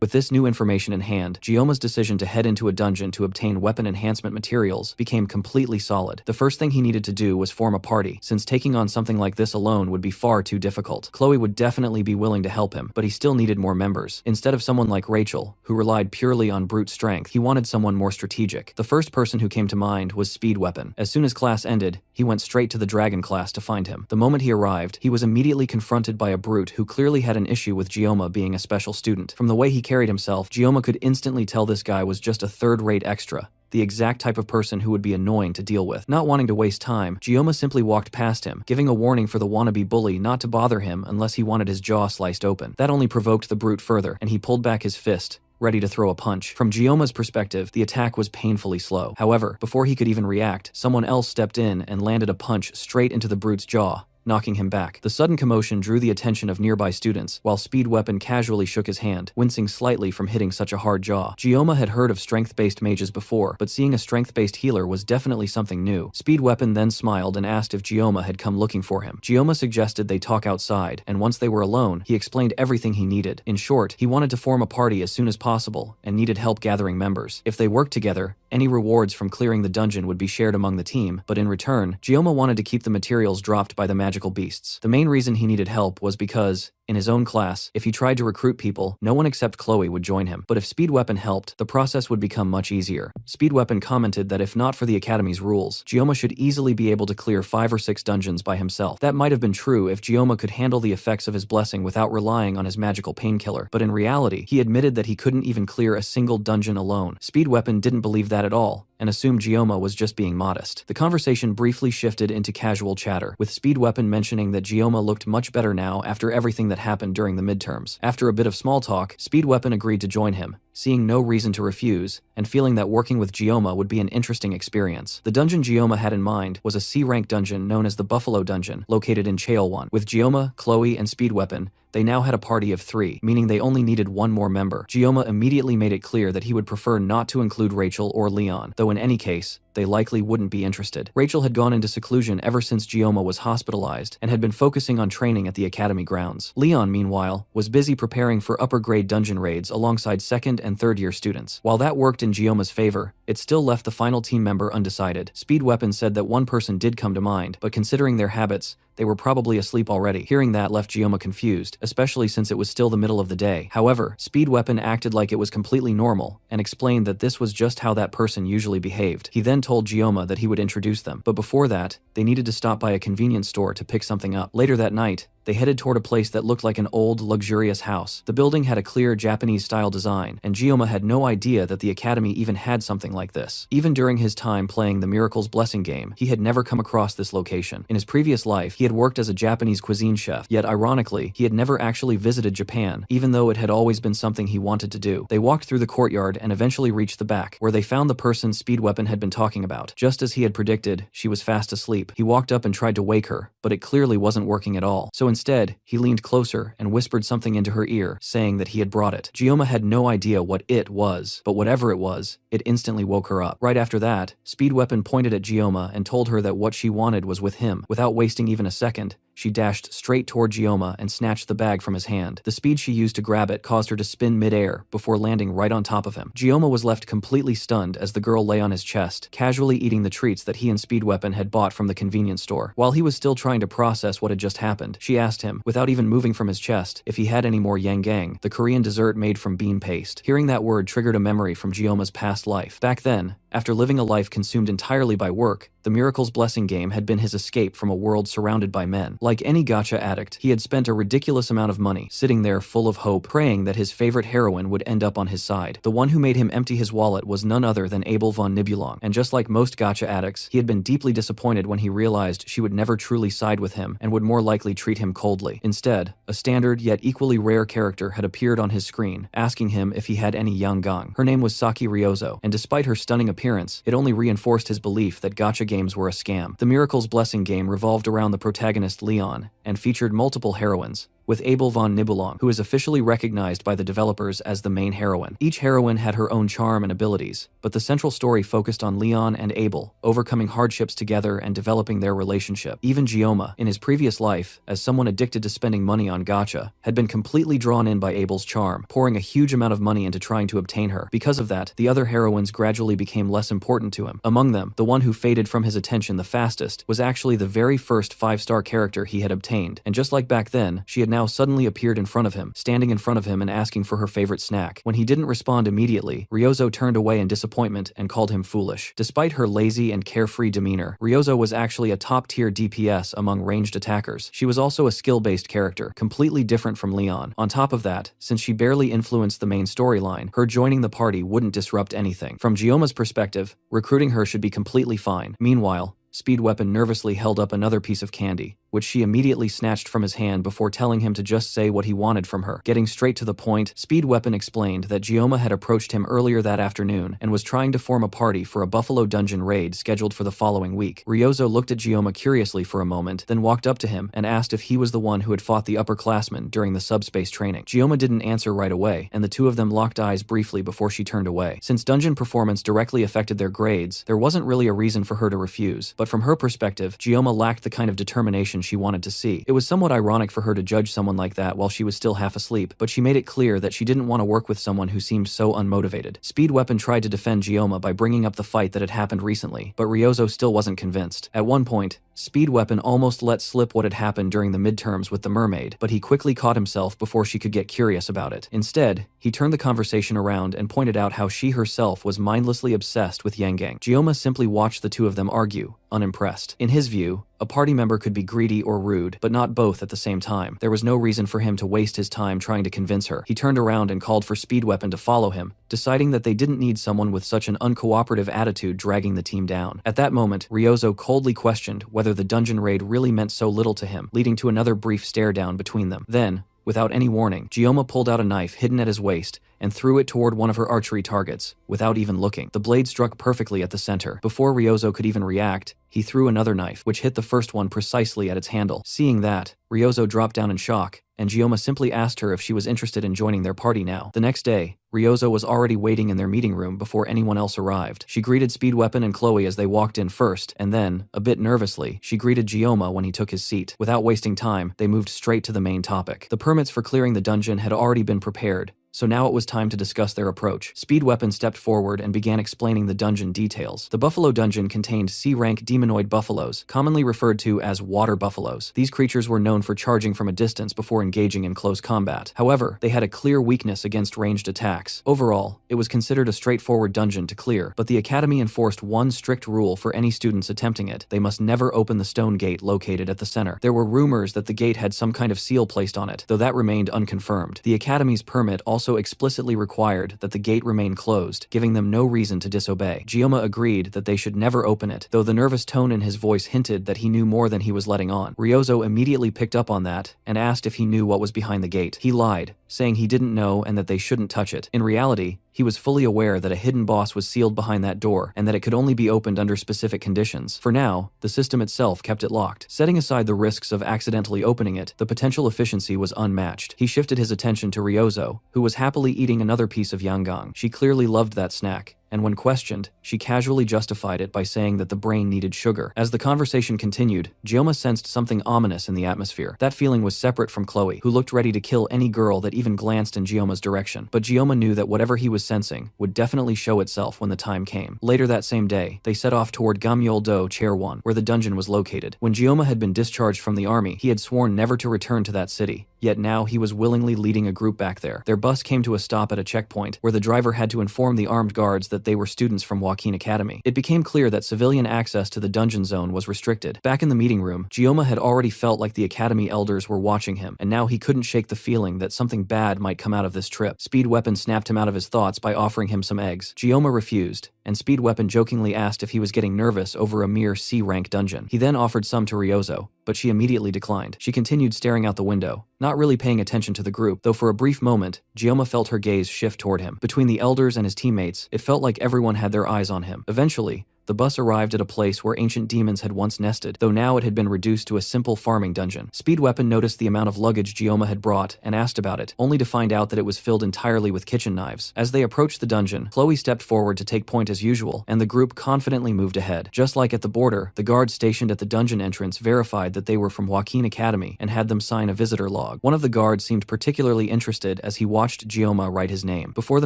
With this new information in hand, Gioma's decision to head into a dungeon to obtain weapon enhancement materials became completely solid. The first thing he needed to do was form a party, since taking on something like this alone would be far too difficult. Chloe would definitely be willing to help him, but he still needed more members. Instead of someone like Rachel, who relied purely on brute strength, he wanted someone more strategic. The first person who came to mind was Speed Weapon. As soon as class ended, he went straight to the dragon class to find him. The moment he arrived, he was immediately confronted by a brute who clearly had an issue with Gioma being a special student. From the way he carried himself, Gioma could instantly tell this guy was just a third-rate extra, the exact type of person who would be annoying to deal with. Not wanting to waste time, Gioma simply walked past him, giving a warning for the wannabe bully not to bother him unless he wanted his jaw sliced open. That only provoked the brute further, and he pulled back his fist, ready to throw a punch. From Gioma's perspective, the attack was painfully slow. However, before he could even react, someone else stepped in and landed a punch straight into the brute's jaw, knocking him back. The sudden commotion drew the attention of nearby students, while Speed Weapon casually shook his hand, wincing slightly from hitting such a hard jaw. Gioma had heard of strength-based mages before, but seeing a strength-based healer was definitely something new. Speed Weapon then smiled and asked if Gioma had come looking for him. Gioma suggested they talk outside, and once they were alone, he explained everything he needed. In short, he wanted to form a party as soon as possible, and needed help gathering members. If they worked together, any rewards from clearing the dungeon would be shared among the team, but in return, Gioma wanted to keep the materials dropped by the magical beasts. The main reason he needed help was because, in his own class, if he tried to recruit people, no one except Chloe would join him. But if Speed Weapon helped, the process would become much easier. Speed Weapon commented that if not for the Academy's rules, Gioma should easily be able to clear 5 or 6 dungeons by himself. That might have been true if Gioma could handle the effects of his blessing without relying on his magical painkiller, but in reality, he admitted that he couldn't even clear a single dungeon alone. Speed Weapon didn't believe that at all, and assumed Gioma was just being modest. The conversation briefly shifted into casual chatter, with Speed Weapon mentioning that Gioma looked much better now after everything that happened during the midterms. After a bit of small talk, Speed Weapon agreed to join him, seeing no reason to refuse, and feeling that working with Gioma would be an interesting experience. The dungeon Gioma had in mind was a C-rank dungeon known as the Buffalo Dungeon, located in Chael 1. With Gioma, Chloe, and Speed Weapon, they now had a party of 3, meaning they only needed 1 more member. Gioma immediately made it clear that he would prefer not to include Rachel or Leon, though in any case, they likely wouldn't be interested. Rachel had gone into seclusion ever since Gioma was hospitalized and had been focusing on training at the Academy grounds. Leon, meanwhile, was busy preparing for upper-grade dungeon raids alongside 2nd and 3rd year students. While that worked in Gioma's favor, it still left the final team member undecided. Speed Weapon said that one person did come to mind, but considering their habits, they were probably asleep already. Hearing that left Gioma confused, especially since it was still the middle of the day. However, Speed Weapon acted like it was completely normal, and explained that this was just how that person usually behaved. He then told Gioma that he would introduce them, but before that, they needed to stop by a convenience store to pick something up. Later that night, they headed toward a place that looked like an old, luxurious house. The building had a clear Japanese-style design, and Gioma had no idea that the Academy even had something like this. Even during his time playing the Miracle's Blessing game, he had never come across this location. In his previous life, he had worked as a Japanese cuisine chef, yet ironically, he had never actually visited Japan, even though it had always been something he wanted to do. They walked through the courtyard and eventually reached the back, where they found the person Speed Weapon had been talking about. Just as he had predicted, she was fast asleep. He walked up and tried to wake her, but it clearly wasn't working at all. So instead, he leaned closer and whispered something into her ear, saying that he had brought it. Gioma had no idea what it was, but whatever it was, it instantly woke her up. Right after that, Speed Weapon pointed at Gioma and told her that what she wanted was with him. Without wasting even a second, she dashed straight toward Gioma and snatched the bag from his hand. The speed she used to grab it caused her to spin mid-air before landing right on top of him. Gioma was left completely stunned as the girl lay on his chest, casually eating the treats that he and Speed Weapon had bought from the convenience store. While he was still trying to process what had just happened, she asked him, without even moving from his chest, if he had any more yangang, the Korean dessert made from bean paste. Hearing that word triggered a memory from Gioma's past life. Back then, After living a life consumed entirely by work, the Miracle's Blessing game had been his escape from a world surrounded by men. Like any gacha addict, he had spent a ridiculous amount of money, sitting there full of hope, praying that his favorite heroine would end up on his side. The one who made him empty his wallet was none other than Abel von Nibelung, and just like most gacha addicts, he had been deeply disappointed when he realized she would never truly side with him and would more likely treat him coldly. Instead, a standard yet equally rare character had appeared on his screen, asking him if he had any Yangang. Her name was Saki Ryozo, and despite her stunning appearance, it only reinforced his belief that gacha games were a scam. The Miracle's Blessing game revolved around the protagonist Leon, and featured multiple heroines, with Abel von Nibelung, who is officially recognized by the developers as the main heroine. Each heroine had her own charm and abilities, but the central story focused on Leon and Abel, overcoming hardships together and developing their relationship. Even Gioma, in his previous life, as someone addicted to spending money on gacha, had been completely drawn in by Abel's charm, pouring a huge amount of money into trying to obtain her. Because of that, the other heroines gradually became less important to him. Among them, the one who faded from his attention the fastest was actually the very first 5-star character he had obtained, and just like back then, she had now suddenly appeared in front of him, standing in front of him and asking for her favorite snack. When he didn't respond immediately, Ryozo turned away in disappointment and called him foolish. Despite her lazy and carefree demeanor, Ryozo was actually a top-tier DPS among ranged attackers. She was also a skill-based character, completely different from Leon. On top of that, since she barely influenced the main storyline, her joining the party wouldn't disrupt anything. From Gioma's perspective, recruiting her should be completely fine. Meanwhile, Speed Weapon nervously held up another piece of candy, which she immediately snatched from his hand before telling him to just say what he wanted from her. Getting straight to the point, Speed Weapon explained that Gioma had approached him earlier that afternoon and was trying to form a party for a Buffalo Dungeon raid scheduled for the following week. Ryozo looked at Gioma curiously for a moment, then walked up to him and asked if he was the one who had fought the upperclassmen during the subspace training. Gioma didn't answer right away, and the two of them locked eyes briefly before she turned away. Since dungeon performance directly affected their grades, there wasn't really a reason for her to refuse, but from her perspective, Gioma lacked the kind of determination she wanted to see. It was somewhat ironic for her to judge someone like that while she was still half asleep, but she made it clear that she didn't want to work with someone who seemed so unmotivated. Speed Weapon tried to defend Gioma by bringing up the fight that had happened recently, but Ryozo still wasn't convinced. At one point, Speed Weapon almost let slip what had happened during the midterms with the mermaid, but he quickly caught himself before she could get curious about it. Instead, he turned the conversation around and pointed out how she herself was mindlessly obsessed with Yangang. Gioma simply watched the two of them argue, unimpressed. In his view, a party member could be greedy or rude, but not both at the same time. There was no reason for him to waste his time trying to convince her. He turned around and called for Speed Weapon to follow him, deciding that they didn't need someone with such an uncooperative attitude dragging the team down. At that moment, Ryozo coldly questioned whether the dungeon raid really meant so little to him, leading to another brief stare down between them. Then, without any warning, Gioma pulled out a knife hidden at his waist and threw it toward one of her archery targets, without even looking. The blade struck perfectly at the center. Before Ryozo could even react, he threw another knife, which hit the first one precisely at its handle. Seeing that, Ryozo dropped down in shock, and Gioma simply asked her if she was interested in joining their party now. The next day, Ryozo was already waiting in their meeting room before anyone else arrived. She greeted Speed Weapon and Chloe as they walked in first, and then, a bit nervously, she greeted Gioma when he took his seat. Without wasting time, they moved straight to the main topic. The permits for clearing the dungeon had already been prepared, so now it was time to discuss their approach. Speed Weapon stepped forward and began explaining the dungeon details. The Buffalo Dungeon contained C-rank demonoid buffaloes, commonly referred to as water buffaloes. These creatures were known for charging from a distance before engaging in close combat. However, they had a clear weakness against ranged attacks. Overall, it was considered a straightforward dungeon to clear, but the Academy enforced one strict rule for any students attempting it. They must never open the stone gate located at the center. There were rumors that the gate had some kind of seal placed on it, though that remained unconfirmed. The Academy's permit also explicitly required that the gate remain closed, giving them no reason to disobey. Gioma agreed that they should never open it, though the nervous tone in his voice hinted that he knew more than he was letting on. Ryozo immediately picked up on that and asked if he knew what was behind the gate. He lied, saying he didn't know and that they shouldn't touch it. In reality, he was fully aware that a hidden boss was sealed behind that door and that it could only be opened under specific conditions. For now, the system itself kept it locked. Setting aside the risks of accidentally opening it, the potential efficiency was unmatched. He shifted his attention to Ryozo, who was happily eating another piece of yangang. She clearly loved that snack, and when questioned, she casually justified it by saying that the brain needed sugar. As the conversation continued, Gioma sensed something ominous in the atmosphere. That feeling was separate from Chloe, who looked ready to kill any girl that even glanced in Gioma's direction. But Gioma knew that whatever he was sensing would definitely show itself when the time came. Later that same day, they set off toward Gamyeol-do Chair 1, where the dungeon was located. When Gioma had been discharged from the army, he had sworn never to return to that city. Yet now he was willingly leading a group back there. Their bus came to a stop at a checkpoint, where the driver had to inform the armed guards that that they were students from Joaquin Academy. It became clear that civilian access to the dungeon zone was restricted. Back in the meeting room, Gioma had already felt like the Academy elders were watching him, and now he couldn't shake the feeling that something bad might come out of this trip. Speed Weapon snapped him out of his thoughts by offering him some eggs. Gioma refused, and Speed Weapon jokingly asked if he was getting nervous over a mere C-rank dungeon. He then offered some to Ryozo, but she immediately declined. She continued staring out the window, not really paying attention to the group, though for a brief moment, Gioma felt her gaze shift toward him. Between the elders and his teammates, it felt like everyone had their eyes on him. Eventually, the bus arrived at a place where ancient demons had once nested, though now it had been reduced to a simple farming dungeon. Speed Weapon noticed the amount of luggage Gioma had brought and asked about it, only to find out that it was filled entirely with kitchen knives. As they approached the dungeon, Chloe stepped forward to take point as usual, and the group confidently moved ahead. Just like at the border, the guards stationed at the dungeon entrance verified that they were from Joaquin Academy and had them sign a visitor log. One of the guards seemed particularly interested as he watched Gioma write his name. Before the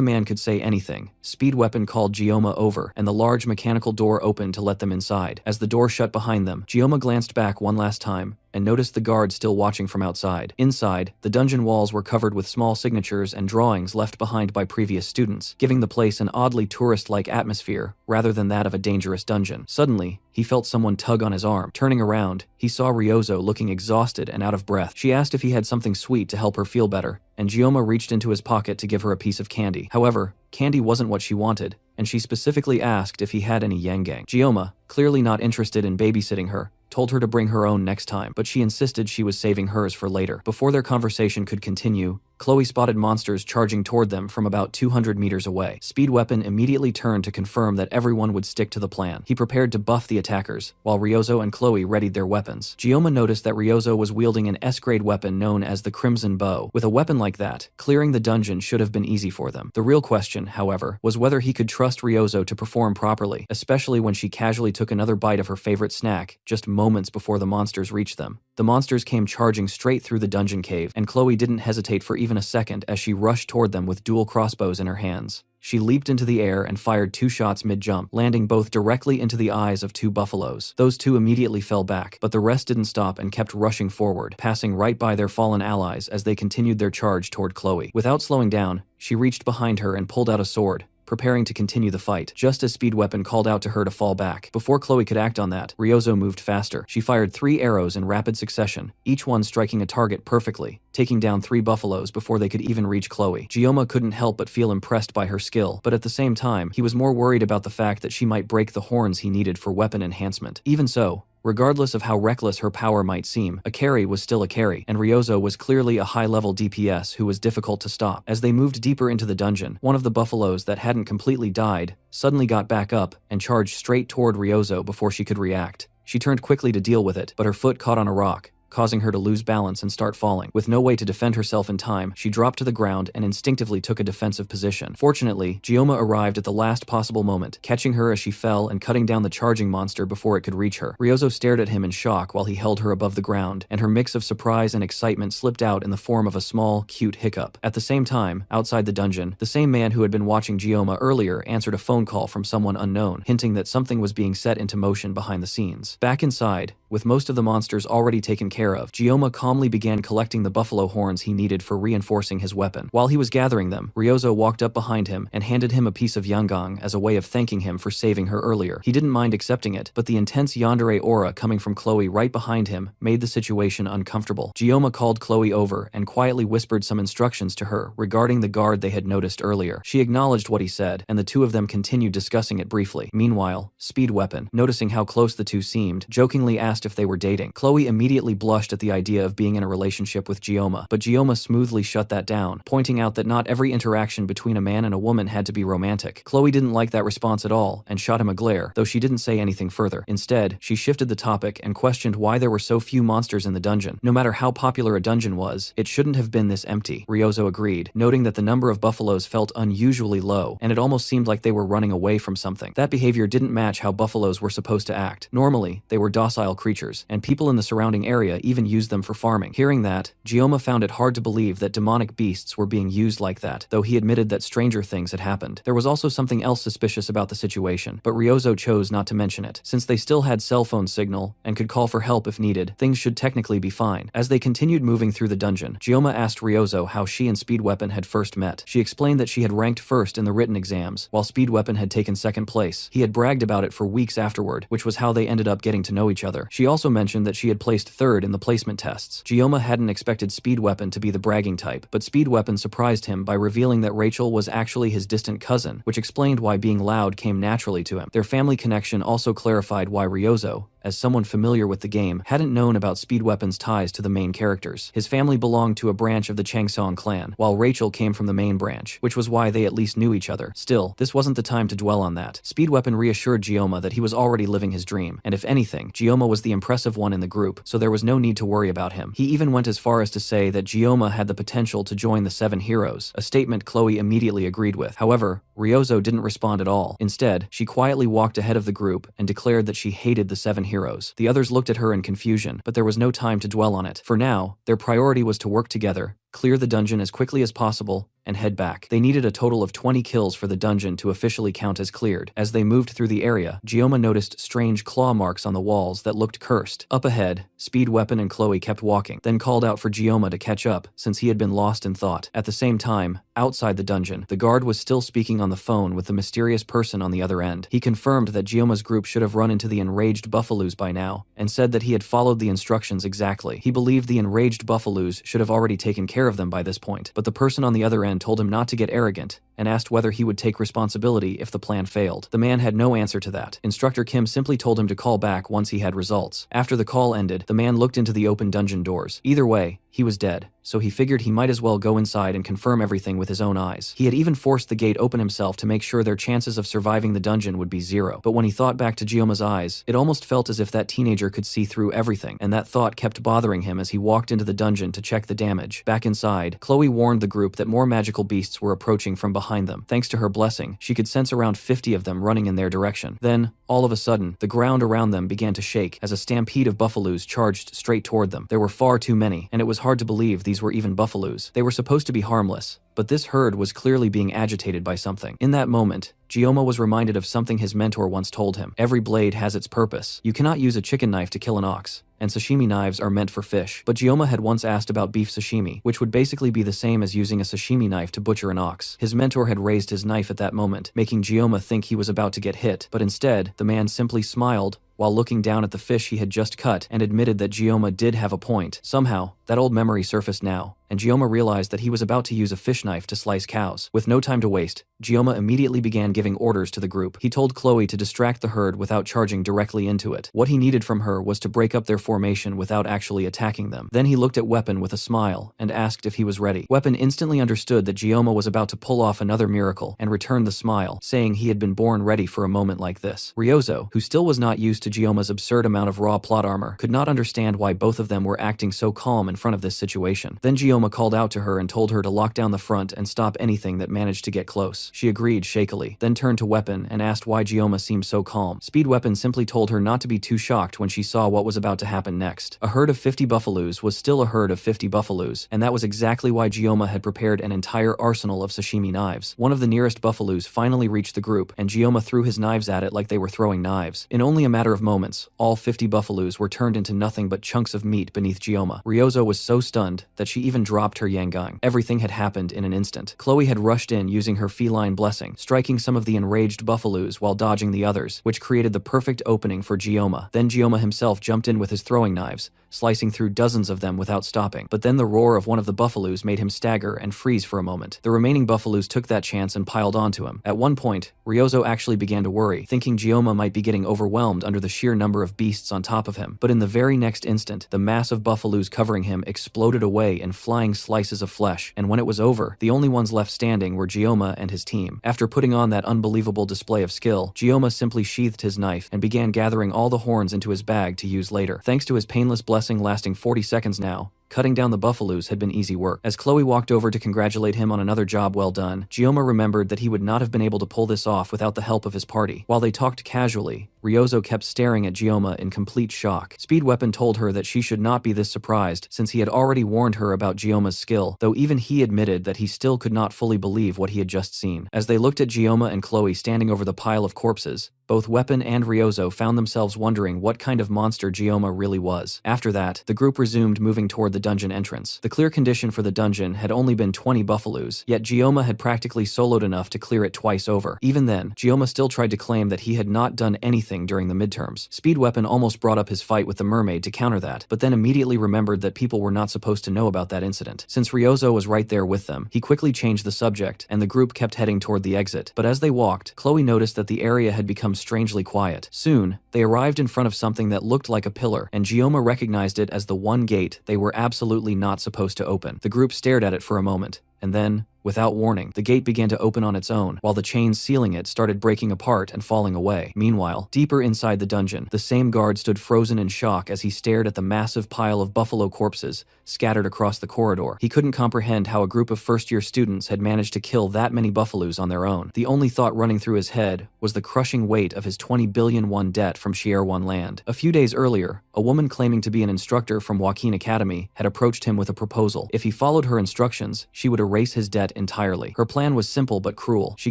man could say anything, Speed Weapon called Gioma over, and the large mechanical door opened to let them inside. As the door shut behind them, Gioma glanced back one last time and noticed the guard still watching from outside. Inside, the dungeon walls were covered with small signatures and drawings left behind by previous students, giving the place an oddly tourist-like atmosphere rather than that of a dangerous dungeon. Suddenly, he felt someone tug on his arm. Turning around, he saw Ryozo looking exhausted and out of breath. She asked if he had something sweet to help her feel better, and Gioma reached into his pocket to give her a piece of candy. However, candy wasn't what she wanted, and she specifically asked if he had any yangang. Gioma, clearly not interested in babysitting her, told her to bring her own next time, but she insisted she was saving hers for later. Before their conversation could continue, Chloe spotted monsters charging toward them from about 200 meters away. Speed Weapon immediately turned to confirm that everyone would stick to the plan. He prepared to buff the attackers, while Ryozo and Chloe readied their weapons. Gioma noticed that Ryozo was wielding an S-grade weapon known as the Crimson Bow. With a weapon like that, clearing the dungeon should have been easy for them. The real question, however, was whether he could trust Ryozo to perform properly, especially when she casually took another bite of her favorite snack just moments before the monsters reached them. The monsters came charging straight through the dungeon cave, and Chloe didn't hesitate for even a second as she rushed toward them with dual crossbows in her hands. She leaped into the air and fired 2 shots mid-jump, landing both directly into the eyes of 2 buffaloes. Those 2 immediately fell back, but the rest didn't stop and kept rushing forward, passing right by their fallen allies as they continued their charge toward Chloe. Without slowing down, she reached behind her and pulled out a sword, preparing to continue the fight, just as Speed Weapon called out to her to fall back. Before Chloe could act on that, Ryozo moved faster. She fired 3 arrows in rapid succession, each one striking a target perfectly, taking down 3 buffaloes before they could even reach Chloe. Gioma couldn't help but feel impressed by her skill, but at the same time, he was more worried about the fact that she might break the horns he needed for weapon enhancement. Even so, regardless of how reckless her power might seem, a carry was still a carry, and Ryozo was clearly a high-level DPS who was difficult to stop. As they moved deeper into the dungeon, one of the buffaloes that hadn't completely died suddenly got back up and charged straight toward Ryozo before she could react. She turned quickly to deal with it, but her foot caught on a rock, causing her to lose balance and start falling. With no way to defend herself in time, she dropped to the ground and instinctively took a defensive position. Fortunately, Gioma arrived at the last possible moment, catching her as she fell and cutting down the charging monster before it could reach her. Ryozo stared at him in shock while he held her above the ground, and her mix of surprise and excitement slipped out in the form of a small, cute hiccup. At the same time, outside the dungeon, the same man who had been watching Gioma earlier answered a phone call from someone unknown, hinting that something was being set into motion behind the scenes. Back inside, with most of the monsters already taken care of, Gioma calmly began collecting the buffalo horns he needed for reinforcing his weapon. While he was gathering them, Ryozo walked up behind him and handed him a piece of yangang as a way of thanking him for saving her earlier. He didn't mind accepting it, but the intense yandere aura coming from Chloe right behind him made the situation uncomfortable. Gioma called Chloe over and quietly whispered some instructions to her regarding the guard they had noticed earlier. She acknowledged what he said, and the 2 of them continued discussing it briefly. Meanwhile, Speed Weapon, noticing how close the 2 seemed, jokingly asked if they were dating. Chloe immediately blushed at the idea of being in a relationship with Gioma, but Gioma smoothly shut that down, pointing out that not every interaction between a man and a woman had to be romantic. Chloe didn't like that response at all and shot him a glare, though she didn't say anything further. Instead, she shifted the topic and questioned why there were so few monsters in the dungeon. No matter how popular a dungeon was, it shouldn't have been this empty. Ryozo agreed, noting that the number of buffaloes felt unusually low, and it almost seemed like they were running away from something. That behavior didn't match how buffaloes were supposed to act. Normally, they were docile creatures creatures, and people in the surrounding area even used them for farming. Hearing that, Gioma found it hard to believe that demonic beasts were being used like that, though he admitted that stranger things had happened. There was also something else suspicious about the situation, but Ryozo chose not to mention it. Since they still had cell phone signal and could call for help if needed, things should technically be fine. As they continued moving through the dungeon, Gioma asked Ryozo how she and Speed Weapon had first met. She explained that she had ranked first in the written exams, while Speed Weapon had taken second place. He had bragged about it for weeks afterward, which was how they ended up getting to know each other. She also mentioned that she had placed third in the placement tests. Gioma hadn't expected Speed Weapon to be the bragging type, but Speed Weapon surprised him by revealing that Rachel was actually his distant cousin, which explained why being loud came naturally to him. Their family connection also clarified why Ryozo, as someone familiar with the game, hadn't known about Speed Weapon's ties to the main characters. His family belonged to a branch of the Changsong clan, while Rachel came from the main branch, which was why they at least knew each other. Still, this wasn't the time to dwell on that. Speed Weapon reassured Gioma that he was already living his dream, and if anything, Gioma was the impressive one in the group, so there was no need to worry about him. He even went as far as to say that Gioma had the potential to join the 7 heroes, a statement Chloe immediately agreed with. However, Ryozo didn't respond at all. Instead, she quietly walked ahead of the group and declared that she hated the 7 heroes. The others looked at her in confusion, but there was no time to dwell on it. For now, their priority was to work together, clear the dungeon as quickly as possible, and head back. They needed a total of 20 kills for the dungeon to officially count as cleared. As they moved through the area, Gioma noticed strange claw marks on the walls that looked cursed. Up ahead, Speed Weapon and Chloe kept walking, then called out for Gioma to catch up, since he had been lost in thought. At the same time, outside the dungeon, the guard was still speaking on the phone with the mysterious person on the other end. He confirmed that Gioma's group should have run into the enraged buffaloes by now, and said that he had followed the instructions exactly. He believed the enraged buffaloes should have already taken care of them by this point, but the person on the other end told him not to get arrogant, and asked whether he would take responsibility if the plan failed. The man had no answer to that. Instructor Kim simply told him to call back once he had results. After the call ended, the man looked into the open dungeon doors. Either way, he was dead, so he figured he might as well go inside and confirm everything with his own eyes. He had even forced the gate open himself to make sure their chances of surviving the dungeon would be 0. But when he thought back to Gioma's eyes, it almost felt as if that teenager could see through everything, and that thought kept bothering him as he walked into the dungeon to check the damage. Back inside, Chloe warned the group that more magical beasts were approaching from behind them. Thanks to her blessing, she could sense around 50 of them running in their direction. Then, all of a sudden, the ground around them began to shake as a stampede of buffaloes charged straight toward them. There were far too many, and it was hard to believe these were even buffaloes. They were supposed to be harmless, but this herd was clearly being agitated by something. In that moment, Gioma was reminded of something his mentor once told him. Every blade has its purpose. You cannot use a chicken knife to kill an ox, and sashimi knives are meant for fish. But Gioma had once asked about beef sashimi, which would basically be the same as using a sashimi knife to butcher an ox. His mentor had raised his knife at that moment, making Gioma think he was about to get hit, but instead, the man simply smiled while looking down at the fish he had just cut and admitted that Gioma did have a point. Somehow, that old memory surfaced now, and Gioma realized that he was about to use a fish knife to slice cows. With no time to waste, Gioma immediately began giving orders to the group. He told Chloe to distract the herd without charging directly into it. What he needed from her was to break up their formation without actually attacking them. Then he looked at Weapon with a smile and asked if he was ready. Weapon instantly understood that Gioma was about to pull off another miracle and returned the smile, saying he had been born ready for a moment like this. Ryozo, who still was not used to Gioma's absurd amount of raw plot armor, could not understand why both of them were acting so calm in front of this situation. Then Gioma called out to her and told her to lock down the front and stop anything that managed to get close. She agreed shakily, then turned to Weapon and asked why Gioma seemed so calm. Speed Weapon simply told her not to be too shocked when she saw what was about to happen next. A herd of 50 buffaloes was still a herd of 50 buffaloes, and that was exactly why Gioma had prepared an entire arsenal of sashimi knives. One of the nearest buffaloes finally reached the group, and Gioma threw his knives at it like they were throwing knives. In only a matter of moments, all 50 buffaloes were turned into nothing but chunks of meat beneath Gioma. Ryozo was so stunned that she even dropped her yangang. Everything had happened in an instant. Chloe had rushed in using her feline blessing, striking some of the enraged buffaloes while dodging the others, which created the perfect opening for Gioma. Then Gioma himself jumped in with his throwing knives, slicing through dozens of them without stopping. But then the roar of one of the buffaloes made him stagger and freeze for a moment. The remaining buffaloes took that chance and piled onto him. At one point, Ryozo actually began to worry, thinking Gioma might be getting overwhelmed under the sheer number of beasts on top of him. But in the very next instant, the mass of buffaloes covering him exploded away in flying slices of flesh, and when it was over, the only ones left standing were Gioma and his team. After putting on that unbelievable display of skill, Gioma simply sheathed his knife and began gathering all the horns into his bag to use later. Thanks to his painless blessing lasting 40 seconds now, Cutting down the buffaloes had been easy work. As Chloe walked over to congratulate him on another job well done, Gioma remembered that he would not have been able to pull this off without the help of his party. While they talked casually, Ryozo kept staring at Gioma in complete shock. Speed Weapon told her that she should not be this surprised since he had already warned her about Gioma's skill, though even he admitted that he still could not fully believe what he had just seen. As they looked at Gioma and Chloe standing over the pile of corpses, both Weapon and Ryozo found themselves wondering what kind of monster Gioma really was. After that, the group resumed moving toward the dungeon entrance. The clear condition for the dungeon had only been 20 buffaloes, yet Gioma had practically soloed enough to clear it twice over. Even then, Gioma still tried to claim that he had not done anything during the midterms. Speed Weapon almost brought up his fight with the mermaid to counter that, but then immediately remembered that people were not supposed to know about that incident. Since Ryozo was right there with them, he quickly changed the subject, and the group kept heading toward the exit. But as they walked, Chloe noticed that the area had become strangely quiet. Soon, they arrived in front of something that looked like a pillar, and Gioma recognized it as the one gate they were absolutely not supposed to open. The group stared at it for a moment, and then, without warning, the gate began to open on its own, while the chains sealing it started breaking apart and falling away. Meanwhile, deeper inside the dungeon, the same guard stood frozen in shock as he stared at the massive pile of buffalo corpses scattered across the corridor. He couldn't comprehend how a group of first-year students had managed to kill that many buffaloes on their own. The only thought running through his head was the crushing weight of his 20 billion won debt from Shier-Won land. A few days earlier, a woman claiming to be an instructor from Joaquin Academy had approached him with a proposal. If he followed her instructions, she would erase his debt entirely. Her plan was simple but cruel. She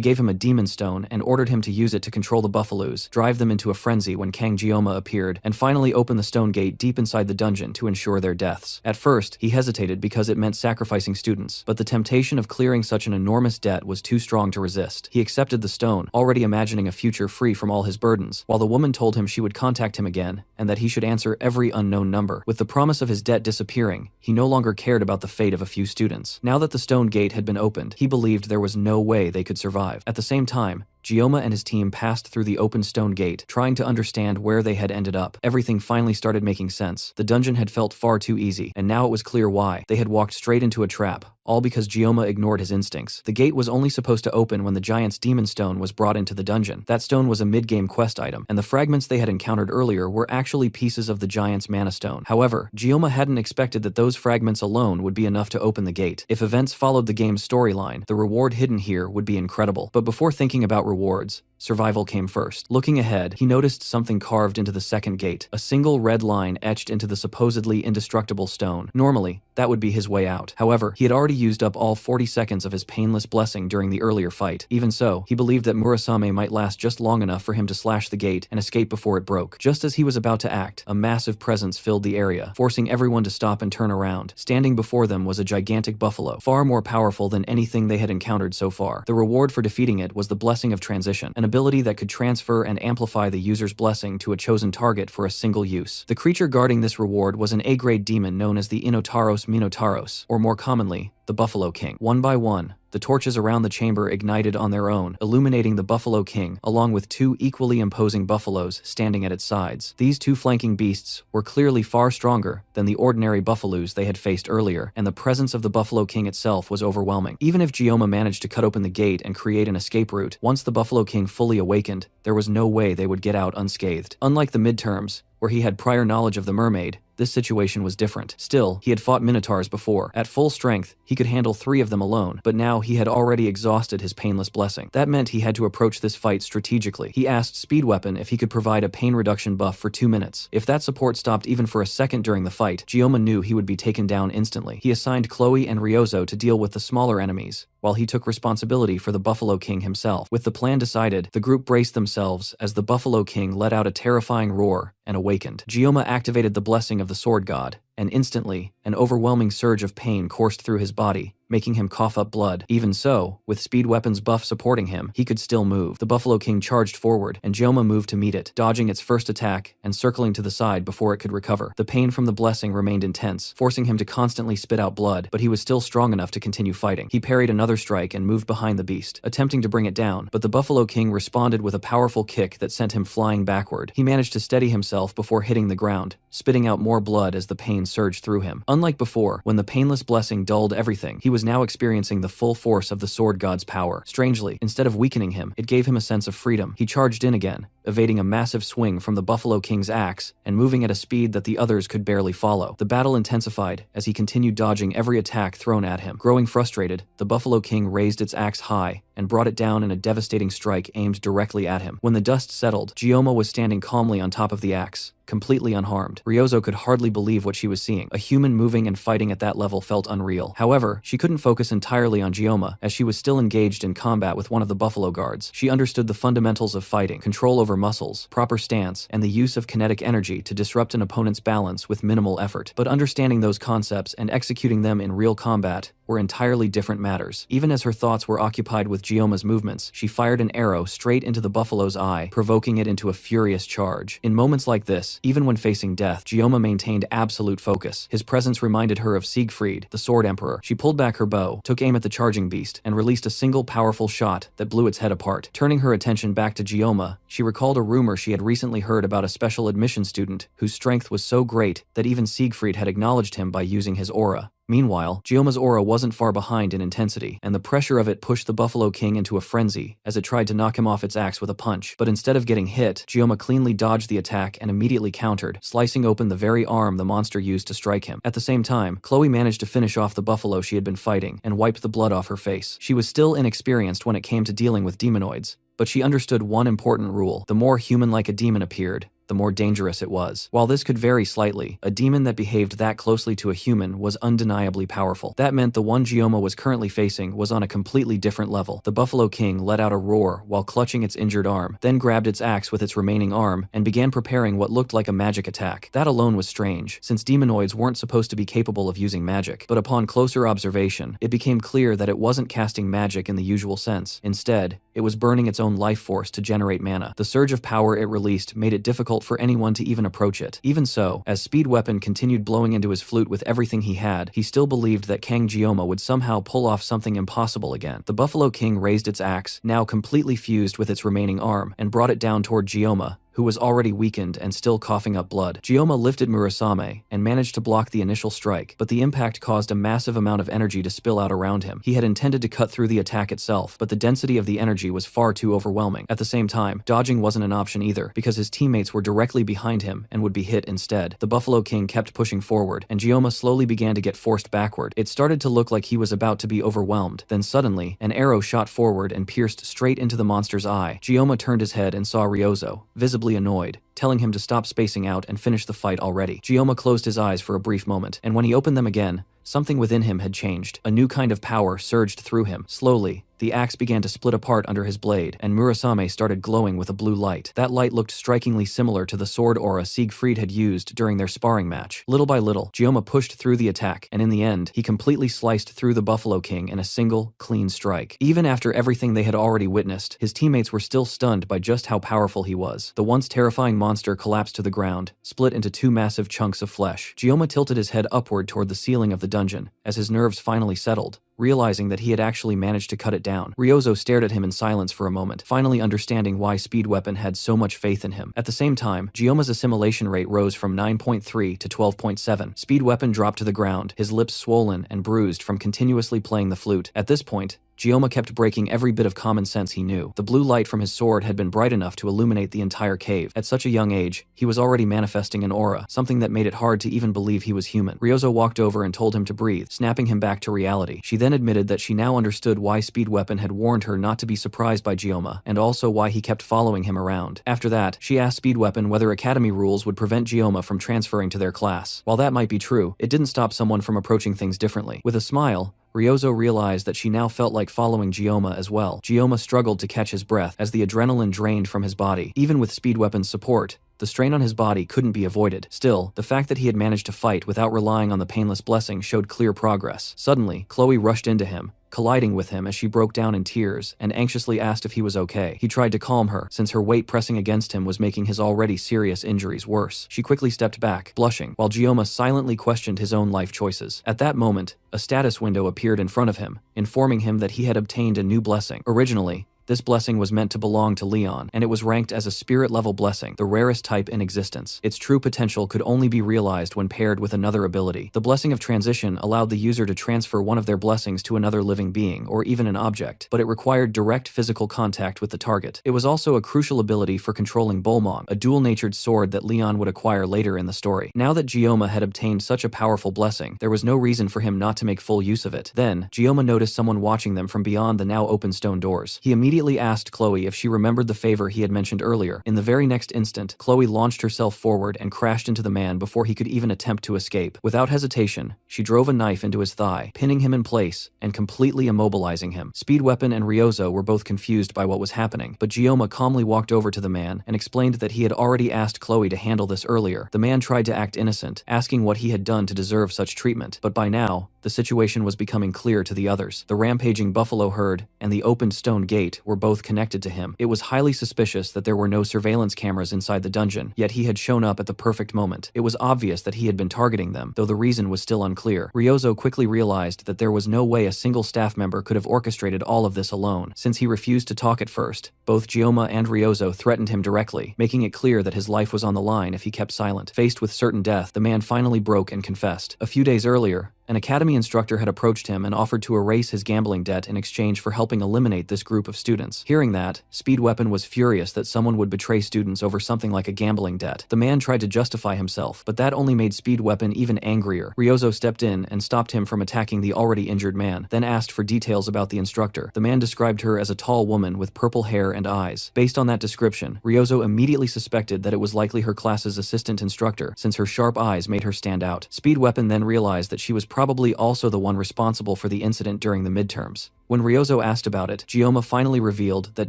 gave him a demon stone and ordered him to use it to control the buffaloes, drive them into a frenzy when Kang Gioma appeared, and finally open the stone gate deep inside the dungeon to ensure their deaths. At first, he hesitated because it meant sacrificing students, but the temptation of clearing such an enormous debt was too strong to resist. He accepted the stone, already imagining a future free from all his burdens, while the woman told him she would contact him again, and that he should answer every unknown number. With the promise of his debt disappearing, he no longer cared about the fate of a few students. Now that the stone gate had been opened, he believed there was no way they could survive. At the same time, Gioma and his team passed through the open stone gate, trying to understand where they had ended up. Everything finally started making sense. The dungeon had felt far too easy, and now it was clear why. They had walked straight into a trap, all because Gioma ignored his instincts. The gate was only supposed to open when the giant's demon stone was brought into the dungeon. That stone was a mid-game quest item, and the fragments they had encountered earlier were actually pieces of the giant's mana stone. However, Gioma hadn't expected that those fragments alone would be enough to open the gate. If events followed the game's storyline, the reward hidden here would be incredible. But before thinking about rewards, survival came first. Looking ahead, he noticed something carved into the second gate, a single red line etched into the supposedly indestructible stone. Normally, that would be his way out. However, he had already used up all 40 seconds of his painless blessing during the earlier fight. Even so, he believed that Murasame might last just long enough for him to slash the gate and escape before it broke. Just as he was about to act, a massive presence filled the area, forcing everyone to stop and turn around. Standing before them was a gigantic buffalo, far more powerful than anything they had encountered so far. The reward for defeating it was the Blessing of Transition, an ability that could transfer and amplify the user's blessing to a chosen target for a single use. The creature guarding this reward was an A-grade demon known as the Inotaros Minotaros, or more commonly, the Buffalo King. One by one, the torches around the chamber ignited on their own, illuminating the Buffalo King, along with two equally imposing buffaloes standing at its sides. These two flanking beasts were clearly far stronger than the ordinary buffaloes they had faced earlier, and the presence of the Buffalo King itself was overwhelming. Even if Gioma managed to cut open the gate and create an escape route, once the Buffalo King fully awakened, there was no way they would get out unscathed. Unlike the midterms, where he had prior knowledge of the mermaid, this situation was different. Still, he had fought minotaurs before. At full strength, he could handle 3 of them alone, but now he had already exhausted his painless blessing. That meant he had to approach this fight strategically. He asked Speed Weapon if he could provide a pain reduction buff for 2 minutes. If that support stopped even for a second during the fight, Gioma knew he would be taken down instantly. He assigned Chloe and Ryozo to deal with the smaller enemies, while he took responsibility for the Buffalo King himself. With the plan decided, the group braced themselves as the Buffalo King let out a terrifying roar and awakened. Gioma activated the blessing of the Sword God, and instantly, an overwhelming surge of pain coursed through his body, making him cough up blood. Even so, with Speed Weapon's buff supporting him, he could still move. The Buffalo King charged forward, and Gioma moved to meet it, dodging its first attack and circling to the side before it could recover. The pain from the blessing remained intense, forcing him to constantly spit out blood, but he was still strong enough to continue fighting. He parried another strike and moved behind the beast, attempting to bring it down, but the Buffalo King responded with a powerful kick that sent him flying backward. He managed to steady himself before hitting the ground, spitting out more blood as the pain surged through him. Unlike before, when the painless blessing dulled everything, he was now experiencing the full force of the sword god's power. Strangely, instead of weakening him, it gave him a sense of freedom. He charged in again, evading a massive swing from the Buffalo King's axe and moving at a speed that the others could barely follow. The battle intensified as he continued dodging every attack thrown at him. Growing frustrated, the Buffalo King raised its axe high and brought it down in a devastating strike aimed directly at him. When the dust settled, Gyoma was standing calmly on top of the axe, completely unharmed. Ryozo could hardly believe what she was seeing. A human moving and fighting at that level felt unreal. However, she couldn't focus entirely on Gyoma, as she was still engaged in combat with one of the Buffalo Guards. She understood the fundamentals of fighting, control over muscles, proper stance, and the use of kinetic energy to disrupt an opponent's balance with minimal effort. But understanding those concepts and executing them in real combat were entirely different matters. Even as her thoughts were occupied with Gyoma's movements, she fired an arrow straight into the buffalo's eye, provoking it into a furious charge. In moments like this, even when facing death, Gyoma maintained absolute focus. His presence reminded her of Siegfried, the Sword Emperor. She pulled back her bow, took aim at the charging beast, and released a single powerful shot that blew its head apart. Turning her attention back to Gyoma, she recalled a rumor she had recently heard about a special admission student whose strength was so great that even Siegfried had acknowledged him by using his aura. Meanwhile, Gyoma's aura wasn't far behind in intensity, and the pressure of it pushed the Buffalo King into a frenzy as it tried to knock him off its axe with a punch. But instead of getting hit, Gyoma cleanly dodged the attack and immediately countered, slicing open the very arm the monster used to strike him. At the same time, Chloe managed to finish off the buffalo she had been fighting and wiped the blood off her face. She was still inexperienced when it came to dealing with demonoids, but she understood one important rule: the more human-like a demon appeared, the more dangerous it was. While this could vary slightly, a demon that behaved that closely to a human was undeniably powerful. That meant the one Gyoma was currently facing was on a completely different level. The Buffalo King let out a roar while clutching its injured arm, then grabbed its axe with its remaining arm and began preparing what looked like a magic attack. That alone was strange, since demonoids weren't supposed to be capable of using magic. But upon closer observation, it became clear that it wasn't casting magic in the usual sense. Instead, it was burning its own life force to generate mana. The surge of power it released made it difficult for anyone to even approach it. Even so, as Speed Weapon continued blowing into his flute with everything he had, he still believed that Kang Gyoma would somehow pull off something impossible again. The Buffalo King raised its axe, now completely fused with its remaining arm, and brought it down toward Gyoma, who was already weakened and still coughing up blood. Gyoma lifted Murasame and managed to block the initial strike, but the impact caused a massive amount of energy to spill out around him. He had intended to cut through the attack itself, but the density of the energy was far too overwhelming. At the same time, dodging wasn't an option either, because his teammates were directly behind him and would be hit instead. The Buffalo King kept pushing forward, and Gyoma slowly began to get forced backward. It started to look like he was about to be overwhelmed. Then suddenly, an arrow shot forward and pierced straight into the monster's eye. Gyoma turned his head and saw Ryozo, visibly annoyed, telling him to stop spacing out and finish the fight already. Gyoma closed his eyes for a brief moment, and when he opened them again, something within him had changed. A new kind of power surged through him. Slowly, the axe began to split apart under his blade, and Murasame started glowing with a blue light. That light looked strikingly similar to the sword aura Siegfried had used during their sparring match. Little by little, Gyoma pushed through the attack, and in the end, he completely sliced through the Buffalo King in a single, clean strike. Even after everything they had already witnessed, his teammates were still stunned by just how powerful he was. The once terrifying monster collapsed to the ground, split into two massive chunks of flesh. Gyoma tilted his head upward toward the ceiling of the dungeon, as his nerves finally settled, realizing that he had actually managed to cut it down. Ryozo stared at him in silence for a moment, finally understanding why Speed Weapon had so much faith in him. At the same time, Gyoma's assimilation rate rose from 9.3 to 12.7. Speed Weapon dropped to the ground, his lips swollen and bruised from continuously playing the flute. At this point, Gyoma kept breaking every bit of common sense he knew. The blue light from his sword had been bright enough to illuminate the entire cave. At such a young age, he was already manifesting an aura, something that made it hard to even believe he was human. Ryozo walked over and told him to breathe, snapping him back to reality. She then admitted that she now understood why Speed Weapon had warned her not to be surprised by Gyoma, and also why he kept following him around. After that, she asked Speed Weapon whether academy rules would prevent Gyoma from transferring to their class. While that might be true, it didn't stop someone from approaching things differently. With a smile, Ryozo realized that she now felt like following Gyoma as well. Gyoma struggled to catch his breath as the adrenaline drained from his body. Even with Speed Weapon's support, the strain on his body couldn't be avoided. Still, the fact that he had managed to fight without relying on the painless blessing showed clear progress. Suddenly, Chloe rushed into him, colliding with him as she broke down in tears and anxiously asked if he was okay. He tried to calm her, since her weight pressing against him was making his already serious injuries worse. She quickly stepped back, blushing, while Gyoma silently questioned his own life choices. At that moment, a status window appeared in front of him, informing him that he had obtained a new blessing. Originally, This blessing was meant to belong to Leon, and it was ranked as a spirit-level blessing, the rarest type in existence. Its true potential could only be realized when paired with another ability. The blessing of transition allowed the user to transfer one of their blessings to another living being, or even an object, but it required direct physical contact with the target. It was also a crucial ability for controlling Bolmon, a dual-natured sword that Leon would acquire later in the story. Now that Gioma had obtained such a powerful blessing, there was no reason for him not to make full use of it. Then, Gioma noticed someone watching them from beyond the now open stone doors. He immediately asked Chloe if she remembered the favor he had mentioned earlier. In the very next instant, Chloe launched herself forward and crashed into the man before he could even attempt to escape. Without hesitation, she drove a knife into his thigh, pinning him in place and completely immobilizing him. Speed Weapon and Ryozo were both confused by what was happening, but Gioma calmly walked over to the man and explained that he had already asked Chloe to handle this earlier. The man tried to act innocent, asking what he had done to deserve such treatment, but by now, the situation was becoming clear to the others. The rampaging buffalo herd and the opened stone gate were both connected to him. It was highly suspicious that there were no surveillance cameras inside the dungeon, yet he had shown up at the perfect moment. It was obvious that he had been targeting them, though the reason was still unclear. Ryozo quickly realized that there was no way a single staff member could have orchestrated all of this alone. Since he refused to talk at first, both Gioma and Ryozo threatened him directly, making it clear that his life was on the line if he kept silent. Faced with certain death, the man finally broke and confessed. A few days earlier, an academy instructor had approached him and offered to erase his gambling debt in exchange for helping eliminate this group of students. Hearing that, Speed Weapon was furious that someone would betray students over something like a gambling debt. The man tried to justify himself, but that only made Speed Weapon even angrier. Ryozo stepped in and stopped him from attacking the already injured man, then asked for details about the instructor. The man described her as a tall woman with purple hair and eyes. Based on that description, Ryozo immediately suspected that it was likely her class's assistant instructor, since her sharp eyes made her stand out. Speed Weapon then realized that she was probably also the one responsible for the incident during the midterms. When Ryozo asked about it, Gioma finally revealed that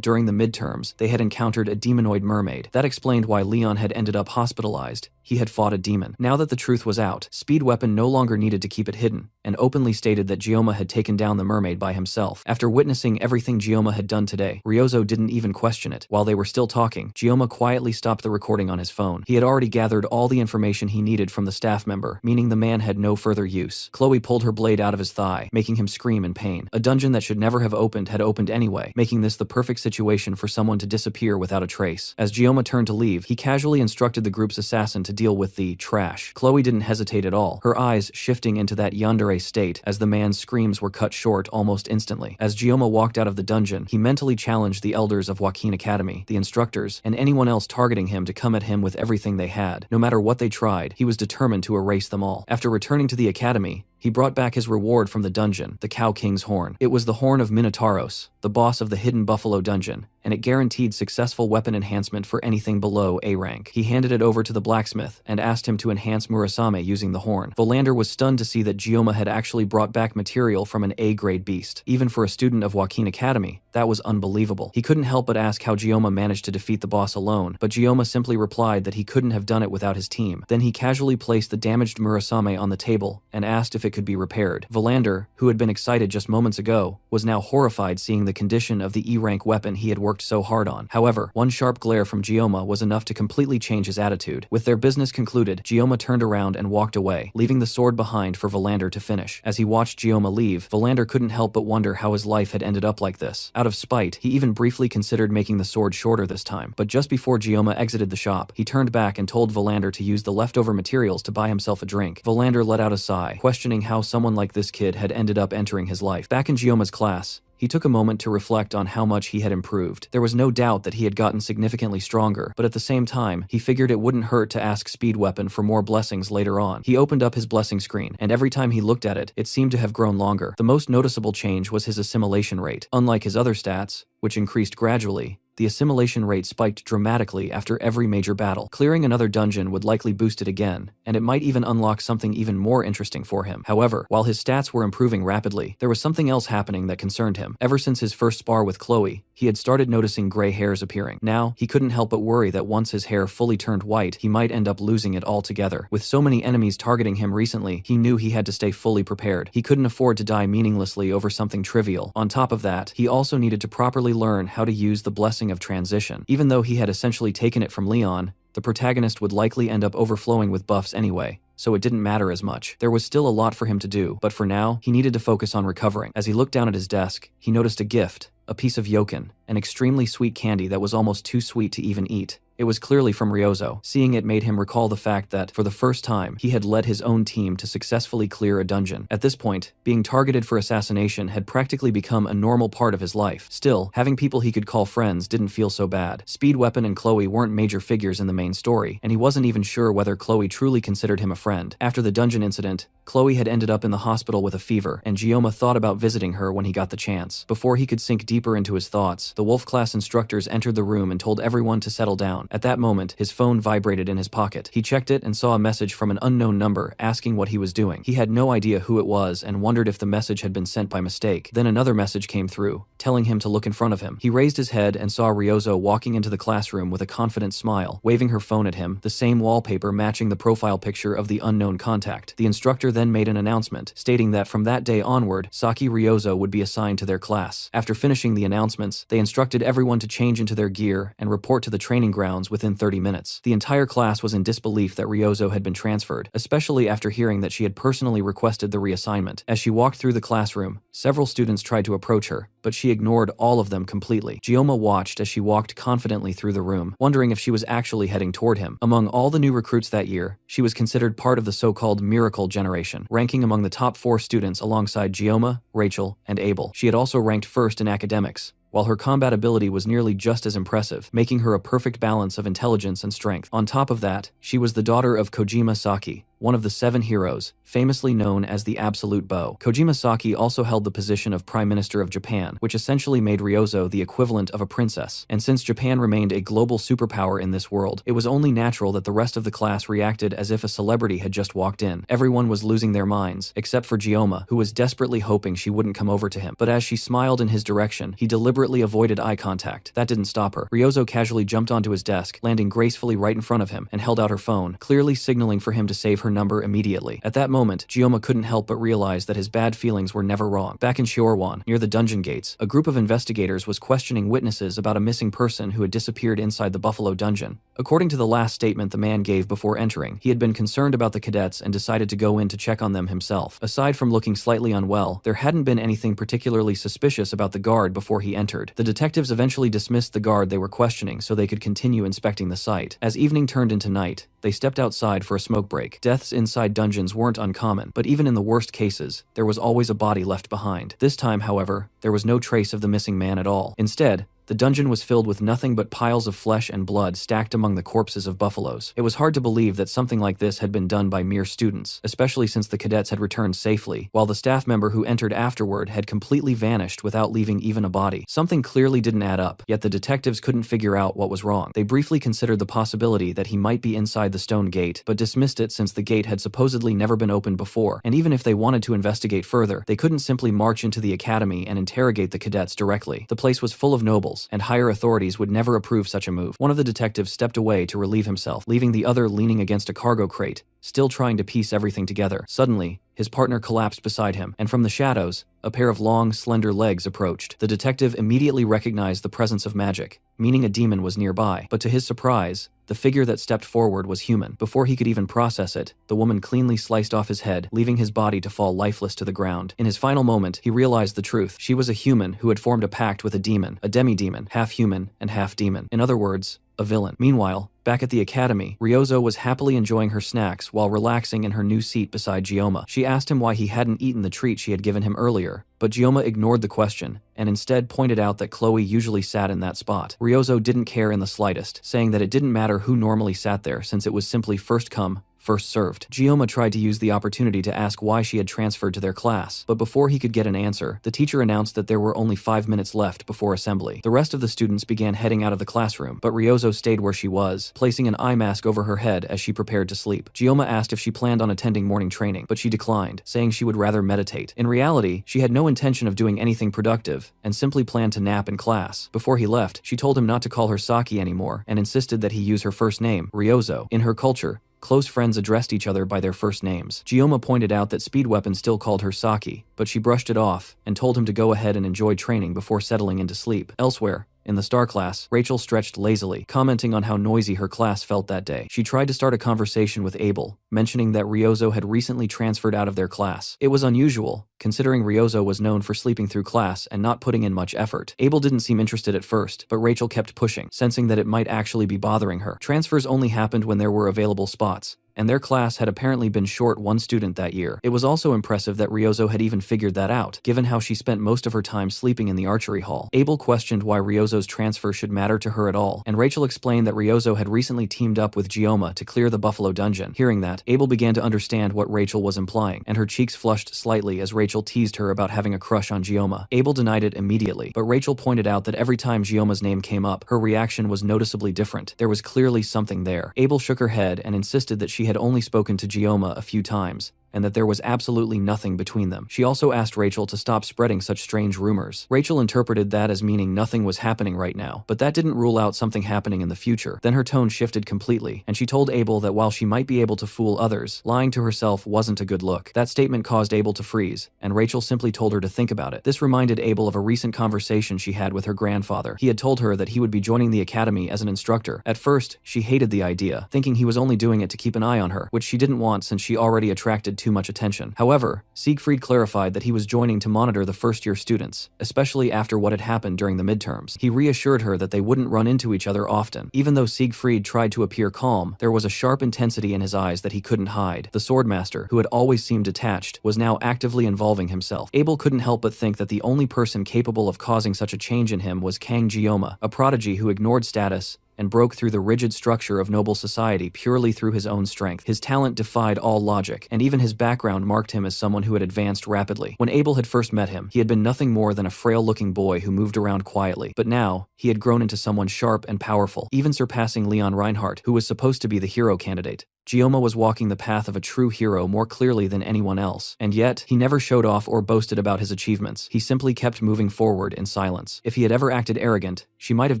during the midterms, they had encountered a demonoid mermaid. That explained why Leon had ended up hospitalized. He had fought a demon. Now that the truth was out, Speed Weapon no longer needed to keep it hidden, and openly stated that Gioma had taken down the mermaid by himself. After witnessing everything Gioma had done today, Ryozo didn't even question it. While they were still talking, Gioma quietly stopped the recording on his phone. He had already gathered all the information he needed from the staff member, meaning the man had no further use. Chloe pulled her blade out of his thigh, making him scream in pain. A dungeon that should never have opened had opened anyway, making this the perfect situation for someone to disappear without a trace. As Gioma turned to leave, he casually instructed the group's assassin to deal with the trash. Chloe didn't hesitate at all, her eyes shifting into that yandere state as the man's screams were cut short almost instantly. As Gioma walked out of the dungeon, he mentally challenged the elders of Joaquin Academy, the instructors, and anyone else targeting him to come at him with everything they had. No matter what they tried, he was determined to erase them all. After returning to the academy, he brought back his reward from the dungeon, the Cow King's horn. It was the horn of Minotauros, the boss of the Hidden Buffalo dungeon, and it guaranteed successful weapon enhancement for anything below A rank. He handed it over to the blacksmith and asked him to enhance Murasame using the horn. Volander was stunned to see that Gioma had actually brought back material from an A-grade beast. Even for a student of Joaquin Academy, that was unbelievable. He couldn't help but ask how Gioma managed to defeat the boss alone, but Gioma simply replied that he couldn't have done it without his team. Then he casually placed the damaged Murasame on the table and asked if it could be repaired. Volander, who had been excited just moments ago, was now horrified seeing the condition of the E-rank weapon he had worked so hard on. However, one sharp glare from Gioma was enough to completely change his attitude. With their business concluded, Gioma turned around and walked away, leaving the sword behind for Volander to finish. As he watched Gioma leave, Volander couldn't help but wonder how his life had ended up like this. Out of spite, he even briefly considered making the sword shorter this time, but just before Gioma exited the shop, he turned back and told Volander to use the leftover materials to buy himself a drink. Volander let out a sigh, questioning how someone like this kid had ended up entering his life. Back in Gioma's class, he took a moment to reflect on how much he had improved. There was no doubt that he had gotten significantly stronger, but at the same time, he figured it wouldn't hurt to ask Speed Weapon for more blessings later on. He opened up his blessing screen, and every time he looked at it, it seemed to have grown longer. The most noticeable change was his assimilation rate. Unlike his other stats, which increased gradually, the assimilation rate spiked dramatically after every major battle. Clearing another dungeon would likely boost it again, and it might even unlock something even more interesting for him. However, while his stats were improving rapidly, there was something else happening that concerned him. Ever since his first spar with Chloe, he had started noticing gray hairs appearing. Now, he couldn't help but worry that once his hair fully turned white, he might end up losing it altogether. With so many enemies targeting him recently, he knew he had to stay fully prepared. He couldn't afford to die meaninglessly over something trivial. On top of that, he also needed to properly learn how to use the blessing of transition. Even though he had essentially taken it from Leon, the protagonist would likely end up overflowing with buffs anyway, so it didn't matter as much. There was still a lot for him to do, but for now, he needed to focus on recovering. As he looked down at his desk, he noticed a gift, a piece of yokin, an extremely sweet candy that was almost too sweet to even eat. It was clearly from Ryozo. Seeing it made him recall the fact that, for the first time, he had led his own team to successfully clear a dungeon. At this point, being targeted for assassination had practically become a normal part of his life. Still, having people he could call friends didn't feel so bad. Speed Weapon and Chloe weren't major figures in the main story, and he wasn't even sure whether Chloe truly considered him a friend. After the dungeon incident, Chloe had ended up in the hospital with a fever, and Gioma thought about visiting her when he got the chance. Before he could sink deeper into his thoughts, the Wolf class instructors entered the room and told everyone to settle down. At that moment, his phone vibrated in his pocket. He checked it and saw a message from an unknown number asking what he was doing. He had no idea who it was and wondered if the message had been sent by mistake. Then another message came through, telling him to look in front of him. He raised his head and saw Ryozo walking into the classroom with a confident smile, waving her phone at him, the same wallpaper matching the profile picture of the unknown contact. The instructor then made an announcement, stating that from that day onward, Saki Ryozo would be assigned to their class. After finishing the announcements, they instructed everyone to change into their gear and report to the training grounds within 30 minutes. The entire class was in disbelief that Ryozo had been transferred, especially after hearing that she had personally requested the reassignment. As she walked through the classroom, several students tried to approach her, but she ignored all of them completely. Gioma watched as she walked confidently through the room, wondering if she was actually heading toward him. Among all the new recruits that year, she was considered part of the so-called miracle generation, ranking among the top 4 students alongside Gioma, Rachel, and Abel. She had also ranked first in academics, while her combat ability was nearly just as impressive, making her a perfect balance of intelligence and strength. On top of that, she was the daughter of Kojima Saki, one of the 7 heroes, famously known as the Absolute Bow. Kojima Saki also held the position of Prime Minister of Japan, which essentially made Ryozo the equivalent of a princess. And since Japan remained a global superpower in this world, it was only natural that the rest of the class reacted as if a celebrity had just walked in. Everyone was losing their minds, except for Gioma, who was desperately hoping she wouldn't come over to him. But as she smiled in his direction, he deliberately avoided eye contact. That didn't stop her. Ryozo casually jumped onto his desk, landing gracefully right in front of him, and held out her phone, clearly signaling for him to save her number immediately. At that moment, Gioma couldn't help but realize that his bad feelings were never wrong. Back in Shiorwan, near the dungeon gates, a group of investigators was questioning witnesses about a missing person who had disappeared inside the Buffalo dungeon. According to the last statement the man gave before entering, he had been concerned about the cadets and decided to go in to check on them himself. Aside from looking slightly unwell, there hadn't been anything particularly suspicious about the guard before he entered. The detectives eventually dismissed the guard they were questioning so they could continue inspecting the site. As evening turned into night, they stepped outside for a smoke break. Deaths inside dungeons weren't uncommon, but even in the worst cases, there was always a body left behind. This time, however, there was no trace of the missing man at all. Instead, the dungeon was filled with nothing but piles of flesh and blood stacked among the corpses of buffaloes. It was hard to believe that something like this had been done by mere students, especially since the cadets had returned safely, while the staff member who entered afterward had completely vanished without leaving even a body. Something clearly didn't add up, yet the detectives couldn't figure out what was wrong. They briefly considered the possibility that he might be inside the stone gate, but dismissed it since the gate had supposedly never been opened before, and even if they wanted to investigate further, they couldn't simply march into the academy and interrogate the cadets directly. The place was full of nobles, and higher authorities would never approve such a move. One of the detectives stepped away to relieve himself, leaving the other leaning against a cargo crate, still trying to piece everything together. Suddenly, his partner collapsed beside him, and from the shadows, a pair of long, slender legs approached. The detective immediately recognized the presence of magic, meaning a demon was nearby. But to his surprise, the figure that stepped forward was human. Before he could even process it, the woman cleanly sliced off his head, leaving his body to fall lifeless to the ground. In his final moment, he realized the truth. She was a human who had formed a pact with a demon, a demi-demon, half human and half demon. In other words, a villain. Meanwhile, back at the academy, Ryozo was happily enjoying her snacks while relaxing in her new seat beside Gioma. She asked him why he hadn't eaten the treat she had given him earlier, but Gioma ignored the question and instead pointed out that Chloe usually sat in that spot. Ryozo didn't care in the slightest, saying that it didn't matter who normally sat there since it was simply first come, first served. Gioma tried to use the opportunity to ask why she had transferred to their class, but before he could get an answer, the teacher announced that there were only 5 minutes left before assembly. The rest of the students began heading out of the classroom, but Ryozo stayed where she was, placing an eye mask over her head as she prepared to sleep. Gioma asked if she planned on attending morning training, but she declined, saying she would rather meditate. In reality, she had no intention of doing anything productive, and simply planned to nap in class. Before he left, she told him not to call her Saki anymore, and insisted that he use her first name, Ryozo. In her culture, close friends addressed each other by their first names. Gioma pointed out that Speed Weapon still called her Saki, but she brushed it off and told him to go ahead and enjoy training before settling into sleep. Elsewhere, In the star class, Rachel stretched lazily, commenting on how noisy her class felt that day. She tried to start a conversation with Abel, mentioning that Ryozo had recently transferred out of their class. It was unusual, considering Ryozo was known for sleeping through class and not putting in much effort. Abel didn't seem interested at first, but Rachel kept pushing, sensing that it might actually be bothering her. Transfers only happened when there were available spots, and their class had apparently been short one student that year. It was also impressive that Ryozo had even figured that out, given how she spent most of her time sleeping in the archery hall. Abel questioned why Ryozo's transfer should matter to her at all, and Rachel explained that Ryozo had recently teamed up with Gioma to clear the Buffalo Dungeon. Hearing that, Abel began to understand what Rachel was implying, and her cheeks flushed slightly as Rachel teased her about having a crush on Gioma. Abel denied it immediately, but Rachel pointed out that every time Gioma's name came up, her reaction was noticeably different. There was clearly something there. Abel shook her head and insisted that she had only spoken to Gioma a few times, and that there was absolutely nothing between them. She also asked Rachel to stop spreading such strange rumors. Rachel interpreted that as meaning nothing was happening right now, but that didn't rule out something happening in the future. Then her tone shifted completely, and she told Abel that while she might be able to fool others, lying to herself wasn't a good look. That statement caused Abel to freeze, and Rachel simply told her to think about it. This reminded Abel of a recent conversation she had with her grandfather. He had told her that he would be joining the academy as an instructor. At first, she hated the idea, thinking he was only doing it to keep an eye on her, which she didn't want since she already attracted too much attention. However, Siegfried clarified that he was joining to monitor the first-year students, especially after what had happened during the midterms. He reassured her that they wouldn't run into each other often. Even though Siegfried tried to appear calm, there was a sharp intensity in his eyes that he couldn't hide. The swordmaster, who had always seemed detached, was now actively involving himself. Abel couldn't help but think that the only person capable of causing such a change in him was Kang Gioma, a prodigy who ignored status and broke through the rigid structure of noble society purely through his own strength. His talent defied all logic, and even his background marked him as someone who had advanced rapidly. When Abel had first met him, he had been nothing more than a frail-looking boy who moved around quietly, but now, he had grown into someone sharp and powerful, even surpassing Leon Reinhardt, who was supposed to be the hero candidate. Gioma was walking the path of a true hero more clearly than anyone else, and yet, he never showed off or boasted about his achievements. He simply kept moving forward in silence. If he had ever acted arrogant, she might have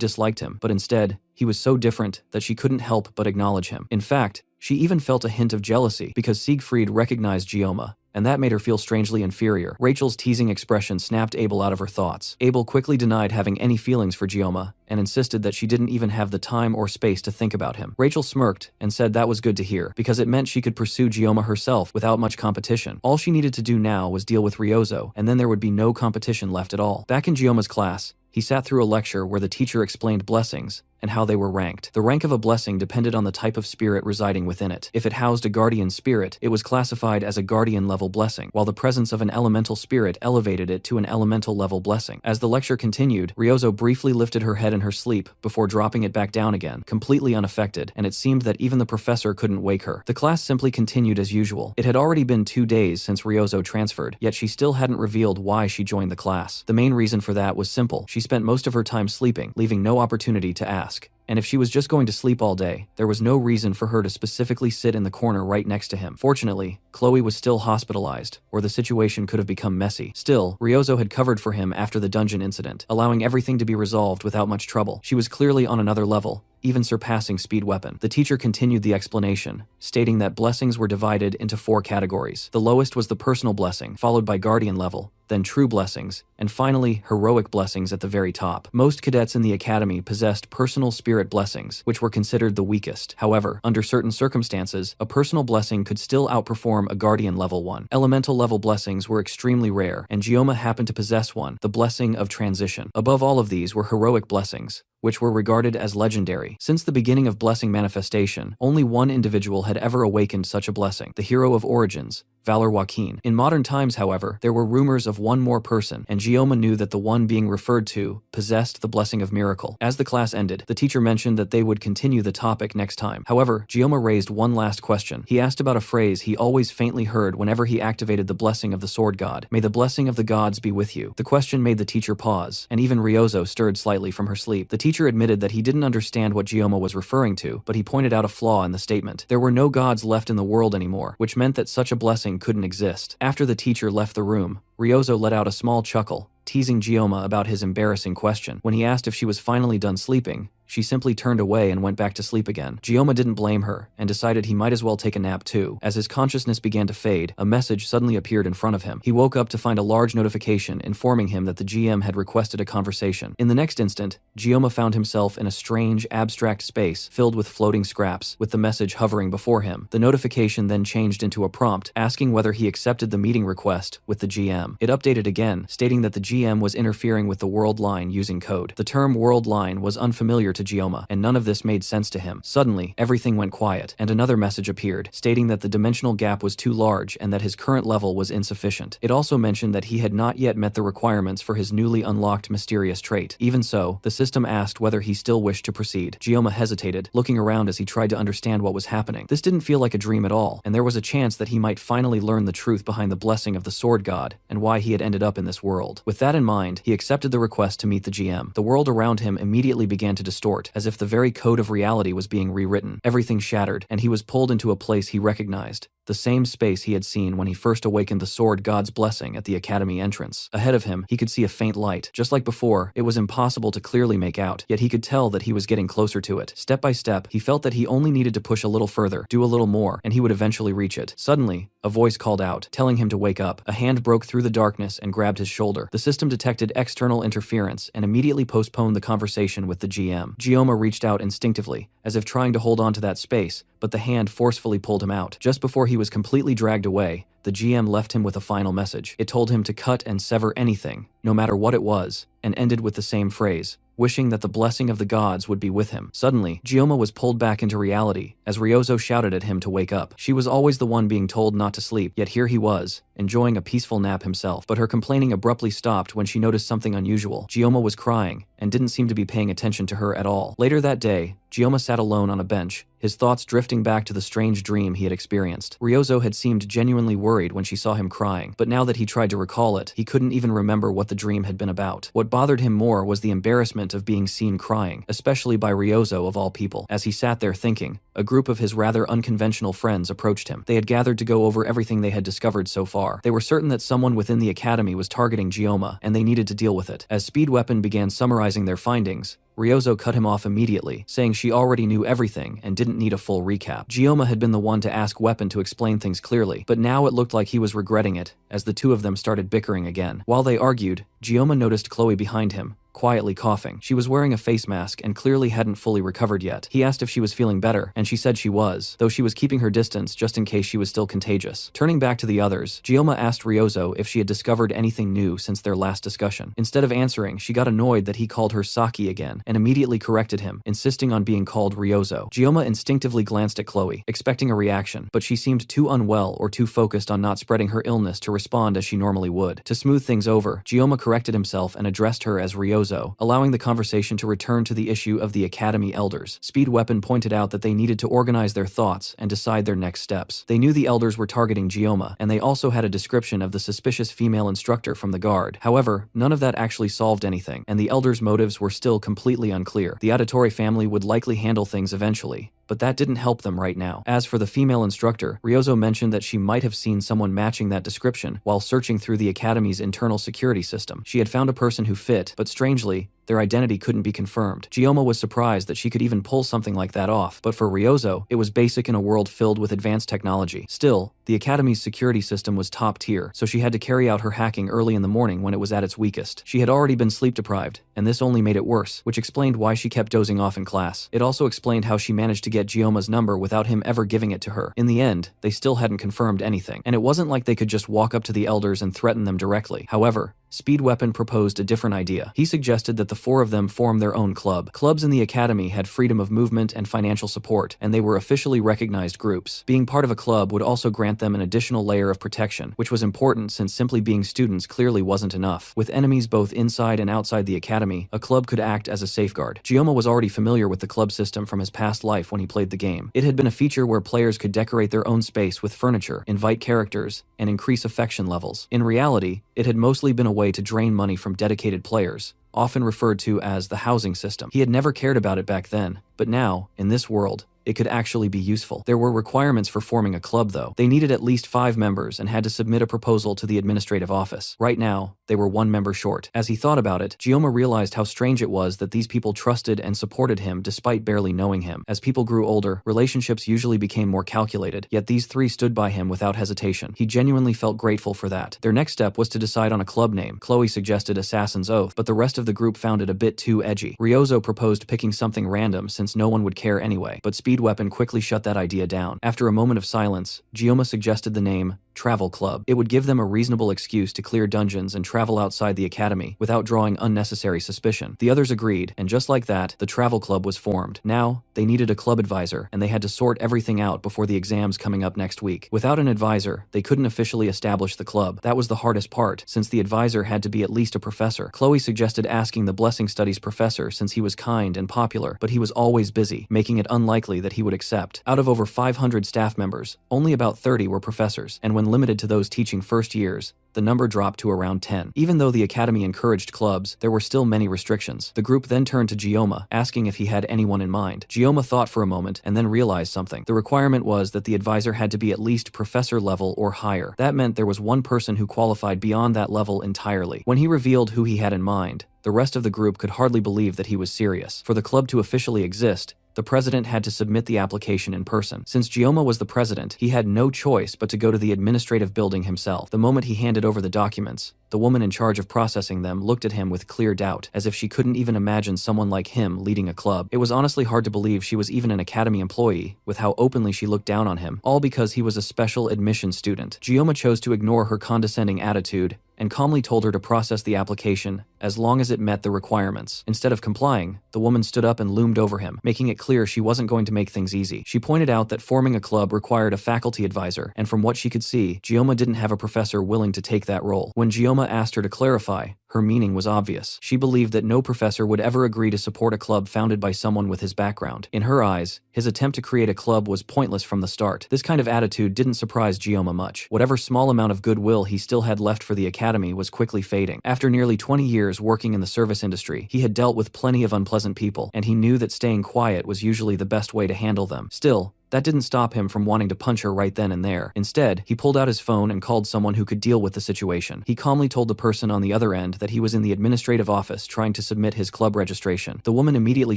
disliked him, but instead, he was so different that she couldn't help but acknowledge him. In fact, she even felt a hint of jealousy because Siegfried recognized Gioma, and that made her feel strangely inferior. Rachel's teasing expression snapped Abel out of her thoughts. Abel quickly denied having any feelings for Gioma, and insisted that she didn't even have the time or space to think about him. Rachel smirked and said that was good to hear, because it meant she could pursue Gioma herself without much competition. All she needed to do now was deal with Ryozo, and then there would be no competition left at all. Back in Gioma's class, he sat through a lecture where the teacher explained blessings and how they were ranked. The rank of a blessing depended on the type of spirit residing within it. If it housed a guardian spirit, it was classified as a guardian-level blessing, while the presence of an elemental spirit elevated it to an elemental-level blessing. As the lecture continued, Ryozo briefly lifted her head in her sleep before dropping it back down again, completely unaffected, and it seemed that even the professor couldn't wake her. The class simply continued as usual. It had already been 2 days since Ryozo transferred, yet she still hadn't revealed why she joined the class. The main reason for that was simple. She spent most of her time sleeping, leaving no opportunity to ask. And if she was just going to sleep all day, there was no reason for her to specifically sit in the corner right next to him. Fortunately, Chloe was still hospitalized, or the situation could have become messy. Still, Ryozo had covered for him after the dungeon incident, allowing everything to be resolved without much trouble. She was clearly on another level, even surpassing Speed Weapon. The teacher continued the explanation, stating that blessings were divided into 4 categories. The lowest was the personal blessing, followed by guardian level, then true blessings, and finally heroic blessings at the very top. Most cadets in the academy possessed personal spirit blessings, which were considered the weakest. However, under certain circumstances, a personal blessing could still outperform a guardian level one. Elemental level blessings were extremely rare, and Gioma happened to possess one, the blessing of transition. Above all of these were heroic blessings, which were regarded as legendary. Since the beginning of blessing manifestation, only one individual had ever awakened such a blessing, the hero of origins, Valor Joaquin. In modern times, however, there were rumors of one more person, and Gioma knew that the one being referred to possessed the blessing of miracle. As the class ended, the teacher mentioned that they would continue the topic next time. However, Gioma raised one last question. He asked about a phrase he always faintly heard whenever he activated the blessing of the sword god. May the blessing of the gods be with you. The question made the teacher pause, and even Ryozo stirred slightly from her sleep. The teacher admitted that he didn't understand what Gioma was referring to, but he pointed out a flaw in the statement. There were no gods left in the world anymore, which meant that such a blessing couldn't exist. After the teacher left the room, Ryozo let out a small chuckle, teasing Gioma about his embarrassing question. When he asked if she was finally done sleeping, she simply turned away and went back to sleep again. Gioma didn't blame her, and decided he might as well take a nap too. As his consciousness began to fade, a message suddenly appeared in front of him. He woke up to find a large notification informing him that the GM had requested a conversation. In the next instant, Gioma found himself in a strange, abstract space filled with floating scraps, with the message hovering before him. The notification then changed into a prompt, asking whether he accepted the meeting request with the GM. It updated again, stating that the GM was interfering with the world line using code. The term world line was unfamiliar to Gioma, and none of this made sense to him. Suddenly, everything went quiet, and another message appeared, stating that the dimensional gap was too large and that his current level was insufficient. It also mentioned that he had not yet met the requirements for his newly unlocked mysterious trait. Even so, the system asked whether he still wished to proceed. Gioma hesitated, looking around as he tried to understand what was happening. This didn't feel like a dream at all, and there was a chance that he might finally learn the truth behind the blessing of the sword god and why he had ended up in this world. With that in mind, he accepted the request to meet the GM. The world around him immediately began to distort, as if the very code of reality was being rewritten. Everything shattered, and he was pulled into a place he recognized. The same space he had seen when he first awakened the sword god's blessing at the academy entrance. Ahead of him, he could see a faint light. Just like before, it was impossible to clearly make out, yet he could tell that he was getting closer to it. Step by step, he felt that he only needed to push a little further, do a little more, and he would eventually reach it. Suddenly, a voice called out, telling him to wake up. A hand broke through the darkness and grabbed his shoulder. The system detected external interference and immediately postponed the conversation with the GM. Gioma reached out instinctively, as if trying to hold on to that space, but the hand forcefully pulled him out. Just before he was completely dragged away, the GM left him with a final message. It told him to cut and sever anything, no matter what it was, and ended with the same phrase, wishing that the blessing of the gods would be with him. Suddenly, Gioma was pulled back into reality, as Ryozo shouted at him to wake up. She was always the one being told not to sleep, yet here he was, enjoying a peaceful nap himself. But her complaining abruptly stopped when she noticed something unusual. Gioma was crying, and didn't seem to be paying attention to her at all. Later that day, Gioma sat alone on a bench, his thoughts drifting back to the strange dream he had experienced. Ryozo had seemed genuinely worried when she saw him crying, but now that he tried to recall it, he couldn't even remember what the dream had been about. What bothered him more was the embarrassment of being seen crying, especially by Ryozo of all people. As he sat there thinking, a group of his rather unconventional friends approached him. They had gathered to go over everything they had discovered so far. They were certain that someone within the academy was targeting Gioma, and they needed to deal with it. As Speed Weapon began summarizing their findings, Ryozo cut him off immediately, saying she already knew everything and didn't need a full recap. Gioma had been the one to ask Weapon to explain things clearly, but now it looked like he was regretting it, as the two of them started bickering again. While they argued, Gioma noticed Chloe behind him, quietly coughing. She was wearing a face mask and clearly hadn't fully recovered yet. He asked if she was feeling better, and she said she was, though she was keeping her distance just in case she was still contagious. Turning back to the others, Gioma asked Ryozo if she had discovered anything new since their last discussion. Instead of answering, she got annoyed that he called her Saki again, and immediately corrected him, insisting on being called Ryozo. Gioma instinctively glanced at Chloe, expecting a reaction, but she seemed too unwell or too focused on not spreading her illness to respond as she normally would. To smooth things over, Gioma corrected himself and addressed her as Ryozo, allowing the conversation to return to the issue of the Academy Elders. Speed Weapon pointed out that they needed to organize their thoughts and decide their next steps. They knew the Elders were targeting Gioma, and they also had a description of the suspicious female instructor from the guard. However, none of that actually solved anything, and the Elders' motives were still completely unclear. The Auditore family would likely handle things eventually, but that didn't help them right now. As for the female instructor, Ryozo mentioned that she might have seen someone matching that description while searching through the Academy's internal security system. She had found a person who fit, but strangely, their identity couldn't be confirmed. Gioma was surprised that she could even pull something like that off, but for Ryozo, it was basic in a world filled with advanced technology. Still, the Academy's security system was top tier, so she had to carry out her hacking early in the morning when it was at its weakest. She had already been sleep deprived, and this only made it worse, which explained why she kept dozing off in class. It also explained how she managed to get Gioma's number without him ever giving it to her. In the end, they still hadn't confirmed anything, and it wasn't like they could just walk up to the Elders and threaten them directly. However, Speed Weapon proposed a different idea. He suggested that the four of them form their own club. Clubs in the Academy had freedom of movement and financial support, and they were officially recognized groups. Being part of a club would also grant them an additional layer of protection, which was important since simply being students clearly wasn't enough. With enemies both inside and outside the Academy, a club could act as a safeguard. Gioma was already familiar with the club system from his past life when he played the game. It had been a feature where players could decorate their own space with furniture, invite characters, and increase affection levels. In reality, it had mostly been a way to drain money from dedicated players, often referred to as the housing system. He had never cared about it back then, but now, in this world, it could actually be useful. There were requirements for forming a club though. They needed at least 5 members and had to submit a proposal to the administrative office. Right now, they were 1 member short. As he thought about it, Gyoma realized how strange it was that these people trusted and supported him despite barely knowing him. As people grew older, relationships usually became more calculated, yet these 3 stood by him without hesitation. He genuinely felt grateful for that. Their next step was to decide on a club name. Chloe suggested Assassin's Oath, but the rest of the group found it a bit too edgy. Ryozo proposed picking something random since no one would care anyway, but Speed Weapon quickly shut that idea down. After a moment of silence, Gyoma suggested the name Travel Club. It would give them a reasonable excuse to clear dungeons and travel outside the academy without drawing unnecessary suspicion. The others agreed, and just like that, the Travel Club was formed. Now, they needed a club advisor, and they had to sort everything out before the exams coming up next week. Without an advisor, they couldn't officially establish the club. That was the hardest part, since the advisor had to be at least a professor. Chloe suggested asking the Blessing Studies professor since he was kind and popular, but he was always busy, making it unlikely that he would accept. Out of over 500 staff members, only about 30 were professors, and when limited to those teaching first years, the number dropped to around 10. Even though the academy encouraged clubs, there were still many restrictions. The group then turned to Gyoma, asking if he had anyone in mind. Gyoma thought for a moment and then realized something. The requirement was that the advisor had to be at least professor level or higher. That meant there was one person who qualified beyond that level entirely. When he revealed who he had in mind, the rest of the group could hardly believe that he was serious. For the club to officially exist, the president had to submit the application in person. Since Gyoma was the president, he had no choice but to go to the administrative building himself. The moment he handed over the documents, the woman in charge of processing them looked at him with clear doubt, as if she couldn't even imagine someone like him leading a club. It was honestly hard to believe she was even an academy employee, with how openly she looked down on him, all because he was a special admission student. Gyoma chose to ignore her condescending attitude and calmly told her to process the application as long as it met the requirements. Instead of complying, the woman stood up and loomed over him, making it clear she wasn't going to make things easy. She pointed out that forming a club required a faculty advisor, and from what she could see, Gyoma didn't have a professor willing to take that role. When Gyoma asked her to clarify, her meaning was obvious. She believed that no professor would ever agree to support a club founded by someone with his background. In her eyes, his attempt to create a club was pointless from the start. This kind of attitude didn't surprise Gyoma much. Whatever small amount of goodwill he still had left for the academy was quickly fading. After nearly 20 years working in the service industry, he had dealt with plenty of unpleasant people, and he knew that staying quiet was usually the best way to handle them. Still, that didn't stop him from wanting to punch her right then and there. Instead, he pulled out his phone and called someone who could deal with the situation. He calmly told the person on the other end that he was in the administrative office trying to submit his club registration. The woman immediately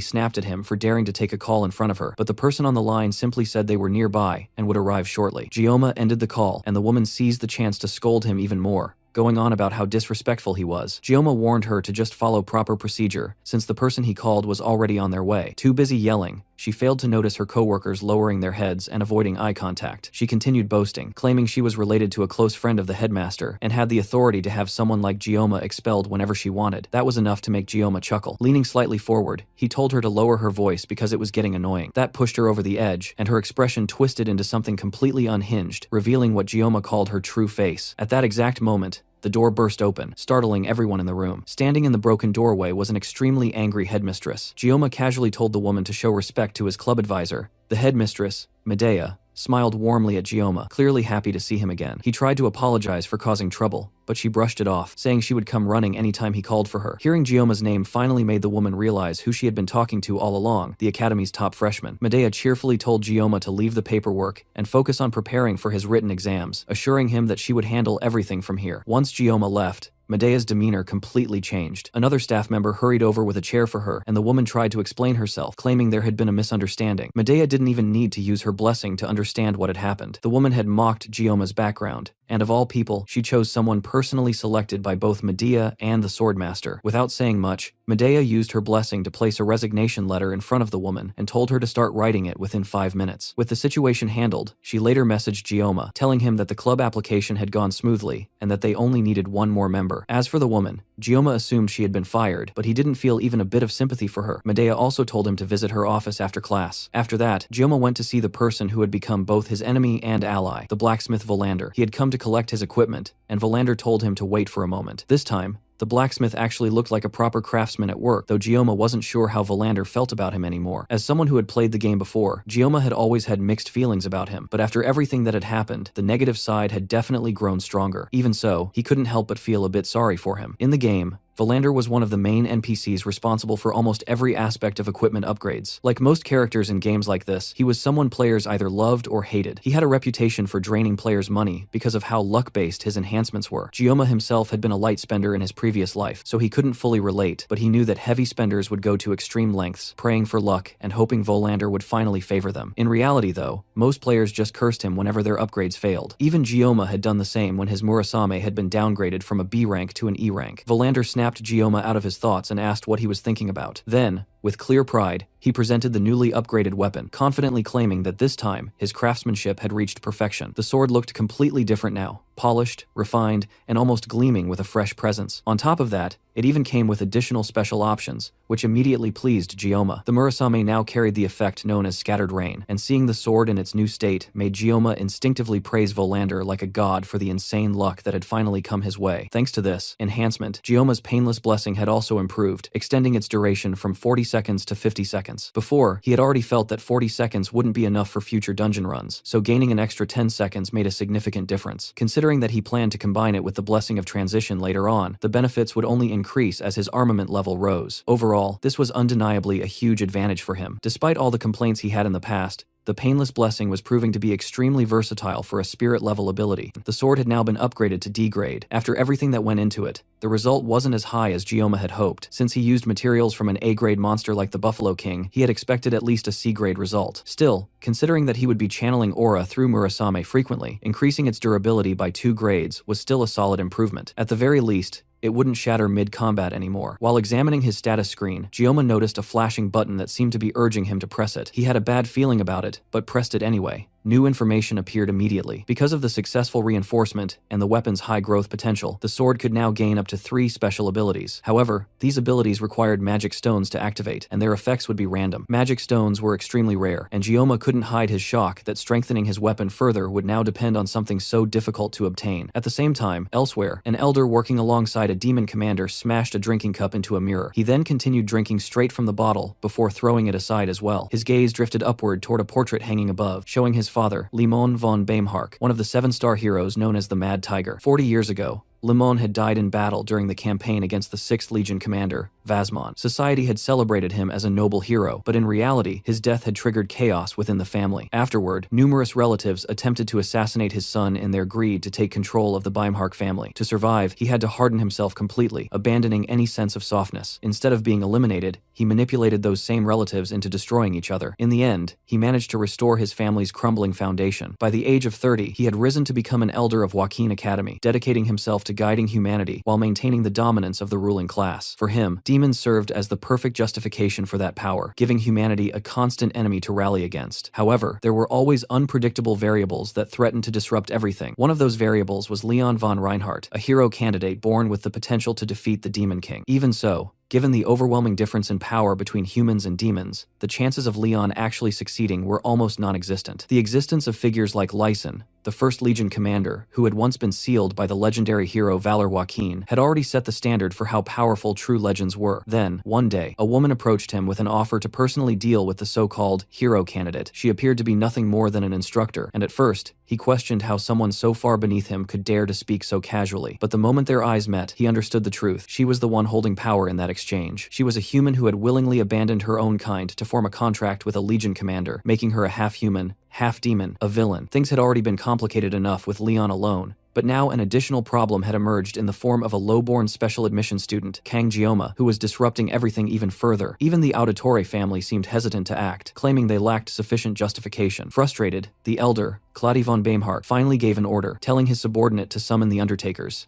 snapped at him for daring to take a call in front of her, but the person on the line simply said they were nearby and would arrive shortly. Gyoma ended the call, and the woman seized the chance to scold him even more, going on about how disrespectful he was. Gyoma warned her to just follow proper procedure, since the person he called was already on their way. Too busy yelling, she failed to notice her coworkers lowering their heads and avoiding eye contact. She continued boasting, claiming she was related to a close friend of the headmaster and had the authority to have someone like Gyoma expelled whenever she wanted. That was enough to make Gyoma chuckle. Leaning slightly forward, he told her to lower her voice because it was getting annoying. That pushed her over the edge, and her expression twisted into something completely unhinged, revealing what Gyoma called her true face. At that exact moment, the door burst open, startling everyone in the room. Standing in the broken doorway was an extremely angry headmistress. Gyoma casually told the woman to show respect to his club advisor. The headmistress, Medea, smiled warmly at Gyoma, clearly happy to see him again. He tried to apologize for causing trouble, but she brushed it off, saying she would come running anytime he called for her. Hearing Gioma's name finally made the woman realize who she had been talking to all along, the academy's top freshman. Medea cheerfully told Gyoma to leave the paperwork and focus on preparing for his written exams, assuring him that she would handle everything from here. Once Gyoma left, Medea's demeanor completely changed. Another staff member hurried over with a chair for her, and the woman tried to explain herself, claiming there had been a misunderstanding. Medea didn't even need to use her blessing to understand what had happened. The woman had mocked Gioma's background, and of all people, she chose someone personally selected by both Medea and the Swordmaster. Without saying much, Medea used her blessing to place a resignation letter in front of the woman and told her to start writing it within 5 minutes. With the situation handled, she later messaged Gyoma, telling him that the club application had gone smoothly and that they only needed one more member. As for the woman, Gyoma assumed she had been fired, but he didn't feel even a bit of sympathy for her. Medea also told him to visit her office after class. After that, Gyoma went to see the person who had become both his enemy and ally, the blacksmith Valander. He had come to collect his equipment, and Valander told him to wait for a moment. This time, the blacksmith actually looked like a proper craftsman at work, though Gyoma wasn't sure how Valander felt about him anymore. As someone who had played the game before, Gyoma had always had mixed feelings about him, but after everything that had happened, the negative side had definitely grown stronger. Even so, he couldn't help but feel a bit sorry for him. In the game, Valander was one of the main NPCs responsible for almost every aspect of equipment upgrades. Like most characters in games like this, he was someone players either loved or hated. He had a reputation for draining players' money because of how luck-based his enhancements were. Gioma himself had been a light spender in his previous life, so he couldn't fully relate, but he knew that heavy spenders would go to extreme lengths, praying for luck and hoping Valander would finally favor them. In reality, though, most players just cursed him whenever their upgrades failed. Even Gioma had done the same when his Murasame had been downgraded from a B rank to an E rank. Valander snapped Gioma out of his thoughts and asked what he was thinking about. Then, with clear pride, he presented the newly upgraded weapon, confidently claiming that this time, his craftsmanship had reached perfection. The sword looked completely different now, polished, refined, and almost gleaming with a fresh presence. On top of that, it even came with additional special options, which immediately pleased Gioma. The Murasame now carried the effect known as Scattered Rain, and seeing the sword in its new state made Gioma instinctively praise Valander like a god for the insane luck that had finally come his way. Thanks to this enhancement, Gioma's Painless Blessing had also improved, extending its duration from 40 seconds to 50 seconds. Before, he had already felt that 40 seconds wouldn't be enough for future dungeon runs, so gaining an extra 10 seconds made a significant difference. Considering that he planned to combine it with the Blessing of Transition later on, the benefits would only increase as his armament level rose. Overall, this was undeniably a huge advantage for him. Despite all the complaints he had in the past, the Painless Blessing was proving to be extremely versatile for a spirit-level ability. The sword had now been upgraded to D grade. After everything that went into it, the result wasn't as high as Gioma had hoped. Since he used materials from an A-grade monster like the Buffalo King, he had expected at least a C-grade result. Still, considering that he would be channeling aura through Murasame frequently, increasing its durability by 2 grades was still a solid improvement. At the very least, it wouldn't shatter mid-combat anymore. While examining his status screen, Gioma noticed a flashing button that seemed to be urging him to press it. He had a bad feeling about it, but pressed it anyway. New information appeared immediately. Because of the successful reinforcement and the weapon's high growth potential, the sword could now gain up to 3 special abilities. However, these abilities required magic stones to activate, and their effects would be random. Magic stones were extremely rare, and Gioma couldn't hide his shock that strengthening his weapon further would now depend on something so difficult to obtain. At the same time, elsewhere, an elder working alongside a demon commander smashed a drinking cup into a mirror. He then continued drinking straight from the bottle before throwing it aside as well. His gaze drifted upward toward a portrait hanging above, showing his father, Limon von Baimhark, one of the 7-star heroes known as the Mad Tiger. 40 years ago, Limon had died in battle during the campaign against the 6th Legion commander, Vasmon. Society had celebrated him as a noble hero, but in reality, his death had triggered chaos within the family. Afterward, numerous relatives attempted to assassinate his son in their greed to take control of the Baimhark family. To survive, he had to harden himself completely, abandoning any sense of softness. Instead of being eliminated, he manipulated those same relatives into destroying each other. In the end, he managed to restore his family's crumbling foundation. By the age of 30, he had risen to become an elder of Joaquin Academy, dedicating himself to guiding humanity while maintaining the dominance of the ruling class. For him, demons served as the perfect justification for that power, giving humanity a constant enemy to rally against. However, there were always unpredictable variables that threatened to disrupt everything. One of those variables was Leon von Reinhardt, a hero candidate born with the potential to defeat the Demon King. Even so, given the overwhelming difference in power between humans and demons, the chances of Leon actually succeeding were almost non-existent. The existence of figures like Lyson, the 1st Legion commander, who had once been sealed by the legendary hero Valor Joaquin, had already set the standard for how powerful true legends were. Then, one day, a woman approached him with an offer to personally deal with the so-called hero candidate. She appeared to be nothing more than an instructor, and at first, he questioned how someone so far beneath him could dare to speak so casually. But the moment their eyes met, he understood the truth. She was the one holding power in that exchange. She was a human who had willingly abandoned her own kind to form a contract with a Legion commander, making her a half-human, half-demon, a villain. Things had already been complicated enough with Leon alone, but now an additional problem had emerged in the form of a low-born special admission student, Kang Gioma, who was disrupting everything even further. Even the Auditore family seemed hesitant to act, claiming they lacked sufficient justification. Frustrated, the elder, Claudia von Baimhardt, finally gave an order, telling his subordinate to summon the Undertakers.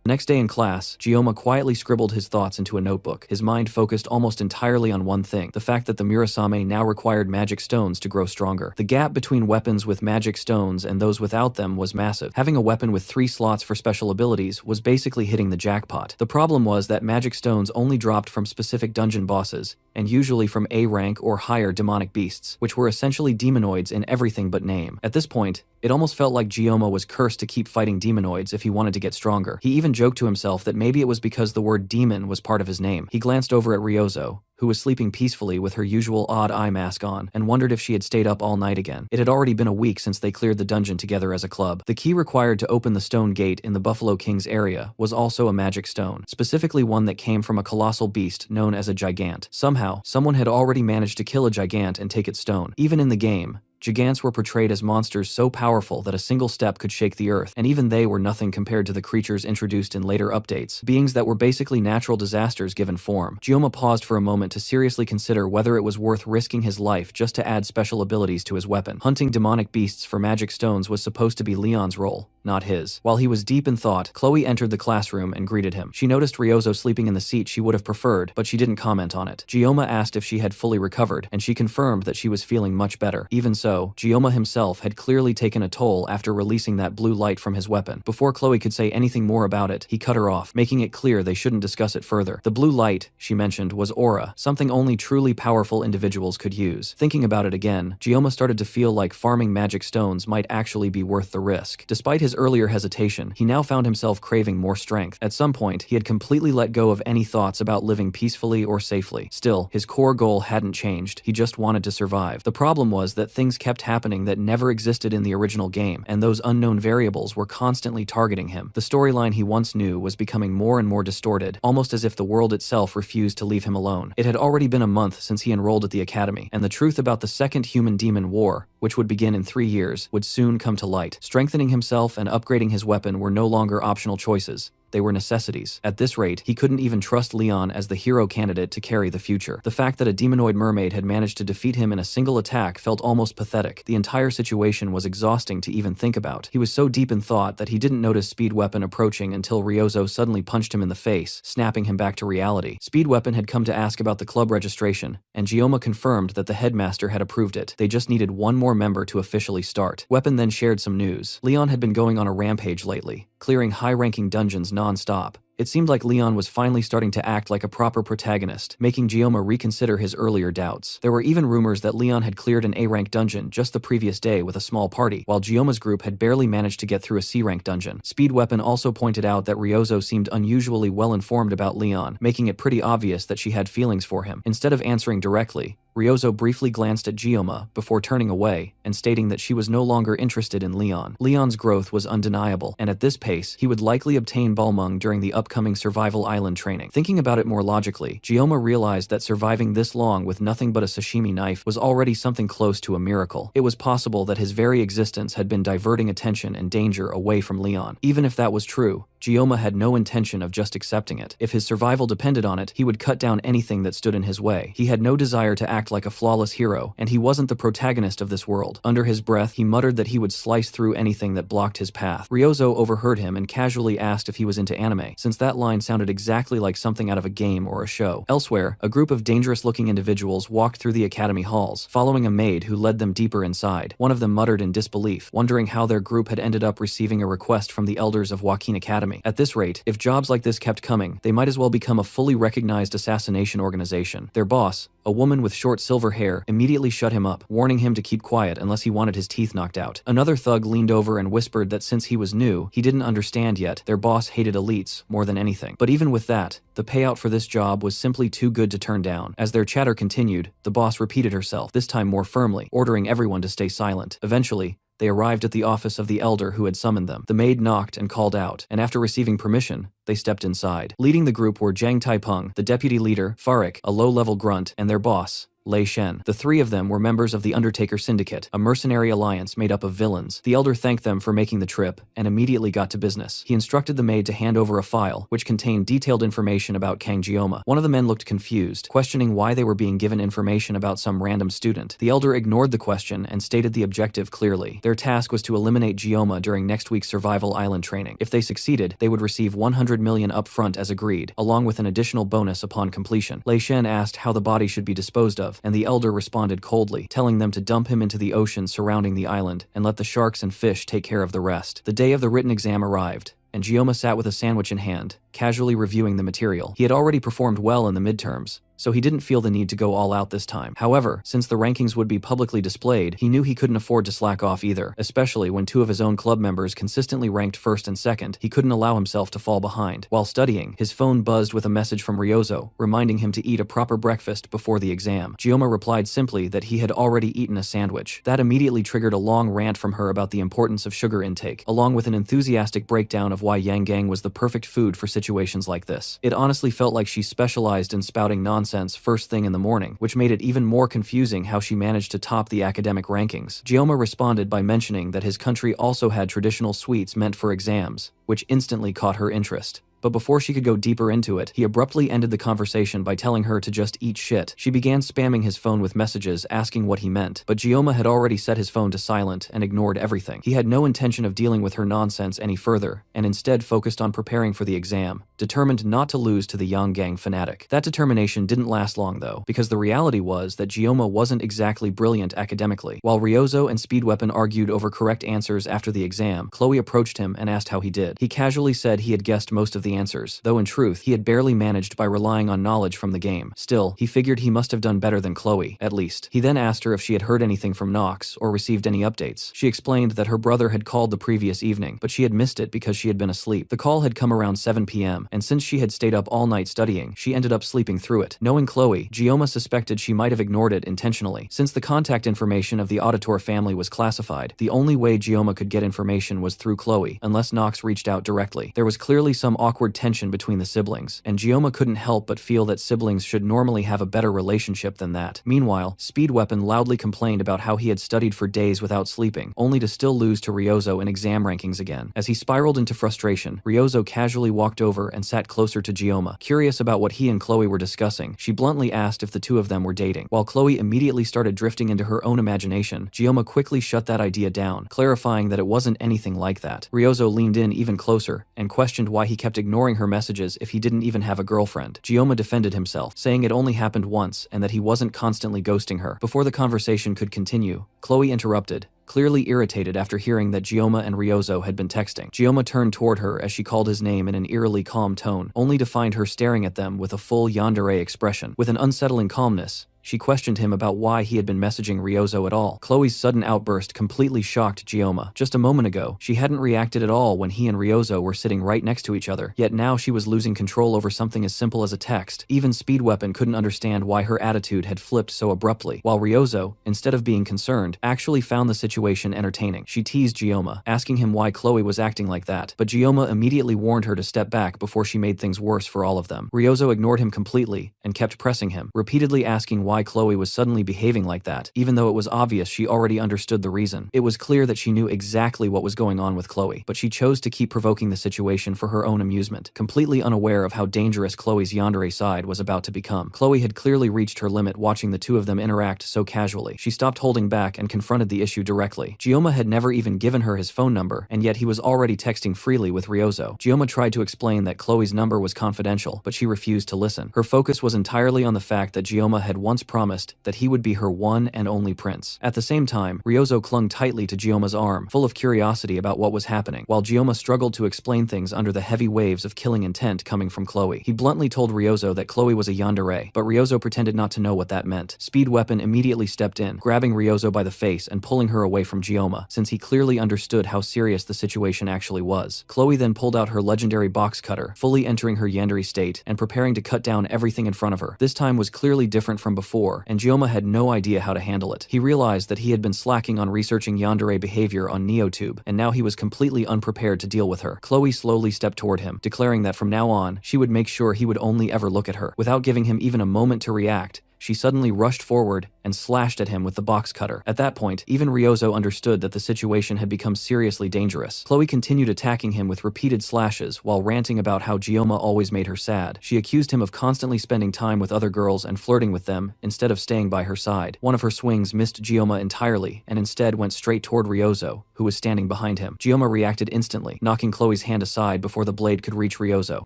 The next day in class, Gioma quietly scribbled his thoughts into a notebook, his mind focused almost entirely on one thing, the fact that the Murasame now required magic stones to grow stronger. The gap between weapons with magic stones and those without them was massive. Having a weapon with 3 slots for special abilities was basically hitting the jackpot. The problem was that magic stones only dropped from specific dungeon bosses, and usually from A rank or higher demonic beasts, which were essentially demonoids in everything but name. At this point, It almost felt like Gioma was cursed to keep fighting demonoids if he wanted to get stronger. He even joked to himself that maybe it was because the word demon was part of his name. He glanced over at Ryozo, who was sleeping peacefully with her usual odd eye mask on, and wondered if she had stayed up all night again. It had already been a week since they cleared the dungeon together as a club. The key required to open the stone gate in the Buffalo King's area was also a magic stone, specifically one that came from a colossal beast known as a gigant. Somehow, someone had already managed to kill a gigant and take its stone. Even in the game, gigants were portrayed as monsters so powerful that a single step could shake the earth, and even they were nothing compared to the creatures introduced in later updates, beings that were basically natural disasters given form. Gioma paused for a moment to seriously consider whether it was worth risking his life just to add special abilities to his weapon. Hunting demonic beasts for magic stones was supposed to be Leon's role, not his. While he was deep in thought, Chloe entered the classroom and greeted him. She noticed Ryozo sleeping in the seat she would have preferred, but she didn't comment on it. Gioma asked if she had fully recovered, and she confirmed that she was feeling much better. Even so, Gioma himself had clearly taken a toll after releasing that blue light from his weapon. Before Chloe could say anything more about it, he cut her off, making it clear they shouldn't discuss it further. The blue light, she mentioned, was aura, something only truly powerful individuals could use. Thinking about it again, Gioma started to feel like farming magic stones might actually be worth the risk. Despite his earlier hesitation, he now found himself craving more strength. At some point, he had completely let go of any thoughts about living peacefully or safely. Still, his core goal hadn't changed. He just wanted to survive. The problem was that things kept happening that never existed in the original game, and those unknown variables were constantly targeting him. The storyline he once knew was becoming more and more distorted, almost as if the world itself refused to leave him alone. It had already been a month since he enrolled at the academy, and the truth about the second human-demon war, which would begin in 3 years, would soon come to light. Strengthening himself and upgrading his weapon were no longer optional choices. They were necessities. At this rate, he couldn't even trust Leon as the hero candidate to carry the future. The fact that a demonoid mermaid had managed to defeat him in a single attack felt almost pathetic. The entire situation was exhausting to even think about. He was so deep in thought that he didn't notice Speed Weapon approaching until Ryozo suddenly punched him in the face, snapping him back to reality. Speed Weapon had come to ask about the club registration, and Gioma confirmed that the headmaster had approved it. They just needed one more member to officially start. Weapon then shared some news. Leon had been going on a rampage lately, clearing high-ranking dungeons non-stop. It seemed like Leon was finally starting to act like a proper protagonist, making Gioma reconsider his earlier doubts. There were even rumors that Leon had cleared an A-rank dungeon just the previous day with a small party, while Gioma's group had barely managed to get through a C-rank dungeon. Speed Weapon also pointed out that Ryozo seemed unusually well-informed about Leon, making it pretty obvious that she had feelings for him. Instead of answering directly, Ryozo briefly glanced at Gioma before turning away and stating that she was no longer interested in Leon. Leon's growth was undeniable, and at this pace, he would likely obtain Balmung during the upcoming Survival Island training. Thinking about it more logically, Gioma realized that surviving this long with nothing but a sashimi knife was already something close to a miracle. It was possible that his very existence had been diverting attention and danger away from Leon. Even if that was true, Gioma had no intention of just accepting it. If his survival depended on it, he would cut down anything that stood in his way. He had no desire to act like a flawless hero, and he wasn't the protagonist of this world. Under his breath, he muttered that he would slice through anything that blocked his path. Ryozo overheard him and casually asked if he was into anime, since that line sounded exactly like something out of a game or a show. Elsewhere, a group of dangerous-looking individuals walked through the academy halls, following a maid who led them deeper inside. One of them muttered in disbelief, wondering how their group had ended up receiving a request from the elders of Joaquin Academy. At this rate, if jobs like this kept coming, they might as well become a fully recognized assassination organization. Their boss, a woman with short silver hair, immediately shut him up, warning him to keep quiet unless he wanted his teeth knocked out. Another thug leaned over and whispered that since he was new, he didn't understand yet. Their boss hated elites more than anything. But even with that, the payout for this job was simply too good to turn down. As their chatter continued, the boss repeated herself, this time more firmly, ordering everyone to stay silent. Eventually, they arrived at the office of the elder who had summoned them. The maid knocked and called out, and after receiving permission, they stepped inside. Leading the group were Zhang Taipeng, the deputy leader, Farik, a low-level grunt, and their boss, Lei Shen. The three of them were members of the Undertaker Syndicate, a mercenary alliance made up of villains. The elder thanked them for making the trip and immediately got to business. He instructed the maid to hand over a file, which contained detailed information about Kang Gioma. One of the men looked confused, questioning why they were being given information about some random student. The elder ignored the question and stated the objective clearly. Their task was to eliminate Gioma during next week's Survival Island training. If they succeeded, they would receive 100 million upfront as agreed, along with an additional bonus upon completion. Lei Shen asked how the body should be disposed of, and the elder responded coldly, telling them to dump him into the ocean surrounding the island and let the sharks and fish take care of the rest. The day of the written exam arrived, and Gioma sat with a sandwich in hand, casually reviewing the material. He had already performed well in the midterms, so he didn't feel the need to go all out this time. However, since the rankings would be publicly displayed, he knew he couldn't afford to slack off either, especially when two of his own club members consistently ranked first and second. He couldn't allow himself to fall behind. While studying, his phone buzzed with a message from Ryozo, reminding him to eat a proper breakfast before the exam. Gyoma replied simply that he had already eaten a sandwich. That immediately triggered a long rant from her about the importance of sugar intake, along with an enthusiastic breakdown of why Yang was the perfect food for situations like this. It honestly felt like she specialized in spouting nonsense first thing in the morning, which made it even more confusing how she managed to top the academic rankings. Gyoma responded by mentioning that his country also had traditional sweets meant for exams, which instantly caught her interest. But before she could go deeper into it, he abruptly ended the conversation by telling her to just eat shit. She began spamming his phone with messages asking what he meant, but Gyoma had already set his phone to silent and ignored everything. He had no intention of dealing with her nonsense any further, and instead focused on preparing for the exam, determined not to lose to the Yang fanatic. That determination didn't last long though, because the reality was that Gyoma wasn't exactly brilliant academically. While Ryozo and Speedweapon argued over correct answers after the exam, Chloe approached him and asked how he did. He casually said he had guessed most of the answers, though in truth, he had barely managed by relying on knowledge from the game. Still, he figured he must have done better than Chloe, at least. He then asked her if she had heard anything from Nox or received any updates. She explained that her brother had called the previous evening, but she had missed it because she had been asleep. The call had come around 7 p.m., and since she had stayed up all night studying, she ended up sleeping through it. Knowing Chloe, Gyoma suspected she might have ignored it intentionally. Since the contact information of the Auditor family was classified, the only way Gyoma could get information was through Chloe, unless Nox reached out directly. There was clearly some awkward tension between the siblings, and Gyoma couldn't help but feel that siblings should normally have a better relationship than that. Meanwhile, Speedweapon loudly complained about how he had studied for days without sleeping, only to still lose to Ryozo in exam rankings again. As he spiraled into frustration, Ryozo casually walked over and sat closer to Gyoma. Curious about what he and Chloe were discussing, she bluntly asked if the two of them were dating. While Chloe immediately started drifting into her own imagination, Gyoma quickly shut that idea down, clarifying that it wasn't anything like that. Ryozo leaned in even closer and questioned why he kept ignoring her messages if he didn't even have a girlfriend. Gyoma defended himself, saying it only happened once and that he wasn't constantly ghosting her. Before the conversation could continue, Chloe interrupted, clearly irritated after hearing that Gyoma and Ryozo had been texting. Gyoma turned toward her as she called his name in an eerily calm tone, only to find her staring at them with a full yandere expression. With an unsettling calmness, she questioned him about why he had been messaging Ryozo at all. Chloe's sudden outburst completely shocked Gyoma. Just a moment ago, she hadn't reacted at all when he and Ryozo were sitting right next to each other, yet now she was losing control over something as simple as a text. Even Speedweapon couldn't understand why her attitude had flipped so abruptly, while Ryozo, instead of being concerned, actually found the situation entertaining. She teased Gyoma, asking him why Chloe was acting like that, but Gyoma immediately warned her to step back before she made things worse for all of them. Ryozo ignored him completely and kept pressing him, repeatedly asking why Chloe was suddenly behaving like that, even though it was obvious she already understood the reason. It was clear that she knew exactly what was going on with Chloe, but she chose to keep provoking the situation for her own amusement, completely unaware of how dangerous Chloe's yandere side was about to become. Chloe had clearly reached her limit watching the two of them interact so casually. She stopped holding back and confronted the issue directly. Gyoma had never even given her his phone number, and yet he was already texting freely with Ryozo. Gyoma tried to explain that Chloe's number was confidential, but she refused to listen. Her focus was entirely on the fact that Gyoma had once promised that he would be her one and only prince. At the same time, Ryozo clung tightly to Gyoma's arm, full of curiosity about what was happening, while Gyoma struggled to explain things under the heavy waves of killing intent coming from Chloe. He bluntly told Ryozo that Chloe was a yandere, but Ryozo pretended not to know what that meant. Speedweapon immediately stepped in, grabbing Ryozo by the face and pulling her away from Gyoma, since he clearly understood how serious the situation actually was. Chloe then pulled out her legendary box cutter, fully entering her yandere state and preparing to cut down everything in front of her. This time was clearly different from before, and Gyoma had no idea how to handle it. He realized that he had been slacking on researching yandere behavior on NeoTube, and now he was completely unprepared to deal with her. Chloe slowly stepped toward him, declaring that from now on, she would make sure he would only ever look at her. Without giving him even a moment to react, she suddenly rushed forward and slashed at him with the box cutter. At that point, even Ryozo understood that the situation had become seriously dangerous. Chloe continued attacking him with repeated slashes while ranting about how Gyoma always made her sad. She accused him of constantly spending time with other girls and flirting with them instead of staying by her side. One of her swings missed Gyoma entirely and instead went straight toward Ryozo, who was standing behind him. Gyoma reacted instantly, knocking Chloe's hand aside before the blade could reach Ryozo.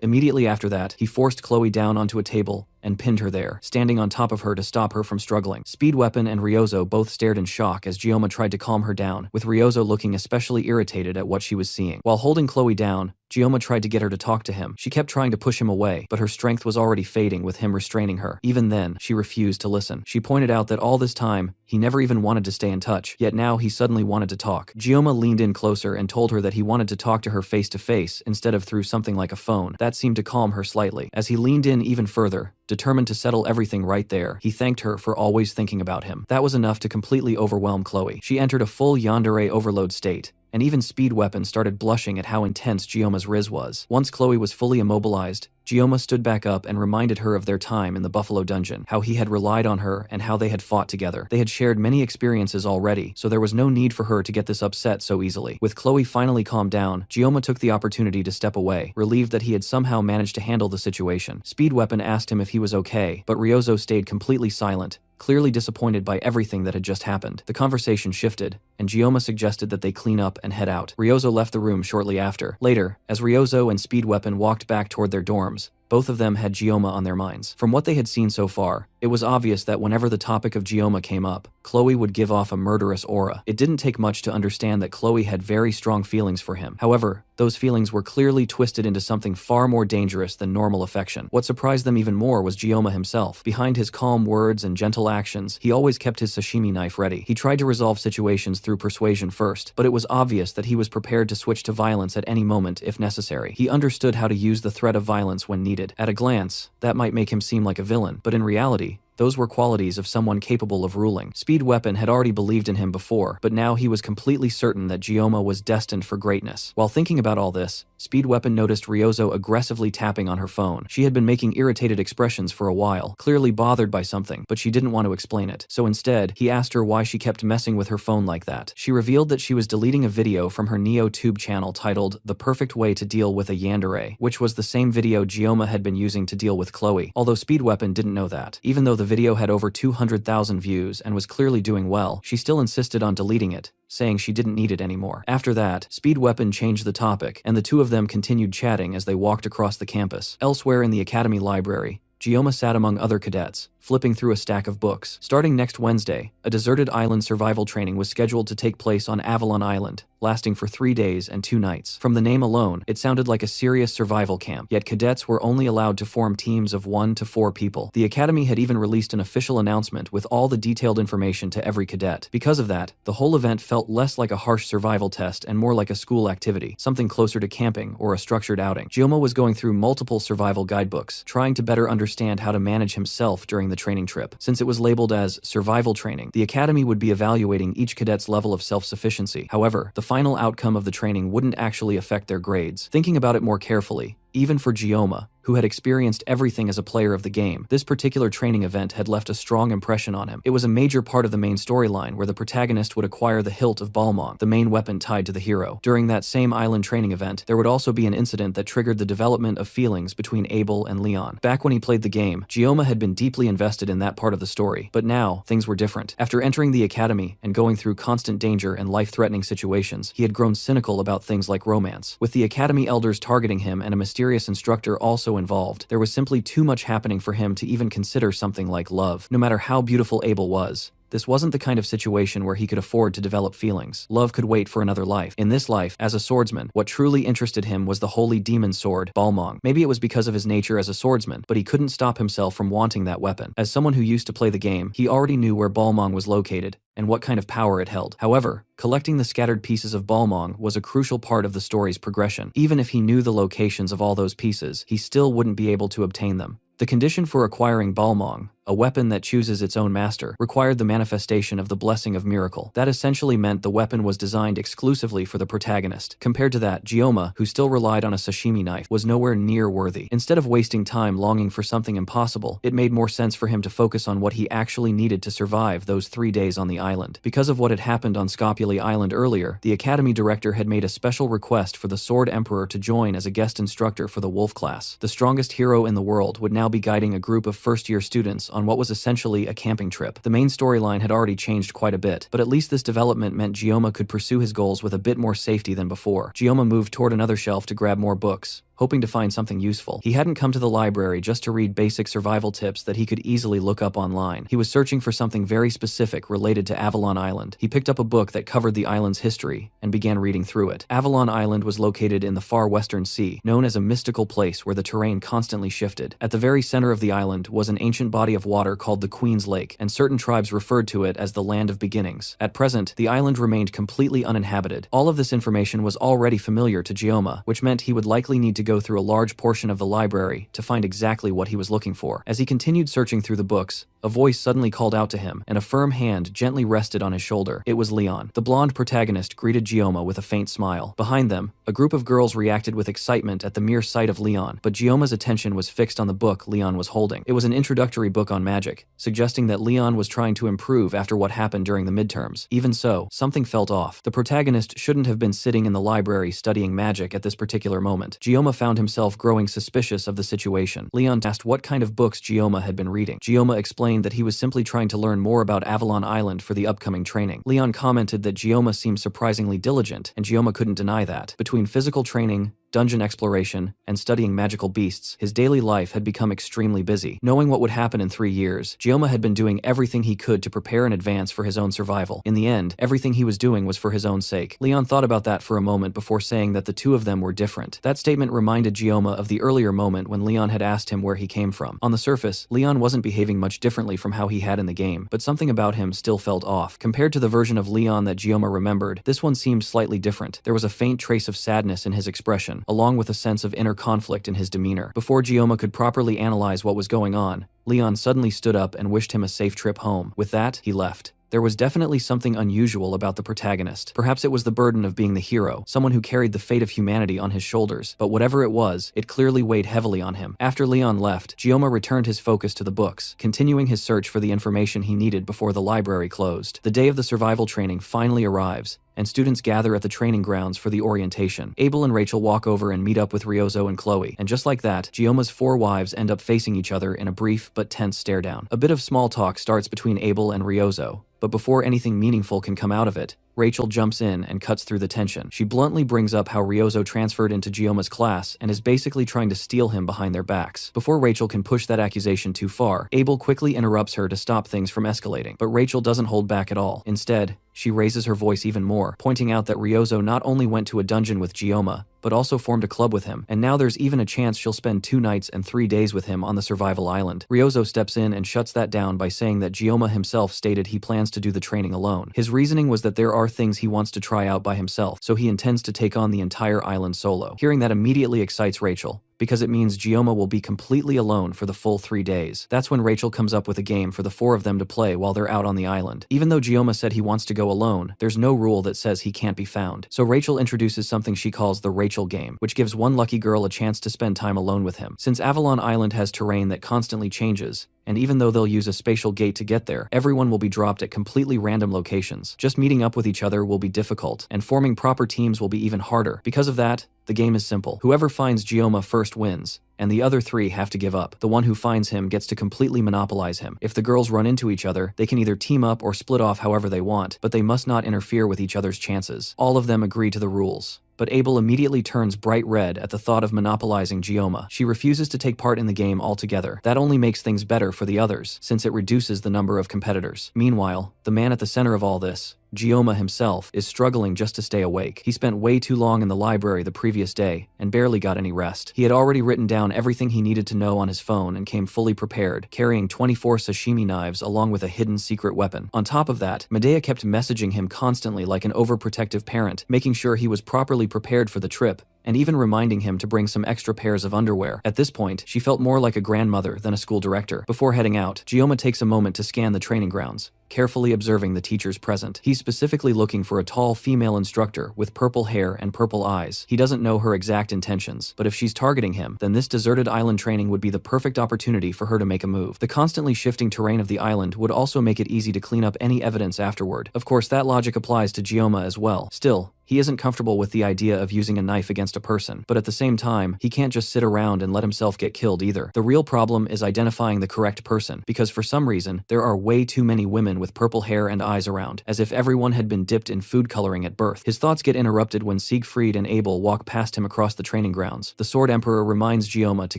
Immediately after that, he forced Chloe down onto a table and pinned her there, standing on top of her to stop her from struggling. Speed Weapon and Ryozo both stared in shock as Gioma tried to calm her down, with Ryozo looking especially irritated at what she was seeing. While holding Chloe down, Gioma tried to get her to talk to him. She kept trying to push him away, but her strength was already fading with him restraining her. Even then, she refused to listen. She pointed out that all this time, he never even wanted to stay in touch, yet now he suddenly wanted to talk. Gioma leaned in closer and told her that he wanted to talk to her face to face instead of through something like a phone. That seemed to calm her slightly. As he leaned in even further, determined to settle everything right there, he thanked her for always thinking about him. That was enough to completely overwhelm Chloe. She entered a full yandere overload state, and even Speed Weapon started blushing at how intense Gioma's riz was. Once Chloe was fully immobilized, Gioma stood back up and reminded her of their time in the Buffalo Dungeon, how he had relied on her and how they had fought together. They had shared many experiences already, so there was no need for her to get this upset so easily. With Chloe finally calmed down, Gioma took the opportunity to step away, relieved that he had somehow managed to handle the situation. Speed Weapon asked him if he was okay, but Ryozo stayed completely silent, clearly disappointed by everything that had just happened. The conversation shifted, and Gioma suggested that they clean up and head out. Ryozo left the room shortly after. Later, as Ryozo and Speed Weapon walked back toward their dorms, both of them had Gioma on their minds. From what they had seen so far, it was obvious that whenever the topic of Gioma came up, Chloe would give off a murderous aura. It didn't take much to understand that Chloe had very strong feelings for him. However, those feelings were clearly twisted into something far more dangerous than normal affection. What surprised them even more was Gioma himself. Behind his calm words and gentle actions, he always kept his sashimi knife ready. He tried to resolve situations through persuasion first, but it was obvious that he was prepared to switch to violence at any moment if necessary. He understood how to use the threat of violence when needed. At a glance, that might make him seem like a villain, but in reality, those were qualities of someone capable of ruling. Speed Weapon had already believed in him before, but now he was completely certain that Gioma was destined for greatness. While thinking about all this, Speed Weapon noticed Ryozo aggressively tapping on her phone. She had been making irritated expressions for a while, clearly bothered by something, but she didn't want to explain it. So instead, he asked her why she kept messing with her phone like that. She revealed that she was deleting a video from her NeoTube channel titled The Perfect Way to Deal with a Yandere, which was the same video Gioma had been using to deal with Chloe, although Speed Weapon didn't know that. Even though the video had over 200,000 views and was clearly doing well, she still insisted on deleting it, saying she didn't need it anymore. After that, Speed Weapon changed the topic, and the two of them continued chatting as they walked across the campus. Elsewhere in the academy library, Gioma sat among other cadets, flipping through a stack of books. Starting next Wednesday, a deserted island survival training was scheduled to take place on Avalon Island, lasting for 3 days and 2 nights. From the name alone, it sounded like a serious survival camp, yet cadets were only allowed to form teams of 1 to 4 people. The academy had even released an official announcement with all the detailed information to every cadet. Because of that, the whole event felt less like a harsh survival test and more like a school activity, something closer to camping or a structured outing. Gioma was going through multiple survival guidebooks, trying to better understand how to manage himself during the training trip. Since it was labeled as survival training, the academy would be evaluating each cadet's level of self-sufficiency. However, the final outcome of the training wouldn't actually affect their grades. Thinking about it more carefully, even for Gioma, who had experienced everything as a player of the game, this particular training event had left a strong impression on him. It was a major part of the main storyline where the protagonist would acquire the hilt of Balmong, the main weapon tied to the hero. During that same island training event, there would also be an incident that triggered the development of feelings between Abel and Leon. Back when he played the game, Gioma had been deeply invested in that part of the story, but now, things were different. After entering the academy and going through constant danger and life-threatening situations, he had grown cynical about things like romance. With the academy elders targeting him and a mysterious instructor also involved, there was simply too much happening for him to even consider something like love. No matter how beautiful Abel was, this wasn't the kind of situation where he could afford to develop feelings. Love could wait for another life. In this life, as a swordsman, what truly interested him was the holy demon sword, Balmong. Maybe it was because of his nature as a swordsman, but he couldn't stop himself from wanting that weapon. As someone who used to play the game, he already knew where Balmong was located and what kind of power it held. However, collecting the scattered pieces of Balmong was a crucial part of the story's progression. Even if he knew the locations of all those pieces, he still wouldn't be able to obtain them. The condition for acquiring Balmong, a weapon that chooses its own master, required the manifestation of the Blessing of Miracle. That essentially meant the weapon was designed exclusively for the protagonist. Compared to that, Gioma, who still relied on a sashimi knife, was nowhere near worthy. Instead of wasting time longing for something impossible, it made more sense for him to focus on what he actually needed to survive those 3 days on the island. Because of what had happened on Skopuli Island earlier, the academy director had made a special request for the Sword Emperor to join as a guest instructor for the Wolf class. The strongest hero in the world would now be guiding a group of first-year students on on what was essentially a camping trip. The main storyline had already changed quite a bit, but at least this development meant Gioma could pursue his goals with a bit more safety than before. Gioma moved toward another shelf to grab more books, hoping to find something useful. He hadn't come to the library just to read basic survival tips that he could easily look up online. He was searching for something very specific related to Avalon Island. He picked up a book that covered the island's history and began reading through it. Avalon Island was located in the far western sea, known as a mystical place where the terrain constantly shifted. At the very center of the island was an ancient body of water called the Queen's Lake, and certain tribes referred to it as the Land of Beginnings. At present, the island remained completely uninhabited. All of this information was already familiar to Gioma, which meant he would likely need to go through a large portion of the library to find exactly what he was looking for. As he continued searching through the books, a voice suddenly called out to him, and a firm hand gently rested on his shoulder. It was Leon. The blonde protagonist greeted Gioma with a faint smile. Behind them, a group of girls reacted with excitement at the mere sight of Leon, but Gioma's attention was fixed on the book Leon was holding. It was an introductory book on magic, suggesting that Leon was trying to improve after what happened during the midterms. Even so, something felt off. The protagonist shouldn't have been sitting in the library studying magic at this particular moment. Gioma found himself growing suspicious of the situation. Leon asked what kind of books Gioma had been reading. Gioma explained that he was simply trying to learn more about Avalon Island for the upcoming training. Leon commented that Gioma seemed surprisingly diligent, and Gioma couldn't deny that. Between physical training, dungeon exploration, and studying magical beasts, his daily life had become extremely busy. Knowing what would happen in 3 years, Gioma had been doing everything he could to prepare in advance for his own survival. In the end, everything he was doing was for his own sake. Leon thought about that for a moment before saying that the two of them were different. That statement reminded Gioma of the earlier moment when Leon had asked him where he came from. On the surface, Leon wasn't behaving much differently from how he had in the game, but something about him still felt off. Compared to the version of Leon that Gioma remembered, this one seemed slightly different. There was a faint trace of sadness in his expression, along with a sense of inner conflict in his demeanor. Before Gioma could properly analyze what was going on, Leon suddenly stood up and wished him a safe trip home. With that, he left. There was definitely something unusual about the protagonist. Perhaps it was the burden of being the hero, someone who carried the fate of humanity on his shoulders, but whatever it was, it clearly weighed heavily on him. After Leon left, Gioma returned his focus to the books, continuing his search for the information he needed before the library closed. The day of the survival training finally arrives, and students gather at the training grounds for the orientation. Abel and Rachel walk over and meet up with Ryozo and Chloe, and just like that, Gioma's 4 wives end up facing each other in a brief but tense stare-down. A bit of small talk starts between Abel and Ryozo, but before anything meaningful can come out of it, Rachel jumps in and cuts through the tension. She bluntly brings up how Ryozo transferred into Gioma's class and is basically trying to steal him behind their backs. Before Rachel can push that accusation too far, Abel quickly interrupts her to stop things from escalating. But Rachel doesn't hold back at all. Instead, she raises her voice even more, pointing out that Ryozo not only went to a dungeon with Gioma, but also formed a club with him, and now there's even a chance she'll spend 2 nights and 3 days with him on the survival island. Ryozo steps in and shuts that down by saying that Gioma himself stated he plans to do the training alone. His reasoning was that there are things he wants to try out by himself, so he intends to take on the entire island solo. Hearing that immediately excites Rachel, because it means Gioma will be completely alone for the full 3 days. That's when Rachel comes up with a game for the 4 of them to play while they're out on the island. Even though Gioma said he wants to go alone, there's no rule that says he can't be found. So Rachel introduces something she calls the Rachel game, which gives one lucky girl a chance to spend time alone with him. Since Avalon Island has terrain that constantly changes, and even though they'll use a spatial gate to get there, everyone will be dropped at completely random locations. Just meeting up with each other will be difficult, and forming proper teams will be even harder. Because of that, the game is simple. Whoever finds Gioma first wins, and the other 3 have to give up. The one who finds him gets to completely monopolize him. If the girls run into each other, they can either team up or split off however they want, but they must not interfere with each other's chances. All of them agree to the rules. But Abel immediately turns bright red at the thought of monopolizing Gioma. She refuses to take part in the game altogether. That only makes things better for the others, since it reduces the number of competitors. Meanwhile, the man at the center of all this, Gioma himself, is struggling just to stay awake. He spent way too long in the library the previous day and barely got any rest. He had already written down everything he needed to know on his phone and came fully prepared, carrying 24 sashimi knives along with a hidden secret weapon. On top of that, Medea kept messaging him constantly like an overprotective parent, making sure he was properly prepared for the trip, and even reminding him to bring some extra pairs of underwear. At this point, she felt more like a grandmother than a school director. Before heading out, Gioma takes a moment to scan the training grounds, carefully observing the teachers present. He's specifically looking for a tall female instructor with purple hair and purple eyes. He doesn't know her exact intentions, but if she's targeting him, then this deserted island training would be the perfect opportunity for her to make a move. The constantly shifting terrain of the island would also make it easy to clean up any evidence afterward. Of course, that logic applies to Gioma as well. Still, He isn't comfortable with the idea of using a knife against a person, but at the same time, he can't just sit around and let himself get killed either. The real problem is identifying the correct person, because for some reason, there are way too many women with purple hair and eyes around, as if everyone had been dipped in food coloring at birth. His thoughts get interrupted when Siegfried and Abel walk past him across the training grounds. The Sword Emperor reminds Gioma to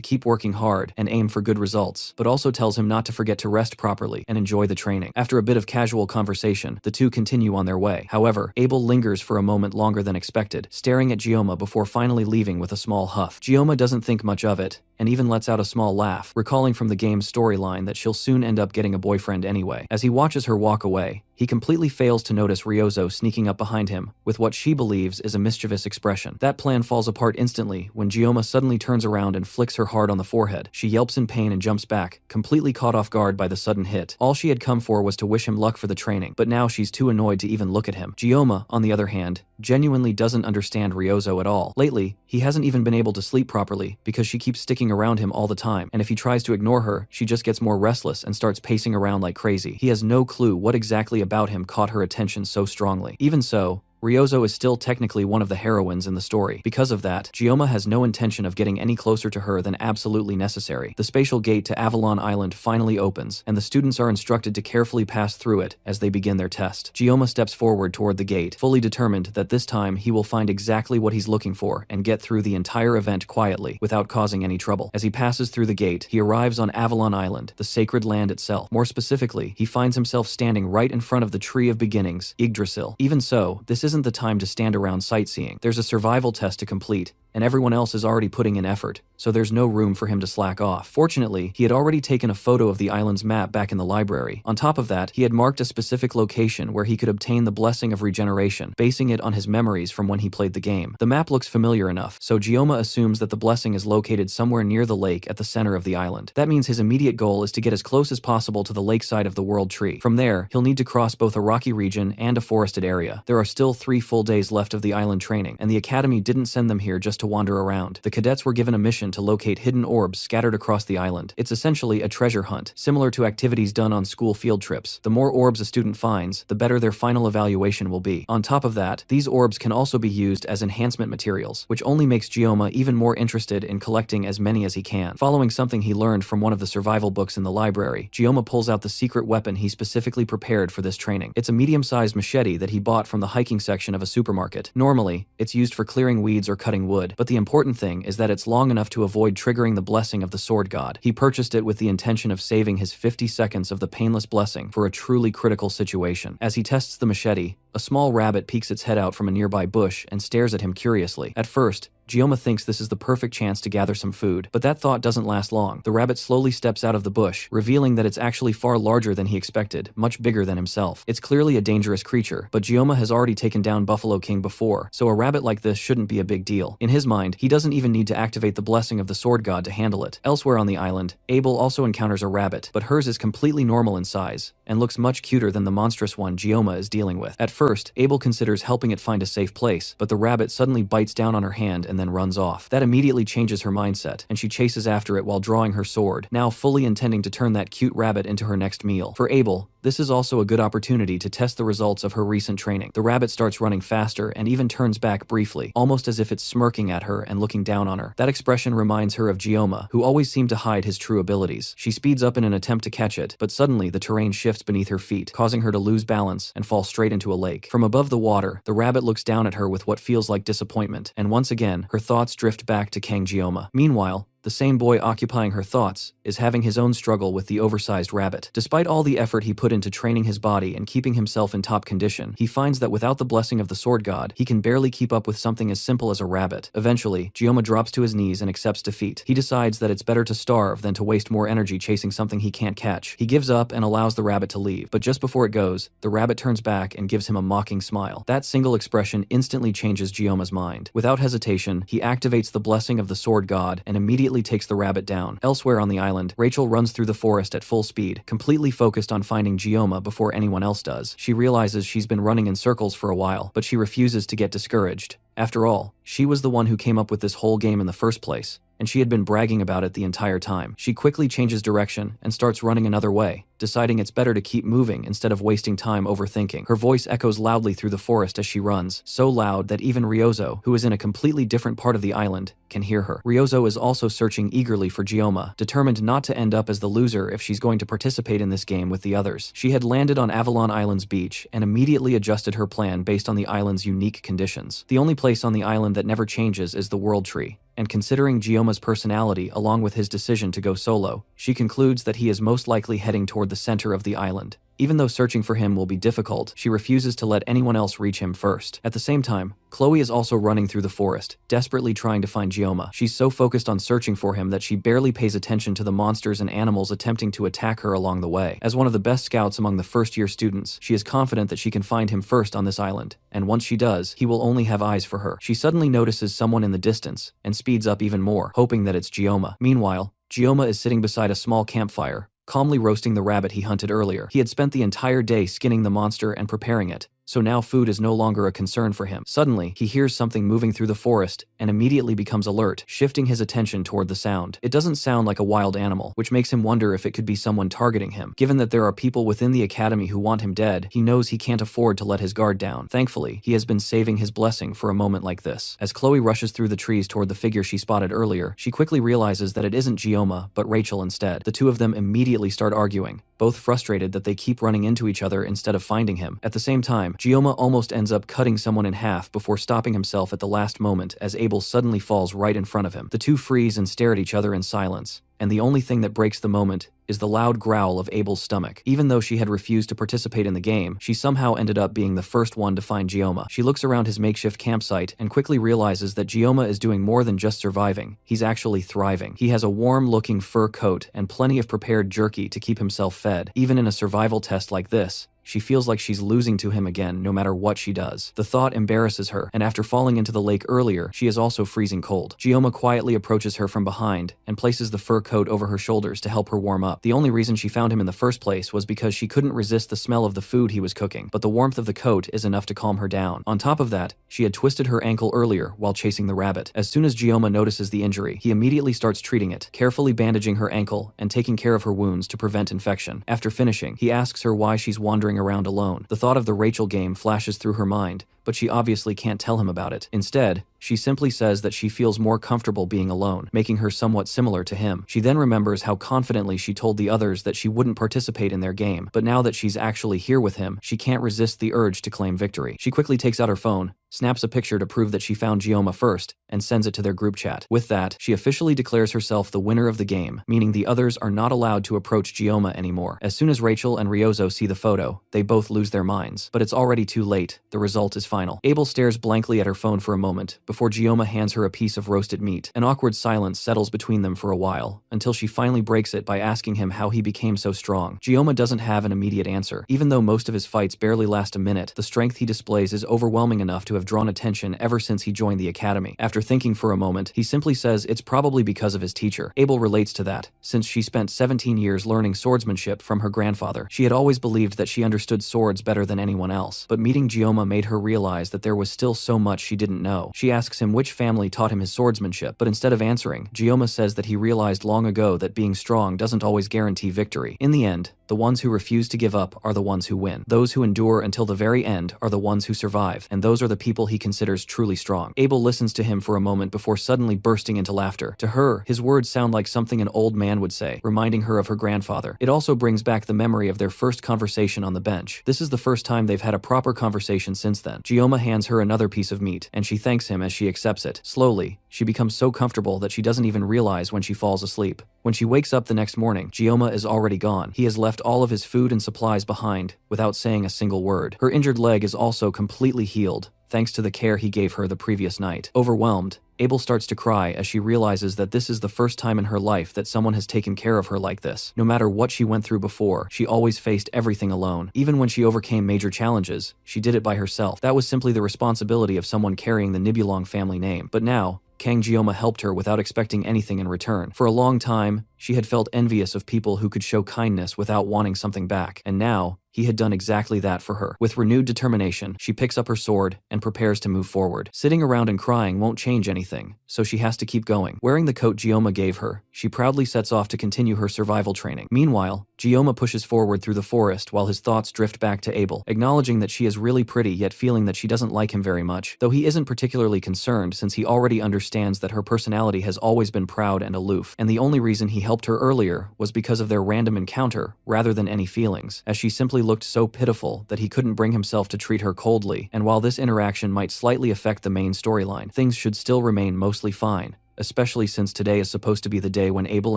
keep working hard and aim for good results, but also tells him not to forget to rest properly and enjoy the training. After a bit of casual conversation, the two continue on their way. However, Abel lingers for a moment longer than expected, staring at Gioma before finally leaving with a small huff. Gioma doesn't think much of it, and even lets out a small laugh, recalling from the game's storyline that she'll soon end up getting a boyfriend anyway. As he watches her walk away, he completely fails to notice Ryozo sneaking up behind him with what she believes is a mischievous expression. That plan falls apart instantly when Gioma suddenly turns around and flicks her hard on the forehead. She yelps in pain and jumps back, completely caught off guard by the sudden hit. All she had come for was to wish him luck for the training, but now she's too annoyed to even look at him. Gioma, on the other hand, genuinely doesn't understand Ryozo at all. Lately, he hasn't even been able to sleep properly because she keeps sticking around him all the time, and if he tries to ignore her, she just gets more restless and starts pacing around like crazy. He has no clue what exactly about him caught her attention so strongly. Even so, Ryozo is still technically one of the heroines in the story. Because of that, Gioma has no intention of getting any closer to her than absolutely necessary. The spatial gate to Avalon Island finally opens, and the students are instructed to carefully pass through it as they begin their test. Gioma steps forward toward the gate, fully determined that this time he will find exactly what he's looking for and get through the entire event quietly, without causing any trouble. As he passes through the gate, he arrives on Avalon Island, the sacred land itself. More specifically, he finds himself standing right in front of the Tree of Beginnings, Yggdrasil. Even so, this isn't the time to stand around sightseeing. There's a survival test to complete, and everyone else is already putting in effort, so there's no room for him to slack off. Fortunately, he had already taken a photo of the island's map back in the library. On top of that, he had marked a specific location where he could obtain the blessing of regeneration, basing it on his memories from when he played the game. The map looks familiar enough, so Gioma assumes that the blessing is located somewhere near the lake at the center of the island. That means his immediate goal is to get as close as possible to the lakeside of the World Tree. From there, he'll need to cross both a rocky region and a forested area. There are still 3 full days left of the island training, and the Academy didn't send them here just to wander around. The cadets were given a mission to locate hidden orbs scattered across the island. It's essentially a treasure hunt, similar to activities done on school field trips. The more orbs a student finds, the better their final evaluation will be. On top of that, these orbs can also be used as enhancement materials, which only makes Gioma even more interested in collecting as many as he can. Following something he learned from one of the survival books in the library, Gioma pulls out the secret weapon he specifically prepared for this training. It's a medium-sized machete that he bought from the hiking section of a supermarket. Normally, it's used for clearing weeds or cutting wood, but the important thing is that it's long enough to avoid triggering the blessing of the sword god. He purchased it with the intention of saving his 50 seconds of the painless blessing for a truly critical situation. As he tests the machete, a small rabbit peeks its head out from a nearby bush and stares at him curiously. At first, Gioma thinks this is the perfect chance to gather some food, but that thought doesn't last long. The rabbit slowly steps out of the bush, revealing that it's actually far larger than he expected, much bigger than himself. It's clearly a dangerous creature, but Gioma has already taken down Buffalo King before, so a rabbit like this shouldn't be a big deal. In his mind, he doesn't even need to activate the blessing of the sword god to handle it. Elsewhere on the island, Abel also encounters a rabbit, but hers is completely normal in size, and looks much cuter than the monstrous one Gioma is dealing with. At first, Abel considers helping it find a safe place, but the rabbit suddenly bites down on her hand and then runs off. That immediately changes her mindset, and she chases after it while drawing her sword, now fully intending to turn that cute rabbit into her next meal. For Abel, this is also a good opportunity to test the results of her recent training. The rabbit starts running faster and even turns back briefly, almost as if it's smirking at her and looking down on her. That expression reminds her of Gioma, who always seemed to hide his true abilities. She speeds up in an attempt to catch it, but suddenly the terrain shifts beneath her feet, causing her to lose balance and fall straight into a lake. From above the water, the rabbit looks down at her with what feels like disappointment, and once again, her thoughts drift back to Kang Gioma. Meanwhile, the same boy occupying her thoughts is having his own struggle with the oversized rabbit. Despite all the effort he put into training his body and keeping himself in top condition, he finds that without the blessing of the sword god, he can barely keep up with something as simple as a rabbit. Eventually, Gioma drops to his knees and accepts defeat. He decides that it's better to starve than to waste more energy chasing something he can't catch. He gives up and allows the rabbit to leave, but just before it goes, the rabbit turns back and gives him a mocking smile. That single expression instantly changes Gioma's mind. Without hesitation, he activates the blessing of the sword god and immediately takes the rabbit down. Elsewhere on the island, Rachel runs through the forest at full speed, completely focused on finding Gioma before anyone else does. She realizes she's been running in circles for a while, but she refuses to get discouraged. After all, she was the one who came up with this whole game in the first place, and she had been bragging about it the entire time. She quickly changes direction and starts running another way, deciding it's better to keep moving instead of wasting time overthinking. Her voice echoes loudly through the forest as she runs, so loud that even Ryozo, who is in a completely different part of the island, can hear her. Ryozo is also searching eagerly for Gioma, determined not to end up as the loser if she's going to participate in this game with the others. She had landed on Avalon Island's beach and immediately adjusted her plan based on the island's unique conditions. The only place on the island that never changes is the World Tree, and considering Gioma's personality along with his decision to go solo, she concludes that he is most likely heading toward the center of the island. Even though searching for him will be difficult, she refuses to let anyone else reach him first. At the same time, Chloe is also running through the forest, desperately trying to find Gioma. She's so focused on searching for him that she barely pays attention to the monsters and animals attempting to attack her along the way. As one of the best scouts among the first-year students, she is confident that she can find him first on this island, and once she does, he will only have eyes for her. She suddenly notices someone in the distance, and speeds up even more, hoping that it's Gioma. Meanwhile, Gioma is sitting beside a small campfire, calmly roasting the rabbit he hunted earlier. He had spent the entire day skinning the monster and preparing it, so now food is no longer a concern for him. Suddenly, he hears something moving through the forest and immediately becomes alert, shifting his attention toward the sound. It doesn't sound like a wild animal, which makes him wonder if it could be someone targeting him. Given that there are people within the academy who want him dead, he knows he can't afford to let his guard down. Thankfully, he has been saving his blessing for a moment like this. As Chloe rushes through the trees toward the figure she spotted earlier, she quickly realizes that it isn't Gioma, but Rachel instead. The two of them immediately start arguing, both frustrated that they keep running into each other instead of finding him. At the same time, Gioma almost ends up cutting someone in half before stopping himself at the last moment as Abel suddenly falls right in front of him. The two freeze and stare at each other in silence, and the only thing that breaks the moment is the loud growl of Abel's stomach. Even though she had refused to participate in the game, she somehow ended up being the first one to find Gioma. She looks around his makeshift campsite and quickly realizes that Gioma is doing more than just surviving. He's actually thriving. He has a warm-looking fur coat and plenty of prepared jerky to keep himself fed. Even in a survival test like this, she feels like she's losing to him again no matter what she does. The thought embarrasses her, and after falling into the lake earlier, she is also freezing cold. Gioma quietly approaches her from behind and places the fur coat over her shoulders to help her warm up. The only reason she found him in the first place was because she couldn't resist the smell of the food he was cooking, but the warmth of the coat is enough to calm her down. On top of that, she had twisted her ankle earlier while chasing the rabbit. As soon as Gioma notices the injury, he immediately starts treating it, carefully bandaging her ankle and taking care of her wounds to prevent infection. After finishing, he asks her why she's wandering around alone. The thought of the Rachel game flashes through her mind, but she obviously can't tell him about it. Instead, she simply says that she feels more comfortable being alone, making her somewhat similar to him. She then remembers how confidently she told the others that she wouldn't participate in their game, but now that she's actually here with him, she can't resist the urge to claim victory. She quickly takes out her phone, snaps a picture to prove that she found Gioma first, and sends it to their group chat. With that, she officially declares herself the winner of the game, meaning the others are not allowed to approach Gioma anymore. As soon as Rachel and Ryozo see the photo, they both lose their minds. But it's already too late. The result is final. Abel stares blankly at her phone for a moment, before Gioma hands her a piece of roasted meat. An awkward silence settles between them for a while, until she finally breaks it by asking him how he became so strong. Gioma doesn't have an immediate answer. Even though most of his fights barely last a minute, the strength he displays is overwhelming enough to have drawn attention ever since he joined the academy. After thinking for a moment, he simply says it's probably because of his teacher. Abel relates to that, since she spent 17 years learning swordsmanship from her grandfather. She had always believed that she understood swords better than anyone else, but meeting Gioma made her realize that there was still so much she didn't know. She asks him which family taught him his swordsmanship, but instead of answering, Gioma says that he realized long ago that being strong doesn't always guarantee victory. In the end, the ones who refuse to give up are the ones who win. Those who endure until the very end are the ones who survive, and those are the people he considers truly strong. Abel listens to him for a moment before suddenly bursting into laughter. To her, his words sound like something an old man would say, reminding her of her grandfather. It also brings back the memory of their first conversation on the bench. This is the first time they've had a proper conversation since then. Gioma hands her another piece of meat, and she thanks him as she accepts it. Slowly, she becomes so comfortable that she doesn't even realize when she falls asleep. When she wakes up the next morning, Gioma is already gone. He has left all of his food and supplies behind, without saying a single word. Her injured leg is also completely healed, thanks to the care he gave her the previous night. Overwhelmed, Abel starts to cry as she realizes that this is the first time in her life that someone has taken care of her like this. No matter what she went through before, she always faced everything alone. Even when she overcame major challenges, she did it by herself. That was simply the responsibility of someone carrying the Nibulong family name. But now, Kang Gioma helped her without expecting anything in return. For a long time, she had felt envious of people who could show kindness without wanting something back, and now, he had done exactly that for her. With renewed determination, she picks up her sword and prepares to move forward. Sitting around and crying won't change anything, so she has to keep going. Wearing the coat Gioma gave her, she proudly sets off to continue her survival training. Meanwhile, Gioma pushes forward through the forest while his thoughts drift back to Abel, acknowledging that she is really pretty yet feeling that she doesn't like him very much, though he isn't particularly concerned since he already understands that her personality has always been proud and aloof, and the only reason he helped her earlier was because of their random encounter rather than any feelings, as she simply looked so pitiful that he couldn't bring himself to treat her coldly. And while this interaction might slightly affect the main storyline, things should still remain mostly fine, especially since today is supposed to be the day when Abel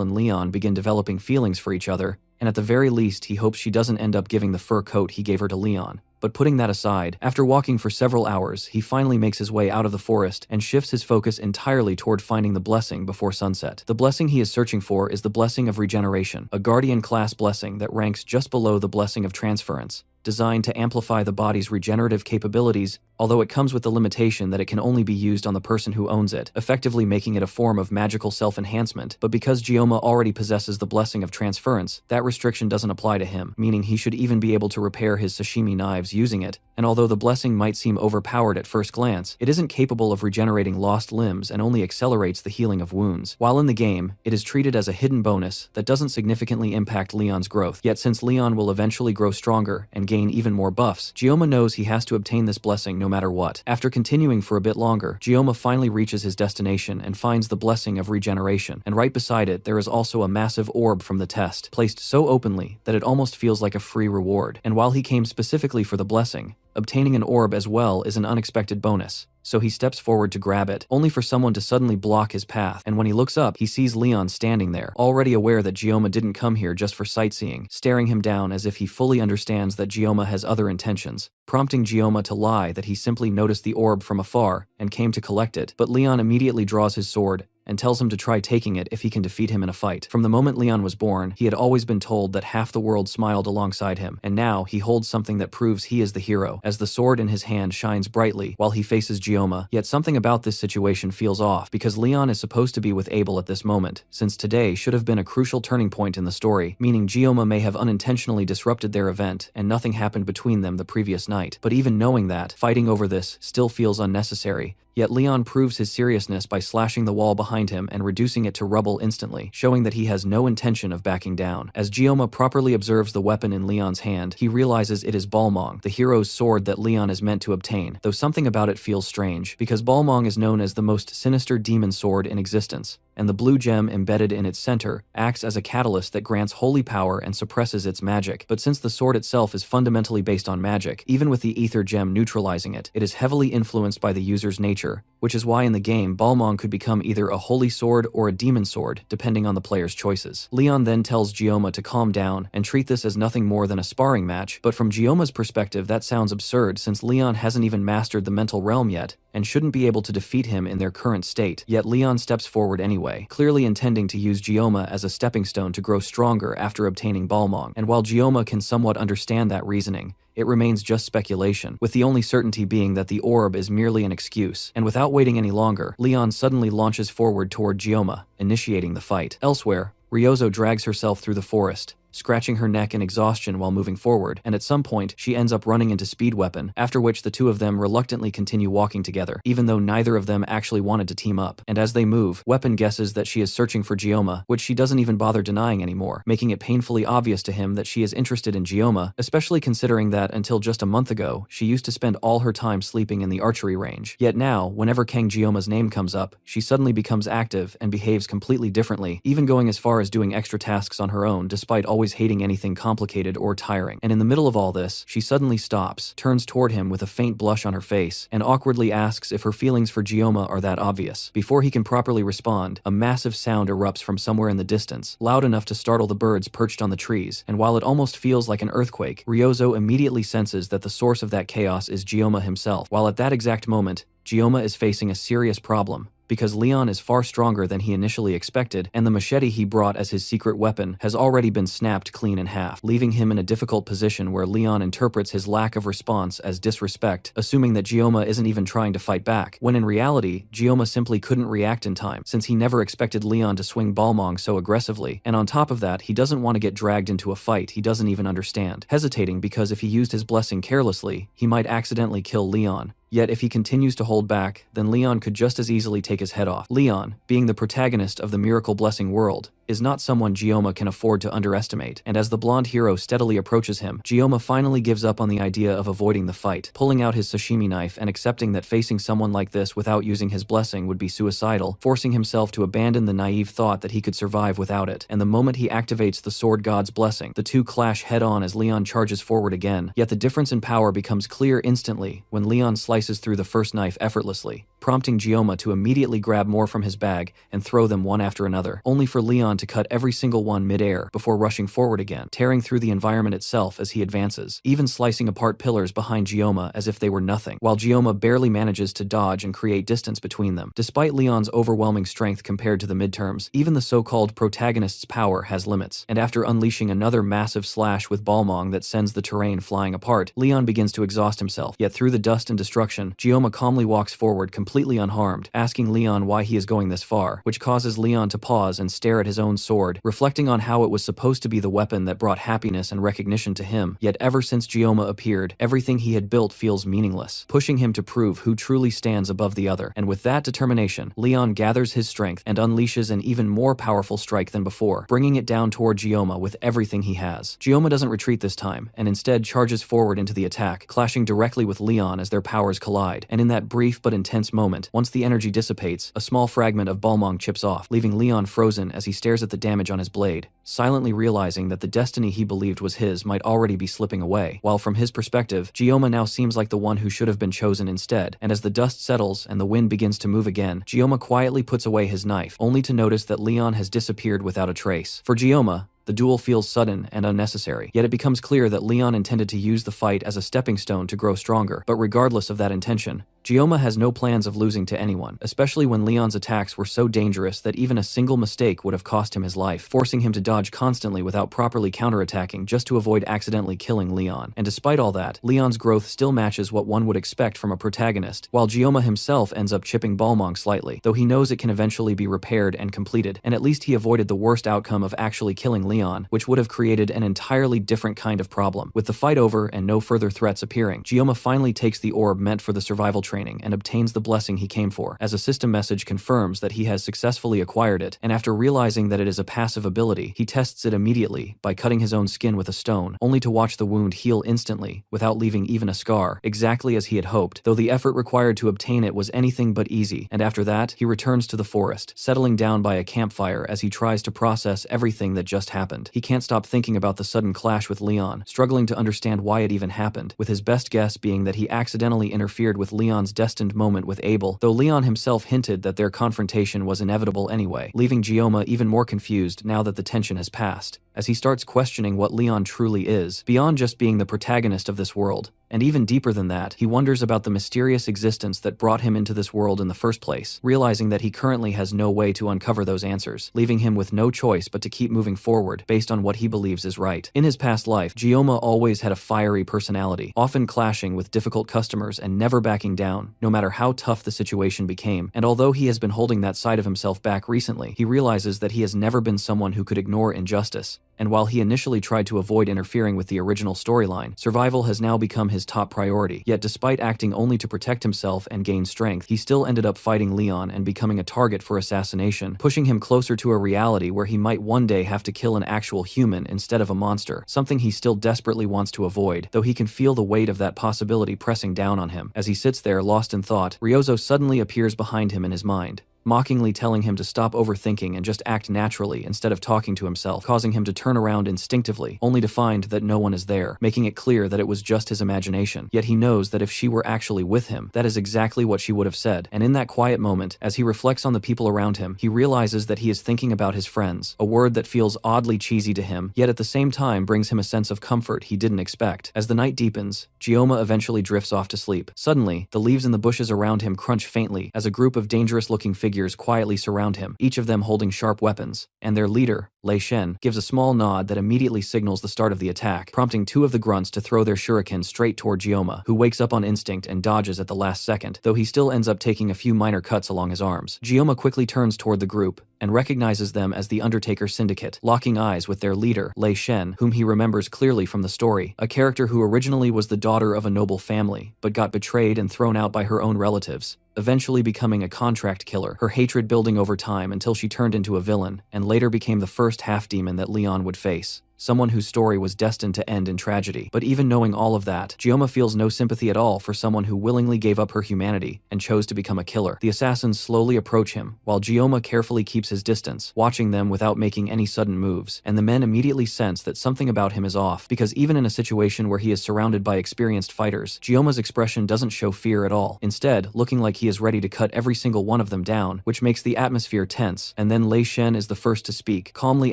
and Leon begin developing feelings for each other, and at the very least he hopes she doesn't end up giving the fur coat he gave her to Leon. But putting that aside, after walking for several hours, he finally makes his way out of the forest and shifts his focus entirely toward finding the blessing before sunset. The blessing he is searching for is the blessing of regeneration, a guardian class blessing that ranks just below the blessing of transference, designed to amplify the body's regenerative capabilities, although it comes with the limitation that it can only be used on the person who owns it, effectively making it a form of magical self-enhancement. But because Gioma already possesses the blessing of transference, that restriction doesn't apply to him, meaning he should even be able to repair his sashimi knives using it, and although the blessing might seem overpowered at first glance, it isn't capable of regenerating lost limbs and only accelerates the healing of wounds. While in the game, it is treated as a hidden bonus that doesn't significantly impact Leon's growth, yet since Leon will eventually grow stronger and gain even more buffs, Gioma knows he has to obtain this blessing no matter what. After continuing for a bit longer, Gioma finally reaches his destination and finds the blessing of regeneration, and right beside it there is also a massive orb from the test, placed so openly that it almost feels like a free reward. And while he came specifically for the blessing, obtaining an orb as well is an unexpected bonus, so he steps forward to grab it, only for someone to suddenly block his path, and when he looks up, he sees Leon standing there, already aware that Gioma didn't come here just for sightseeing, staring him down as if he fully understands that Gioma has other intentions, prompting Gioma to lie that he simply noticed the orb from afar and came to collect it. But Leon immediately draws his sword and tells him to try taking it if he can defeat him in a fight. From the moment Leon was born, he had always been told that half the world smiled alongside him, and now he holds something that proves he is the hero, as the sword in his hand shines brightly while he faces Gioma. Yet something about this situation feels off, because Leon is supposed to be with Abel at this moment, since today should have been a crucial turning point in the story, meaning Gioma may have unintentionally disrupted their event and nothing happened between them the previous night. But even knowing that, fighting over this still feels unnecessary. Yet Leon proves his seriousness by slashing the wall behind him and reducing it to rubble instantly, showing that he has no intention of backing down. As Gioma properly observes the weapon in Leon's hand, he realizes it is Balmong, the hero's sword that Leon is meant to obtain, though something about it feels strange, because Balmong is known as the most sinister demon sword in existence, and the blue gem embedded in its center acts as a catalyst that grants holy power and suppresses its magic. But since the sword itself is fundamentally based on magic, even with the ether gem neutralizing it, it is heavily influenced by the user's nature, which is why in the game, Balmong could become either a holy sword or a demon sword, depending on the player's choices. Leon then tells Gioma to calm down and treat this as nothing more than a sparring match, but from Gioma's perspective that sounds absurd since Leon hasn't even mastered the mental realm yet, and shouldn't be able to defeat him in their current state. Yet Leon steps forward anyway, clearly intending to use Gioma as a stepping stone to grow stronger after obtaining Balmong. And while Gioma can somewhat understand that reasoning, it remains just speculation, with the only certainty being that the orb is merely an excuse. And without waiting any longer, Leon suddenly launches forward toward Gioma, initiating the fight. Elsewhere, Ryozo drags herself through the forest, scratching her neck in exhaustion while moving forward, and at some point, she ends up running into Speed Weapon, after which the two of them reluctantly continue walking together, even though neither of them actually wanted to team up. And as they move, Weapon guesses that she is searching for Gioma, which she doesn't even bother denying anymore, making it painfully obvious to him that she is interested in Gioma, especially considering that until just a month ago, she used to spend all her time sleeping in the archery range. Yet now, whenever Kang Gioma's name comes up, she suddenly becomes active and behaves completely differently, even going as far as doing extra tasks on her own despite always hating anything complicated or tiring. And in the middle of all this, she suddenly stops, turns toward him with a faint blush on her face, and awkwardly asks if her feelings for Gioma are that obvious. Before he can properly respond, a massive sound erupts from somewhere in the distance, loud enough to startle the birds perched on the trees, and while it almost feels like an earthquake, Ryozo immediately senses that the source of that chaos is Gioma himself, while at that exact moment, Gioma is facing a serious problem, because Leon is far stronger than he initially expected, and the machete he brought as his secret weapon has already been snapped clean in half, leaving him in a difficult position where Leon interprets his lack of response as disrespect, assuming that Gyoma isn't even trying to fight back, when in reality, Gyoma simply couldn't react in time, since he never expected Leon to swing Balmong so aggressively, and on top of that, he doesn't want to get dragged into a fight he doesn't even understand, hesitating because if he used his blessing carelessly, he might accidentally kill Leon. Yet if he continues to hold back, then Leon could just as easily take his head off. Leon, being the protagonist of the Miracle Blessing world, is not someone Gyoma can afford to underestimate, and as the blonde hero steadily approaches him, Gyoma finally gives up on the idea of avoiding the fight, pulling out his sashimi knife and accepting that facing someone like this without using his blessing would be suicidal, forcing himself to abandon the naive thought that he could survive without it, and the moment he activates the Sword God's blessing, the two clash head-on as Leon charges forward again, yet the difference in power becomes clear instantly when Leon slices through the first knife effortlessly, prompting Gyoma to immediately grab more from his bag and throw them one after another, only for Leon to cut every single one mid-air before rushing forward again, tearing through the environment itself as he advances, even slicing apart pillars behind Gyoma as if they were nothing, while Gyoma barely manages to dodge and create distance between them. Despite Leon's overwhelming strength compared to the midterms, even the so-called protagonist's power has limits, and after unleashing another massive slash with Balmong that sends the terrain flying apart, Leon begins to exhaust himself, yet through the dust and destruction, Gyoma calmly walks forward completely unharmed, asking Leon why he is going this far, which causes Leon to pause and stare at his own sword, reflecting on how it was supposed to be the weapon that brought happiness and recognition to him, yet ever since Gyoma appeared, everything he had built feels meaningless, pushing him to prove who truly stands above the other, and with that determination, Leon gathers his strength and unleashes an even more powerful strike than before, bringing it down toward Gyoma with everything he has. Gyoma doesn't retreat this time, and instead charges forward into the attack, clashing directly with Leon as their powers collide, and in that brief but intense moment, once the energy dissipates, a small fragment of Balmong chips off, leaving Leon frozen as he stares at the damage on his blade, silently realizing that the destiny he believed was his might already be slipping away, while from his perspective, Gyoma now seems like the one who should have been chosen instead, and as the dust settles and the wind begins to move again, Gyoma quietly puts away his knife, only to notice that Leon has disappeared without a trace. For Gyoma, the duel feels sudden and unnecessary, yet it becomes clear that Leon intended to use the fight as a stepping stone to grow stronger, but regardless of that intention, Gyoma has no plans of losing to anyone, especially when Leon's attacks were so dangerous that even a single mistake would have cost him his life, forcing him to dodge constantly without properly counterattacking just to avoid accidentally killing Leon. And despite all that, Leon's growth still matches what one would expect from a protagonist, while Gyoma himself ends up chipping Balmong slightly, though he knows it can eventually be repaired and completed, and at least he avoided the worst outcome of actually killing Leon, which would have created an entirely different kind of problem. With the fight over and no further threats appearing, Gyoma finally takes the orb meant for the survival training and obtains the blessing he came for, as a system message confirms that he has successfully acquired it, and after realizing that it is a passive ability, he tests it immediately by cutting his own skin with a stone, only to watch the wound heal instantly, without leaving even a scar, exactly as he had hoped, though the effort required to obtain it was anything but easy, and after that, he returns to the forest, settling down by a campfire as he tries to process everything that just happened. He can't stop thinking about the sudden clash with Leon, struggling to understand why it even happened, with his best guess being that he accidentally interfered with Leon's destined moment with Abel, though Leon himself hinted that their confrontation was inevitable anyway, leaving Gyoma even more confused now that the tension has passed, as he starts questioning what Leon truly is, beyond just being the protagonist of this world. And even deeper than that, he wonders about the mysterious existence that brought him into this world in the first place, realizing that he currently has no way to uncover those answers, leaving him with no choice but to keep moving forward based on what he believes is right. In his past life, Gyoma always had a fiery personality, often clashing with difficult customers and never backing down, no matter how tough the situation became, and although he has been holding that side of himself back recently, he realizes that he has never been someone who could ignore injustice. And while he initially tried to avoid interfering with the original storyline, survival has now become his top priority. Yet despite acting only to protect himself and gain strength, he still ended up fighting Leon and becoming a target for assassination, pushing him closer to a reality where he might one day have to kill an actual human instead of a monster, something he still desperately wants to avoid, though he can feel the weight of that possibility pressing down on him. As he sits there lost in thought, Ryozo suddenly appears behind him in his mind, mockingly telling him to stop overthinking and just act naturally instead of talking to himself, causing him to turn around instinctively, only to find that no one is there, making it clear that it was just his imagination. Yet he knows that if she were actually with him, that is exactly what she would have said. And in that quiet moment, as he reflects on the people around him, he realizes that he is thinking about his friends, a word that feels oddly cheesy to him, yet at the same time brings him a sense of comfort he didn't expect. As the night deepens, Gyoma eventually drifts off to sleep. Suddenly, the leaves in the bushes around him crunch faintly as a group of dangerous-looking figures figures quietly surround him, each of them holding sharp weapons, and their leader, Lei Shen, gives a small nod that immediately signals the start of the attack, prompting two of the grunts to throw their shuriken straight toward Gyoma, who wakes up on instinct and dodges at the last second, though he still ends up taking a few minor cuts along his arms. Gyoma quickly turns toward the group and recognizes them as the Undertaker Syndicate, locking eyes with their leader, Lei Shen, whom he remembers clearly from the story, a character who originally was the daughter of a noble family, but got betrayed and thrown out by her own relatives, eventually becoming a contract killer, her hatred building over time until she turned into a villain, and later became the first half-demon that Leon would face. Someone whose story was destined to end in tragedy. But even knowing all of that, Gyoma feels no sympathy at all for someone who willingly gave up her humanity and chose to become a killer. The assassins slowly approach him, while Gyoma carefully keeps his distance, watching them without making any sudden moves, and the men immediately sense that something about him is off, because even in a situation where he is surrounded by experienced fighters, Gyoma's expression doesn't show fear at all, instead looking like he is ready to cut every single one of them down, which makes the atmosphere tense. And then Lei Shen is the first to speak, calmly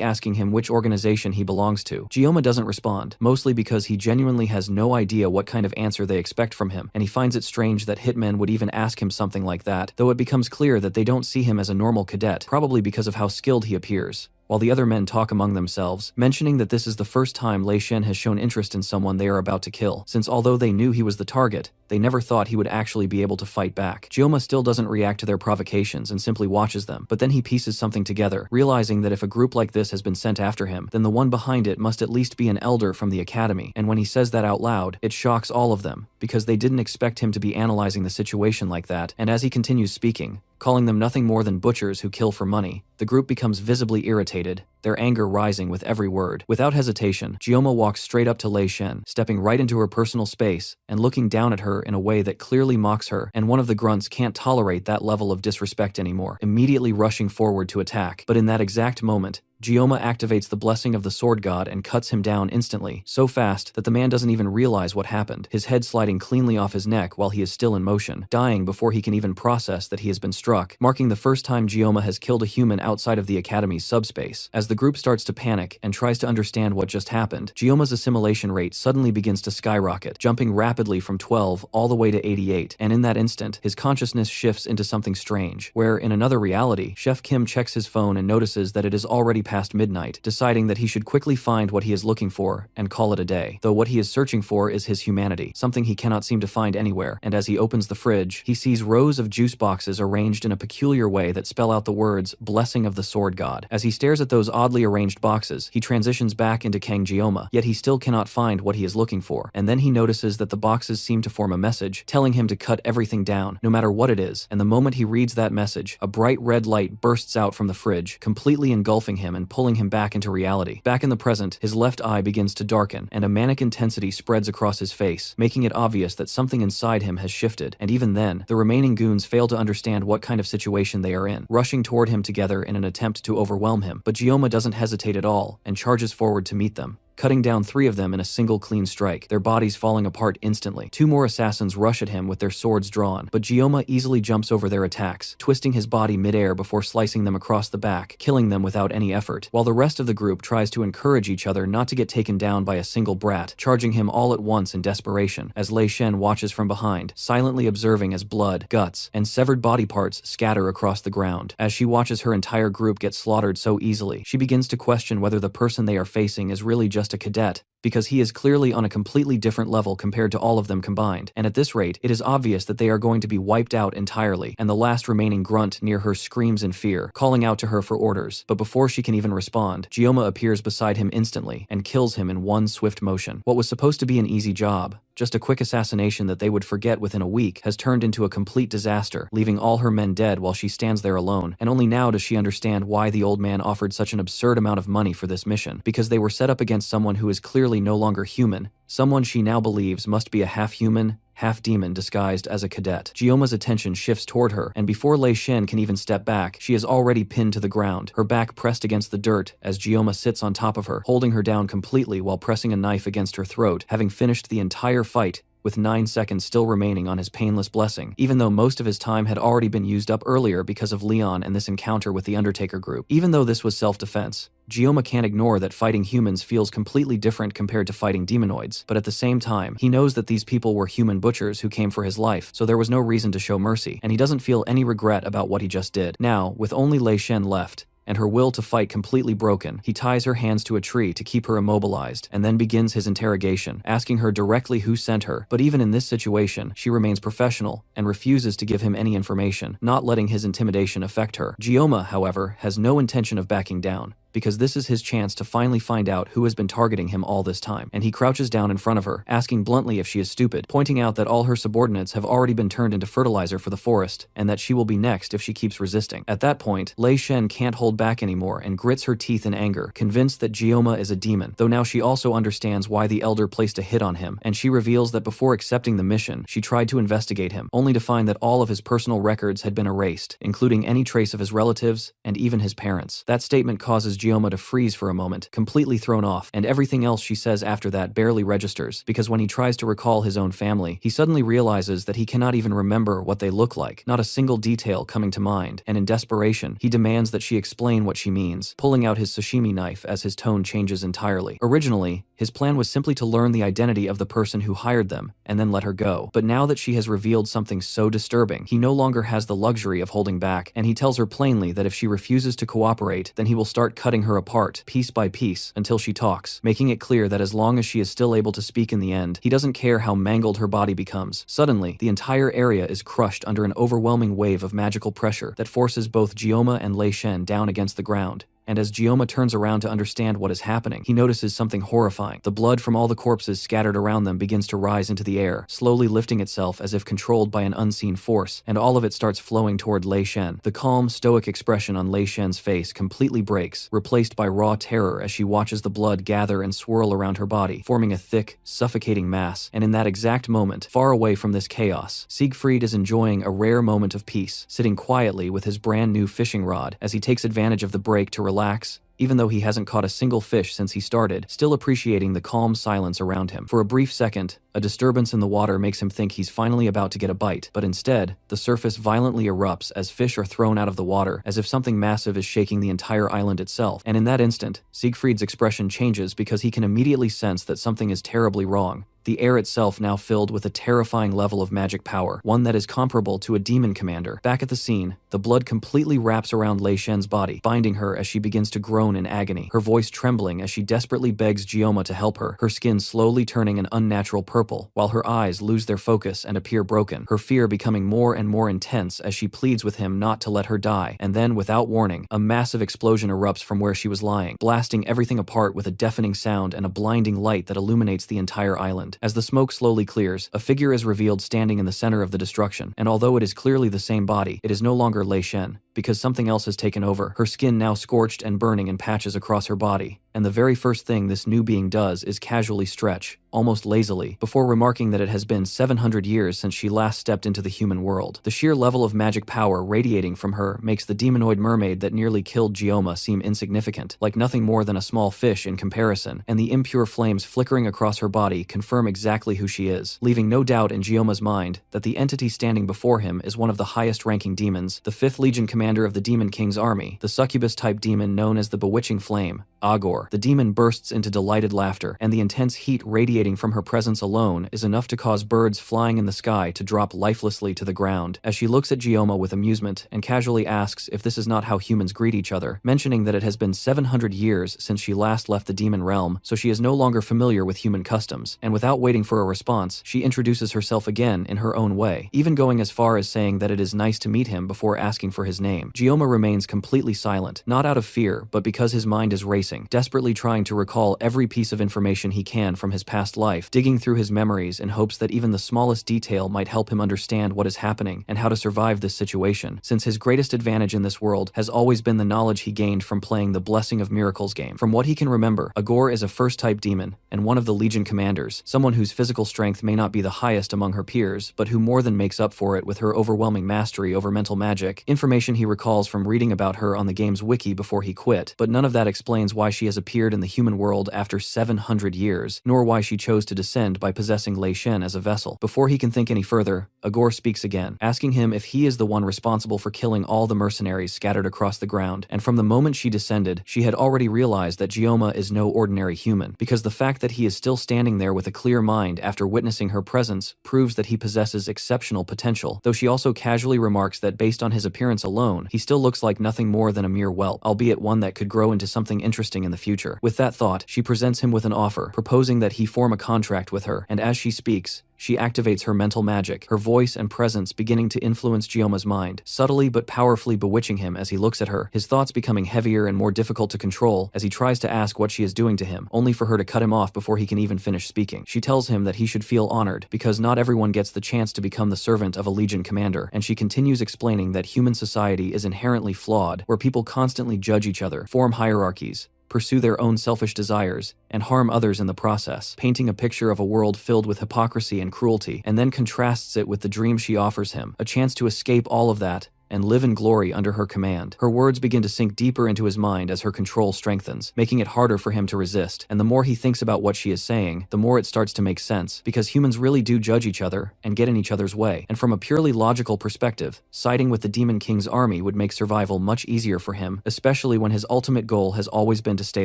asking him which organization he belongs to. Gyoma doesn't respond, mostly because he genuinely has no idea what kind of answer they expect from him, and he finds it strange that hitmen would even ask him something like that, though it becomes clear that they don't see him as a normal cadet, probably because of how skilled he appears. While the other men talk among themselves, mentioning that this is the first time Lei Shen has shown interest in someone they are about to kill, since although they knew he was the target, they never thought he would actually be able to fight back. Gyoma still doesn't react to their provocations and simply watches them, but then he pieces something together, realizing that if a group like this has been sent after him, then the one behind it must at least be an elder from the academy, and when he says that out loud, it shocks all of them, because they didn't expect him to be analyzing the situation like that, and as he continues speaking, calling them nothing more than butchers who kill for money, the group becomes visibly irritated, their anger rising with every word. Without hesitation, Gyoma walks straight up to Lei Shen, stepping right into her personal space and looking down at her in a way that clearly mocks her, and one of the grunts can't tolerate that level of disrespect anymore, immediately rushing forward to attack. But in that exact moment, Gyoma activates the blessing of the sword god and cuts him down instantly, so fast that the man doesn't even realize what happened, his head sliding cleanly off his neck while he is still in motion, dying before he can even process that he has been struck, marking the first time Gyoma has killed a human outside of the academy's subspace. As the group starts to panic and tries to understand what just happened, Gyoma's assimilation rate suddenly begins to skyrocket, jumping rapidly from 12 all the way to 88, and in that instant, his consciousness shifts into something strange, where, in another reality, Chef Kim checks his phone and notices that it is already past midnight, deciding that he should quickly find what he is looking for and call it a day, though what he is searching for is his humanity, something he cannot seem to find anywhere, and as he opens the fridge, he sees rows of juice boxes arranged in a peculiar way that spell out the words, Blessing of the Sword God. As he stares at those oddly arranged boxes, he transitions back into Kang Gyoma, yet he still cannot find what he is looking for, and then he notices that the boxes seem to form a message, telling him to cut everything down, no matter what it is, and the moment he reads that message, a bright red light bursts out from the fridge, completely engulfing him and pulling him back into reality. Back in the present, his left eye begins to darken, and a manic intensity spreads across his face, making it obvious that something inside him has shifted, and even then, the remaining goons fail to understand what kind of situation they are in, rushing toward him together in an attempt to overwhelm him, but Gyoma doesn't hesitate at all, and charges forward to meet them, cutting down 3 of them in a single clean strike, their bodies falling apart instantly. 2 more assassins rush at him with their swords drawn, but Gyoma easily jumps over their attacks, twisting his body mid-air before slicing them across the back, killing them without any effort, while the rest of the group tries to encourage each other not to get taken down by a single brat, charging him all at once in desperation, as Lei Shen watches from behind, silently observing as blood, guts, and severed body parts scatter across the ground. As she watches her entire group get slaughtered so easily, she begins to question whether the person they are facing is really just a cadet, because he is clearly on a completely different level compared to all of them combined, and at this rate, it is obvious that they are going to be wiped out entirely, and the last remaining grunt near her screams in fear, calling out to her for orders, but before she can even respond, Gyoma appears beside him instantly, and kills him in one swift motion. What was supposed to be an easy job, just a quick assassination that they would forget within a week, has turned into a complete disaster, leaving all her men dead while she stands there alone, and only now does she understand why the old man offered such an absurd amount of money for this mission, because they were set up against someone who is clearly no longer human, someone she now believes must be a half-human, half-demon disguised as a cadet. Gyoma's attention shifts toward her, and before Lei Shen can even step back, she is already pinned to the ground, her back pressed against the dirt as Gyoma sits on top of her, holding her down completely while pressing a knife against her throat, having finished the entire fight with 9 seconds still remaining on his painless blessing, even though most of his time had already been used up earlier because of Leon and this encounter with the Undertaker group. Even though this was self-defense, Gioma can't ignore that fighting humans feels completely different compared to fighting demonoids, but at the same time, he knows that these people were human butchers who came for his life, so there was no reason to show mercy, and he doesn't feel any regret about what he just did. Now, with only Lei Shen left, and her will to fight completely broken, he ties her hands to a tree to keep her immobilized, and then begins his interrogation, asking her directly who sent her. But even in this situation, she remains professional and refuses to give him any information, not letting his intimidation affect her. Gioma, however, has no intention of backing down, because this is his chance to finally find out who has been targeting him all this time, and he crouches down in front of her, asking bluntly if she is stupid, pointing out that all her subordinates have already been turned into fertilizer for the forest, and that she will be next if she keeps resisting. At that point, Lei Shen can't hold back anymore and grits her teeth in anger, convinced that Gioma is a demon, though now she also understands why the elder placed a hit on him, and she reveals that before accepting the mission, she tried to investigate him, only to find that all of his personal records had been erased, including any trace of his relatives and even his parents. That statement causes Gioma to freeze for a moment, completely thrown off, and everything else she says after that barely registers, because when he tries to recall his own family, he suddenly realizes that he cannot even remember what they look like, not a single detail coming to mind, and in desperation, he demands that she explain what she means, pulling out his sashimi knife as his tone changes entirely. Originally, his plan was simply to learn the identity of the person who hired them, and then let her go. But now that she has revealed something so disturbing, he no longer has the luxury of holding back, and he tells her plainly that if she refuses to cooperate, then he will start cutting her apart, piece by piece, until she talks, making it clear that as long as she is still able to speak in the end, he doesn't care how mangled her body becomes. Suddenly, the entire area is crushed under an overwhelming wave of magical pressure that forces both Gioma and Lei Shen down against the ground. And as Gioma turns around to understand what is happening, he notices something horrifying. The blood from all the corpses scattered around them begins to rise into the air, slowly lifting itself as if controlled by an unseen force, and all of it starts flowing toward Lei Shen. The calm, stoic expression on Lei Shen's face completely breaks, replaced by raw terror as she watches the blood gather and swirl around her body, forming a thick, suffocating mass. And in that exact moment, far away from this chaos, Siegfried is enjoying a rare moment of peace, sitting quietly with his brand new fishing rod as he takes advantage of the break to relax, even though he hasn't caught a single fish since he started, still appreciating the calm silence around him. For a brief second, a disturbance in the water makes him think he's finally about to get a bite, but instead, the surface violently erupts as fish are thrown out of the water, as if something massive is shaking the entire island itself. And in that instant, Siegfried's expression changes because he can immediately sense that something is terribly wrong. The air itself now filled with a terrifying level of magic power, one that is comparable to a demon commander. Back at the scene, the blood completely wraps around Lei Shen's body, binding her as she begins to groan in agony, her voice trembling as she desperately begs Gioma to help her, her skin slowly turning an unnatural purple, while her eyes lose their focus and appear broken, her fear becoming more and more intense as she pleads with him not to let her die. And then, without warning, a massive explosion erupts from where she was lying, blasting everything apart with a deafening sound and a blinding light that illuminates the entire island. As the smoke slowly clears, a figure is revealed standing in the center of the destruction, and although it is clearly the same body, it is no longer Lei Shen, because something else has taken over, her skin now scorched and burning in patches across her body. And the very first thing this new being does is casually stretch, almost lazily, before remarking that it has been 700 years since she last stepped into the human world. The sheer level of magic power radiating from her makes the demonoid mermaid that nearly killed Gioma seem insignificant, like nothing more than a small fish in comparison, and the impure flames flickering across her body confirm exactly who she is, leaving no doubt in Gioma's mind that the entity standing before him is one of the highest-ranking demons, the 5th Legion commander of the Demon King's army, the succubus-type demon known as the Bewitching Flame, Agor. The demon bursts into delighted laughter, and the intense heat radiating from her presence alone is enough to cause birds flying in the sky to drop lifelessly to the ground. As she looks at Gioma with amusement and casually asks if this is not how humans greet each other, mentioning that it has been 700 years since she last left the demon realm, so she is no longer familiar with human customs, and without waiting for a response, she introduces herself again in her own way, even going as far as saying that it is nice to meet him before asking for his name. Gioma remains completely silent, not out of fear, but because his mind is racing, desperately trying to recall every piece of information he can from his past life, digging through his memories in hopes that even the smallest detail might help him understand what is happening and how to survive this situation, since his greatest advantage in this world has always been the knowledge he gained from playing the Blessing of Miracles game. From what he can remember, Agor is a first-type demon, and one of the Legion commanders, someone whose physical strength may not be the highest among her peers, but who more than makes up for it with her overwhelming mastery over mental magic. Information he he recalls from reading about her on the game's wiki before he quit, but none of that explains why she has appeared in the human world after 700 years, nor why she chose to descend by possessing Lei Shen as a vessel. Before he can think any further, Agor speaks again, asking him if he is the one responsible for killing all the mercenaries scattered across the ground, and from the moment she descended, she had already realized that Gioma is no ordinary human, because the fact that he is still standing there with a clear mind after witnessing her presence proves that he possesses exceptional potential, though she also casually remarks that based on his appearance alone, he still looks like nothing more than a mere whelp, albeit one that could grow into something interesting in the future. With that thought, she presents him with an offer, proposing that he form a contract with her, and as she speaks, she activates her mental magic, her voice and presence beginning to influence Gioma's mind, subtly but powerfully bewitching him as he looks at her, his thoughts becoming heavier and more difficult to control as he tries to ask what she is doing to him, only for her to cut him off before he can even finish speaking. She tells him that he should feel honored, because not everyone gets the chance to become the servant of a legion commander, and she continues explaining that human society is inherently flawed, where people constantly judge each other, form hierarchies, pursue their own selfish desires, and harm others in the process, painting a picture of a world filled with hypocrisy and cruelty, and then contrasts it with the dream she offers him, a chance to escape all of that and live in glory under her command. Her words begin to sink deeper into his mind as her control strengthens, making it harder for him to resist, and the more he thinks about what she is saying, the more it starts to make sense, because humans really do judge each other and get in each other's way, and from a purely logical perspective, siding with the Demon King's army would make survival much easier for him, especially when his ultimate goal has always been to stay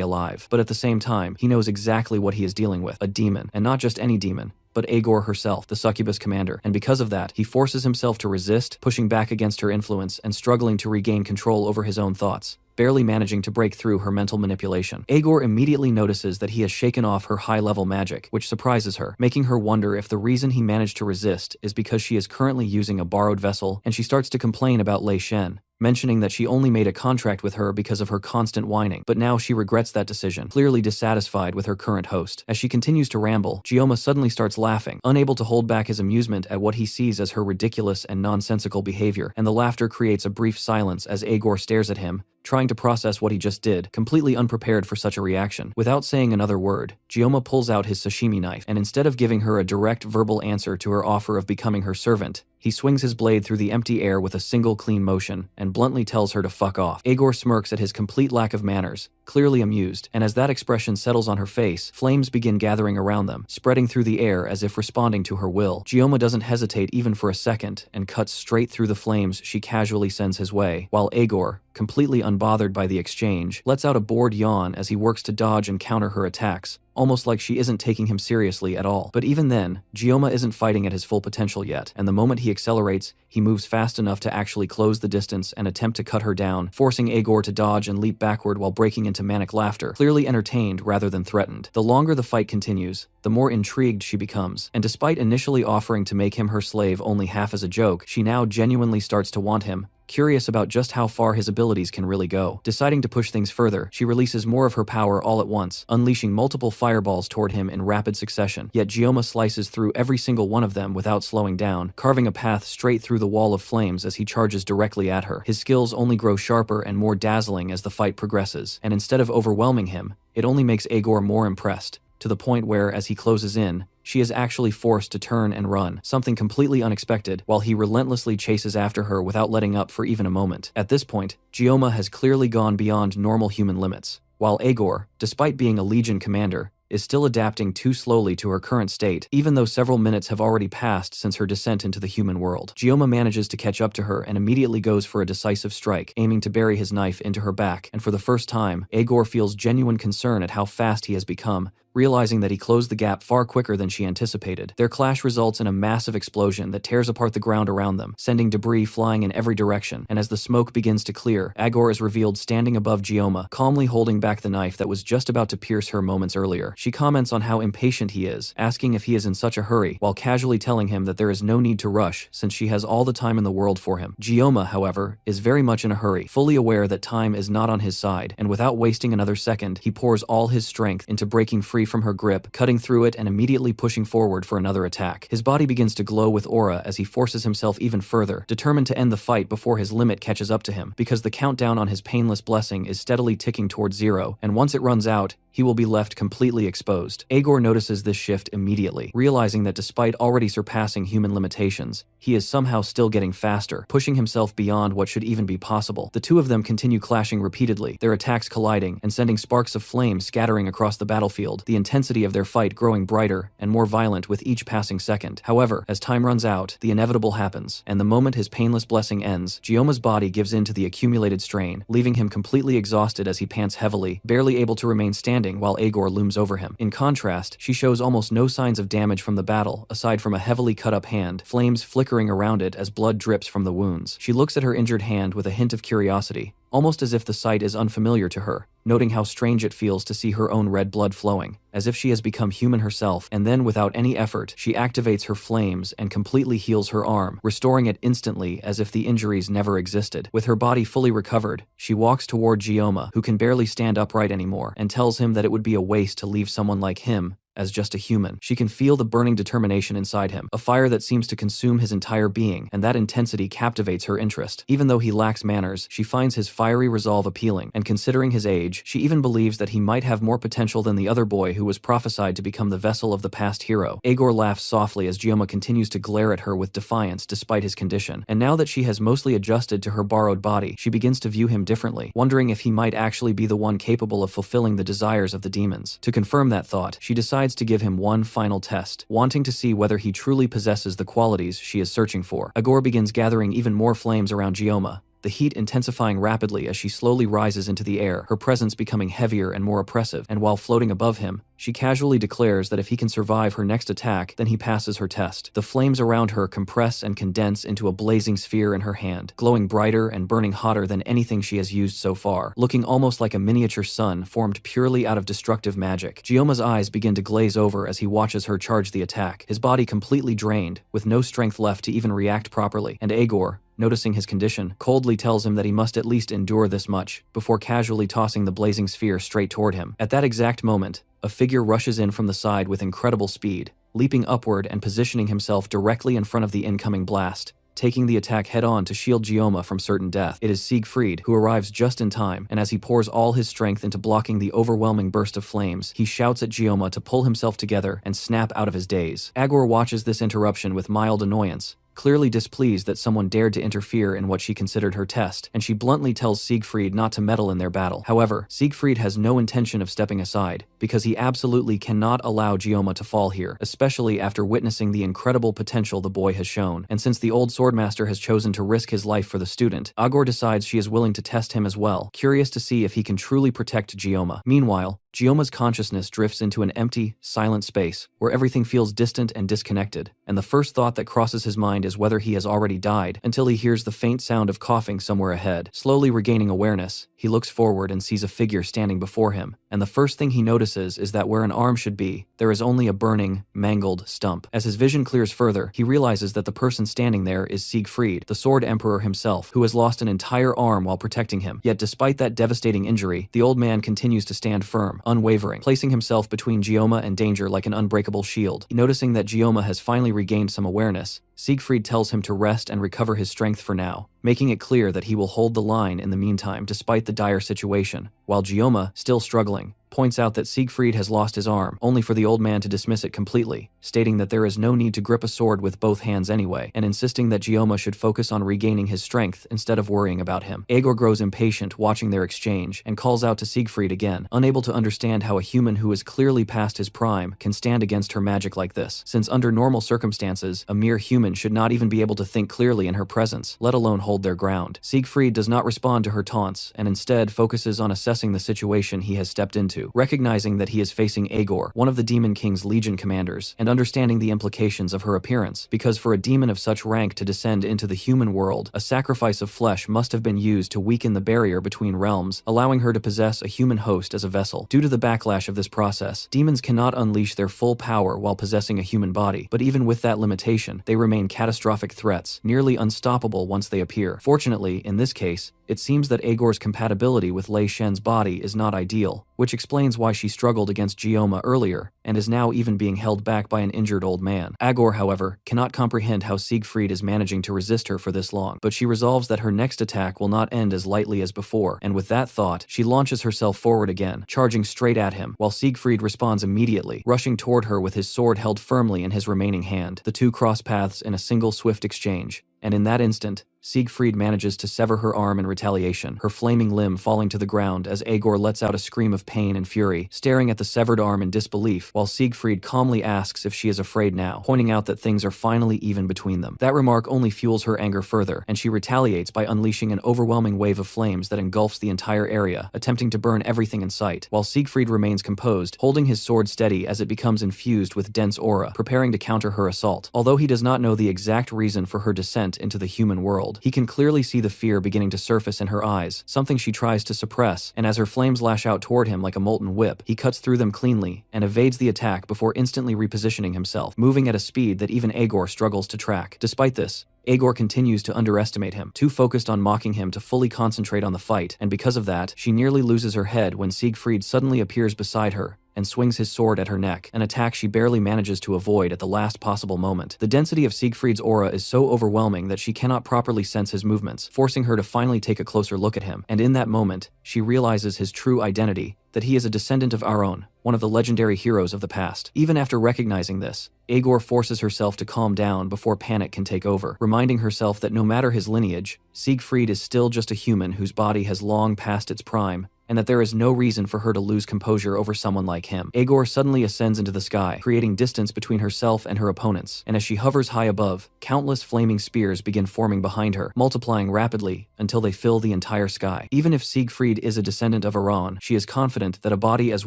alive. But at the same time, he knows exactly what he is dealing with, a demon, and not just any demon, but Agor herself, the succubus commander, and because of that, he forces himself to resist, pushing back against her influence and struggling to regain control over his own thoughts, barely managing to break through her mental manipulation. Agor immediately notices that he has shaken off her high-level magic, which surprises her, making her wonder if the reason he managed to resist is because she is currently using a borrowed vessel, and she starts to complain about Lei Shen, mentioning that she only made a contract with her because of her constant whining, but now she regrets that decision, clearly dissatisfied with her current host. As she continues to ramble, Gioma suddenly starts laughing, unable to hold back his amusement at what he sees as her ridiculous and nonsensical behavior, and the laughter creates a brief silence as Agor stares at him, trying to process what he just did, completely unprepared for such a reaction. Without saying another word, Gioma pulls out his sashimi knife, and instead of giving her a direct verbal answer to her offer of becoming her servant, he swings his blade through the empty air with a single clean motion, and bluntly tells her to fuck off. Agor smirks at his complete lack of manners, clearly amused, and as that expression settles on her face, flames begin gathering around them, spreading through the air as if responding to her will. Gioma doesn't hesitate even for a second, and cuts straight through the flames she casually sends his way, while Agor, completely unbothered by the exchange, lets out a bored yawn as he works to dodge and counter her attacks, almost like she isn't taking him seriously at all. But even then, Gioma isn't fighting at his full potential yet, and the moment he accelerates, he moves fast enough to actually close the distance and attempt to cut her down, forcing Agor to dodge and leap backward while breaking into manic laughter, clearly entertained rather than threatened. The longer the fight continues, the more intrigued she becomes, and despite initially offering to make him her slave only half as a joke, she now genuinely starts to want him, curious about just how far his abilities can really go. Deciding to push things further, she releases more of her power all at once, unleashing multiple fireballs toward him in rapid succession, yet Gioma slices through every single one of them without slowing down, carving a path straight through the wall of flames as he charges directly at her. His skills only grow sharper and more dazzling as the fight progresses, and instead of overwhelming him, it only makes Agor more impressed, to the point where, as he closes in, she is actually forced to turn and run, something completely unexpected, while he relentlessly chases after her without letting up for even a moment. At this point, Gioma has clearly gone beyond normal human limits, while Agor, despite being a Legion commander, is still adapting too slowly to her current state, even though several minutes have already passed since her descent into the human world. Gioma manages to catch up to her and immediately goes for a decisive strike, aiming to bury his knife into her back, and for the first time, Agor feels genuine concern at how fast he has become, realizing that he closed the gap far quicker than she anticipated. Their clash results in a massive explosion that tears apart the ground around them, sending debris flying in every direction, and as the smoke begins to clear, Agor is revealed standing above Gioma, calmly holding back the knife that was just about to pierce her moments earlier. She comments on how impatient he is, asking if he is in such a hurry, while casually telling him that there is no need to rush since she has all the time in the world for him. Gioma, however, is very much in a hurry, fully aware that time is not on his side, and without wasting another second, he pours all his strength into breaking free from her grip, cutting through it and immediately pushing forward for another attack. His body begins to glow with aura as he forces himself even further, determined to end the fight before his limit catches up to him, because the countdown on his painless blessing is steadily ticking towards 0, and once it runs out, he will be left completely exposed. Agor notices this shift immediately, realizing that despite already surpassing human limitations, he is somehow still getting faster, pushing himself beyond what should even be possible. The two of them continue clashing repeatedly, their attacks colliding and sending sparks of flame scattering across the battlefield, the intensity of their fight growing brighter and more violent with each passing second. However, as time runs out, the inevitable happens, and the moment his painless blessing ends, Gioma's body gives in to the accumulated strain, leaving him completely exhausted as he pants heavily, barely able to remain standing while Agor looms over him. In contrast, she shows almost no signs of damage from the battle, aside from a heavily cut up hand, flames flickering around it as blood drips from the wounds. She looks at her injured hand with a hint of curiosity, almost as if the sight is unfamiliar to her, noting how strange it feels to see her own red blood flowing, as if she has become human herself, and then without any effort, she activates her flames and completely heals her arm, restoring it instantly as if the injuries never existed. With her body fully recovered, she walks toward Gioma, who can barely stand upright anymore, and tells him that it would be a waste to leave someone like him as just a human. She can feel the burning determination inside him, a fire that seems to consume his entire being, and that intensity captivates her interest. Even though he lacks manners, she finds his fiery resolve appealing, and considering his age, she even believes that he might have more potential than the other boy who was prophesied to become the vessel of the past hero. Agor laughs softly as Gioma continues to glare at her with defiance despite his condition, and now that she has mostly adjusted to her borrowed body, she begins to view him differently, wondering if he might actually be the one capable of fulfilling the desires of the demons. To confirm that thought, she decides to give him one final test, wanting to see whether he truly possesses the qualities she is searching for. Agor begins gathering even more flames around Gioma, the heat intensifying rapidly as she slowly rises into the air, her presence becoming heavier and more oppressive, and while floating above him, she casually declares that if he can survive her next attack, then he passes her test. The flames around her compress and condense into a blazing sphere in her hand, glowing brighter and burning hotter than anything she has used so far, looking almost like a miniature sun formed purely out of destructive magic. Gioma's eyes begin to glaze over as he watches her charge the attack, his body completely drained, with no strength left to even react properly, and Agor, noticing his condition, coldly tells him that he must at least endure this much, before casually tossing the blazing sphere straight toward him. At that exact moment, a figure rushes in from the side with incredible speed, leaping upward and positioning himself directly in front of the incoming blast, taking the attack head-on to shield Gioma from certain death. It is Siegfried, who arrives just in time, and as he pours all his strength into blocking the overwhelming burst of flames, he shouts at Gioma to pull himself together and snap out of his daze. Agor watches this interruption with mild annoyance, clearly displeased that someone dared to interfere in what she considered her test, and she bluntly tells Siegfried not to meddle in their battle. However, Siegfried has no intention of stepping aside, because he absolutely cannot allow Gioma to fall here, especially after witnessing the incredible potential the boy has shown. And since the old swordmaster has chosen to risk his life for the student, Agor decides she is willing to test him as well, curious to see if he can truly protect Gioma. Meanwhile, Gioma's consciousness drifts into an empty, silent space, where everything feels distant and disconnected, and the first thought that crosses his mind is whether he has already died, until he hears the faint sound of coughing somewhere ahead. Slowly regaining awareness, he looks forward and sees a figure standing before him, and the first thing he notices is that where an arm should be, there is only a burning, mangled stump. As his vision clears further, he realizes that the person standing there is Siegfried, the Sword Emperor himself, who has lost an entire arm while protecting him. Yet despite that devastating injury, the old man continues to stand firm, unwavering, placing himself between Gioma and danger like an unbreakable shield. Noticing that Gioma has finally regained some awareness, Siegfried tells him to rest and recover his strength for now, making it clear that he will hold the line in the meantime despite the dire situation, while Gioma, still struggling, points out that Siegfried has lost his arm, only for the old man to dismiss it completely, stating that there is no need to grip a sword with both hands anyway, and insisting that Gioma should focus on regaining his strength instead of worrying about him. Agor grows impatient watching their exchange, and calls out to Siegfried again, unable to understand how a human who is clearly past his prime can stand against her magic like this, since under normal circumstances, a mere human should not even be able to think clearly in her presence, let alone hold their ground. Siegfried does not respond to her taunts, and instead focuses on assessing the situation he has stepped into, recognizing that he is facing Agor, one of the Demon King's Legion commanders, and understanding the implications of her appearance, because for a demon of such rank to descend into the human world, a sacrifice of flesh must have been used to weaken the barrier between realms, allowing her to possess a human host as a vessel. Due to the backlash of this process, demons cannot unleash their full power while possessing a human body, but even with that limitation, they remain catastrophic threats, nearly unstoppable once they appear. Fortunately, in this case, it seems that Agor's compatibility with Lei Shen's body is not ideal, which explains why she struggled against Gioma earlier and is now even being held back by an injured old man. Agor, however, cannot comprehend how Siegfried is managing to resist her for this long, but she resolves that her next attack will not end as lightly as before, and with that thought, she launches herself forward again, charging straight at him, while Siegfried responds immediately, rushing toward her with his sword held firmly in his remaining hand. The two cross paths in a single swift exchange, and in that instant, Siegfried manages to sever her arm in retaliation, her flaming limb falling to the ground as Agor lets out a scream of pain and fury, staring at the severed arm in disbelief, while Siegfried calmly asks if she is afraid now, pointing out that things are finally even between them. That remark only fuels her anger further, and she retaliates by unleashing an overwhelming wave of flames that engulfs the entire area, attempting to burn everything in sight, while Siegfried remains composed, holding his sword steady as it becomes infused with dense aura, preparing to counter her assault. Although he does not know the exact reason for her descent into the human world, he can clearly see the fear beginning to surface in her eyes, something she tries to suppress, and as her flames lash out toward him like a molten whip, he cuts through them cleanly and evades the attack before instantly repositioning himself, moving at a speed that even Agor struggles to track. Despite this, Agor continues to underestimate him, too focused on mocking him to fully concentrate on the fight, and because of that, she nearly loses her head when Siegfried suddenly appears beside her and swings his sword at her neck, an attack she barely manages to avoid at the last possible moment. The density of Siegfried's aura is so overwhelming that she cannot properly sense his movements, forcing her to finally take a closer look at him, and in that moment, she realizes his true identity, that he is a descendant of Aron, one of the legendary heroes of the past. Even after recognizing this, Agor forces herself to calm down before panic can take over, reminding herself that no matter his lineage, Siegfried is still just a human whose body has long passed its prime, and that there is no reason for her to lose composure over someone like him. Agor suddenly ascends into the sky, creating distance between herself and her opponents, and as she hovers high above, countless flaming spears begin forming behind her, multiplying rapidly until they fill the entire sky. Even if Siegfried is a descendant of Aran, she is confident that a body as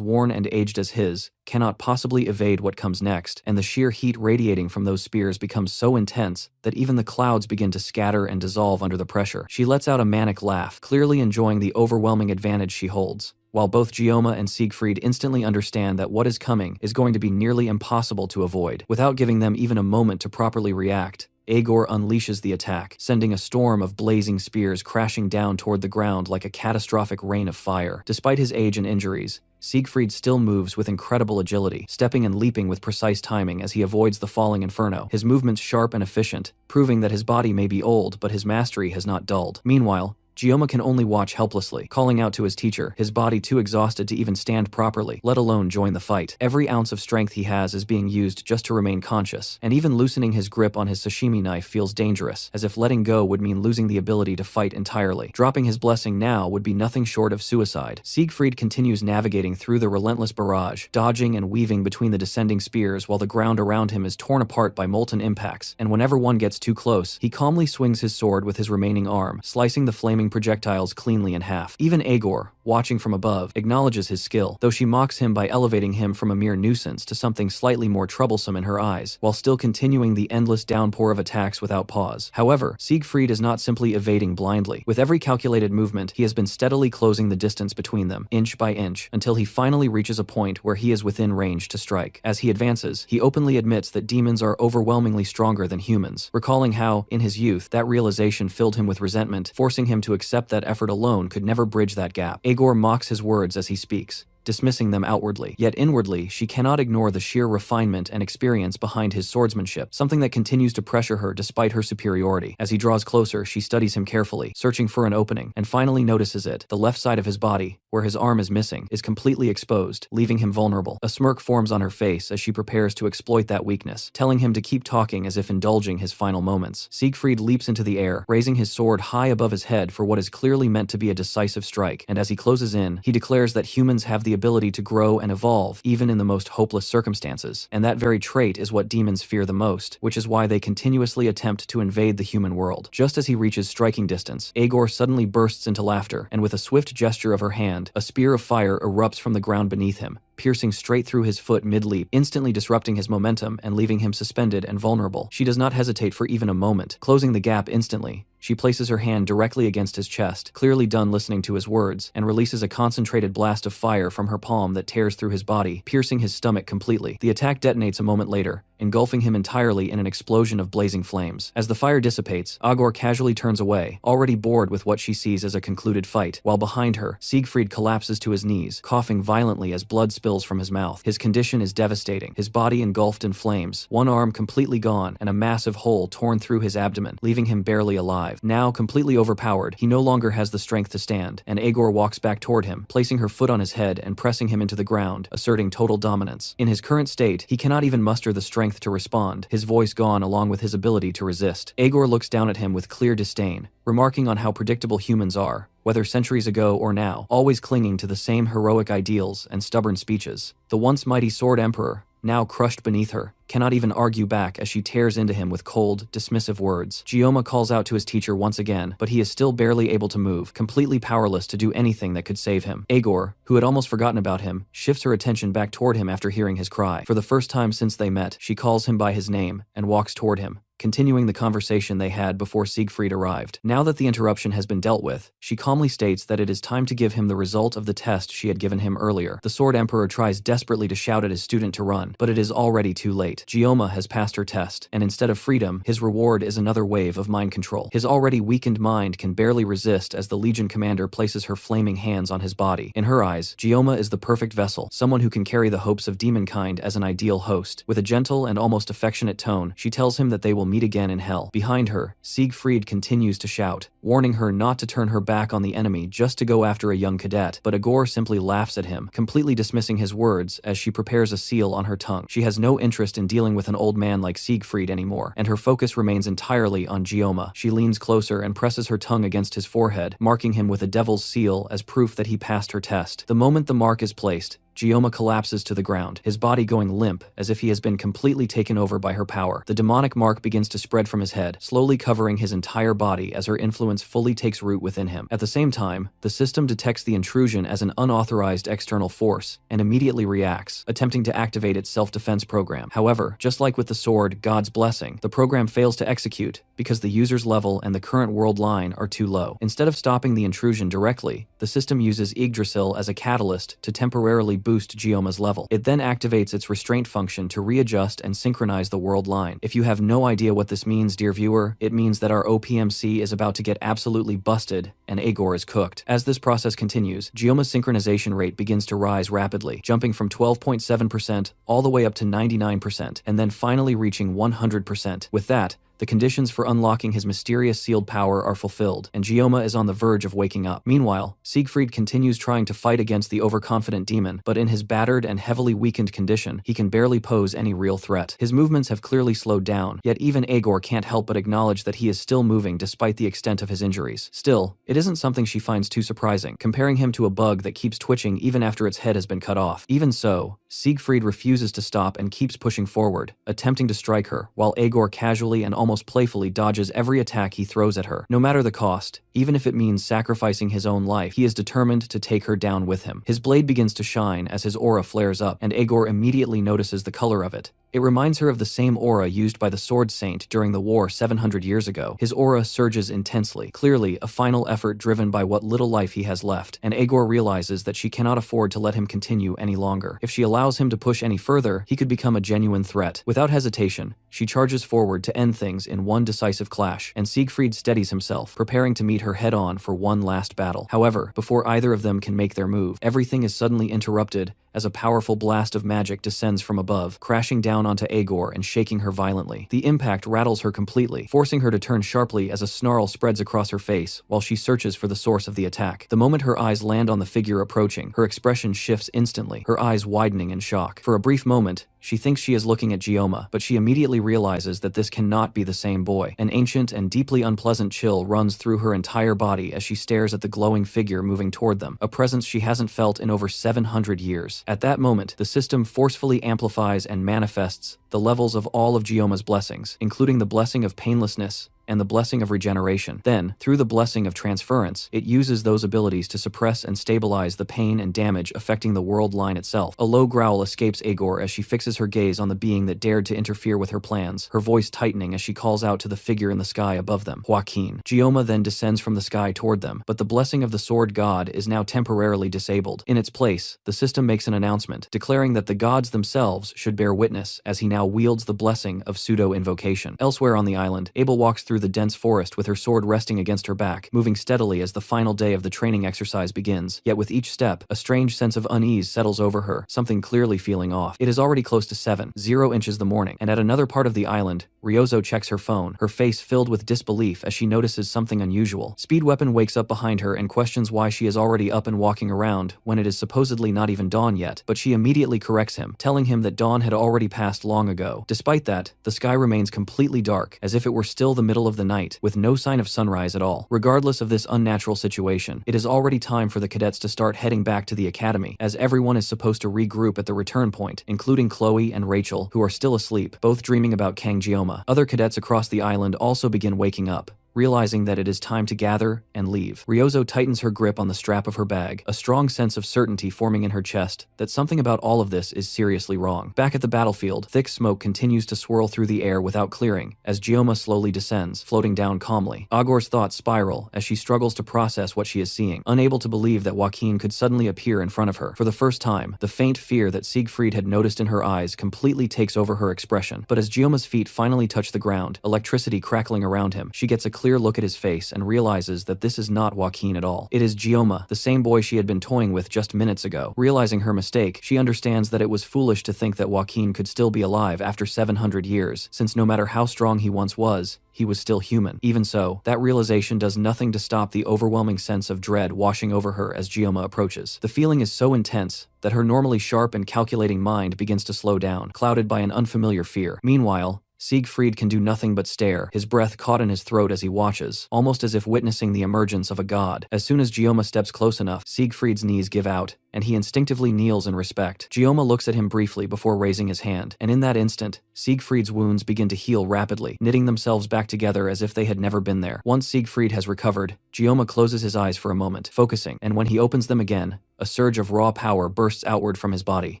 worn and aged as his cannot possibly evade what comes next, and the sheer heat radiating from those spears becomes so intense that even the clouds begin to scatter and dissolve under the pressure. She lets out a manic laugh, clearly enjoying the overwhelming advantage she holds, while both Gioma and Siegfried instantly understand that what is coming is going to be nearly impossible to avoid. Without giving them even a moment to properly react, Agor unleashes the attack, sending a storm of blazing spears crashing down toward the ground like a catastrophic rain of fire. Despite his age and injuries, Siegfried still moves with incredible agility, stepping and leaping with precise timing as he avoids the falling inferno, his movements sharp and efficient, proving that his body may be old but his mastery has not dulled. Meanwhile, Gioma can only watch helplessly, calling out to his teacher, his body too exhausted to even stand properly, let alone join the fight. Every ounce of strength he has is being used just to remain conscious, and even loosening his grip on his sashimi knife feels dangerous, as if letting go would mean losing the ability to fight entirely. Dropping his blessing now would be nothing short of suicide. Siegfried continues navigating through the relentless barrage, dodging and weaving between the descending spears while the ground around him is torn apart by molten impacts, and whenever one gets too close, he calmly swings his sword with his remaining arm, slicing the flaming projectiles cleanly in half. Even Agor, watching from above, acknowledges his skill, though she mocks him by elevating him from a mere nuisance to something slightly more troublesome in her eyes, while still continuing the endless downpour of attacks without pause. However, Siegfried is not simply evading blindly. With every calculated movement, he has been steadily closing the distance between them, inch by inch, until he finally reaches a point where he is within range to strike. As he advances, he openly admits that demons are overwhelmingly stronger than humans, recalling how, in his youth, that realization filled him with resentment, forcing him to accept that effort alone could never bridge that gap. Agor mocks his words as he speaks, dismissing them outwardly. Yet inwardly, she cannot ignore the sheer refinement and experience behind his swordsmanship, something that continues to pressure her despite her superiority. As he draws closer, she studies him carefully, searching for an opening, and finally notices it. The left side of his body, where his arm is missing, is completely exposed, leaving him vulnerable. A smirk forms on her face as she prepares to exploit that weakness, telling him to keep talking as if indulging his final moments. Siegfried leaps into the air, raising his sword high above his head for what is clearly meant to be a decisive strike, and as he closes in, he declares that humans have the ability to grow and evolve even in the most hopeless circumstances, and that very trait is what demons fear the most, which is why they continuously attempt to invade the human world. Just as he reaches striking distance, Agor suddenly bursts into laughter, and with a swift gesture of her hand, a spear of fire erupts from the ground beneath him, piercing straight through his foot mid-leap, instantly disrupting his momentum and leaving him suspended and vulnerable. She does not hesitate for even a moment, closing the gap instantly. She places her hand directly against his chest, clearly done listening to his words, and releases a concentrated blast of fire from her palm that tears through his body, piercing his stomach completely. The attack detonates a moment later, engulfing him entirely in an explosion of blazing flames. As the fire dissipates, Agor casually turns away, already bored with what she sees as a concluded fight, while behind her, Siegfried collapses to his knees, coughing violently as blood spills from his mouth. His condition is devastating, his body engulfed in flames, one arm completely gone, and a massive hole torn through his abdomen, leaving him barely alive. Now completely overpowered, he no longer has the strength to stand, and Agor walks back toward him, placing her foot on his head and pressing him into the ground, asserting total dominance. In his current state, he cannot even muster the strength to respond, his voice gone along with his ability to resist. Agor looks down at him with clear disdain, remarking on how predictable humans are, whether centuries ago or now, always clinging to the same heroic ideals and stubborn speeches. The once mighty Sword Emperor, now crushed beneath her, cannot even argue back as she tears into him with cold, dismissive words. Gioma calls out to his teacher once again, but he is still barely able to move, completely powerless to do anything that could save him. Agor, who had almost forgotten about him, shifts her attention back toward him after hearing his cry. For the first time since they met, she calls him by his name and walks toward him, continuing the conversation they had before Siegfried arrived. Now that the interruption has been dealt with, she calmly states that it is time to give him the result of the test she had given him earlier. The Sword Emperor tries desperately to shout at his student to run, but it is already too late. Gioma has passed her test, and instead of freedom, his reward is another wave of mind control. His already weakened mind can barely resist as the Legion commander places her flaming hands on his body. In her eyes, Gioma is the perfect vessel, someone who can carry the hopes of demonkind as an ideal host. With a gentle and almost affectionate tone, she tells him that they will meet again in hell. Behind her, Siegfried continues to shout, warning her not to turn her back on the enemy just to go after a young cadet, but Agor simply laughs at him, completely dismissing his words as she prepares a seal on her tongue. She has no interest in dealing with an old man like Siegfried anymore, and her focus remains entirely on Gioma. She leans closer and presses her tongue against his forehead, marking him with a devil's seal as proof that he passed her test. The moment the mark is placed, Gioma collapses to the ground, his body going limp as if he has been completely taken over by her power. The demonic mark begins to spread from his head, slowly covering his entire body as her influence fully takes root within him. At the same time, the system detects the intrusion as an unauthorized external force and immediately reacts, attempting to activate its self-defense program. However, just like with the sword, God's Blessing, the program fails to execute because the user's level and the current world line are too low. Instead of stopping the intrusion directly, the system uses Yggdrasil as a catalyst to temporarily boost Gioma's level. It then activates its restraint function to readjust and synchronize the world line. If you have no idea what this means, dear viewer, it means that our OPMC is about to get absolutely busted and Agor is cooked. As this process continues, Gioma's synchronization rate begins to rise rapidly, jumping from 12.7% all the way up to 99%, and then finally reaching 100%. With that, the conditions for unlocking his mysterious sealed power are fulfilled, and Gioma is on the verge of waking up. Meanwhile, Siegfried continues trying to fight against the overconfident demon, but in his battered and heavily weakened condition, he can barely pose any real threat. His movements have clearly slowed down, yet even Agor can't help but acknowledge that he is still moving despite the extent of his injuries. Still, it isn't something she finds too surprising, comparing him to a bug that keeps twitching even after its head has been cut off. Even so, Siegfried refuses to stop and keeps pushing forward, attempting to strike her, while Agor casually and almost playfully dodges every attack he throws at her. No matter the cost, even if it means sacrificing his own life, he is determined to take her down with him. His blade begins to shine as his aura flares up, and Agor immediately notices the color of it. It reminds her of the same aura used by the Sword Saint during the war 700 years ago. His aura surges intensely, clearly a final effort driven by what little life he has left, and Agor realizes that she cannot afford to let him continue any longer. If she allows him to push any further, he could become a genuine threat. Without hesitation, she charges forward to end things in one decisive clash, and Siegfried steadies himself, preparing to meet her head-on for one last battle. However, before either of them can make their move, everything is suddenly interrupted as a powerful blast of magic descends from above, crashing down onto Agor and shaking her violently. The impact rattles her completely, forcing her to turn sharply as a snarl spreads across her face while she searches for the source of the attack. The moment her eyes land on the figure approaching, her expression shifts instantly, her eyes widening in shock. For a brief moment, she thinks she is looking at Gioma, but she immediately realizes that this cannot be the same boy. An ancient and deeply unpleasant chill runs through her entire body as she stares at the glowing figure moving toward them, a presence she hasn't felt in over 700 years. At that moment, the system forcefully amplifies and manifests the levels of all of Gioma's blessings, including the blessing of painlessness, and the blessing of regeneration. Then, through the blessing of transference, it uses those abilities to suppress and stabilize the pain and damage affecting the world line itself. A low growl escapes Aegor as she fixes her gaze on the being that dared to interfere with her plans, her voice tightening as she calls out to the figure in the sky above them, Joaquin. Gioma then descends from the sky toward them, but the blessing of the sword god is now temporarily disabled. In its place, the system makes an announcement, declaring that the gods themselves should bear witness as he now wields the blessing of pseudo-invocation. Elsewhere on the island, Abel walks through the dense forest with her sword resting against her back, moving steadily as the final day of the training exercise begins. Yet with each step, a strange sense of unease settles over her, something clearly feeling off. It is already close to 7:0 inches the morning, and at another part of the island, Ryozo checks her phone, her face filled with disbelief as she notices something unusual. Speedweapon wakes up behind her and questions why she is already up and walking around when it is supposedly not even dawn yet, but she immediately corrects him, telling him that dawn had already passed long ago. Despite that, the sky remains completely dark, as if it were still the middle of the night, with no sign of sunrise at all. Regardless of this unnatural situation, it is already time for the cadets to start heading back to the academy, as everyone is supposed to regroup at the return point, including Chloe and Rachel, who are still asleep, both dreaming about Kang Gioma. Other cadets across the island also begin waking up, realizing that it is time to gather and leave. Ryozo tightens her grip on the strap of her bag, a strong sense of certainty forming in her chest that something about all of this is seriously wrong. Back at the battlefield, thick smoke continues to swirl through the air without clearing, as Gioma slowly descends, floating down calmly. Agor's thoughts spiral as she struggles to process what she is seeing, unable to believe that Joaquin could suddenly appear in front of her. For the first time, the faint fear that Siegfried had noticed in her eyes completely takes over her expression. But as Gioma's feet finally touch the ground, electricity crackling around him, she gets a clear look at his face and realizes that this is not Joaquin at all. It is Gioma, the same boy she had been toying with just minutes ago. Realizing her mistake, she understands that it was foolish to think that Joaquin could still be alive after 700 years, since no matter how strong he once was, he was still human. Even so, that realization does nothing to stop the overwhelming sense of dread washing over her as Gioma approaches. The feeling is so intense that her normally sharp and calculating mind begins to slow down, clouded by an unfamiliar fear. Meanwhile, Siegfried can do nothing but stare, his breath caught in his throat as he watches, almost as if witnessing the emergence of a god. As soon as Gioma steps close enough, Siegfried's knees give out, and he instinctively kneels in respect. Gioma looks at him briefly before raising his hand, and in that instant, Siegfried's wounds begin to heal rapidly, knitting themselves back together as if they had never been there. Once Siegfried has recovered, Gioma closes his eyes for a moment, focusing, and when he opens them again, a surge of raw power bursts outward from his body.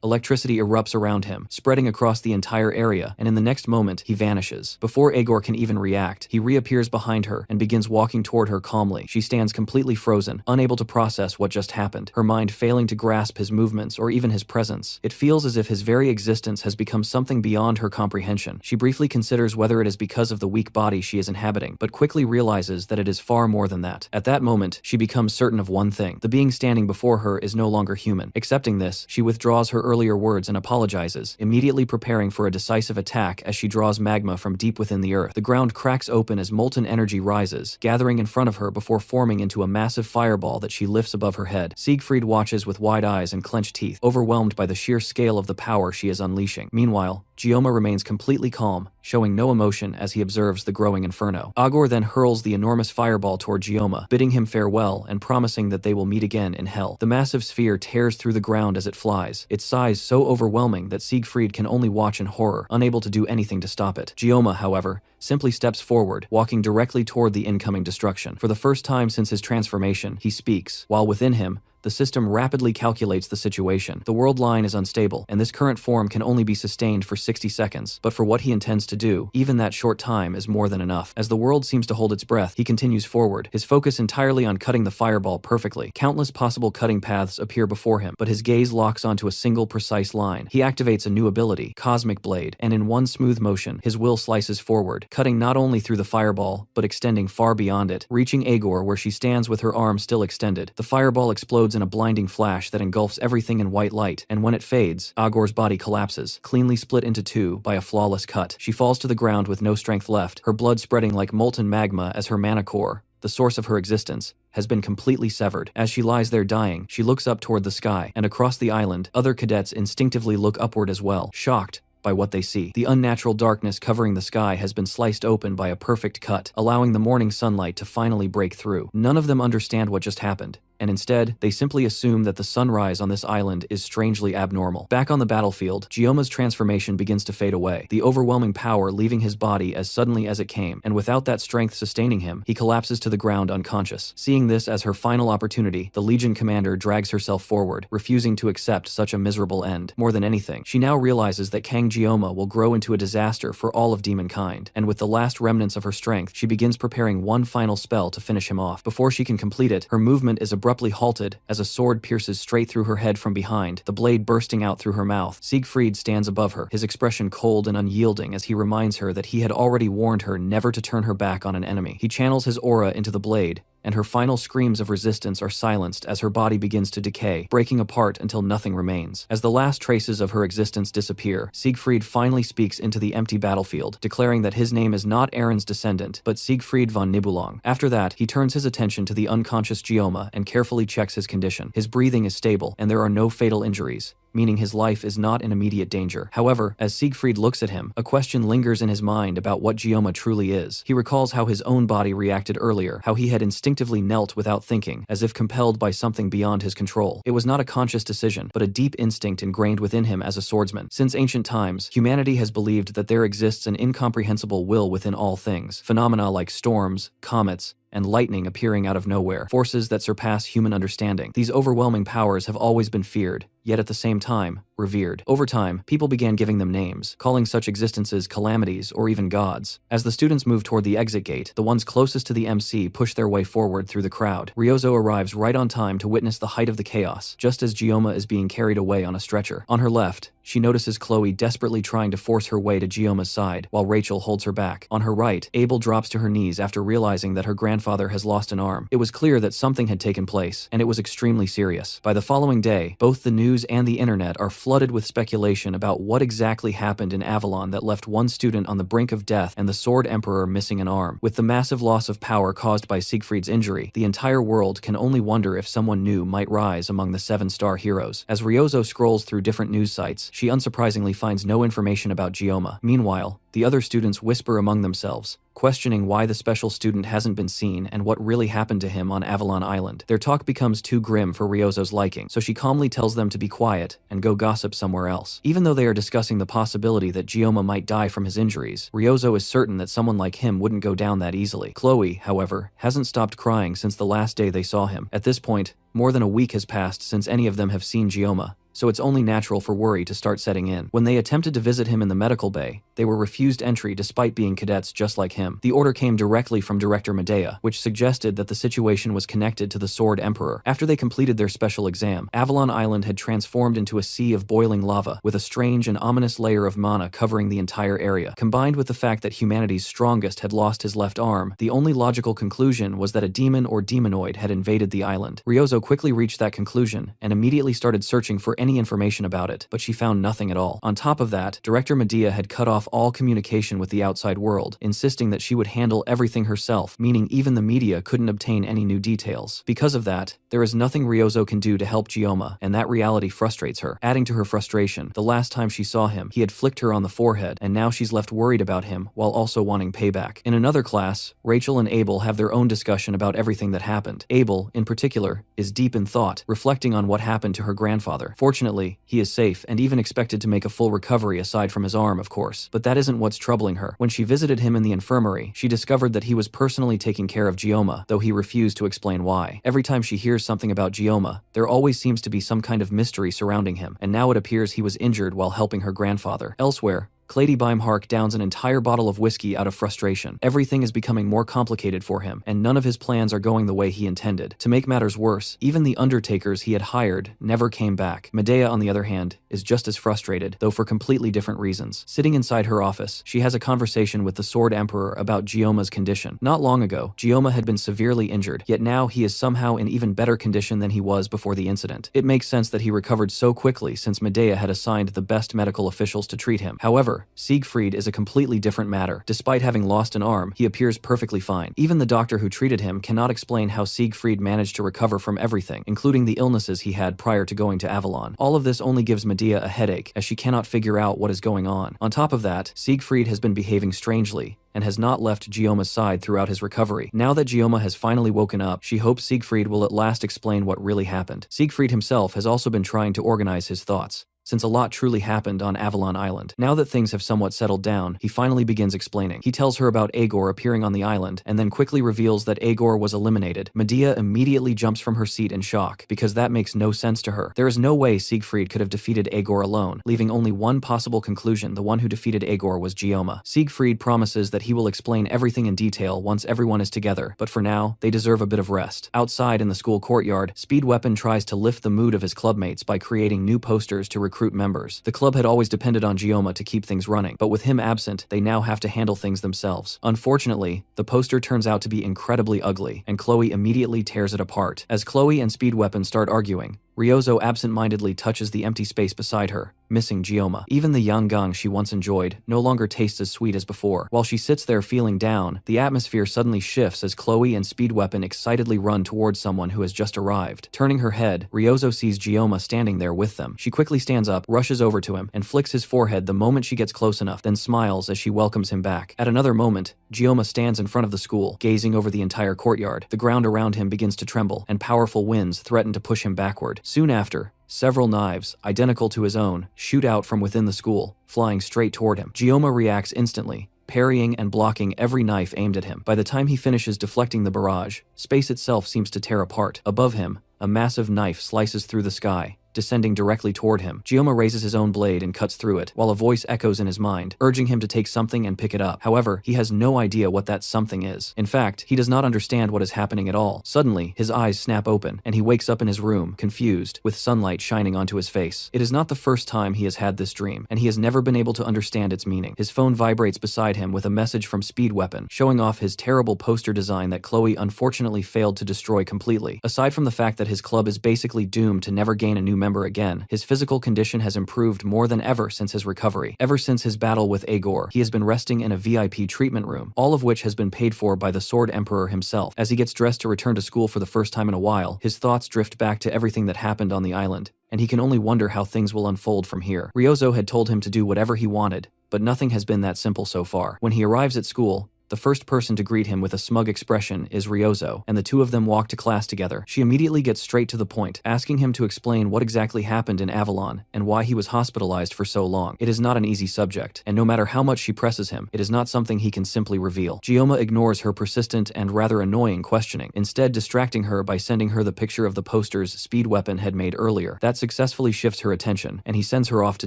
Electricity erupts around him, spreading across the entire area, and in the next moment, he vanishes. Before Aegor can even react, he reappears behind her and begins walking toward her calmly. She stands completely frozen, unable to process what just happened, her mind failing to grasp his movements or even his presence. It feels as if his very existence has become something beyond her comprehension. She briefly considers whether it is because of the weak body she is inhabiting, but quickly realizes that it is far more than that. At that moment, she becomes certain of one thing: the being standing before her is no longer human. Accepting this, she withdraws her earlier words and apologizes, immediately preparing for a decisive attack as she draws magma from deep within the earth. The ground cracks open as molten energy rises, gathering in front of her before forming into a massive fireball that she lifts above her head. Siegfried watches with wide eyes and clenched teeth, overwhelmed by the sheer scale of the power she is unleashing. Meanwhile, Gioma remains completely calm, showing no emotion as he observes the growing inferno. Aegor then hurls the enormous fireball toward Gioma, bidding him farewell and promising that they will meet again in hell. The massive sphere tears through the ground as it flies, its size so overwhelming that Siegfried can only watch in horror, unable to do anything to stop it. Gioma, however, simply steps forward, walking directly toward the incoming destruction. For the first time since his transformation, he speaks, while within him, the system rapidly calculates the situation. The world line is unstable, and this current form can only be sustained for 60 seconds, but for what he intends to do, even that short time is more than enough. As the world seems to hold its breath, he continues forward, his focus entirely on cutting the fireball perfectly. Countless possible cutting paths appear before him, but his gaze locks onto a single precise line. He activates a new ability, Cosmic Blade, and in one smooth motion, his will slices forward, cutting not only through the fireball, but extending far beyond it, reaching Aegor where she stands with her arm still extended. The fireball explodes in a blinding flash that engulfs everything in white light, and when it fades, Aegor's body collapses, cleanly split into two by a flawless cut. She falls to the ground with no strength left, her blood spreading like molten magma as her mana core, the source of her existence, has been completely severed. As she lies there dying, she looks up toward the sky, and across the island, other cadets instinctively look upward as well, shocked by what they see. The unnatural darkness covering the sky has been sliced open by a perfect cut, allowing the morning sunlight to finally break through. None of them understand what just happened, and instead, they simply assume that the sunrise on this island is strangely abnormal. Back on the battlefield, Gioma's transformation begins to fade away, the overwhelming power leaving his body as suddenly as it came, and without that strength sustaining him, he collapses to the ground unconscious. Seeing this as her final opportunity, the Legion commander drags herself forward, refusing to accept such a miserable end. More than anything, she now realizes that Kang Gioma will grow into a disaster for all of demonkind, and with the last remnants of her strength, she begins preparing one final spell to finish him off. Before she can complete it, her movement is abruptly halted as a sword pierces straight through her head from behind, the blade bursting out through her mouth. Siegfried stands above her, his expression cold and unyielding as he reminds her that he had already warned her never to turn her back on an enemy. He channels his aura into the blade, and her final screams of resistance are silenced as her body begins to decay, breaking apart until nothing remains. As the last traces of her existence disappear, Siegfried finally speaks into the empty battlefield, declaring that his name is not Aaron's descendant, but Siegfried von Nibelung. After that, he turns his attention to the unconscious Gioma and carefully checks his condition. His breathing is stable, and there are no fatal injuries, meaning his life is not in immediate danger. However, as Siegfried looks at him, a question lingers in his mind about what Gioma truly is. He recalls how his own body reacted earlier, how he had instinctively knelt without thinking, as if compelled by something beyond his control. It was not a conscious decision, but a deep instinct ingrained within him as a swordsman. Since ancient times, humanity has believed that there exists an incomprehensible will within all things, phenomena like storms, comets, and lightning appearing out of nowhere, forces that surpass human understanding. These overwhelming powers have always been feared, yet at the same time, revered. Over time, people began giving them names, calling such existences calamities or even gods. As the students move toward the exit gate, the ones closest to the MC push their way forward through the crowd. Ryozo arrives right on time to witness the height of the chaos, just as Gioma is being carried away on a stretcher. On her left, she notices Chloe desperately trying to force her way to Gioma's side, while Rachel holds her back. On her right, Abel drops to her knees after realizing that her grandfather has lost an arm. It was clear that something had taken place, and it was extremely serious. By the following day, both the news and the internet are flooded with speculation about what exactly happened in Avalon that left one student on the brink of death and the Sword Emperor missing an arm. With the massive loss of power caused by Siegfried's injury, the entire world can only wonder if someone new might rise among the 7-star heroes. As Ryozo scrolls through different news sites, she unsurprisingly finds no information about Gioma. Meanwhile, the other students whisper among themselves, questioning why the special student hasn't been seen and what really happened to him on Avalon Island. Their talk becomes too grim for Ryozo's liking, so she calmly tells them to be quiet and go gossip somewhere else. Even though they are discussing the possibility that Gioma might die from his injuries, Ryozo is certain that someone like him wouldn't go down that easily. Chloe, however, hasn't stopped crying since the last day they saw him. At this point, more than a week has passed since any of them have seen Gioma, so it's only natural for worry to start setting in. When they attempted to visit him in the medical bay, they were refused entry despite being cadets just like him. The order came directly from Director Medea, which suggested that the situation was connected to the Sword Emperor. After they completed their special exam, Avalon Island had transformed into a sea of boiling lava, with a strange and ominous layer of mana covering the entire area. Combined with the fact that humanity's strongest had lost his left arm, the only logical conclusion was that a demon or demonoid had invaded the island. Ryozo quickly reached that conclusion, and immediately started searching for any information about it, but she found nothing at all. On top of that, Director Medea had cut off all communication with the outside world, insisting that she would handle everything herself, meaning even the media couldn't obtain any new details. Because of that, there is nothing Ryozo can do to help Gioma, and that reality frustrates her. Adding to her frustration, the last time she saw him, he had flicked her on the forehead, and now she's left worried about him while also wanting payback. In another class, Rachel and Abel have their own discussion about everything that happened. Abel, in particular, is deep in thought, reflecting on what happened to her grandfather. Fortunately, he is safe and even expected to make a full recovery aside from his arm, of course. But that isn't what's troubling her. When she visited him in the infirmary, she discovered that he was personally taking care of Gioma, though he refused to explain why. Every time she hears something about Gioma, there always seems to be some kind of mystery surrounding him, and now it appears he was injured while helping her grandfather. Elsewhere, Clady Beimhark downs an entire bottle of whiskey out of frustration. Everything is becoming more complicated for him, and none of his plans are going the way he intended. To make matters worse, even the undertakers he had hired never came back. Medea, on the other hand, is just as frustrated, though for completely different reasons. Sitting inside her office, she has a conversation with the Sword Emperor about Gioma's condition. Not long ago, Gioma had been severely injured, yet now he is somehow in even better condition than he was before the incident. It makes sense that he recovered so quickly since Medea had assigned the best medical officials to treat him. However, However, Siegfried is a completely different matter. Despite having lost an arm, he appears perfectly fine. Even the doctor who treated him cannot explain how Siegfried managed to recover from everything, including the illnesses he had prior to going to Avalon. All of this only gives Medea a headache, as she cannot figure out what is going on. On top of that, Siegfried has been behaving strangely, and has not left Gioma's side throughout his recovery. Now that Gioma has finally woken up, she hopes Siegfried will at last explain what really happened. Siegfried himself has also been trying to organize his thoughts, since a lot truly happened on Avalon Island. Now that things have somewhat settled down, he finally begins explaining. He tells her about Agor appearing on the island, and then quickly reveals that Agor was eliminated. Medea immediately jumps from her seat in shock, because that makes no sense to her. There is no way Siegfried could have defeated Agor alone, leaving only one possible conclusion: the one who defeated Agor was Gioma. Siegfried promises that he will explain everything in detail once everyone is together, but for now, they deserve a bit of rest. Outside in the school courtyard, Speedweapon tries to lift the mood of his clubmates by creating new posters to recruit members. The club had always depended on Gioma to keep things running, but with him absent, they now have to handle things themselves. Unfortunately, the poster turns out to be incredibly ugly, and Chloe immediately tears it apart. As Chloe and Speedweapon start arguing, Ryozo absent-mindedly touches the empty space beside her, missing Gioma. Even the yangang she once enjoyed no longer tastes as sweet as before. While she sits there feeling down, the atmosphere suddenly shifts as Chloe and Speedweapon excitedly run towards someone who has just arrived. Turning her head, Ryozo sees Gioma standing there with them. She quickly stands up, rushes over to him, and flicks his forehead the moment she gets close enough, then smiles as she welcomes him back. At another moment, Gioma stands in front of the school, gazing over the entire courtyard. The ground around him begins to tremble, and powerful winds threaten to push him backward. Soon after, several knives, identical to his own, shoot out from within the school, flying straight toward him. Gioma reacts instantly, parrying and blocking every knife aimed at him. By the time he finishes deflecting the barrage, space itself seems to tear apart. Above him, a massive knife slices through the sky, descending directly toward him. Gioma raises his own blade and cuts through it, while a voice echoes in his mind, urging him to take something and pick it up. However, he has no idea what that something is. In fact, he does not understand what is happening at all. Suddenly, his eyes snap open, and he wakes up in his room, confused, with sunlight shining onto his face. It is not the first time he has had this dream, and he has never been able to understand its meaning. His phone vibrates beside him with a message from Speedweapon, showing off his terrible poster design that Chloe unfortunately failed to destroy completely. Aside from the fact that his club is basically doomed to never gain a new member again, his physical condition has improved more than ever since his recovery. Ever since his battle with Agor, he has been resting in a VIP treatment room, all of which has been paid for by the Sword Emperor himself. As he gets dressed to return to school for the first time in a while, his thoughts drift back to everything that happened on the island, and he can only wonder how things will unfold from here. Ryozo had told him to do whatever he wanted, but nothing has been that simple so far. When he arrives at school, the first person to greet him with a smug expression is Ryozo, and the two of them walk to class together. She immediately gets straight to the point, asking him to explain what exactly happened in Avalon, and why he was hospitalized for so long. It is not an easy subject, and no matter how much she presses him, it is not something he can simply reveal. Gioma ignores her persistent and rather annoying questioning, instead distracting her by sending her the picture of the posters Speedweapon had made earlier. That successfully shifts her attention, and he sends her off to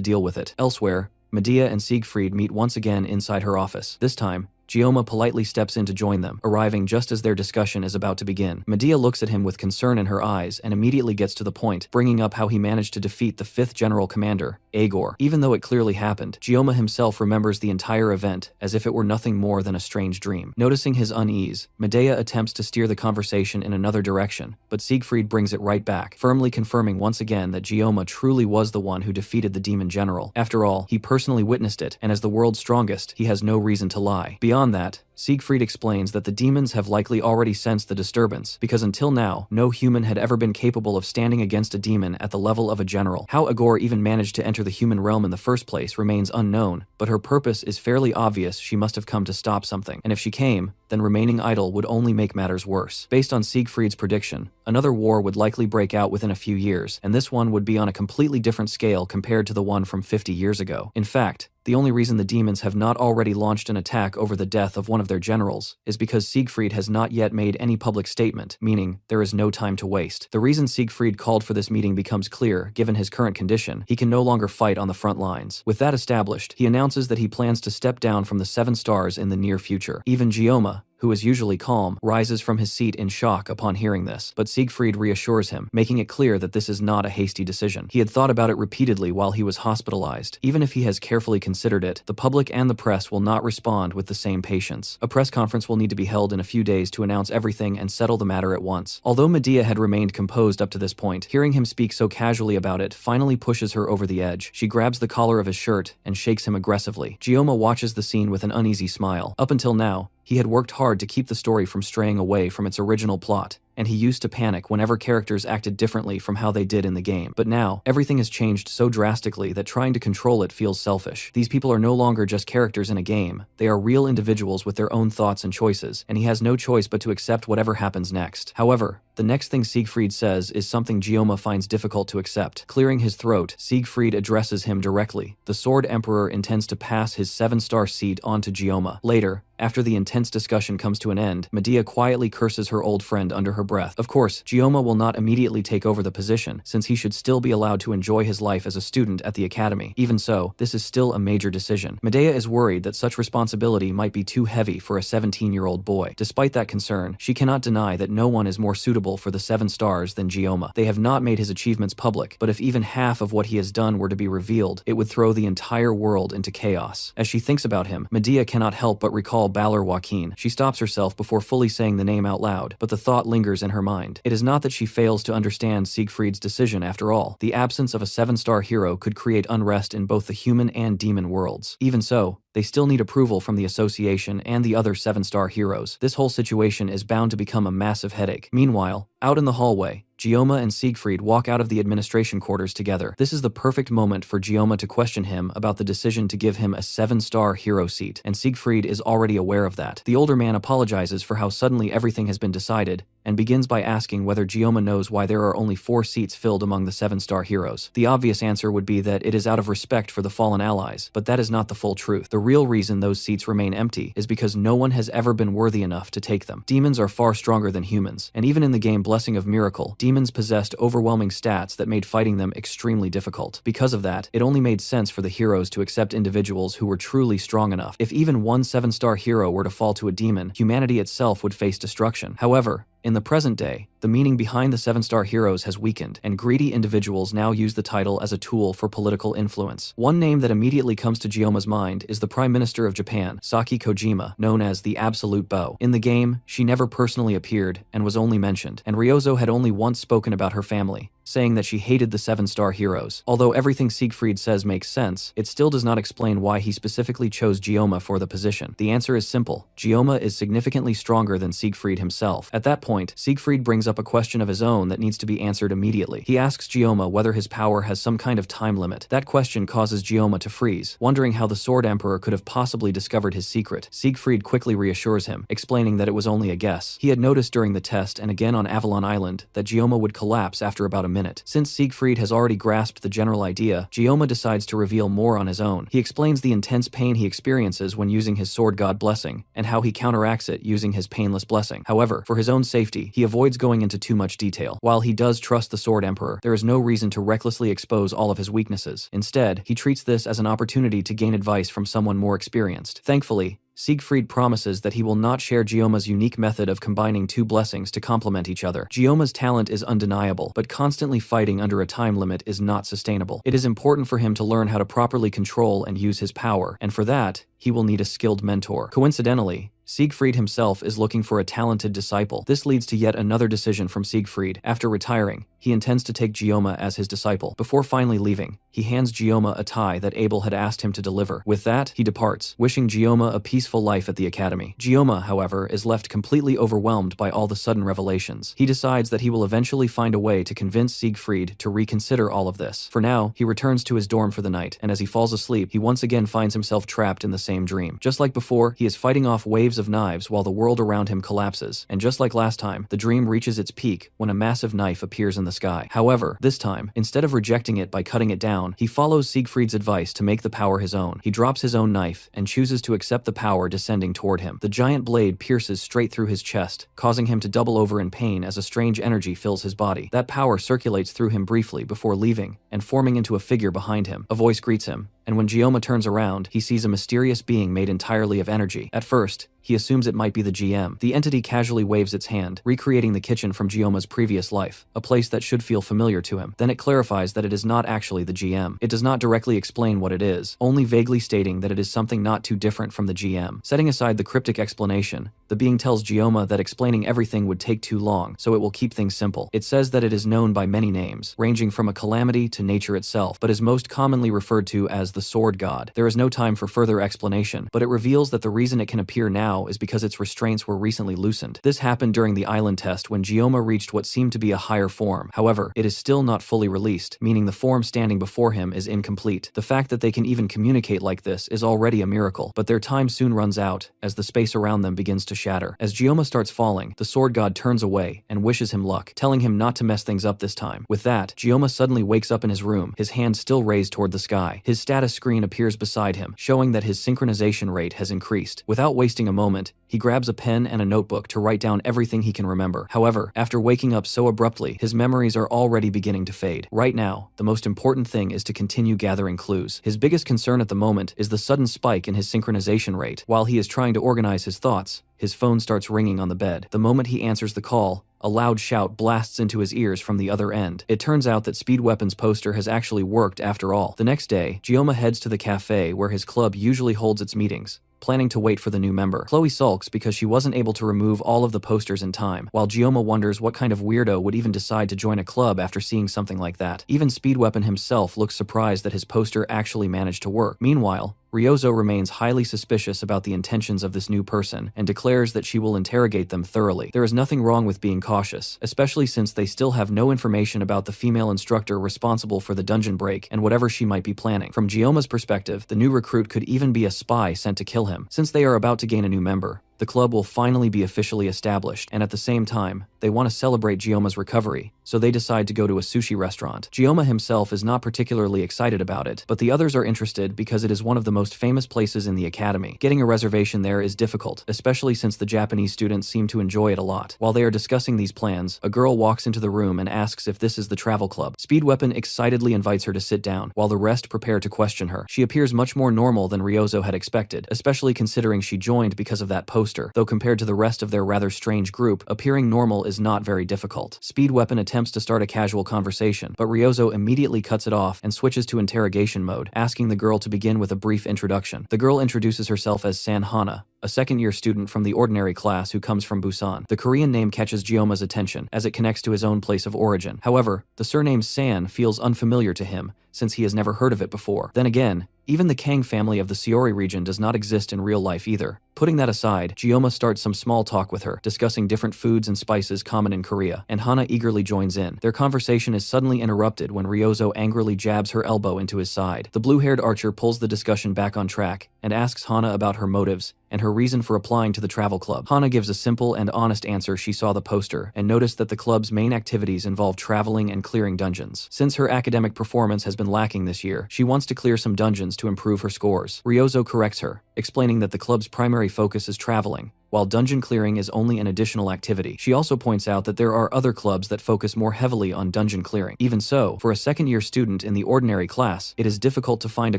deal with it. Elsewhere, Medea and Siegfried meet once again inside her office. This time, Gioma politely steps in to join them, arriving just as their discussion is about to begin. Medea looks at him with concern in her eyes and immediately gets to the point, bringing up how he managed to defeat the 5th General Commander, Agor. Even though it clearly happened, Gioma himself remembers the entire event as if it were nothing more than a strange dream. Noticing his unease, Medea attempts to steer the conversation in another direction, but Siegfried brings it right back, firmly confirming once again that Gioma truly was the one who defeated the Demon General. After all, he personally witnessed it, and as the world's strongest, he has no reason to lie. Beyond that, Siegfried explains that the demons have likely already sensed the disturbance, because until now, no human had ever been capable of standing against a demon at the level of a general. How Agor even managed to enter the human realm in the first place remains unknown, but her purpose is fairly obvious. She must have come to stop something, and if she came, then remaining idle would only make matters worse. Based on Siegfried's prediction, another war would likely break out within a few years, and this one would be on a completely different scale compared to the one from 50 years ago. In fact, the only reason the demons have not already launched an attack over the death of one of their generals is because Siegfried has not yet made any public statement, meaning there is no time to waste. The reason Siegfried called for this meeting becomes clear. Given his current condition, he can no longer fight on the front lines. With that established, he announces that he plans to step down from the 7 stars in the near future. Even Gioma, who is usually calm, rises from his seat in shock upon hearing this, but Siegfried reassures him, making it clear that this is not a hasty decision. He had thought about it repeatedly while he was hospitalized. Even if he has carefully considered it, the public and the press will not respond with the same patience. A press conference will need to be held in a few days to announce everything and settle the matter at once. Although Medea had remained composed up to this point, hearing him speak so casually about it finally pushes her over the edge. She grabs the collar of his shirt and shakes him aggressively. Gioma watches the scene with an uneasy smile. Up until now, he had worked hard to keep the story from straying away from its original plot, and he used to panic whenever characters acted differently from how they did in the game. But now, everything has changed so drastically that trying to control it feels selfish. These people are no longer just characters in a game. They are real individuals with their own thoughts and choices, and he has no choice but to accept whatever happens next. However, the next thing Siegfried says is something Gioma finds difficult to accept. Clearing his throat, Siegfried addresses him directly. The Sword Emperor intends to pass his 7-star seat on to Gioma. Later, after the intense discussion comes to an end, Medea quietly curses her old friend under her breath. Of course, Gioma will not immediately take over the position, since he should still be allowed to enjoy his life as a student at the academy. Even so, this is still a major decision. Medea is worried that such responsibility might be too heavy for a 17-year-old boy. Despite that concern, she cannot deny that no one is more suitable for the 7 stars than Gioma. They have not made his achievements public, but if even half of what he has done were to be revealed, it would throw the entire world into chaos. As she thinks about him, Medea cannot help but recall Balor Joaquin. She stops herself before fully saying the name out loud, but the thought lingers in her mind. It is not that she fails to understand Siegfried's decision after all. The absence of a 7-star hero could create unrest in both the human and demon worlds. Even so, they still need approval from the association and the other 7-star heroes. This whole situation is bound to become a massive headache. Meanwhile, out in the hallway, Gioma and Siegfried walk out of the administration quarters together. This is the perfect moment for Gioma to question him about the decision to give him a 7-star hero seat, and Siegfried is already aware of that. The older man apologizes for how suddenly everything has been decided, and begins by asking whether Gioma knows why there are only 4 seats filled among the 7-star heroes. The obvious answer would be that it is out of respect for the fallen allies, but that is not the full truth. The real reason those seats remain empty is because no one has ever been worthy enough to take them. Demons are far stronger than humans, and even in the game Blessing of Miracle, demons possessed overwhelming stats that made fighting them extremely difficult. Because of that, it only made sense for the heroes to accept individuals who were truly strong enough. If even one 7-star hero were to fall to a demon, humanity itself would face destruction. However, in the present day, the meaning behind the 7-star heroes has weakened, and greedy individuals now use the title as a tool for political influence. One name that immediately comes to Gioma's mind is the Prime Minister of Japan, Saki Kojima, known as the Absolute Bow. In the game, she never personally appeared and was only mentioned, and Ryozo had only once spoken about her family, saying that she hated the 7-star heroes. Although everything Siegfried says makes sense, it still does not explain why he specifically chose Gioma for the position. The answer is simple. Gioma is significantly stronger than Siegfried himself. At that point, Siegfried brings up a question of his own that needs to be answered immediately. He asks Gioma whether his power has some kind of time limit. That question causes Gioma to freeze, wondering how the Sword Emperor could have possibly discovered his secret. Siegfried quickly reassures him, explaining that it was only a guess. He had noticed during the test and again on Avalon Island that Gioma would collapse after about a minute. Since Siegfried has already grasped the general idea, Gioma decides to reveal more on his own. He explains the intense pain he experiences when using his Sword God Blessing, and how he counteracts it using his Painless Blessing. However, for his own safety, he avoids going into too much detail. While he does trust the Sword Emperor, there is no reason to recklessly expose all of his weaknesses. Instead, he treats this as an opportunity to gain advice from someone more experienced. Thankfully, Siegfried promises that he will not share Gioma's unique method of combining 2 blessings to complement each other. Gioma's talent is undeniable, but constantly fighting under a time limit is not sustainable. It is important for him to learn how to properly control and use his power, and for that, he will need a skilled mentor. Coincidentally, Siegfried himself is looking for a talented disciple. This leads to yet another decision from Siegfried. After retiring, he intends to take Gioma as his disciple. Before finally leaving, he hands Gioma a tie that Abel had asked him to deliver. With that, he departs, wishing Gioma a peaceful life at the academy. Gioma, however, is left completely overwhelmed by all the sudden revelations. He decides that he will eventually find a way to convince Siegfried to reconsider all of this. For now, he returns to his dorm for the night, and as he falls asleep, he once again finds himself trapped in the same dream. Just like before, he is fighting off waves of knives while the world around him collapses, and just like last time, the dream reaches its peak when a massive knife appears in the sky. However, this time, instead of rejecting it by cutting it down, he follows Siegfried's advice to make the power his own. He drops his own knife and chooses to accept the power descending toward him. The giant blade pierces straight through his chest, causing him to double over in pain as a strange energy fills his body. That power circulates through him briefly before leaving and forming into a figure behind him. A voice greets him, and when Gioma turns around, he sees a mysterious being made entirely of energy. At first, he assumes it might be the GM. The entity casually waves its hand, recreating the kitchen from Gioma's previous life, a place that should feel familiar to him. Then it clarifies that it is not actually the GM. It does not directly explain what it is, only vaguely stating that it is something not too different from the GM. Setting aside the cryptic explanation, the being tells Gioma that explaining everything would take too long, so it will keep things simple. It says that it is known by many names, ranging from a calamity to nature itself, but is most commonly referred to as the Sword God. There is no time for further explanation, but it reveals that the reason it can appear now is because its restraints were recently loosened. This happened during the island test when Gioma reached what seemed to be a higher form. However, it is still not fully released, meaning the form standing before him is incomplete. The fact that they can even communicate like this is already a miracle, but their time soon runs out as the space around them begins to shatter. As Gioma starts falling, the Sword God turns away and wishes him luck, telling him not to mess things up this time. With that, Gioma suddenly wakes up in his room, his hand still raised toward the sky. His status screen appears beside him, showing that his synchronization rate has increased. Without wasting a moment, he grabs a pen and a notebook to write down everything he can remember. However, after waking up so abruptly, his memories are already beginning to fade. Right now, the most important thing is to continue gathering clues. His biggest concern at the moment is the sudden spike in his synchronization rate. While he is trying to organize his thoughts, his phone starts ringing on the bed. The moment he answers the call, a loud shout blasts into his ears from the other end. It turns out that Speed Weapon's poster has actually worked after all. The next day, Gioma heads to the cafe where his club usually holds its meetings, planning to wait for the new member. Chloe sulks because she wasn't able to remove all of the posters in time, while Gioma wonders what kind of weirdo would even decide to join a club after seeing something like that. Even Speed Weapon himself looks surprised that his poster actually managed to work. Meanwhile, Ryozo remains highly suspicious about the intentions of this new person and declares that she will interrogate them thoroughly. There is nothing wrong with being cautious, especially since they still have no information about the female instructor responsible for the dungeon break and whatever she might be planning. From Gioma's perspective, the new recruit could even be a spy sent to kill him. Since they are about to gain a new member, the club will finally be officially established, and at the same time, they want to celebrate Gioma's recovery, so they decide to go to a sushi restaurant. Gioma himself is not particularly excited about it, but the others are interested because it is one of the most famous places in the academy. Getting a reservation there is difficult, especially since the Japanese students seem to enjoy it a lot. While they are discussing these plans, a girl walks into the room and asks if this is the travel club. Speed Weapon excitedly invites her to sit down, while the rest prepare to question her. She appears much more normal than Ryozo had expected, especially considering she joined because of that poster. Though compared to the rest of their rather strange group, appearing normal is not very difficult. Speed Weapon attempts to start a casual conversation, but Ryozo immediately cuts it off and switches to interrogation mode, asking the girl to begin with a brief introduction. The girl introduces herself as San Hana, a second-year student from the ordinary class who comes from Busan. The Korean name catches Gioma's attention, as it connects to his own place of origin. However, the surname San feels unfamiliar to him, since he has never heard of it before. Then again, even the Kang family of the Seori region does not exist in real life either. Putting that aside, Gioma starts some small talk with her, discussing different foods and spices common in Korea, and Hana eagerly joins in. Their conversation is suddenly interrupted when Ryozo angrily jabs her elbow into his side. The blue-haired archer pulls the discussion back on track and asks Hana about her motives and her reason for applying to the travel club. Hana gives a simple and honest answer. She saw the poster and noticed that the club's main activities involve traveling and clearing dungeons. Since her academic performance has been lacking this year, she wants to clear some dungeons to improve her scores. Ryozo corrects her, explaining that the club's primary focus is traveling, while dungeon clearing is only an additional activity. She also points out that there are other clubs that focus more heavily on dungeon clearing. Even so, for a second-year student in the ordinary class, it is difficult to find a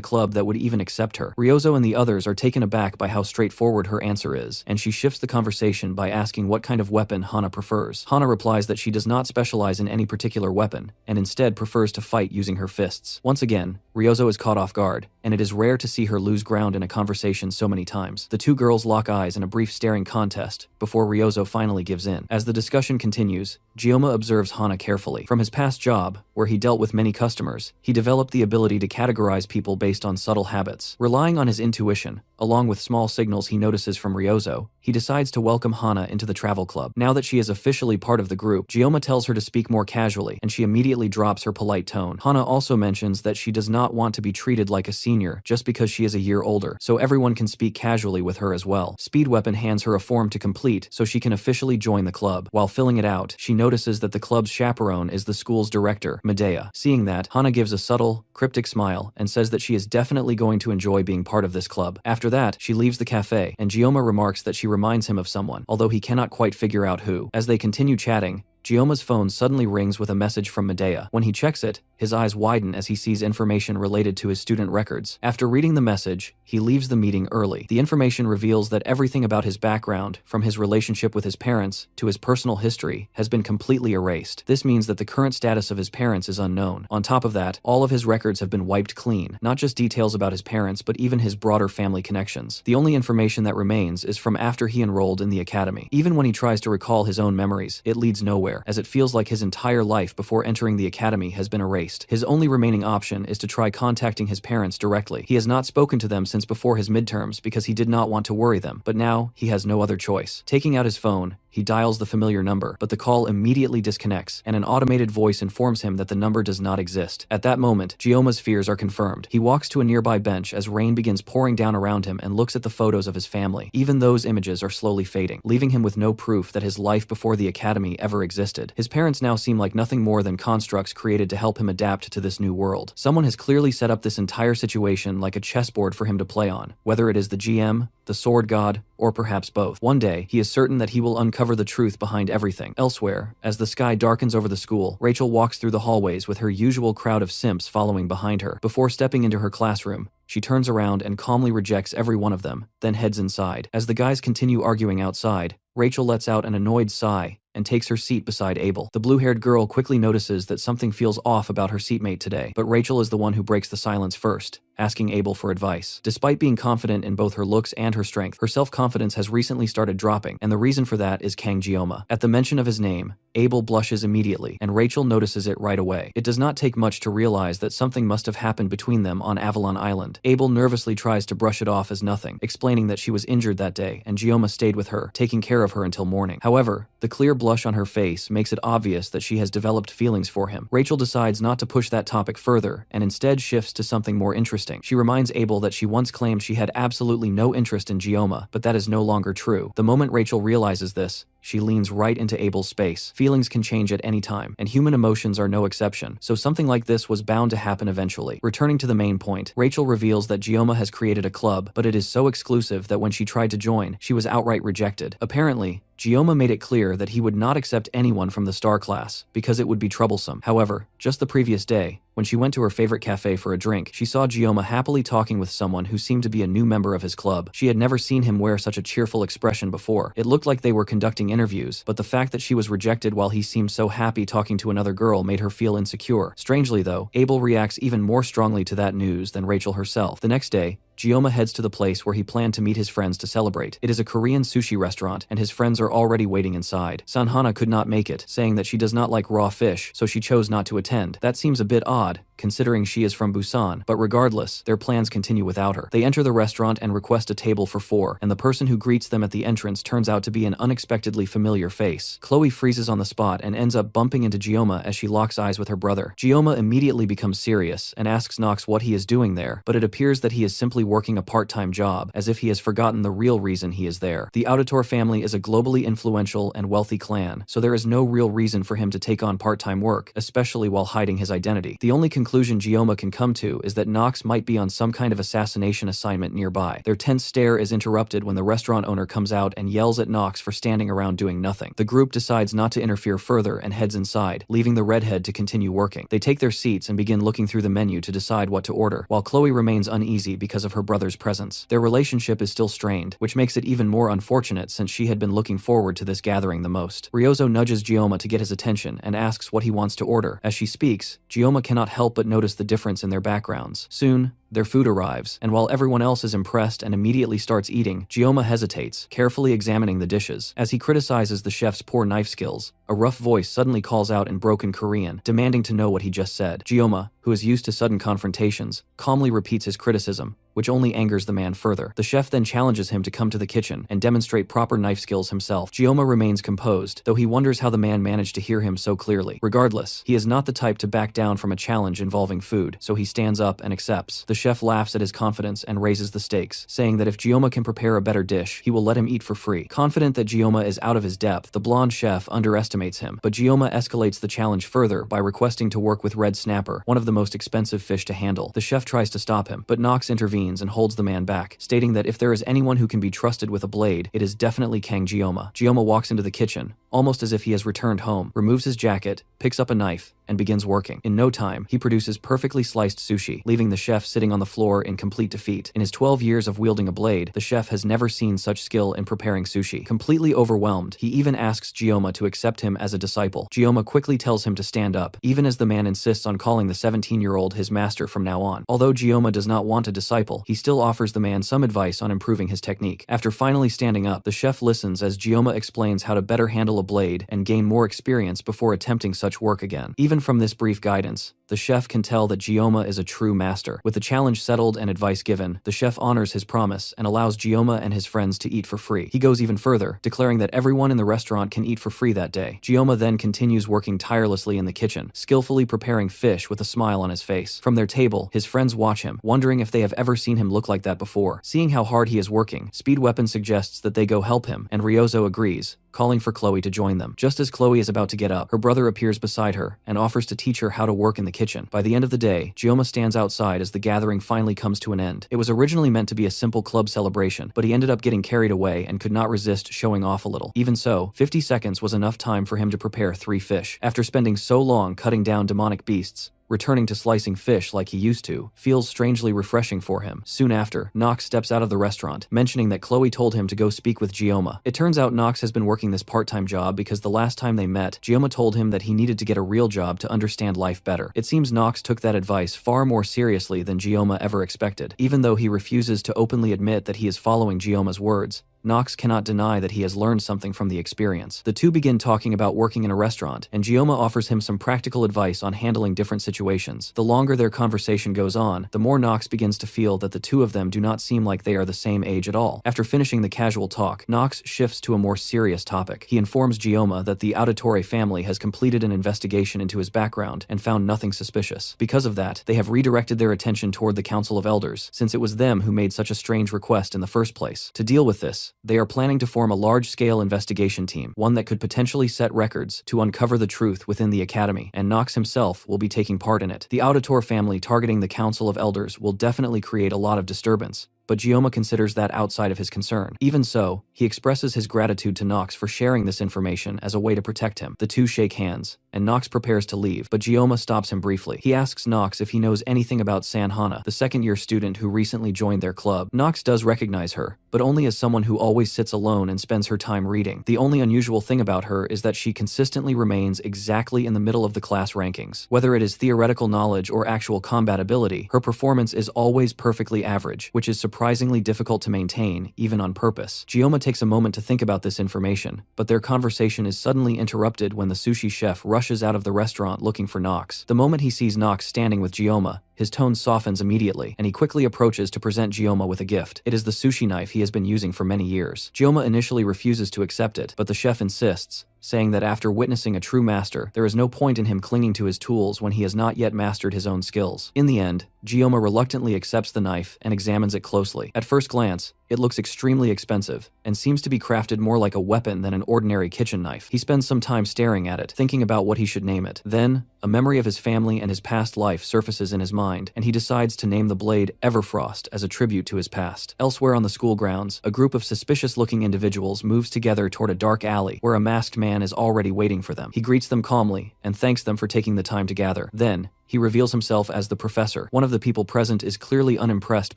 club that would even accept her. Ryozo and the others are taken aback by how straightforward her answer is, and she shifts the conversation by asking what kind of weapon Hana prefers. Hana replies that she does not specialize in any particular weapon, and instead prefers to fight using her fists. Once again, Ryozo is caught off guard, and it is rare to see her lose ground in a conversation so many times. The two girls lock eyes in a brief staring contest before Ryozo finally gives in. As the discussion continues, Gioma observes Hana carefully. From his past job, where he dealt with many customers, he developed the ability to categorize people based on subtle habits. Relying on his intuition, along with small signals he notices from Ryozo, he decides to welcome Hana into the travel club. Now that she is officially part of the group, Gioma tells her to speak more casually, and she immediately drops her polite tone. Hana also mentions that she does not want to be treated like a senior just because she is a year older, so everyone can speak casually with her as well. Speed Weapon hands her a form to complete so she can officially join the club. While filling it out, she notices that the club's chaperone is the school's director, Medea. Seeing that, Hana gives a subtle, cryptic smile and says that she is definitely going to enjoy being part of this club. After that, she leaves the cafe, and Gioma remarks that she reminds him of someone, although he cannot quite figure out who. As they continue chatting, Gioma's phone suddenly rings with a message from Medea. When he checks it, his eyes widen as he sees information related to his student records. After reading the message, he leaves the meeting early. The information reveals that everything about his background, from his relationship with his parents to his personal history, has been completely erased. This means that the current status of his parents is unknown. On top of that, all of his records have been wiped clean, not just details about his parents, but even his broader family connections. The only information that remains is from after he enrolled in the academy. Even when he tries to recall his own memories, it leads nowhere, as it feels like his entire life before entering the academy has been erased. His only remaining option is to try contacting his parents directly. He has not spoken to them since before his midterms because he did not want to worry them, but now he has no other choice. Taking out his phone, he dials the familiar number, but the call immediately disconnects, and an automated voice informs him that the number does not exist. At that moment, Gioma's fears are confirmed. He walks to a nearby bench as rain begins pouring down around him and looks at the photos of his family. Even those images are slowly fading, leaving him with no proof that his life before the academy ever existed. His parents now seem like nothing more than constructs created to help him adapt to this new world. Someone has clearly set up this entire situation like a chessboard for him to play on, whether it is the GM, the sword god, or perhaps both. One day, he is certain that he will uncover the truth behind everything. Elsewhere, as the sky darkens over the school, Rachel walks through the hallways with her usual crowd of simps following behind her. Before stepping into her classroom, she turns around and calmly rejects every one of them, then heads inside. As the guys continue arguing outside, Rachel lets out an annoyed sigh and takes her seat beside Abel. The blue-haired girl quickly notices that something feels off about her seatmate today, but Rachel is the one who breaks the silence first, asking Abel for advice. Despite being confident in both her looks and her strength, her self-confidence has recently started dropping, and the reason for that is Kang Gioma. At the mention of his name, Abel blushes immediately, and Rachel notices it right away. It does not take much to realize that something must have happened between them on Avalon Island. Abel nervously tries to brush it off as nothing, explaining that she was injured that day and Gioma stayed with her, taking care of her until morning. However, the clear blush on her face makes it obvious that she has developed feelings for him. Rachel decides not to push that topic further and instead shifts to something more interesting. She reminds Abel that she once claimed she had absolutely no interest in Gioma, but that is no longer true. The moment Rachel realizes this, she leans right into Abel's space. Feelings can change at any time, and human emotions are no exception, so something like this was bound to happen eventually. Returning to the main point, Rachel reveals that Gioma has created a club, but it is so exclusive that when she tried to join, she was outright rejected. Apparently, Gioma made it clear that he would not accept anyone from the star class, because it would be troublesome. However, just the previous day, when she went to her favorite cafe for a drink, she saw Gioma happily talking with someone who seemed to be a new member of his club. She had never seen him wear such a cheerful expression before. It looked like they were conducting interviews, but the fact that she was rejected while he seemed so happy talking to another girl made her feel insecure. Strangely though, Abel reacts even more strongly to that news than Rachel herself. The next day, Gioma heads to the place where he planned to meet his friends to celebrate. It is a Korean sushi restaurant, and his friends are already waiting inside. Sanhana could not make it, saying that she does not like raw fish, so she chose not to attend. That seems a bit odd, considering she is from Busan, but regardless, their plans continue without her. They enter the restaurant and request a table for 4, and the person who greets them at the entrance turns out to be an unexpectedly familiar face. Chloe freezes on the spot and ends up bumping into Gioma as she locks eyes with her brother. Gioma immediately becomes serious and asks Nox what he is doing there, but it appears that he is simply working a part-time job, as if he has forgotten the real reason he is there. The Auditor family is a globally influential and wealthy clan, so there is no real reason for him to take on part-time work, especially while hiding his identity. The only conclusion Gioma can come to is that Nox might be on some kind of assassination assignment nearby. Their tense stare is interrupted when the restaurant owner comes out and yells at Nox for standing around doing nothing. The group decides not to interfere further and heads inside, leaving the redhead to continue working. They take their seats and begin looking through the menu to decide what to order, while Chloe remains uneasy because of her brother's presence. Their relationship is still strained, which makes it even more unfortunate since she had been looking forward to this gathering the most. Ryozo nudges Gioma to get his attention and asks what he wants to order. As she speaks, Gioma cannot help but notice the difference in their backgrounds. Soon, their food arrives, and while everyone else is impressed and immediately starts eating, Gioma hesitates, carefully examining the dishes. As he criticizes the chef's poor knife skills, a rough voice suddenly calls out in broken Korean, demanding to know what he just said. Gioma, who is used to sudden confrontations, calmly repeats his criticism, which only angers the man further. The chef then challenges him to come to the kitchen and demonstrate proper knife skills himself. Gioma remains composed, though he wonders how the man managed to hear him so clearly. Regardless, he is not the type to back down from a challenge involving food, so he stands up and accepts. The chef laughs at his confidence and raises the stakes, saying that if Gioma can prepare a better dish, he will let him eat for free. Confident that Gioma is out of his depth, the blonde chef underestimates him, but Gioma escalates the challenge further by requesting to work with red snapper, one of the most expensive fish to handle. The chef tries to stop him, but Nox intervenes and holds the man back, stating that if there is anyone who can be trusted with a blade, it is definitely Kang Gioma. Gioma walks into the kitchen, almost as if he has returned home, removes his jacket, picks up a knife, and begins working. In no time, he produces perfectly sliced sushi, leaving the chef sitting on the floor in complete defeat. In his 12 years of wielding a blade, the chef has never seen such skill in preparing sushi. Completely overwhelmed, he even asks Gyoma to accept him as a disciple. Gyoma quickly tells him to stand up, even as the man insists on calling the 17-year-old his master from now on. Although Gyoma does not want a disciple, he still offers the man some advice on improving his technique. After finally standing up, the chef listens as Gyoma explains how to better handle a blade and gain more experience before attempting such work again. Even from this brief guidance, the chef can tell that Gyoma is a true master. With the challenge settled and advice given, the chef honors his promise and allows Gyoma and his friends to eat for free. He goes even further, declaring that everyone in the restaurant can eat for free that day. Gyoma then continues working tirelessly in the kitchen, skillfully preparing fish with a smile on his face. From their table, his friends watch him, wondering if they have ever seen him look like that before. Seeing how hard he is working, Speed Weapon suggests that they go help him, and Ryozo agrees, calling for Chloe to join them. Just as Chloe is about to get up, her brother appears beside her and offers to teach her how to work in the kitchen. By the end of the day, Gyoma stands outside as the gathering finally comes to an end. It was originally meant to be a simple club celebration, but he ended up getting carried away and could not resist showing off a little. Even so, 50 seconds was enough time for him to prepare 3 fish. After spending so long cutting down demonic beasts, returning to slicing fish like he used to feels strangely refreshing for him. Soon after, Nox steps out of the restaurant, mentioning that Chloe told him to go speak with Gyoma. It turns out Nox has been working this part-time job because the last time they met, Gyoma told him that he needed to get a real job to understand life better. It seems Nox took that advice far more seriously than Gyoma ever expected. Even though he refuses to openly admit that he is following Gyoma's words, Nox cannot deny that he has learned something from the experience. The two begin talking about working in a restaurant, and Gyoma offers him some practical advice on handling different situations. The longer their conversation goes on, the more Nox begins to feel that the two of them do not seem like they are the same age at all. After finishing the casual talk, Nox shifts to a more serious topic. He informs Gyoma that the Auditore family has completed an investigation into his background and found nothing suspicious. Because of that, they have redirected their attention toward the Council of Elders, since it was them who made such a strange request in the first place. To deal with this, they are planning to form a large-scale investigation team, one that could potentially set records to uncover the truth within the Academy, and Nox himself will be taking part in it. The Auditore family targeting the Council of Elders will definitely create a lot of disturbance, but Gyoma considers that outside of his concern. Even so, he expresses his gratitude to Nox for sharing this information as a way to protect him. The two shake hands, and Nox prepares to leave, but Gyoma stops him briefly. He asks Nox if he knows anything about Sanhana, the second-year student who recently joined their club. Nox does recognize her, but only as someone who always sits alone and spends her time reading. The only unusual thing about her is that she consistently remains exactly in the middle of the class rankings. Whether it is theoretical knowledge or actual combat ability, her performance is always perfectly average, which is surprisingly difficult to maintain, even on purpose. Gyoma takes a moment to think about this information, but their conversation is suddenly interrupted when the sushi chef rushes out of the restaurant looking for Nox. The moment he sees Nox standing with Gyoma, his tone softens immediately, and he quickly approaches to present Gyoma with a gift. It is the sushi knife he has been using for many years. Gyoma initially refuses to accept it, but the chef insists, saying that after witnessing a true master, there is no point in him clinging to his tools when he has not yet mastered his own skills. In the end, Gyoma reluctantly accepts the knife and examines it closely. At first glance, it looks extremely expensive, and seems to be crafted more like a weapon than an ordinary kitchen knife. He spends some time staring at it, thinking about what he should name it. Then, a memory of his family and his past life surfaces in his mind, and he decides to name the blade Everfrost as a tribute to his past. Elsewhere on the school grounds, a group of suspicious-looking individuals moves together toward a dark alley where a masked man is already waiting for them. He greets them calmly and thanks them for taking the time to gather. Then, he reveals himself as the professor. One of the people present is clearly unimpressed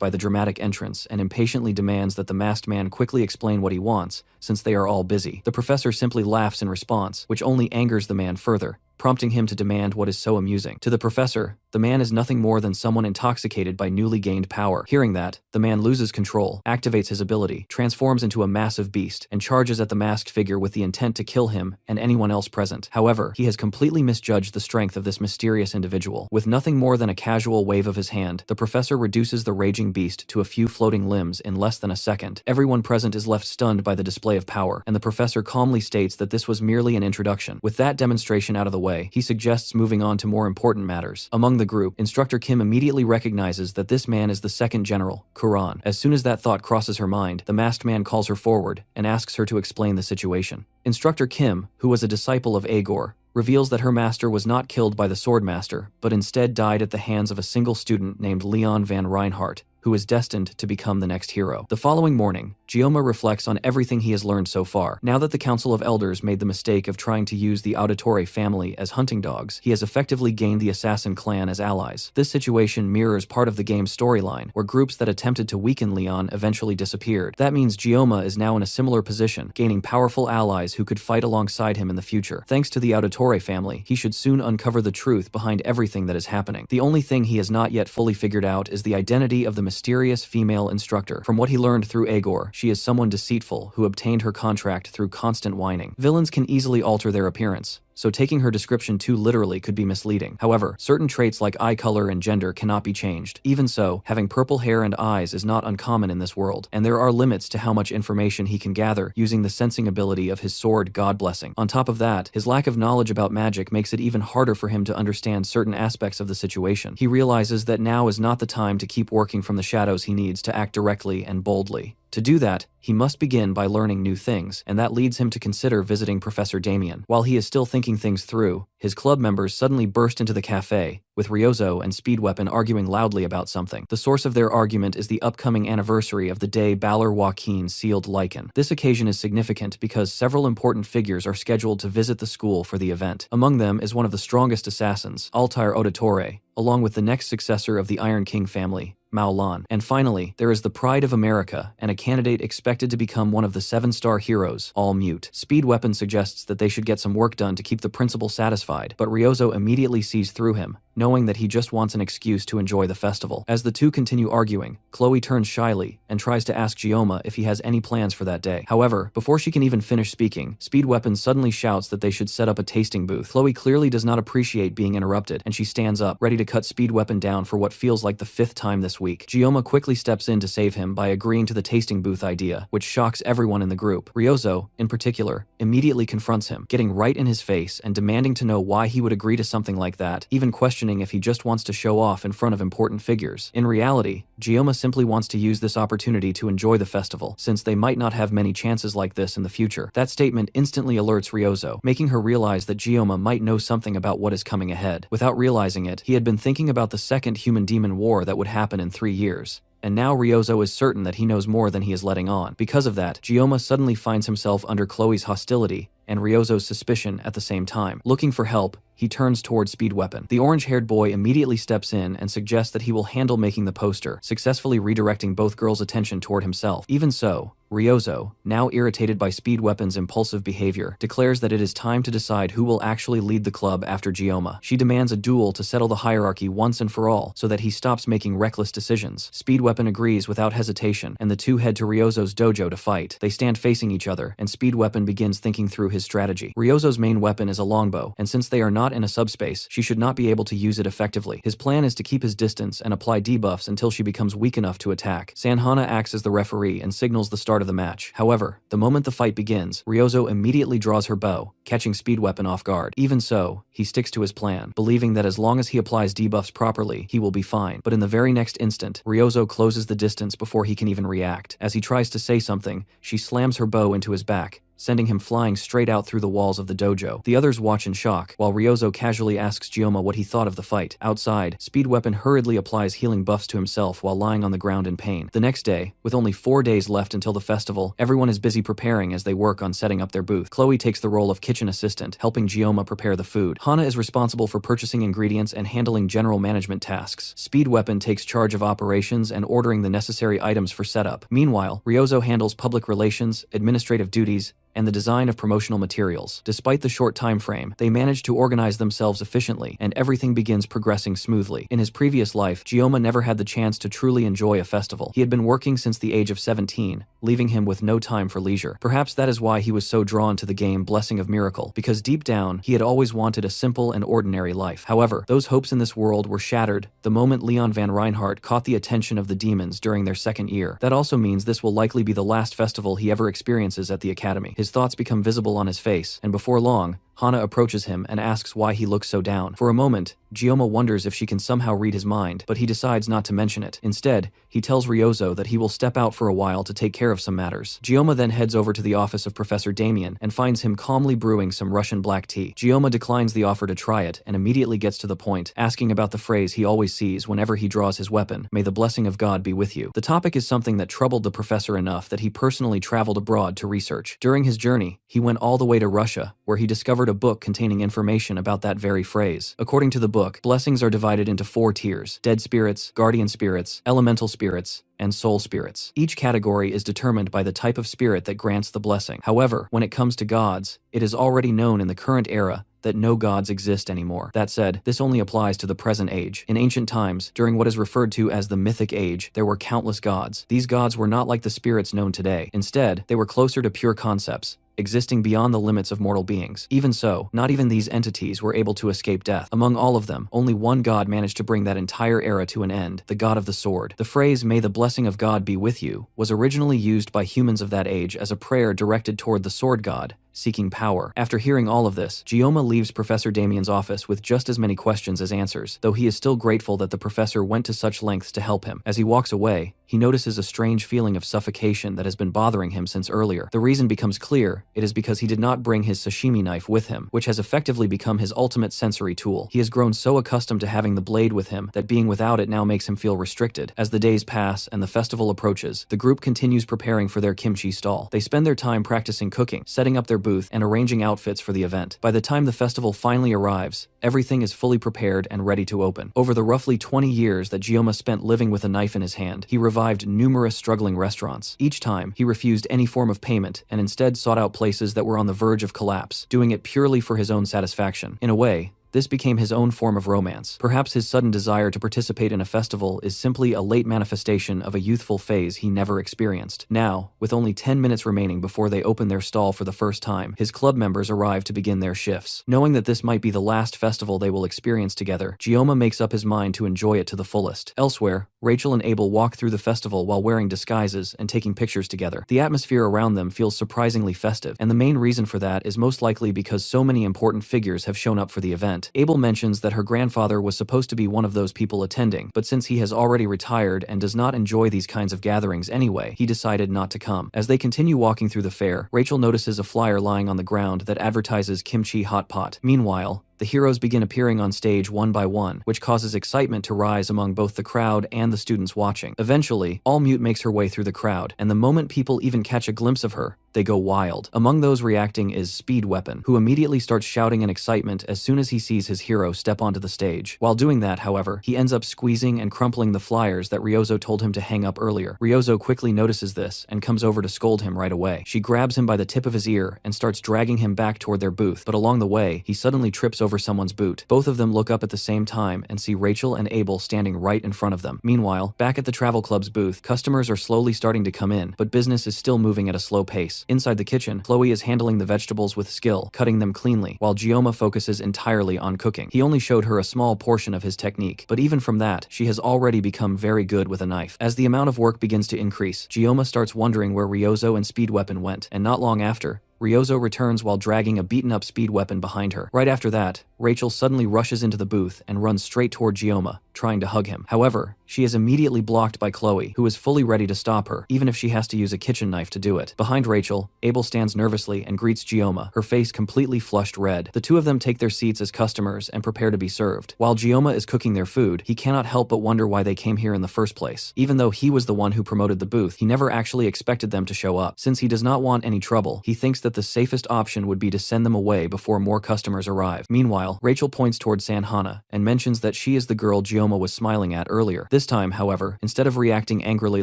by the dramatic entrance and impatiently demands that the masked man quickly explain what he wants, since they are all busy. The professor simply laughs in response, which only angers the man further, prompting him to demand what is so amusing. To the professor, the man is nothing more than someone intoxicated by newly gained power. Hearing that, the man loses control, activates his ability, transforms into a massive beast, and charges at the masked figure with the intent to kill him and anyone else present. However, he has completely misjudged the strength of this mysterious individual. With nothing more than a casual wave of his hand, the professor reduces the raging beast to a few floating limbs in less than a second. Everyone present is left stunned by the display of power, and the professor calmly states that this was merely an introduction. With that demonstration out of the way, he suggests moving on to more important matters. Among the group, Instructor Kim immediately recognizes that this man is the second general, Kuran. As soon as that thought crosses her mind, the masked man calls her forward and asks her to explain the situation. Instructor Kim, who was a disciple of Agor, reveals that her master was not killed by the sword master, but instead died at the hands of a single student named Leon van Reinhardt, who is destined to become the next hero. The following morning, Gyoma reflects on everything he has learned so far. Now that the Council of Elders made the mistake of trying to use the Auditore family as hunting dogs, he has effectively gained the assassin clan as allies. This situation mirrors part of the game's storyline, where groups that attempted to weaken Leon eventually disappeared. That means Gyoma is now in a similar position, gaining powerful allies who could fight alongside him in the future. Thanks to the Auditore family, he should soon uncover the truth behind everything that is happening. The only thing he has not yet fully figured out is the identity of the mysterious female instructor. From what he learned through Agor, she is someone deceitful who obtained her contract through constant whining. Villains can easily alter their appearance, so taking her description too literally could be misleading. However, certain traits like eye color and gender cannot be changed. Even so, having purple hair and eyes is not uncommon in this world, and there are limits to how much information he can gather using the sensing ability of his sword God Blessing. On top of that, his lack of knowledge about magic makes it even harder for him to understand certain aspects of the situation. He realizes that now is not the time to keep working from the shadows. He needs to act directly and boldly. To do that, he must begin by learning new things, and that leads him to consider visiting Professor Damien. While he is still thinking things through, his club members suddenly burst into the cafe, with Ryozo and Speedweapon arguing loudly about something. The source of their argument is the upcoming anniversary of the day Balor Joaquin sealed Lycan. This occasion is significant because several important figures are scheduled to visit the school for the event. Among them is one of the strongest assassins, Altair Auditore, along with the next successor of the Iron King family, Mao Lan. And finally, there is the Pride of America and a candidate expected to become one of the 7-star heroes, All Mute. Speedweapon suggests that they should get some work done to keep the principal satisfied, but Ryozo immediately sees through him, knowing that he just wants an excuse to enjoy the festival. As the two continue arguing, Chloe turns shyly and tries to ask Gyoma if he has any plans for that day. However, before she can even finish speaking, Speedweapon suddenly shouts that they should set up a tasting booth. Chloe clearly does not appreciate being interrupted, and she stands up, ready to cut Speedweapon down for what feels like the 5th time this week. Gyoma quickly steps in to save him by agreeing to the tasting booth idea, which shocks everyone in the group. Ryozo, in particular, immediately confronts him, getting right in his face and demanding to know why he would agree to something like that, even questioning if he just wants to show off in front of important figures. In reality, Gyoma simply wants to use this opportunity to enjoy the festival, since they might not have many chances like this in the future. That statement instantly alerts Ryozo, making her realize that Gyoma might know something about what is coming ahead. Without realizing it, he had been thinking about the second human-demon war that would happen in 3 years. And now Ryozo is certain that he knows more than he is letting on. Because of that, Gyoma suddenly finds himself under Chloe's hostility and Ryozo's suspicion at the same time. Looking for help, he turns towards Speedweapon. The orange-haired boy immediately steps in and suggests that he will handle making the poster, successfully redirecting both girls' attention toward himself. Even so, Ryozo, now irritated by Speedweapon's impulsive behavior, declares that it is time to decide who will actually lead the club after Gyoma. She demands a duel to settle the hierarchy once and for all, so that he stops making reckless decisions. Speedweapon agrees without hesitation, and the two head to Ryozo's dojo to fight. They stand facing each other, and Speedweapon begins thinking through his strategy. Ryozo's main weapon is a longbow, and since they are not in a subspace, she should not be able to use it effectively. His plan is to keep his distance and apply debuffs until she becomes weak enough to attack. Sanhana acts as the referee and signals the start of the match. However, the moment the fight begins, Ryozo immediately draws her bow, catching Speedweapon off guard. Even so, he sticks to his plan, believing that as long as he applies debuffs properly, he will be fine. But in the very next instant, Ryozo closes the distance before he can even react. As he tries to say something, she slams her bow into his back, sending him flying straight out through the walls of the dojo. The others watch in shock, while Ryozo casually asks Gyoma what he thought of the fight. Outside, Speedweapon hurriedly applies healing buffs to himself while lying on the ground in pain. The next day, with only 4 days left until the festival, everyone is busy preparing as they work on setting up their booth. Chloe takes the role of kitchen assistant, helping Gyoma prepare the food. Hana is responsible for purchasing ingredients and handling general management tasks. Speedweapon takes charge of operations and ordering the necessary items for setup. Meanwhile, Ryozo handles public relations, administrative duties, and the design of promotional materials. Despite the short time frame, they manage to organize themselves efficiently, and everything begins progressing smoothly. In his previous life, Gyoma never had the chance to truly enjoy a festival. He had been working since the age of 17, leaving him with no time for leisure. Perhaps that is why he was so drawn to the game Blessing of Miracle, because deep down, he had always wanted a simple and ordinary life. However, those hopes in this world were shattered the moment Leon Van Reinhardt caught the attention of the demons during their second year. That also means this will likely be the last festival he ever experiences at the academy. His thoughts become visible on his face, and before long, Hana approaches him and asks why he looks so down. For a moment, Gyoma wonders if she can somehow read his mind, but he decides not to mention it. Instead, he tells Ryozo that he will step out for a while to take care of some matters. Gyoma then heads over to the office of Professor Damien and finds him calmly brewing some Russian black tea. Gyoma declines the offer to try it and immediately gets to the point, asking about the phrase he always sees whenever he draws his weapon, "May the blessing of God be with you." The topic is something that troubled the professor enough that he personally traveled abroad to research. During his journey, he went all the way to Russia, where he discovered a book containing information about that very phrase. According to the book, blessings are divided into 4 tiers: dead spirits, guardian spirits, elemental spirits, and soul spirits. Each category is determined by the type of spirit that grants the blessing. However, when it comes to gods, it is already known in the current era that no gods exist anymore. That said, this only applies to the present age. In ancient times, during what is referred to as the Mythic Age, there were countless gods. These gods were not like the spirits known today. Instead, they were closer to pure concepts, existing beyond the limits of mortal beings. Even so, not even these entities were able to escape death. Among all of them, only one god managed to bring that entire era to an end, the god of the sword. The phrase, "May the blessing of God be with you," was originally used by humans of that age as a prayer directed toward the sword god, seeking power. After hearing all of this, Gyoma leaves Professor Damien's office with just as many questions as answers, though he is still grateful that the professor went to such lengths to help him. As he walks away, he notices a strange feeling of suffocation that has been bothering him since earlier. The reason becomes clear: it is because he did not bring his sashimi knife with him, which has effectively become his ultimate sensory tool. He has grown so accustomed to having the blade with him that being without it now makes him feel restricted. As the days pass and the festival approaches, the group continues preparing for their kimchi stall. They spend their time practicing cooking, setting up their booth, and arranging outfits for the event. By the time the festival finally arrives, everything is fully prepared and ready to open. Over the roughly 20 years that Gyoma spent living with a knife in his hand, he revived numerous struggling restaurants. Each time, he refused any form of payment and instead sought out places that were on the verge of collapse, doing it purely for his own satisfaction. In a way, this became his own form of romance. Perhaps his sudden desire to participate in a festival is simply a late manifestation of a youthful phase he never experienced. Now, with only 10 minutes remaining before they open their stall for the first time, his club members arrive to begin their shifts. Knowing that this might be the last festival they will experience together, Gyoma makes up his mind to enjoy it to the fullest. Elsewhere, Rachel and Abel walk through the festival while wearing disguises and taking pictures together. The atmosphere around them feels surprisingly festive, and the main reason for that is most likely because so many important figures have shown up for the event. Abel mentions that her grandfather was supposed to be one of those people attending, but since he has already retired and does not enjoy these kinds of gatherings anyway, he decided not to come. As they continue walking through the fair, Rachel notices a flyer lying on the ground that advertises kimchi hot pot. Meanwhile, the heroes begin appearing on stage one by one, which causes excitement to rise among both the crowd and the students watching. Eventually, All Mute makes her way through the crowd, and the moment people even catch a glimpse of her, they go wild. Among those reacting is Speed Weapon, who immediately starts shouting in excitement as soon as he sees his hero step onto the stage. While doing that, however, he ends up squeezing and crumpling the flyers that Ryozo told him to hang up earlier. Ryozo quickly notices this and comes over to scold him right away. She grabs him by the tip of his ear and starts dragging him back toward their booth, but along the way, he suddenly trips over someone's boot. Both of them look up at the same time and see Rachel and Abel standing right in front of them. Meanwhile, back at the travel club's booth, customers are slowly starting to come in, but business is still moving at a slow pace. Inside the kitchen, Chloe is handling the vegetables with skill, cutting them cleanly, while Gyoma focuses entirely on cooking. He only showed her a small portion of his technique, but even from that, she has already become very good with a knife. As the amount of work begins to increase, Gyoma starts wondering where Ryozo and Speed Weapon went, and not long after, Ryozo returns while dragging a beaten-up Speed Weapon behind her. Right after that, Rachel suddenly rushes into the booth and runs straight toward Gyoma, trying to hug him. However, she is immediately blocked by Chloe, who is fully ready to stop her, even if she has to use a kitchen knife to do it. Behind Rachel, Abel stands nervously and greets Gyoma, her face completely flushed red. The two of them take their seats as customers and prepare to be served. While Gyoma is cooking their food, he cannot help but wonder why they came here in the first place. Even though he was the one who promoted the booth, he never actually expected them to show up. Since he does not want any trouble, he thinks that the safest option would be to send them away before more customers arrive. Meanwhile, Rachel points toward Sanhana and mentions that she is the girl Gyoma was smiling at earlier. This time, however, instead of reacting angrily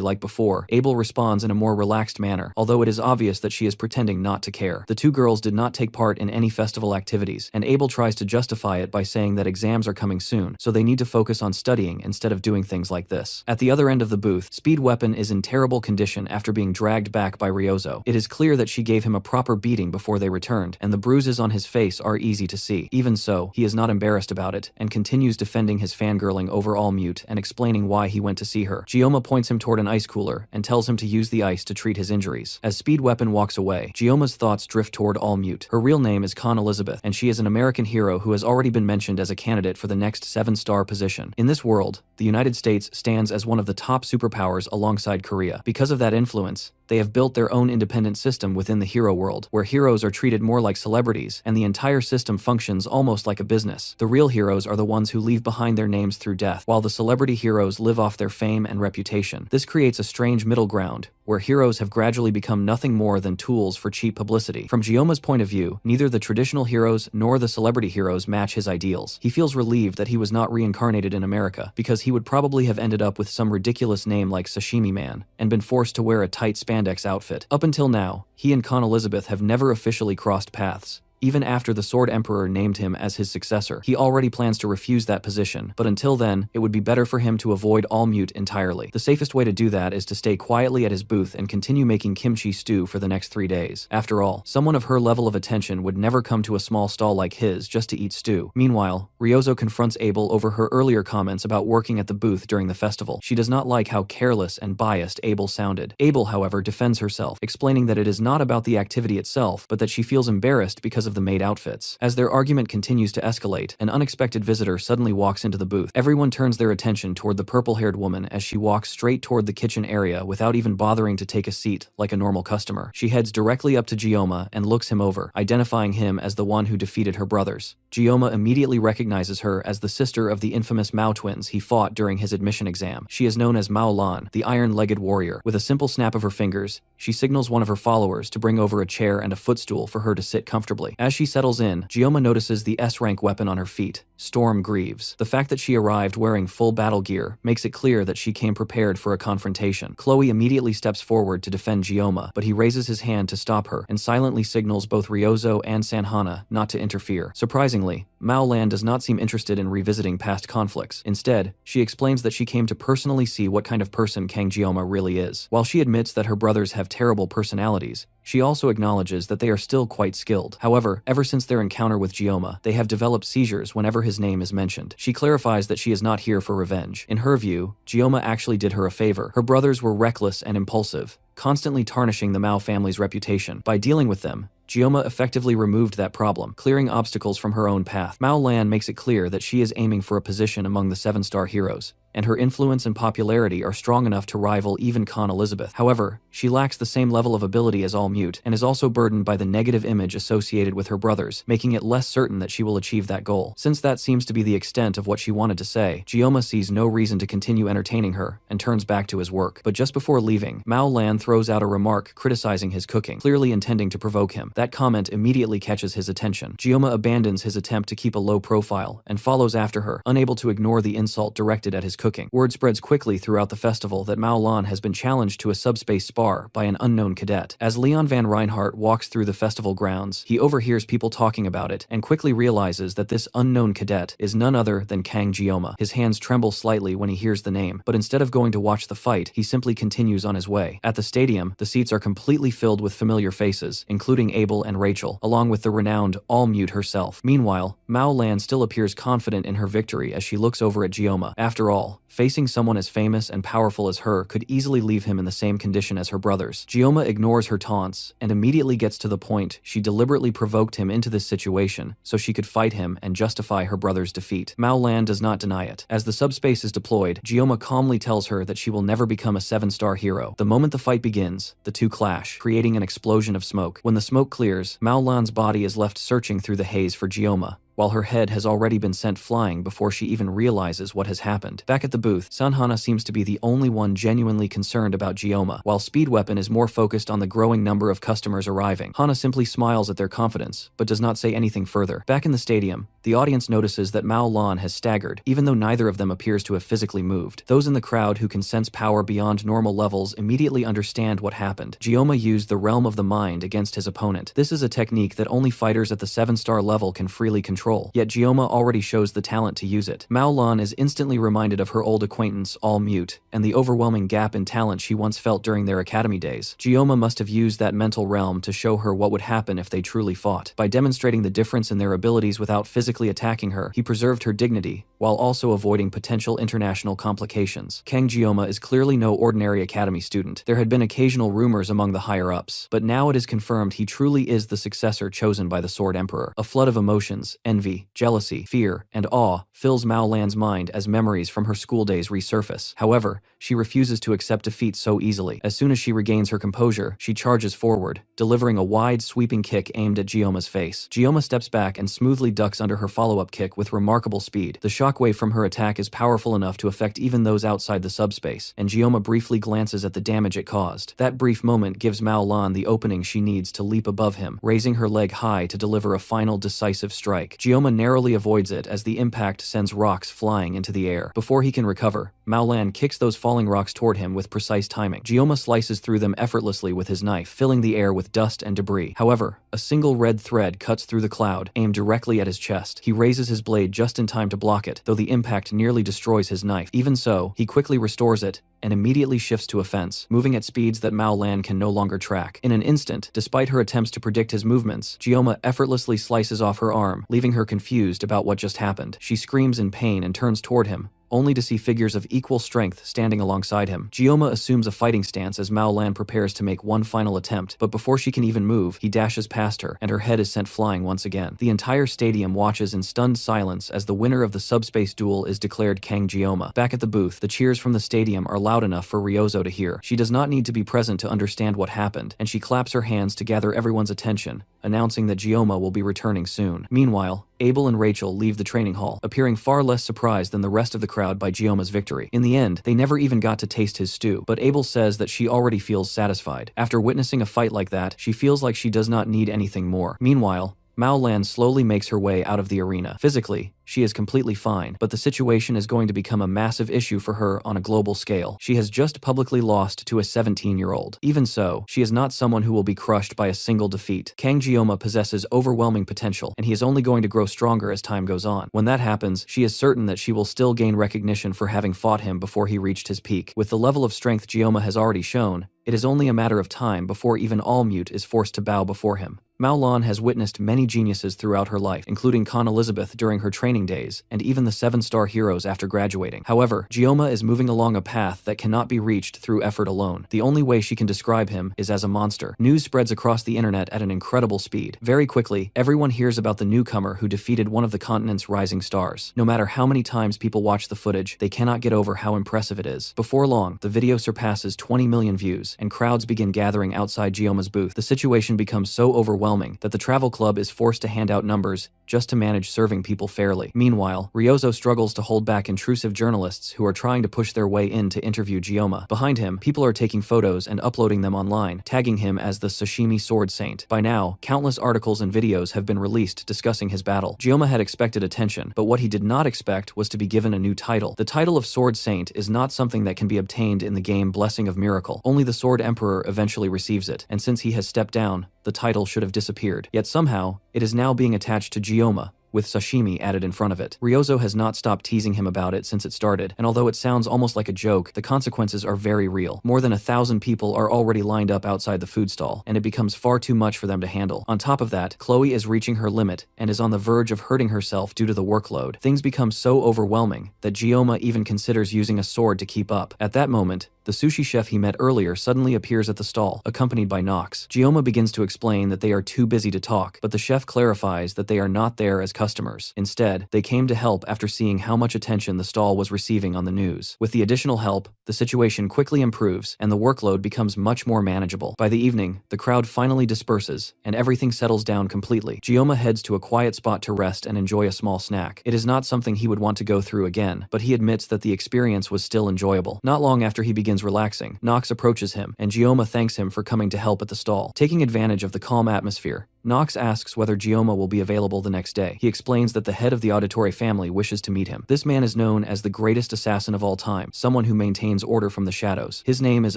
like before, Abel responds in a more relaxed manner, although it is obvious that she is pretending not to care. The two girls did not take part in any festival activities, and Abel tries to justify it by saying that exams are coming soon, so they need to focus on studying instead of doing things like this. At the other end of the booth, Speed Weapon is in terrible condition after being dragged back by Ryozo. It is clear that she gave him a proper beating before they returned, and the bruises on his face are easy to see. Even so, he is not embarrassed about it, and continues defending his fangirling over All Mute and explaining explaining why he went to see her. Gioma points him toward an ice cooler and tells him to use the ice to treat his injuries. As Speed Weapon walks away, Gioma's thoughts drift toward All Mute. Her real name is Khan Elizabeth, and she is an American hero who has already been mentioned as a candidate for the next 7-star position. In this world, the United States stands as one of the top superpowers alongside Korea. Because of that influence, they have built their own independent system within the hero world, where heroes are treated more like celebrities, and the entire system functions almost like a business. The real heroes are the ones who leave behind their names through death, while the celebrity heroes live off their fame and reputation. This creates a strange middle ground, where heroes have gradually become nothing more than tools for cheap publicity. From Gioma's point of view, neither the traditional heroes nor the celebrity heroes match his ideals. He feels relieved that he was not reincarnated in America, because he would probably have ended up with some ridiculous name like Sashimi Man, and been forced to wear a tight spandex outfit. Up until now, he and Khan Elizabeth have never officially crossed paths. Even after the Sword Emperor named him as his successor, he already plans to refuse that position, but until then, it would be better for him to avoid All Mute entirely. The safest way to do that is to stay quietly at his booth and continue making kimchi stew for the next 3 days. After all, someone of her level of attention would never come to a small stall like his just to eat stew. Meanwhile, Ryozo confronts Abel over her earlier comments about working at the booth during the festival. She does not like how careless and biased Abel sounded. Abel, however, defends herself, explaining that it is not about the activity itself, but that she feels embarrassed because of the maid outfits. As their argument continues to escalate, an unexpected visitor suddenly walks into the booth. Everyone turns their attention toward the purple-haired woman as she walks straight toward the kitchen area without even bothering to take a seat like a normal customer. She heads directly up to Gioma and looks him over, identifying him as the one who defeated her brothers. Gioma immediately recognizes her as the sister of the infamous Mao twins he fought during his admission exam. She is known as Mao Lan, the iron-legged warrior. With a simple snap of her fingers, she signals one of her followers to bring over a chair and a footstool for her to sit comfortably. As she settles in, Gioma notices the S-rank weapon on her feet, Storm Greaves. The fact that she arrived wearing full battle gear makes it clear that she came prepared for a confrontation. Chloe immediately steps forward to defend Gioma, but he raises his hand to stop her and silently signals both Ryozo and Sanhana not to interfere. Surprisingly, Mao Lan does not seem interested in revisiting past conflicts. Instead, she explains that she came to personally see what kind of person Kang Gioma really is. While she admits that her brothers have terrible personalities, she also acknowledges that they are still quite skilled. However, ever since their encounter with Gioma, they have developed seizures whenever his name is mentioned. She clarifies that she is not here for revenge. In her view, Gioma actually did her a favor. Her brothers were reckless and impulsive, constantly tarnishing the Mao family's reputation. By dealing with them, Gioma effectively removed that problem, clearing obstacles from her own path. Mao Lan makes it clear that she is aiming for a position among the 7-star heroes, and her influence and popularity are strong enough to rival even Khan Elizabeth. However, she lacks the same level of ability as All Mute, and is also burdened by the negative image associated with her brothers, making it less certain that she will achieve that goal. Since that seems to be the extent of what she wanted to say, Gioma sees no reason to continue entertaining her, and turns back to his work. But just before leaving, Mao Lan throws out a remark criticizing his cooking, clearly intending to provoke him. That comment immediately catches his attention. Gioma abandons his attempt to keep a low profile, and follows after her, unable to ignore the insult directed at his cooking. Word spreads quickly throughout the festival that Mao Lan has been challenged to a subspace spar by an unknown cadet. As Leon Van Reinhardt walks through the festival grounds, he overhears people talking about it, and quickly realizes that this unknown cadet is none other than Kang Gioma. His hands tremble slightly when he hears the name, but instead of going to watch the fight, he simply continues on his way. At the stadium, the seats are completely filled with familiar faces, including Abel and Rachel, along with the renowned All Mute herself. Meanwhile, Mao Lan still appears confident in her victory as she looks over at Gioma. After all, facing someone as famous and powerful as her could easily leave him in the same condition as her brothers. Gioma ignores her taunts and immediately gets to the point. She deliberately provoked him into this situation so she could fight him and justify her brother's defeat. Mao Lan does not deny it. As the subspace is deployed, Gioma calmly tells her that she will never become a 7-star hero. The moment the fight begins, the two clash, creating an explosion of smoke. When the smoke clears, Mao Lan's body is left searching through the haze for Gioma, while her head has already been sent flying before she even realizes what has happened. Back at the booth, Sanhana seems to be the only one genuinely concerned about Gioma, while Speed Weapon is more focused on the growing number of customers arriving. Hana simply smiles at their confidence, but does not say anything further. Back in the stadium, the audience notices that Mao Lan has staggered, even though neither of them appears to have physically moved. Those in the crowd who can sense power beyond normal levels immediately understand what happened. Gioma used the realm of the mind against his opponent. This is a technique that only fighters at the 7-star level can freely control. control, yet Gioma already shows the talent to use it. Mao Lan is instantly reminded of her old acquaintance, All Mute, and the overwhelming gap in talent she once felt during their academy days. Gioma must have used that mental realm to show her what would happen if they truly fought. By demonstrating the difference in their abilities without physically attacking her, he preserved her dignity, while also avoiding potential international complications. Kang Gioma is clearly no ordinary academy student. There had been occasional rumors among the higher-ups, but now it is confirmed he truly is the successor chosen by the Sword Emperor. A flood of emotions, envy, jealousy, fear, and awe fills Mao Lan's mind as memories from her school days resurface. However, she refuses to accept defeat so easily. As soon as she regains her composure, she charges forward, delivering a wide, sweeping kick aimed at Gioma's face. Gioma steps back and smoothly ducks under her follow-up kick with remarkable speed. The shockwave from her attack is powerful enough to affect even those outside the subspace, and Gioma briefly glances at the damage it caused. That brief moment gives Mao Lan the opening she needs to leap above him, raising her leg high to deliver a final decisive strike. Gioma narrowly avoids it as the impact sends rocks flying into the air. Before he can recover, Mao Lan kicks those falling rocks toward him with precise timing. Gioma slices through them effortlessly with his knife, filling the air with dust and debris. However, a single red thread cuts through the cloud, aimed directly at his chest. He raises his blade just in time to block it, though the impact nearly destroys his knife. Even so, he quickly restores it and immediately shifts to offense, moving at speeds that Mao Lan can no longer track. In an instant, despite her attempts to predict his movements, Gioma effortlessly slices off her arm, leaving her confused about what just happened. She screams in pain and turns toward him, only to see figures of equal strength standing alongside him. Gioma assumes a fighting stance as Mao Lan prepares to make one final attempt, but before she can even move, he dashes past her, and her head is sent flying once again. The entire stadium watches in stunned silence as the winner of the subspace duel is declared Kang Gioma. Back at the booth, the cheers from the stadium are loud enough for Ryozo to hear. She does not need to be present to understand what happened, and she claps her hands to gather everyone's attention, announcing that Gioma will be returning soon. Meanwhile, Abel and Rachel leave the training hall, appearing far less surprised than the rest of the crowd by Gioma's victory. In the end, they never even got to taste his stew, but Abel says that she already feels satisfied. After witnessing a fight like that, she feels like she does not need anything more. Meanwhile, Mao Lan slowly makes her way out of the arena. Physically, she is completely fine, but the situation is going to become a massive issue for her on a global scale. She has just publicly lost to a 17-year-old. Even so, she is not someone who will be crushed by a single defeat. Kang Gioma possesses overwhelming potential, and he is only going to grow stronger as time goes on. When that happens, she is certain that she will still gain recognition for having fought him before he reached his peak. With the level of strength Gioma has already shown, it is only a matter of time before even All Mute is forced to bow before him. Mao Lan has witnessed many geniuses throughout her life, including Khan Elizabeth during her training days, and even the 7-star heroes after graduating. However, Gioma is moving along a path that cannot be reached through effort alone. The only way she can describe him is as a monster. News spreads across the internet at an incredible speed. Very quickly, everyone hears about the newcomer who defeated one of the continent's rising stars. No matter how many times people watch the footage, they cannot get over how impressive it is. Before long, the video surpasses 20 million views, and crowds begin gathering outside Gioma's booth. The situation becomes so overwhelming that the travel club is forced to hand out numbers just to manage serving people fairly. Meanwhile, Ryozo struggles to hold back intrusive journalists who are trying to push their way in to interview Gioma. Behind him, people are taking photos and uploading them online, tagging him as the Sashimi Sword Saint. By now, countless articles and videos have been released discussing his battle. Gioma had expected attention, but what he did not expect was to be given a new title. The title of Sword Saint is not something that can be obtained in the game Blessing of Miracle. Only the Sword Emperor eventually receives it, and since he has stepped down, the title should have disappeared. Yet somehow, it is now being attached to Gioma, with sashimi added in front of it. Ryozo has not stopped teasing him about it since it started, and although it sounds almost like a joke, the consequences are very real. More than 1,000 people are already lined up outside the food stall, and it becomes far too much for them to handle. On top of that, Chloe is reaching her limit and is on the verge of hurting herself due to the workload. Things become so overwhelming that Gioma even considers using a sword to keep up. At that moment, the sushi chef he met earlier suddenly appears at the stall, accompanied by Nox. Gioma begins to explain that they are too busy to talk, but the chef clarifies that they are not there as customers. Instead, they came to help after seeing how much attention the stall was receiving on the news. With the additional help, the situation quickly improves, and the workload becomes much more manageable. By the evening, the crowd finally disperses, and everything settles down completely. Gioma heads to a quiet spot to rest and enjoy a small snack. It is not something he would want to go through again, but he admits that the experience was still enjoyable. Not long after he begins relaxing, Nox approaches him, and Gioma thanks him for coming to help at the stall. Taking advantage of the calm atmosphere, Nox asks whether Gioma will be available the next day. He explains that the head of the Auditore family wishes to meet him. This man is known as the greatest assassin of all time, someone who maintains order from the shadows. His name is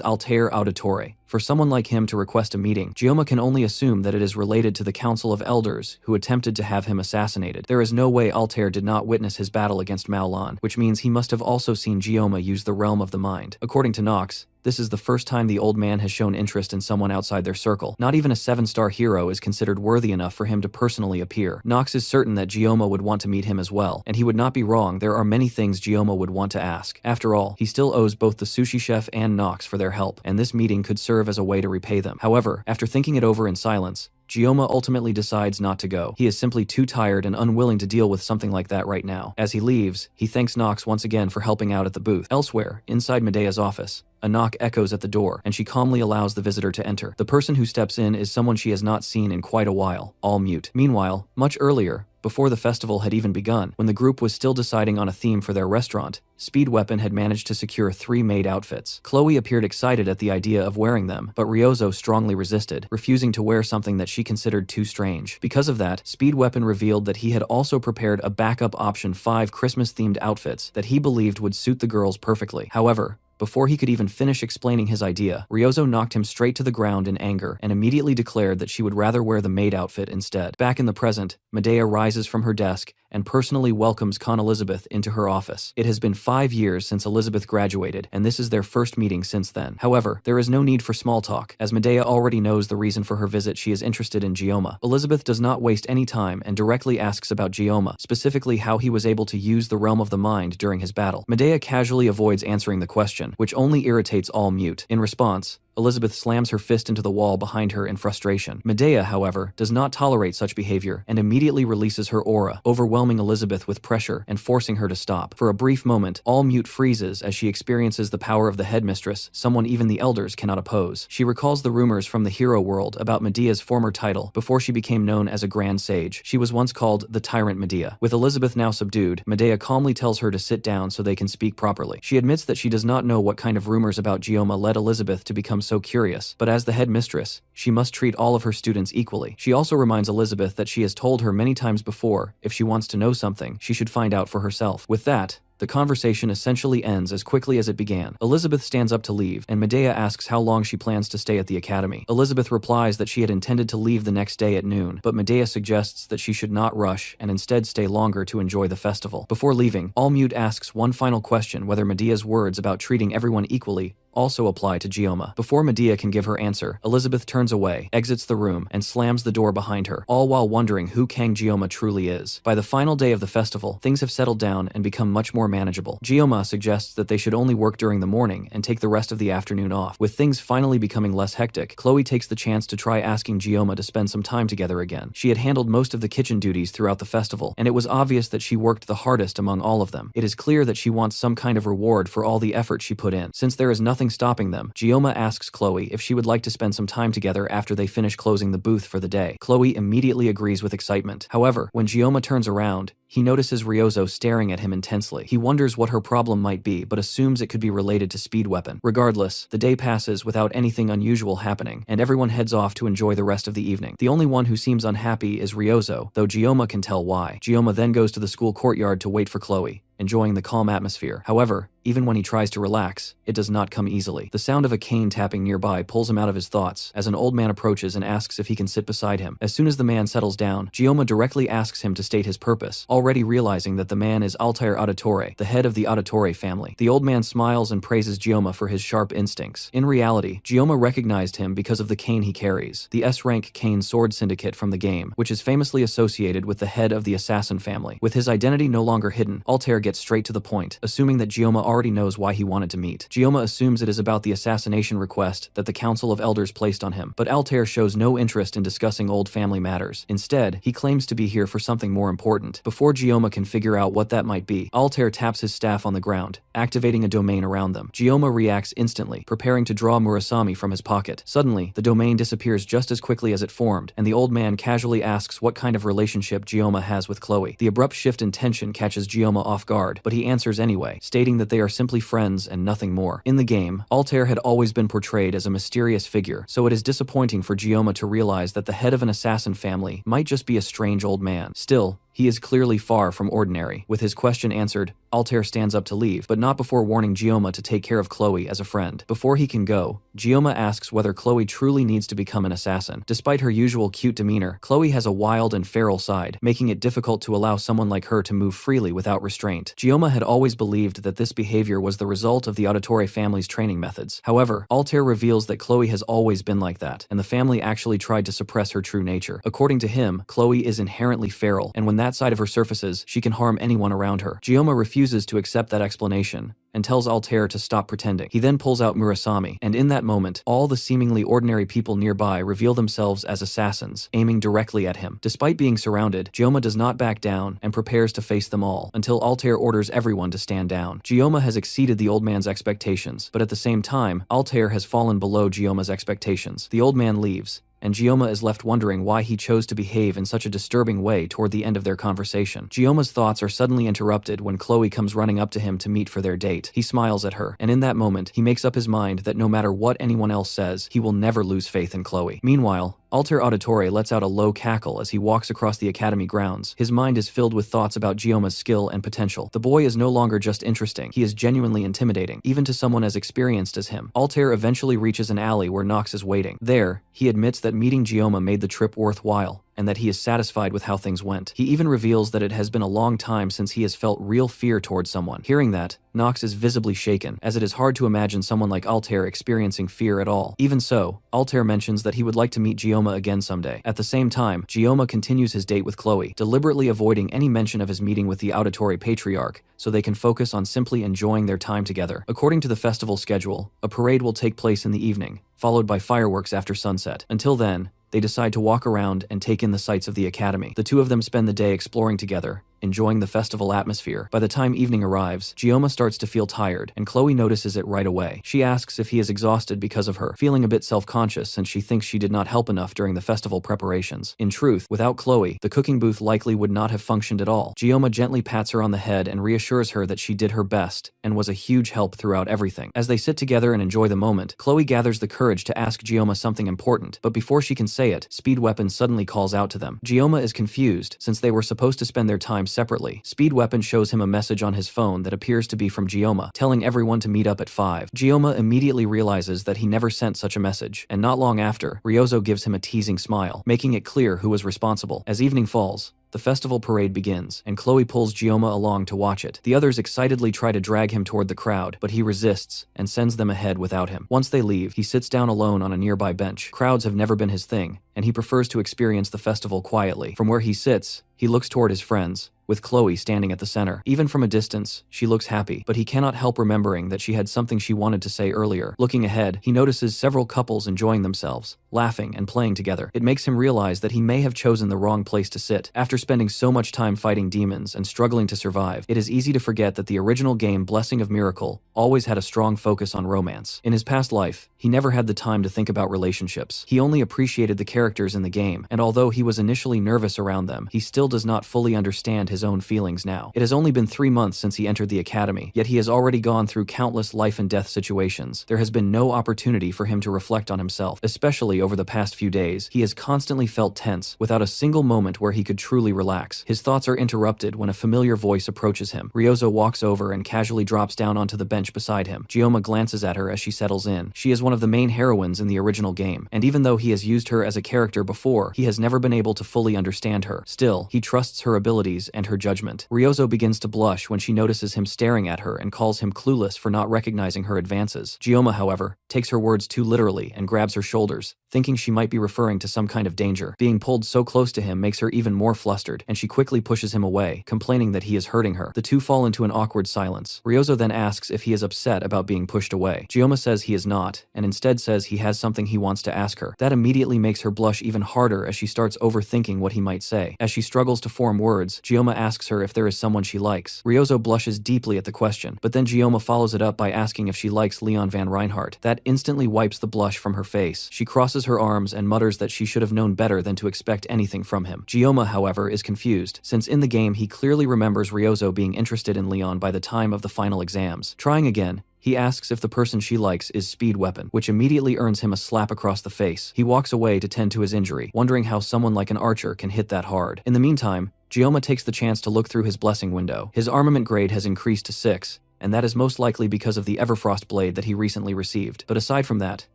Altair Auditore. For someone like him to request a meeting, Gioma can only assume that it is related to the Council of Elders who attempted to have him assassinated. There is no way Altair did not witness his battle against Maolan, which means he must have also seen Gioma use the realm of the mind. According to Nox, this is the first time the old man has shown interest in someone outside their circle. Not even a 7-star hero is considered worthy enough for him to personally appear. Nox is certain that Gioma would want to meet him as well, and he would not be wrong. There are many things Gioma would want to ask. After all, he still owes both the sushi chef and Nox for their help, and this meeting could serve as a way to repay them. However, after thinking it over in silence, Gioma ultimately decides not to go. He is simply too tired and unwilling to deal with something like that right now. As he leaves, he thanks Nox once again for helping out at the booth. Elsewhere, inside Medea's office, a knock echoes at the door, and she calmly allows the visitor to enter. The person who steps in is someone she has not seen in quite a while, all mute. Meanwhile, much earlier, before the festival had even begun, when the group was still deciding on a theme for their restaurant, Speed Weapon had managed to secure 3 maid outfits. Chloe appeared excited at the idea of wearing them, but Ryozo strongly resisted, refusing to wear something that she considered too strange. Because of that, Speed Weapon revealed that he had also prepared a backup option 5 Christmas-themed outfits that he believed would suit the girls perfectly. However, before he could even finish explaining his idea, Ryozo knocked him straight to the ground in anger and immediately declared that she would rather wear the maid outfit instead. Back in the present, Medea rises from her desk and personally welcomes Con Elizabeth into her office. It has been 5 years since Elizabeth graduated, and this is their first meeting since then. However, there is no need for small talk, as Medea already knows the reason for her visit. She is interested in Gioma. Elizabeth does not waste any time and directly asks about Gioma, specifically how he was able to use the realm of the mind during his battle. Medea casually avoids answering the question, which only irritates all mute. In response, Elizabeth slams her fist into the wall behind her in frustration. Medea, however, does not tolerate such behavior and immediately releases her aura, overwhelming Elizabeth with pressure and forcing her to stop. For a brief moment, all mute freezes as she experiences the power of the headmistress, someone even the elders cannot oppose. She recalls the rumors from the hero world about Medea's former title before she became known as a Grand Sage. She was once called the Tyrant Medea. With Elizabeth now subdued, Medea calmly tells her to sit down so they can speak properly. She admits that she does not know what kind of rumors about Gioma led Elizabeth to become so curious, but as the headmistress, she must treat all of her students equally. She also reminds Elizabeth that she has told her many times before, if she wants to know something, she should find out for herself. With that, the conversation essentially ends as quickly as it began. Elizabeth stands up to leave, and Medea asks how long she plans to stay at the academy. Elizabeth replies that she had intended to leave the next day at noon, but Medea suggests that she should not rush and instead stay longer to enjoy the festival. Before leaving, Allmute asks one final question, whether Medea's words about treating everyone equally also apply to Gioma. Before Medea can give her answer, Elizabeth turns away, exits the room, and slams the door behind her, all while wondering who Kang Gioma truly is. By the final day of the festival, things have settled down and become much more manageable. Gioma suggests that they should only work during the morning and take the rest of the afternoon off. With things finally becoming less hectic, Chloe takes the chance to try asking Gioma to spend some time together again. She had handled most of the kitchen duties throughout the festival, and it was obvious that she worked the hardest among all of them. It is clear that she wants some kind of reward for all the effort she put in. Since there is nothing stopping them, Gioma asks Chloe if she would like to spend some time together after they finish closing the booth for the day. Chloe immediately agrees with excitement. However, when Gioma turns around, he notices Ryozo staring at him intensely. He wonders what her problem might be, but assumes it could be related to Speed Weapon. Regardless, the day passes without anything unusual happening, and everyone heads off to enjoy the rest of the evening. The only one who seems unhappy is Ryozo, though Gioma can tell why. Gioma then goes to the school courtyard to wait for Chloe, enjoying the calm atmosphere. However, even when he tries to relax, it does not come easily. The sound of a cane tapping nearby pulls him out of his thoughts as an old man approaches and asks if he can sit beside him. As soon as the man settles down, Gioma directly asks him to state his purpose, already realizing that the man is Altair Auditore, the head of the Auditore family. The old man smiles and praises Gioma for his sharp instincts. In reality, Gioma recognized him because of the cane he carries, the S-rank cane sword syndicate from the game, which is famously associated with the head of the assassin family. With his identity no longer hidden, Altair gets straight to the point, assuming that Gioma already knows why he wanted to meet. Gioma assumes it is about the assassination request that the Council of Elders placed on him, but Altair shows no interest in discussing old family matters. Instead, he claims to be here for something more important. Before Gioma can figure out what that might be, Altair taps his staff on the ground, activating a domain around them. Gioma reacts instantly, preparing to draw Murasami from his pocket. Suddenly, the domain disappears just as quickly as it formed, and the old man casually asks what kind of relationship Gioma has with Chloe. The abrupt shift in tension catches Gioma off guard, but he answers anyway, stating that they are are simply friends and nothing more. In the game, Altair had always been portrayed as a mysterious figure, so it is disappointing for Gioma to realize that the head of an assassin family might just be a strange old man. Still, he is clearly far from ordinary. With his question answered, Altair stands up to leave, but not before warning Gioma to take care of Chloe as a friend. Before he can go, Gioma asks whether Chloe truly needs to become an assassin. Despite her usual cute demeanor, Chloe has a wild and feral side, making it difficult to allow someone like her to move freely without restraint. Gioma had always believed that this behavior was the result of the Auditore family's training methods. However, Altair reveals that Chloe has always been like that, and the family actually tried to suppress her true nature. According to him, Chloe is inherently feral, and when that side of her surfaces, she can harm anyone around her. Gioma refuses to accept that explanation and tells Altair to stop pretending. He then pulls out Murasame, and in that moment, all the seemingly ordinary people nearby reveal themselves as assassins, aiming directly at him. Despite being surrounded, Gioma does not back down and prepares to face them all, until Altair orders everyone to stand down. Gioma has exceeded the old man's expectations, but at the same time, Altair has fallen below Gioma's expectations. The old man leaves, and Gioma is left wondering why he chose to behave in such a disturbing way toward the end of their conversation. Gioma's thoughts are suddenly interrupted when Chloe comes running up to him to meet for their date. He smiles at her, and in that moment, he makes up his mind that no matter what anyone else says, he will never lose faith in Chloe. Meanwhile, Altair Auditore lets out a low cackle as he walks across the academy grounds. His mind is filled with thoughts about Gioma's skill and potential. The boy is no longer just interesting, he is genuinely intimidating, even to someone as experienced as him. Altair eventually reaches an alley where Nox is waiting. There, he admits that meeting Gioma made the trip worthwhile, and that he is satisfied with how things went. He even reveals that it has been a long time since he has felt real fear towards someone. Hearing that, Nox is visibly shaken, as it is hard to imagine someone like Altair experiencing fear at all. Even so, Altair mentions that he would like to meet Gioma again someday. At the same time, Gioma continues his date with Chloe, deliberately avoiding any mention of his meeting with the Auditore patriarch, so they can focus on simply enjoying their time together. According to the festival schedule, a parade will take place in the evening, followed by fireworks after sunset. Until then, they decide to walk around and take in the sights of the academy. The two of them spend the day exploring together, enjoying the festival atmosphere. By the time evening arrives, Gioma starts to feel tired, and Chloe notices it right away. She asks if he is exhausted because of her, feeling a bit self-conscious since she thinks she did not help enough during the festival preparations. In truth, without Chloe, the cooking booth likely would not have functioned at all. Gioma gently pats her on the head and reassures her that she did her best and was a huge help throughout everything. As they sit together and enjoy the moment, Chloe gathers the courage to ask Gioma something important, but before she can say it, Speed Weapon suddenly calls out to them. Gioma is confused since they were supposed to spend their time separately. Speed Weapon shows him a message on his phone that appears to be from Gioma, telling everyone to meet up at 5. Gioma immediately realizes that he never sent such a message, and not long after, Ryozo gives him a teasing smile, making it clear who was responsible. As evening falls, the festival parade begins, and Chloe pulls Gioma along to watch it. The others excitedly try to drag him toward the crowd, but he resists and sends them ahead without him. Once they leave, he sits down alone on a nearby bench. Crowds have never been his thing, and he prefers to experience the festival quietly. From where he sits, he looks toward his friends, with Chloe standing at the center. Even from a distance, she looks happy, but he cannot help remembering that she had something she wanted to say earlier. Looking ahead, he notices several couples enjoying themselves, laughing and playing together. It makes him realize that he may have chosen the wrong place to sit. After spending so much time fighting demons and struggling to survive, it is easy to forget that the original game Blessing of Miracle always had a strong focus on romance. In his past life, he never had the time to think about relationships. He only appreciated the characters in the game, and although he was initially nervous around them, he still does not fully understand his own feelings now. It has only been 3 months since he entered the academy, yet he has already gone through countless life and death situations. There has been no opportunity for him to reflect on himself, especially over the past few days. He has constantly felt tense, without a single moment where he could truly relax. His thoughts are interrupted when a familiar voice approaches him. Ryozo walks over and casually drops down onto the bench beside him. Gioma glances at her as she settles in. She is one of the main heroines in the original game, and even though he has used her as a character before, he has never been able to fully understand her. Still, he trusts her abilities and her judgment. Ryozo begins to blush when she notices him staring at her and calls him clueless for not recognizing her advances. Gioma, however, takes her words too literally and grabs her shoulders, thinking she might be referring to some kind of danger. Being pulled so close to him makes her even more flustered, and she quickly pushes him away, complaining that he is hurting her. The two fall into an awkward silence. Ryozo then asks if he is upset about being pushed away. Gioma says he is not, and instead says he has something he wants to ask her. That immediately makes her blush even harder as she starts overthinking what he might say. As she struggles struggles to form words, Gioma asks her if there is someone she likes. Ryozo blushes deeply at the question, but then Gioma follows it up by asking if she likes Leon van Reinhardt. That instantly wipes the blush from her face. She crosses her arms and mutters that she should have known better than to expect anything from him. Gioma, however, is confused, since in the game he clearly remembers Ryozo being interested in Leon by the time of the final exams. Trying again, he asks if the person she likes is Speed Weapon, which immediately earns him a slap across the face. He walks away to tend to his injury, wondering how someone like an archer can hit that hard. In the meantime, Gioma takes the chance to look through his blessing window. His armament grade has increased to 6, and that is most likely because of the Everfrost blade that he recently received. But aside from that,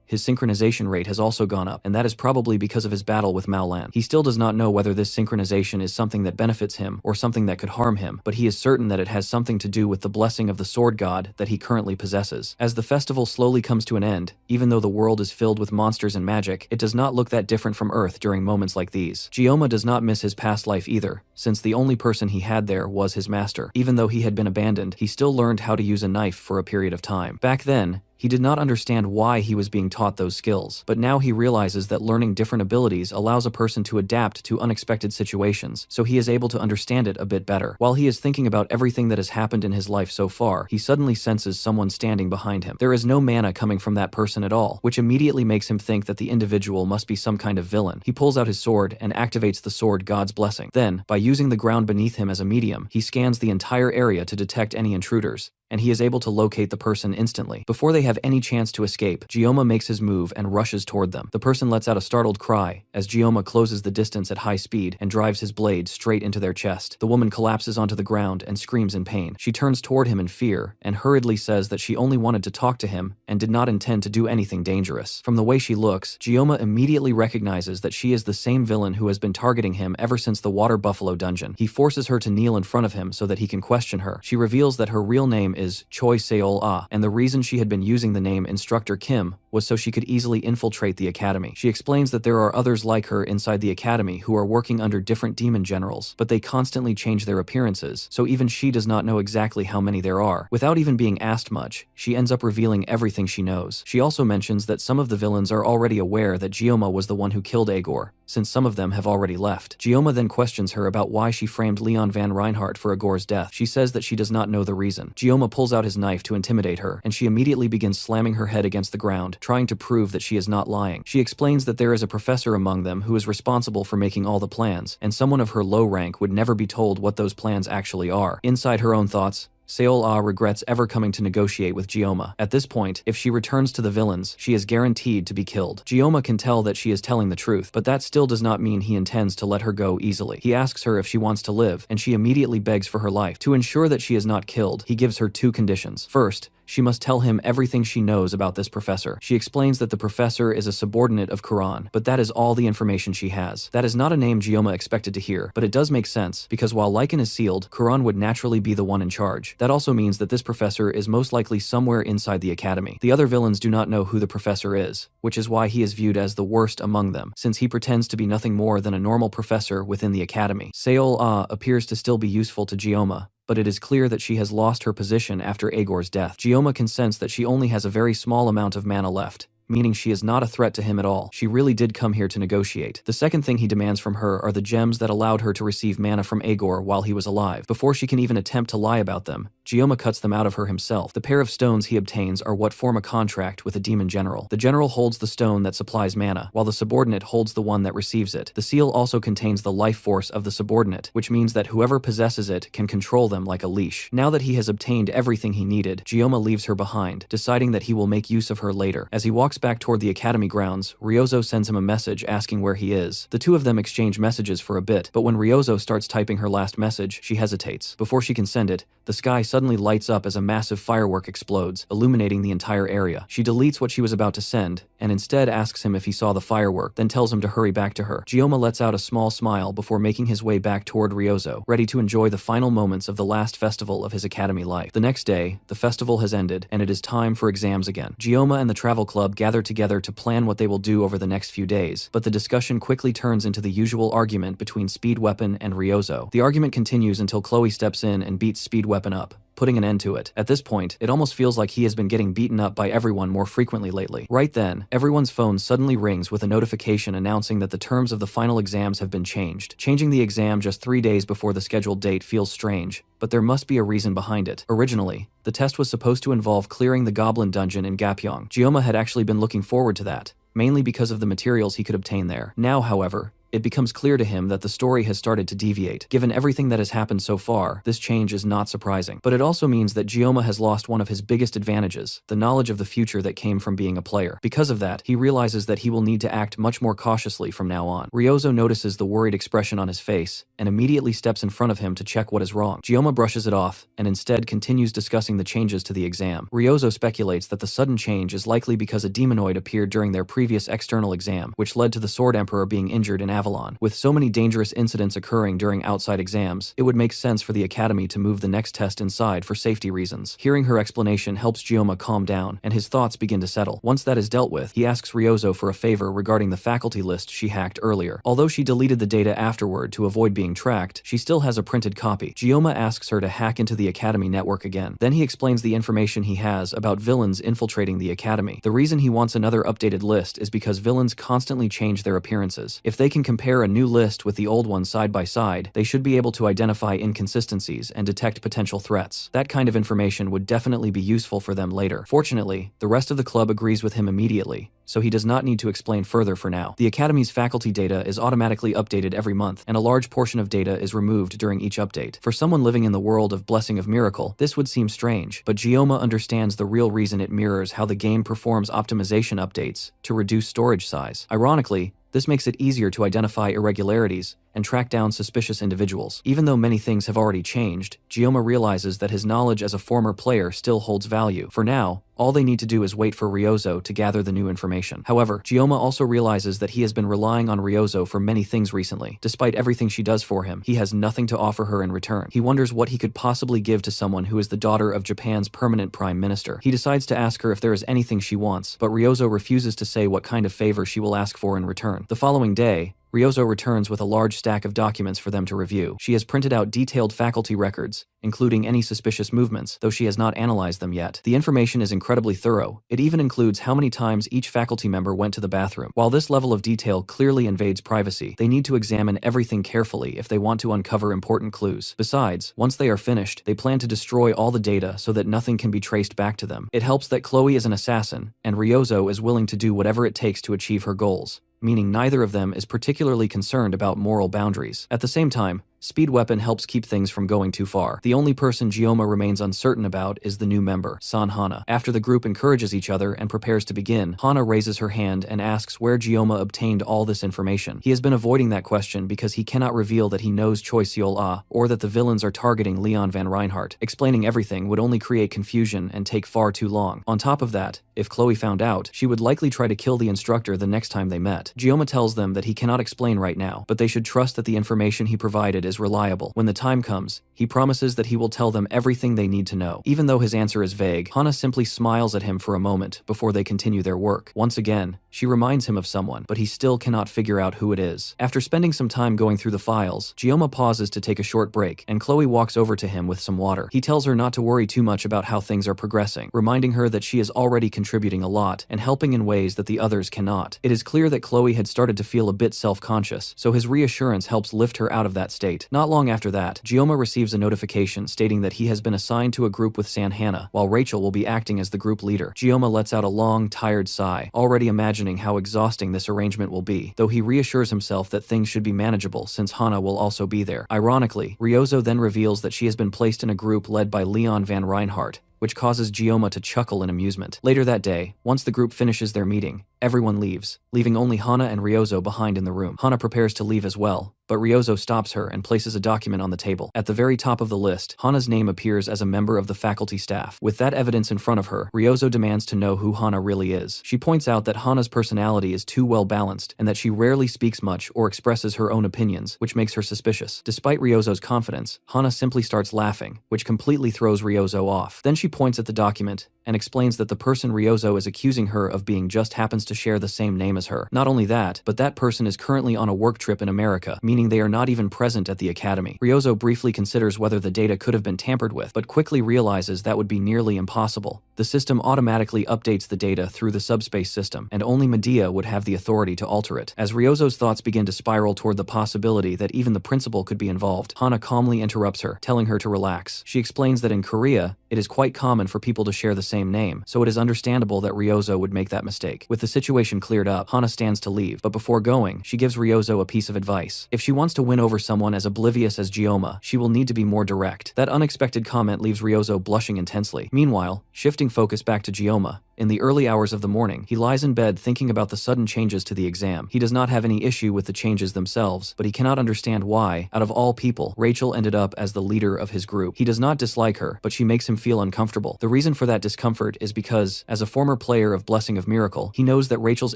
his synchronization rate has also gone up, and that is probably because of his battle with Mao Lan. He still does not know whether this synchronization is something that benefits him or something that could harm him, but he is certain that it has something to do with the blessing of the sword god that he currently possesses. As the festival slowly comes to an end, even though the world is filled with monsters and magic, it does not look that different from Earth during moments like these. Gioma does not miss his past life either, since the only person he had there was his master. Even though he had been abandoned, he still learned how to use a knife for a period of time. Back then, he did not understand why he was being taught those skills, but now he realizes that learning different abilities allows a person to adapt to unexpected situations, so he is able to understand it a bit better. While he is thinking about everything that has happened in his life so far, he suddenly senses someone standing behind him. There is no mana coming from that person at all, which immediately makes him think that the individual must be some kind of villain. He pulls out his sword and activates the sword god's blessing. Then, by using the ground beneath him as a medium, he scans the entire area to detect any intruders, and he is able to locate the person instantly. Before they have any chance to escape, Gioma makes his move and rushes toward them. The person lets out a startled cry as Gioma closes the distance at high speed and drives his blade straight into their chest. The woman collapses onto the ground and screams in pain. She turns toward him in fear and hurriedly says that she only wanted to talk to him and did not intend to do anything dangerous. From the way she looks, Gioma immediately recognizes that she is the same villain who has been targeting him ever since the Water Buffalo dungeon. He forces her to kneel in front of him so that he can question her. She reveals that her real name is Choi Seol-ah, and the reason she had been using the name Instructor Kim was so she could easily infiltrate the academy. She explains that there are others like her inside the academy who are working under different demon generals, but they constantly change their appearances, so even she does not know exactly how many there are. Without even being asked much, she ends up revealing everything she knows. She also mentions that some of the villains are already aware that Gioma was the one who killed Agor, since some of them have already left. Gioma then questions her about why she framed Leon van Reinhardt for Agor's death. She says that she does not know the reason. Gioma pulls out his knife to intimidate her, and she immediately begins slamming her head against the ground, trying to prove that she is not lying. She explains that there is a professor among them who is responsible for making all the plans, and someone of her low rank would never be told what those plans actually are. Inside her own thoughts, Seol-ah regrets ever coming to negotiate with Gioma. At this point, if she returns to the villains, she is guaranteed to be killed. Gioma can tell that she is telling the truth, but that still does not mean he intends to let her go easily. He asks her if she wants to live, and she immediately begs for her life. To ensure that she is not killed, he gives her 2 conditions. First, she must tell him everything she knows about this professor. She explains that the professor is a subordinate of Quran, but that is all the information she has. That is not a name Gioma expected to hear, but it does make sense, because while Lycan is sealed, Quran would naturally be the one in charge. That also means that this professor is most likely somewhere inside the academy. The other villains do not know who the professor is, which is why he is viewed as the worst among them, since he pretends to be nothing more than a normal professor within the academy. Seol-ah appears to still be useful to Gioma, but it is clear that she has lost her position after Agor's death. Gioma can sense that she only has a very small amount of mana left, meaning she is not a threat to him at all. She really did come here to negotiate. The second thing he demands from her are the gems that allowed her to receive mana from Agor while he was alive. Before she can even attempt to lie about them, Gioma cuts them out of her himself. The pair of stones he obtains are what form a contract with a demon general. The general holds the stone that supplies mana, while the subordinate holds the one that receives it. The seal also contains the life force of the subordinate, which means that whoever possesses it can control them like a leash. Now that he has obtained everything he needed, Gioma leaves her behind, deciding that he will make use of her later. As he walks back toward the academy grounds, Ryozo sends him a message asking where he is. The two of them exchange messages for a bit, but when Ryozo starts typing her last message, she hesitates. Before she can send it, the sky suddenly lights up as a massive firework explodes, illuminating the entire area. She deletes what she was about to send, and instead asks him if he saw the firework, then tells him to hurry back to her. Gioma lets out a small smile before making his way back toward Ryozo, ready to enjoy the final moments of the last festival of his academy life. The next day, the festival has ended, and it is time for exams again. Gioma and the travel club gather together to plan what they will do over the next few days, but the discussion quickly turns into the usual argument between Speed Weapon and Ryozo. The argument continues until Chloe steps in and beats Speed Weapon up, putting an end to it. At this point, it almost feels like he has been getting beaten up by everyone more frequently lately. Right then, everyone's phone suddenly rings with a notification announcing that the terms of the final exams have been changed. Changing the exam just 3 days before the scheduled date feels strange, but there must be a reason behind it. Originally, the test was supposed to involve clearing the Goblin Dungeon in Gapyeong. Gyoma had actually been looking forward to that, mainly because of the materials he could obtain there. Now, however, it becomes clear to him that the story has started to deviate. Given everything that has happened so far, this change is not surprising. But it also means that Gyoma has lost one of his biggest advantages, the knowledge of the future that came from being a player. Because of that, he realizes that he will need to act much more cautiously from now on. Ryozo notices the worried expression on his face, and immediately steps in front of him to check what is wrong. Gyoma brushes it off, and instead continues discussing the changes to the exam. Ryozo speculates that the sudden change is likely because a demonoid appeared during their previous external exam, which led to the Sword Emperor being injured in Avalon. With so many dangerous incidents occurring during outside exams, it would make sense for the Academy to move the next test inside for safety reasons. Hearing her explanation helps Gyoma calm down, and his thoughts begin to settle. Once that is dealt with, he asks Ryozo for a favor regarding the faculty list she hacked earlier. Although she deleted the data afterward to avoid being tracked, she still has a printed copy. Gyoma asks her to hack into the Academy network again. Then he explains the information he has about villains infiltrating the Academy. The reason he wants another updated list is because villains constantly change their appearances. If they can compare a new list with the old one side by side, they should be able to identify inconsistencies and detect potential threats. That kind of information would definitely be useful for them later. Fortunately, the rest of the club agrees with him immediately, so he does not need to explain further for now. The Academy's faculty data is automatically updated every month, and a large portion of data is removed during each update. For someone living in the world of Blessing of Miracle, this would seem strange, but Gyoma understands the real reason it mirrors how the game performs optimization updates to reduce storage size. Ironically, this makes it easier to identify irregularities and track down suspicious individuals. Even though many things have already changed, Gyoma realizes that his knowledge as a former player still holds value. For now, all they need to do is wait for Ryozo to gather the new information. However, Gyoma also realizes that he has been relying on Ryozo for many things recently. Despite everything she does for him, he has nothing to offer her in return. He wonders what he could possibly give to someone who is the daughter of Japan's permanent prime minister. He decides to ask her if there is anything she wants, but Ryozo refuses to say what kind of favor she will ask for in return. The following day, Ryozo returns with a large stack of documents for them to review. She has printed out detailed faculty records, including any suspicious movements, though she has not analyzed them yet. The information is incredibly thorough. It even includes how many times each faculty member went to the bathroom. While this level of detail clearly invades privacy, they need to examine everything carefully if they want to uncover important clues. Besides, once they are finished, they plan to destroy all the data so that nothing can be traced back to them. It helps that Chloe is an assassin, and Ryozo is willing to do whatever it takes to achieve her goals, meaning neither of them is particularly concerned about moral boundaries. At the same time, Speed Weapon helps keep things from going too far. The only person Gyoma remains uncertain about is the new member, San Hana. After the group encourages each other and prepares to begin, Hana raises her hand and asks where Gyoma obtained all this information. He has been avoiding that question because he cannot reveal that he knows Choi Seol-ah or that the villains are targeting Leon Van Reinhardt. Explaining everything would only create confusion and take far too long. On top of that, if Chloe found out, she would likely try to kill the instructor the next time they met. Gyoma tells them that he cannot explain right now, but they should trust that the information he provided is reliable. When the time comes, he promises that he will tell them everything they need to know. Even though his answer is vague, Hana simply smiles at him for a moment before they continue their work. Once again, she reminds him of someone, but he still cannot figure out who it is. After spending some time going through the files, Gyoma pauses to take a short break, and Chloe walks over to him with some water. He tells her not to worry too much about how things are progressing, reminding her that she is already contributing a lot and helping in ways that the others cannot. It is clear that Chloe had started to feel a bit self-conscious, so his reassurance helps lift her out of that state. Not long after that, Gyoma receives a notification stating that he has been assigned to a group with San Hana, while Rachel will be acting as the group leader. Gyoma lets out a long, tired sigh, already imagining how exhausting this arrangement will be, though he reassures himself that things should be manageable since Hana will also be there. Ironically, Ryozo then reveals that she has been placed in a group led by Leon Van Reinhardt, which causes Gyoma to chuckle in amusement. Later that day, once the group finishes their meeting, everyone leaves, leaving only Hana and Ryozo behind in the room. Hana prepares to leave as well, but Ryozo stops her and places a document on the table. At the very top of the list, Hana's name appears as a member of the faculty staff. With that evidence in front of her, Ryozo demands to know who Hana really is. She points out that Hana's personality is too well balanced and that she rarely speaks much or expresses her own opinions, which makes her suspicious. Despite Ryozo's confidence, Hana simply starts laughing, which completely throws Ryozo off. Then she points at the document and explains that the person Ryozo is accusing her of being just happens to share the same name as her. Not only that, but that person is currently on a work trip in America, meaning they are not even present at the academy. Ryozo briefly considers whether the data could have been tampered with, but quickly realizes that would be nearly impossible. The system automatically updates the data through the subspace system, and only Medea would have the authority to alter it. As Ryozo's thoughts begin to spiral toward the possibility that even the principal could be involved, Hana calmly interrupts her, telling her to relax. She explains that in Korea, it is quite common for people to share the same name, so it is understandable that Ryozo would make that mistake. With the situation cleared up, Hana stands to leave, but before going, she gives Ryozo a piece of advice. If she wants to win over someone as oblivious as Gioma, she will need to be more direct. That unexpected comment leaves Ryozo blushing intensely. Meanwhile, shifting focus back to Gioma, in the early hours of the morning, he lies in bed thinking about the sudden changes to the exam. He does not have any issue with the changes themselves, but he cannot understand why, out of all people, Rachel ended up as the leader of his group. He does not dislike her, but she makes him feel uncomfortable. The reason for that discomfort is because, as a former player of Blessing of Miracle, he knows that Rachel's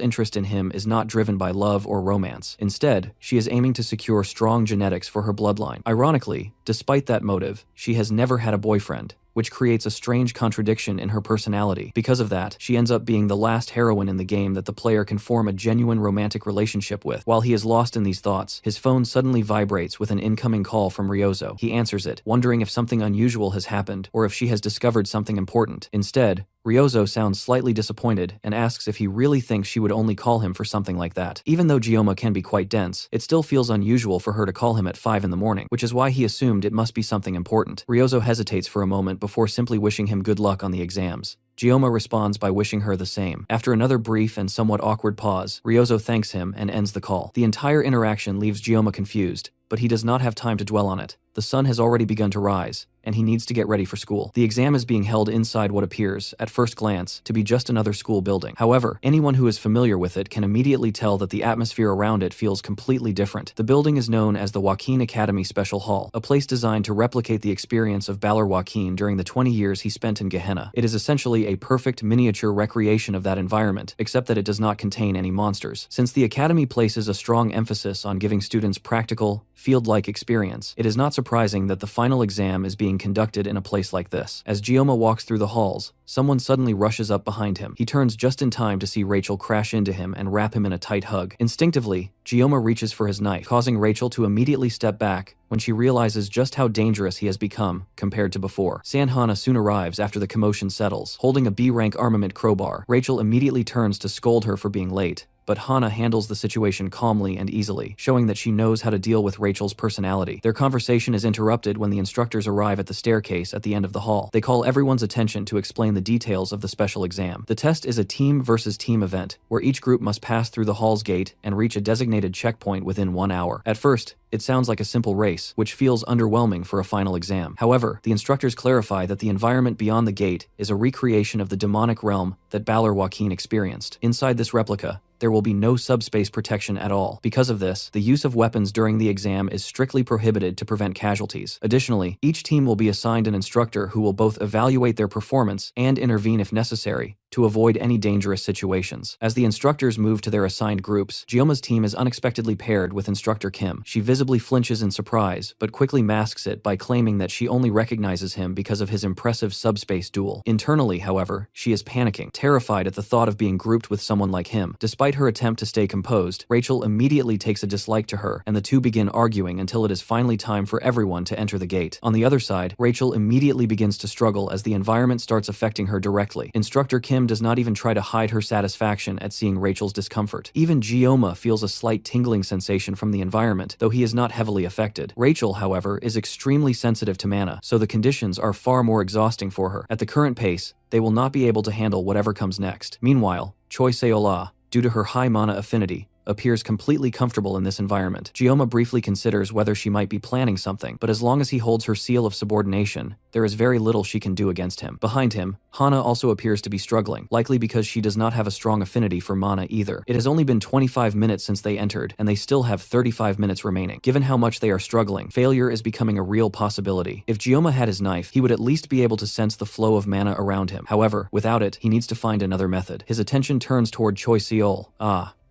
interest in him is not driven by love or romance. Instead, she is aiming to secure strong genetics for her bloodline. Ironically, despite that motive, she has never had a boyfriend, which creates a strange contradiction in her personality. Because of that, she ends up being the last heroine in the game that the player can form a genuine romantic relationship with. While he is lost in these thoughts, his phone suddenly vibrates with an incoming call from Ryozo. He answers it, wondering if something unusual has happened, or if she has discovered something important. Instead, Ryozo sounds slightly disappointed and asks if he really thinks she would only call him for something like that. Even though Gioma can be quite dense, it still feels unusual for her to call him at 5 in the morning, which is why he assumed it must be something important. Ryozo hesitates for a moment before simply wishing him good luck on the exams. Gioma responds by wishing her the same. After another brief and somewhat awkward pause, Ryozo thanks him and ends the call. The entire interaction leaves Gioma confused, but he does not have time to dwell on it. The sun has already begun to rise, and he needs to get ready for school. The exam is being held inside what appears, at first glance, to be just another school building. However, anyone who is familiar with it can immediately tell that the atmosphere around it feels completely different. The building is known as the Joaquin Academy Special Hall, a place designed to replicate the experience of Balor Joaquin during the 20 years he spent in Gehenna. It is essentially a perfect miniature recreation of that environment, except that it does not contain any monsters. Since the Academy places a strong emphasis on giving students practical, field-like experience, it is not surprising that the final exam is being conducted in a place like this. As Gioma walks through the halls, someone suddenly rushes up behind him. He turns just in time to see Rachel crash into him and wrap him in a tight hug. Instinctively, Gioma reaches for his knife, causing Rachel to immediately step back when she realizes just how dangerous he has become compared to before. Sanhana soon arrives after the commotion settles, holding a B-rank armament crowbar. Rachel immediately turns to scold her for being late, but Hana handles the situation calmly and easily, showing that she knows how to deal with Rachel's personality. Their conversation is interrupted when the instructors arrive at the staircase at the end of the hall. They call everyone's attention to explain the details of the special exam. The test is a team versus team event, where each group must pass through the hall's gate and reach a designated checkpoint within 1 hour. At first, it sounds like a simple race, which feels underwhelming for a final exam. However, the instructors clarify that the environment beyond the gate is a recreation of the demonic realm that Balor Joaquin experienced. Inside this replica, there will be no subspace protection at all. Because of this, the use of weapons during the exam is strictly prohibited to prevent casualties. Additionally, each team will be assigned an instructor who will both evaluate their performance and intervene if necessary, to avoid any dangerous situations. As the instructors move to their assigned groups, Gioma's team is unexpectedly paired with Instructor Kim. She visibly flinches in surprise, but quickly masks it by claiming that she only recognizes him because of his impressive subspace duel. Internally, however, she is panicking, terrified at the thought of being grouped with someone like him. Despite her attempt to stay composed, Rachel immediately takes a dislike to her, and the two begin arguing until it is finally time for everyone to enter the gate. On the other side, Rachel immediately begins to struggle as the environment starts affecting her directly. Instructor Kim does not even try to hide her satisfaction at seeing Rachel's discomfort. Even Gioma feels a slight tingling sensation from the environment, though he is not heavily affected. Rachel, however, is extremely sensitive to mana, so the conditions are far more exhausting for her. At the current pace, they will not be able to handle whatever comes next. Meanwhile, Choi Seola, due to her high mana affinity, appears completely comfortable in this environment. Gioma briefly considers whether she might be planning something, but as long as he holds her seal of subordination, there is very little she can do against him. Behind him, Hana also appears to be struggling, likely because she does not have a strong affinity for mana either. It has only been 25 minutes since they entered, and they still have 35 minutes remaining. Given how much they are struggling, failure is becoming a real possibility. If Gioma had his knife, he would at least be able to sense the flow of mana around him. However, without it, he needs to find another method. His attention turns toward Choi Seol.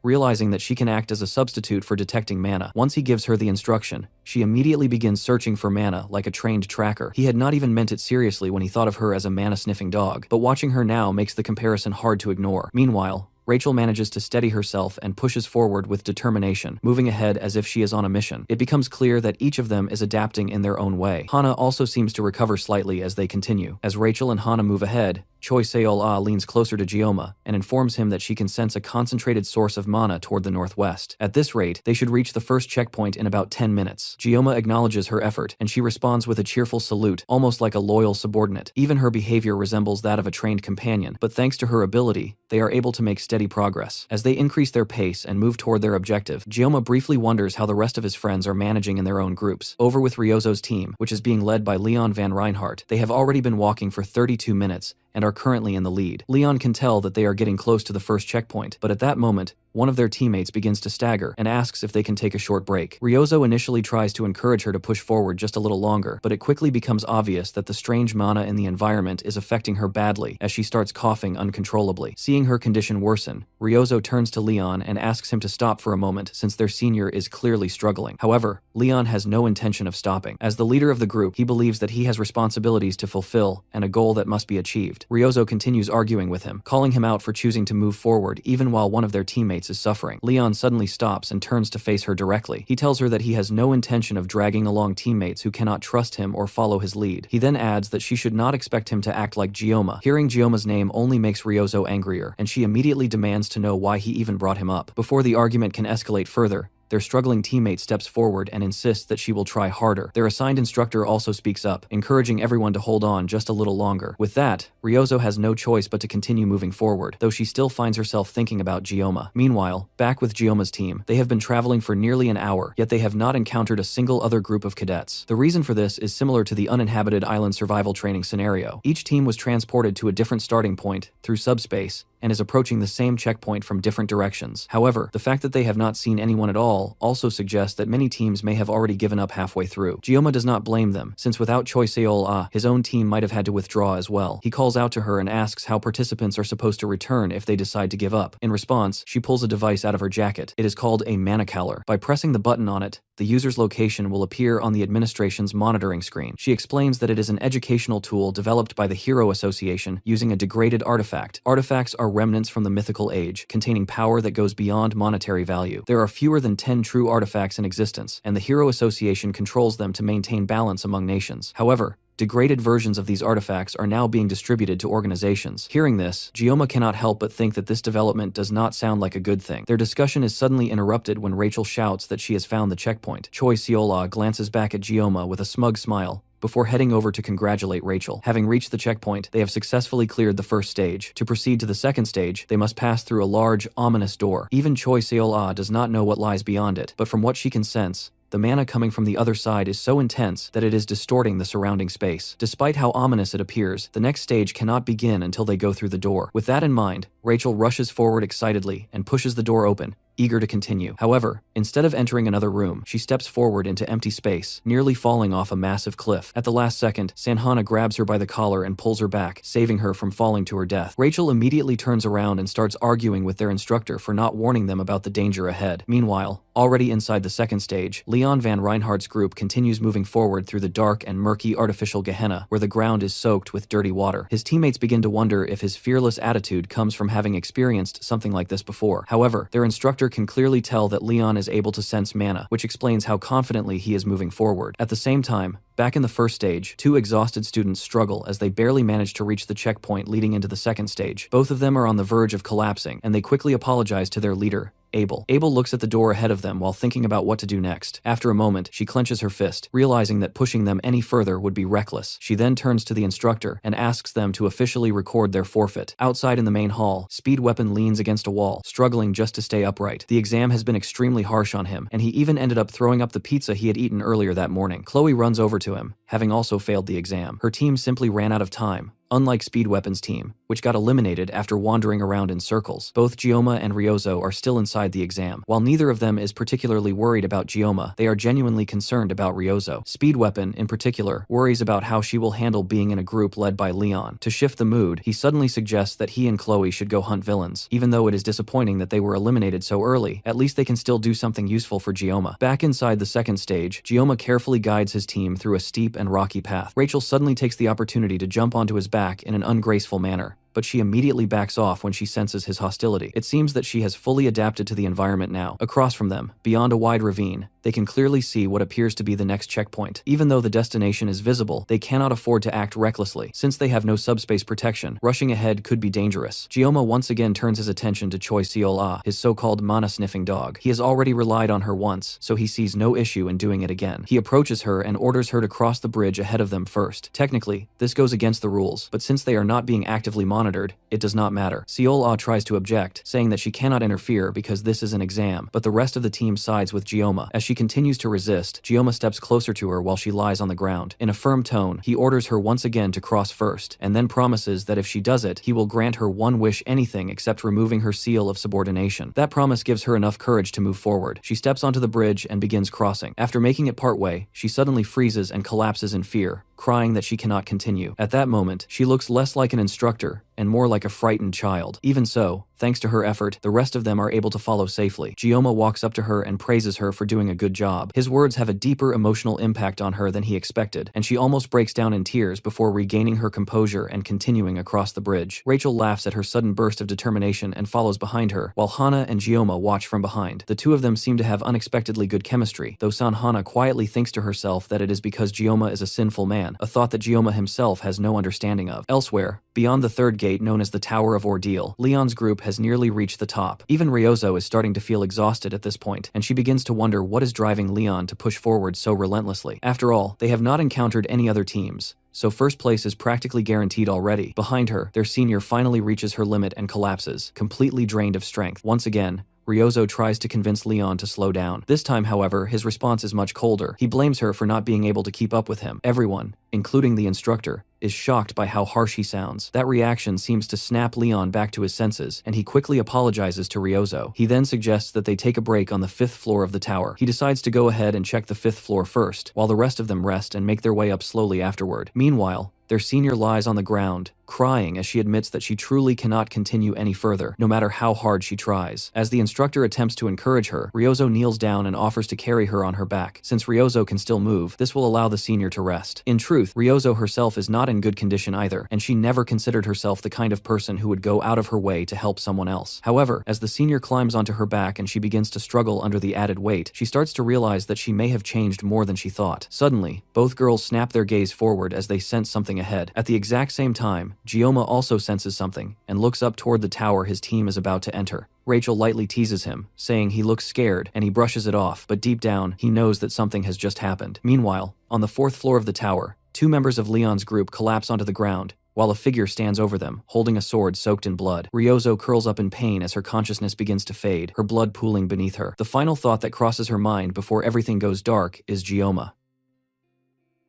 realizing that she can act as a substitute for detecting mana. Once he gives her the instruction, she immediately begins searching for mana like a trained tracker. He had not even meant it seriously when he thought of her as a mana-sniffing dog, but watching her now makes the comparison hard to ignore. Meanwhile, Rachel manages to steady herself and pushes forward with determination, moving ahead as if she is on a mission. It becomes clear that each of them is adapting in their own way. Hana also seems to recover slightly as they continue. As Rachel and Hana move ahead, Choi Seol-ah leans closer to Gioma and informs him that she can sense a concentrated source of mana toward the northwest. At this rate, they should reach the first checkpoint in about 10 minutes. Gioma acknowledges her effort, and she responds with a cheerful salute, almost like a loyal subordinate. Even her behavior resembles that of a trained companion, but thanks to her ability, they are able to make steady progress. As they increase their pace and move toward their objective, Gioma briefly wonders how the rest of his friends are managing in their own groups. Over with Ryozo's team, which is being led by Leon Van Reinhardt, they have already been walking for 32 minutes, and are currently in the lead. Leon can tell that they are getting close to the first checkpoint, but at that moment, one of their teammates begins to stagger and asks if they can take a short break. Ryozo initially tries to encourage her to push forward just a little longer, but it quickly becomes obvious that the strange mana in the environment is affecting her badly as she starts coughing uncontrollably. Seeing her condition worsen, Ryozo turns to Leon and asks him to stop for a moment since their senior is clearly struggling. However, Leon has no intention of stopping. As the leader of the group, he believes that he has responsibilities to fulfill and a goal that must be achieved. Ryozo continues arguing with him, calling him out for choosing to move forward even while one of their teammates is suffering. Leon suddenly stops and turns to face her directly. He tells her that he has no intention of dragging along teammates who cannot trust him or follow his lead. He then adds that she should not expect him to act like Gioma. Hearing Gioma's name only makes Ryozo angrier, and she immediately demands to know why he even brought him up. Before the argument can escalate further, their struggling teammate steps forward and insists that she will try harder. Their assigned instructor also speaks up, encouraging everyone to hold on just a little longer. With that, Ryozo has no choice but to continue moving forward, though she still finds herself thinking about Gioma. Meanwhile, back with Gioma's team, they have been traveling for nearly an hour, yet they have not encountered a single other group of cadets. The reason for this is similar to the uninhabited island survival training scenario. Each team was transported to a different starting point through subspace, and is approaching the same checkpoint from different directions. However, the fact that they have not seen anyone at all also suggests that many teams may have already given up halfway through. Gioma does not blame them, since without Choi Seol-ah, his own team might have had to withdraw as well. He calls out to her and asks how participants are supposed to return if they decide to give up. In response, she pulls a device out of her jacket. It is called a manicaller. By pressing the button on it, the user's location will appear on the administration's monitoring screen. She explains that it is an educational tool developed by the Hero Association using a degraded artifact. Artifacts are remnants from the mythical age, containing power that goes beyond monetary value. There are fewer than 10 true artifacts in existence, and the Hero Association controls them to maintain balance among nations. However, degraded versions of these artifacts are now being distributed to organizations. Hearing this, Gioma cannot help but think that this development does not sound like a good thing. Their discussion is suddenly interrupted when Rachel shouts that she has found the checkpoint. Choi Seol-ah glances back at Gioma with a smug smile, before heading over to congratulate Rachel. Having reached the checkpoint, they have successfully cleared the first stage. To proceed to the second stage, they must pass through a large, ominous door. Even Choi Seol-ah does not know what lies beyond it, but from what she can sense, the mana coming from the other side is so intense that it is distorting the surrounding space. Despite how ominous it appears, the next stage cannot begin until they go through the door. With that in mind, Rachel rushes forward excitedly and pushes the door open, eager to continue. However, instead of entering another room, she steps forward into empty space, nearly falling off a massive cliff. At the last second, Sanhana grabs her by the collar and pulls her back, saving her from falling to her death. Rachel immediately turns around and starts arguing with their instructor for not warning them about the danger ahead. Meanwhile, already inside the second stage, Leon Van Reinhardt's group continues moving forward through the dark and murky artificial Gehenna, where the ground is soaked with dirty water. His teammates begin to wonder if his fearless attitude comes from having experienced something like this before. However, their instructor can clearly tell that Leon is able to sense mana, which explains how confidently he is moving forward. At the same time, back in the first stage, two exhausted students struggle as they barely manage to reach the checkpoint leading into the second stage. Both of them are on the verge of collapsing, and they quickly apologize to their leader, Abel. Abel looks at the door ahead of them while thinking about what to do next. After a moment, she clenches her fist, realizing that pushing them any further would be reckless. She then turns to the instructor and asks them to officially record their forfeit. Outside in the main hall, Speed Weapon leans against a wall, struggling just to stay upright. The exam has been extremely harsh on him, and he even ended up throwing up the pizza he had eaten earlier that morning. Chloe runs over to him, having also failed the exam. Her team simply ran out of time, Unlike Speed Weapon's team, which got eliminated after wandering around in circles, both Gioma and Ryozo are still inside the exam. While neither of them is particularly worried about Gioma, they are genuinely concerned about Ryozo. Speed Weapon, in particular, worries about how she will handle being in a group led by Leon. To shift the mood, he suddenly suggests that he and Chloe should go hunt villains. Even though it is disappointing that they were eliminated so early, at least they can still do something useful for Gioma. Back inside the second stage, Gioma carefully guides his team through a steep and rocky path. Rachel suddenly takes the opportunity to jump onto his back in an ungraceful manner, but she immediately backs off when she senses his hostility. It seems that she has fully adapted to the environment now. Across from them, beyond a wide ravine, they can clearly see what appears to be the next checkpoint. Even though the destination is visible, they cannot afford to act recklessly. Since they have no subspace protection, rushing ahead could be dangerous. Gioma once again turns his attention to Choi Seol-ah, his so-called mana-sniffing dog. He has already relied on her once, so he sees no issue in doing it again. He approaches her and orders her to cross the bridge ahead of them first. Technically, this goes against the rules, but since they are not being actively monitored, it does not matter. Seol-ah tries to object, saying that she cannot interfere because this is an exam, but the rest of the team sides with Gioma. As she continues to resist, Gioma steps closer to her while she lies on the ground. In a firm tone, he orders her once again to cross first, and then promises that if she does it, he will grant her one wish, anything except removing her seal of subordination. That promise gives her enough courage to move forward. She steps onto the bridge and begins crossing. After making it partway, she suddenly freezes and collapses in fear, crying that she cannot continue. At that moment, she looks less like an instructor and more like a frightened child. Even so, thanks to her effort, the rest of them are able to follow safely. Gioma walks up to her and praises her for doing a good job. His words have a deeper emotional impact on her than he expected, and she almost breaks down in tears before regaining her composure and continuing across the bridge. Rachel laughs at her sudden burst of determination and follows behind her, while Hana and Gioma watch from behind. The two of them seem to have unexpectedly good chemistry, though Hana quietly thinks to herself that it is because Gioma is a sinful man, a thought that Gioma himself has no understanding of. Elsewhere, beyond the third gate known as the Tower of Ordeal, Leon's group has nearly reached the top. Even Ryozo is starting to feel exhausted at this point, and she begins to wonder what is driving Leon to push forward so relentlessly. After all, they have not encountered any other teams, so first place is practically guaranteed already. Behind her, their senior finally reaches her limit and collapses, completely drained of strength. Once again, Ryozo tries to convince Leon to slow down. This time, however, his response is much colder. He blames her for not being able to keep up with him. Everyone, including the instructor, is shocked by how harsh he sounds. That reaction seems to snap Leon back to his senses, and he quickly apologizes to Ryozo. He then suggests that they take a break on the 5th floor of the tower. He decides to go ahead and check the 5th floor first, while the rest of them rest and make their way up slowly afterward. Meanwhile, their senior lies on the ground, crying as she admits that she truly cannot continue any further, no matter how hard she tries. As the instructor attempts to encourage her, Ryozo kneels down and offers to carry her on her back. Since Ryozo can still move, this will allow the senior to rest. In truth, Ryozo herself is not in good condition either, and she never considered herself the kind of person who would go out of her way to help someone else. However, as the senior climbs onto her back and she begins to struggle under the added weight, she starts to realize that she may have changed more than she thought. Suddenly, both girls snap their gaze forward as they sense something ahead. At the exact same time, Gioma also senses something and looks up toward the tower his team is about to enter. Rachel lightly teases him, saying he looks scared, and he brushes it off, but deep down, he knows that something has just happened. Meanwhile, on the 4th floor of the tower, 2 members of Leon's group collapse onto the ground, while a figure stands over them, holding a sword soaked in blood. Ryozo curls up in pain as her consciousness begins to fade, her blood pooling beneath her. The final thought that crosses her mind before everything goes dark is Gioma.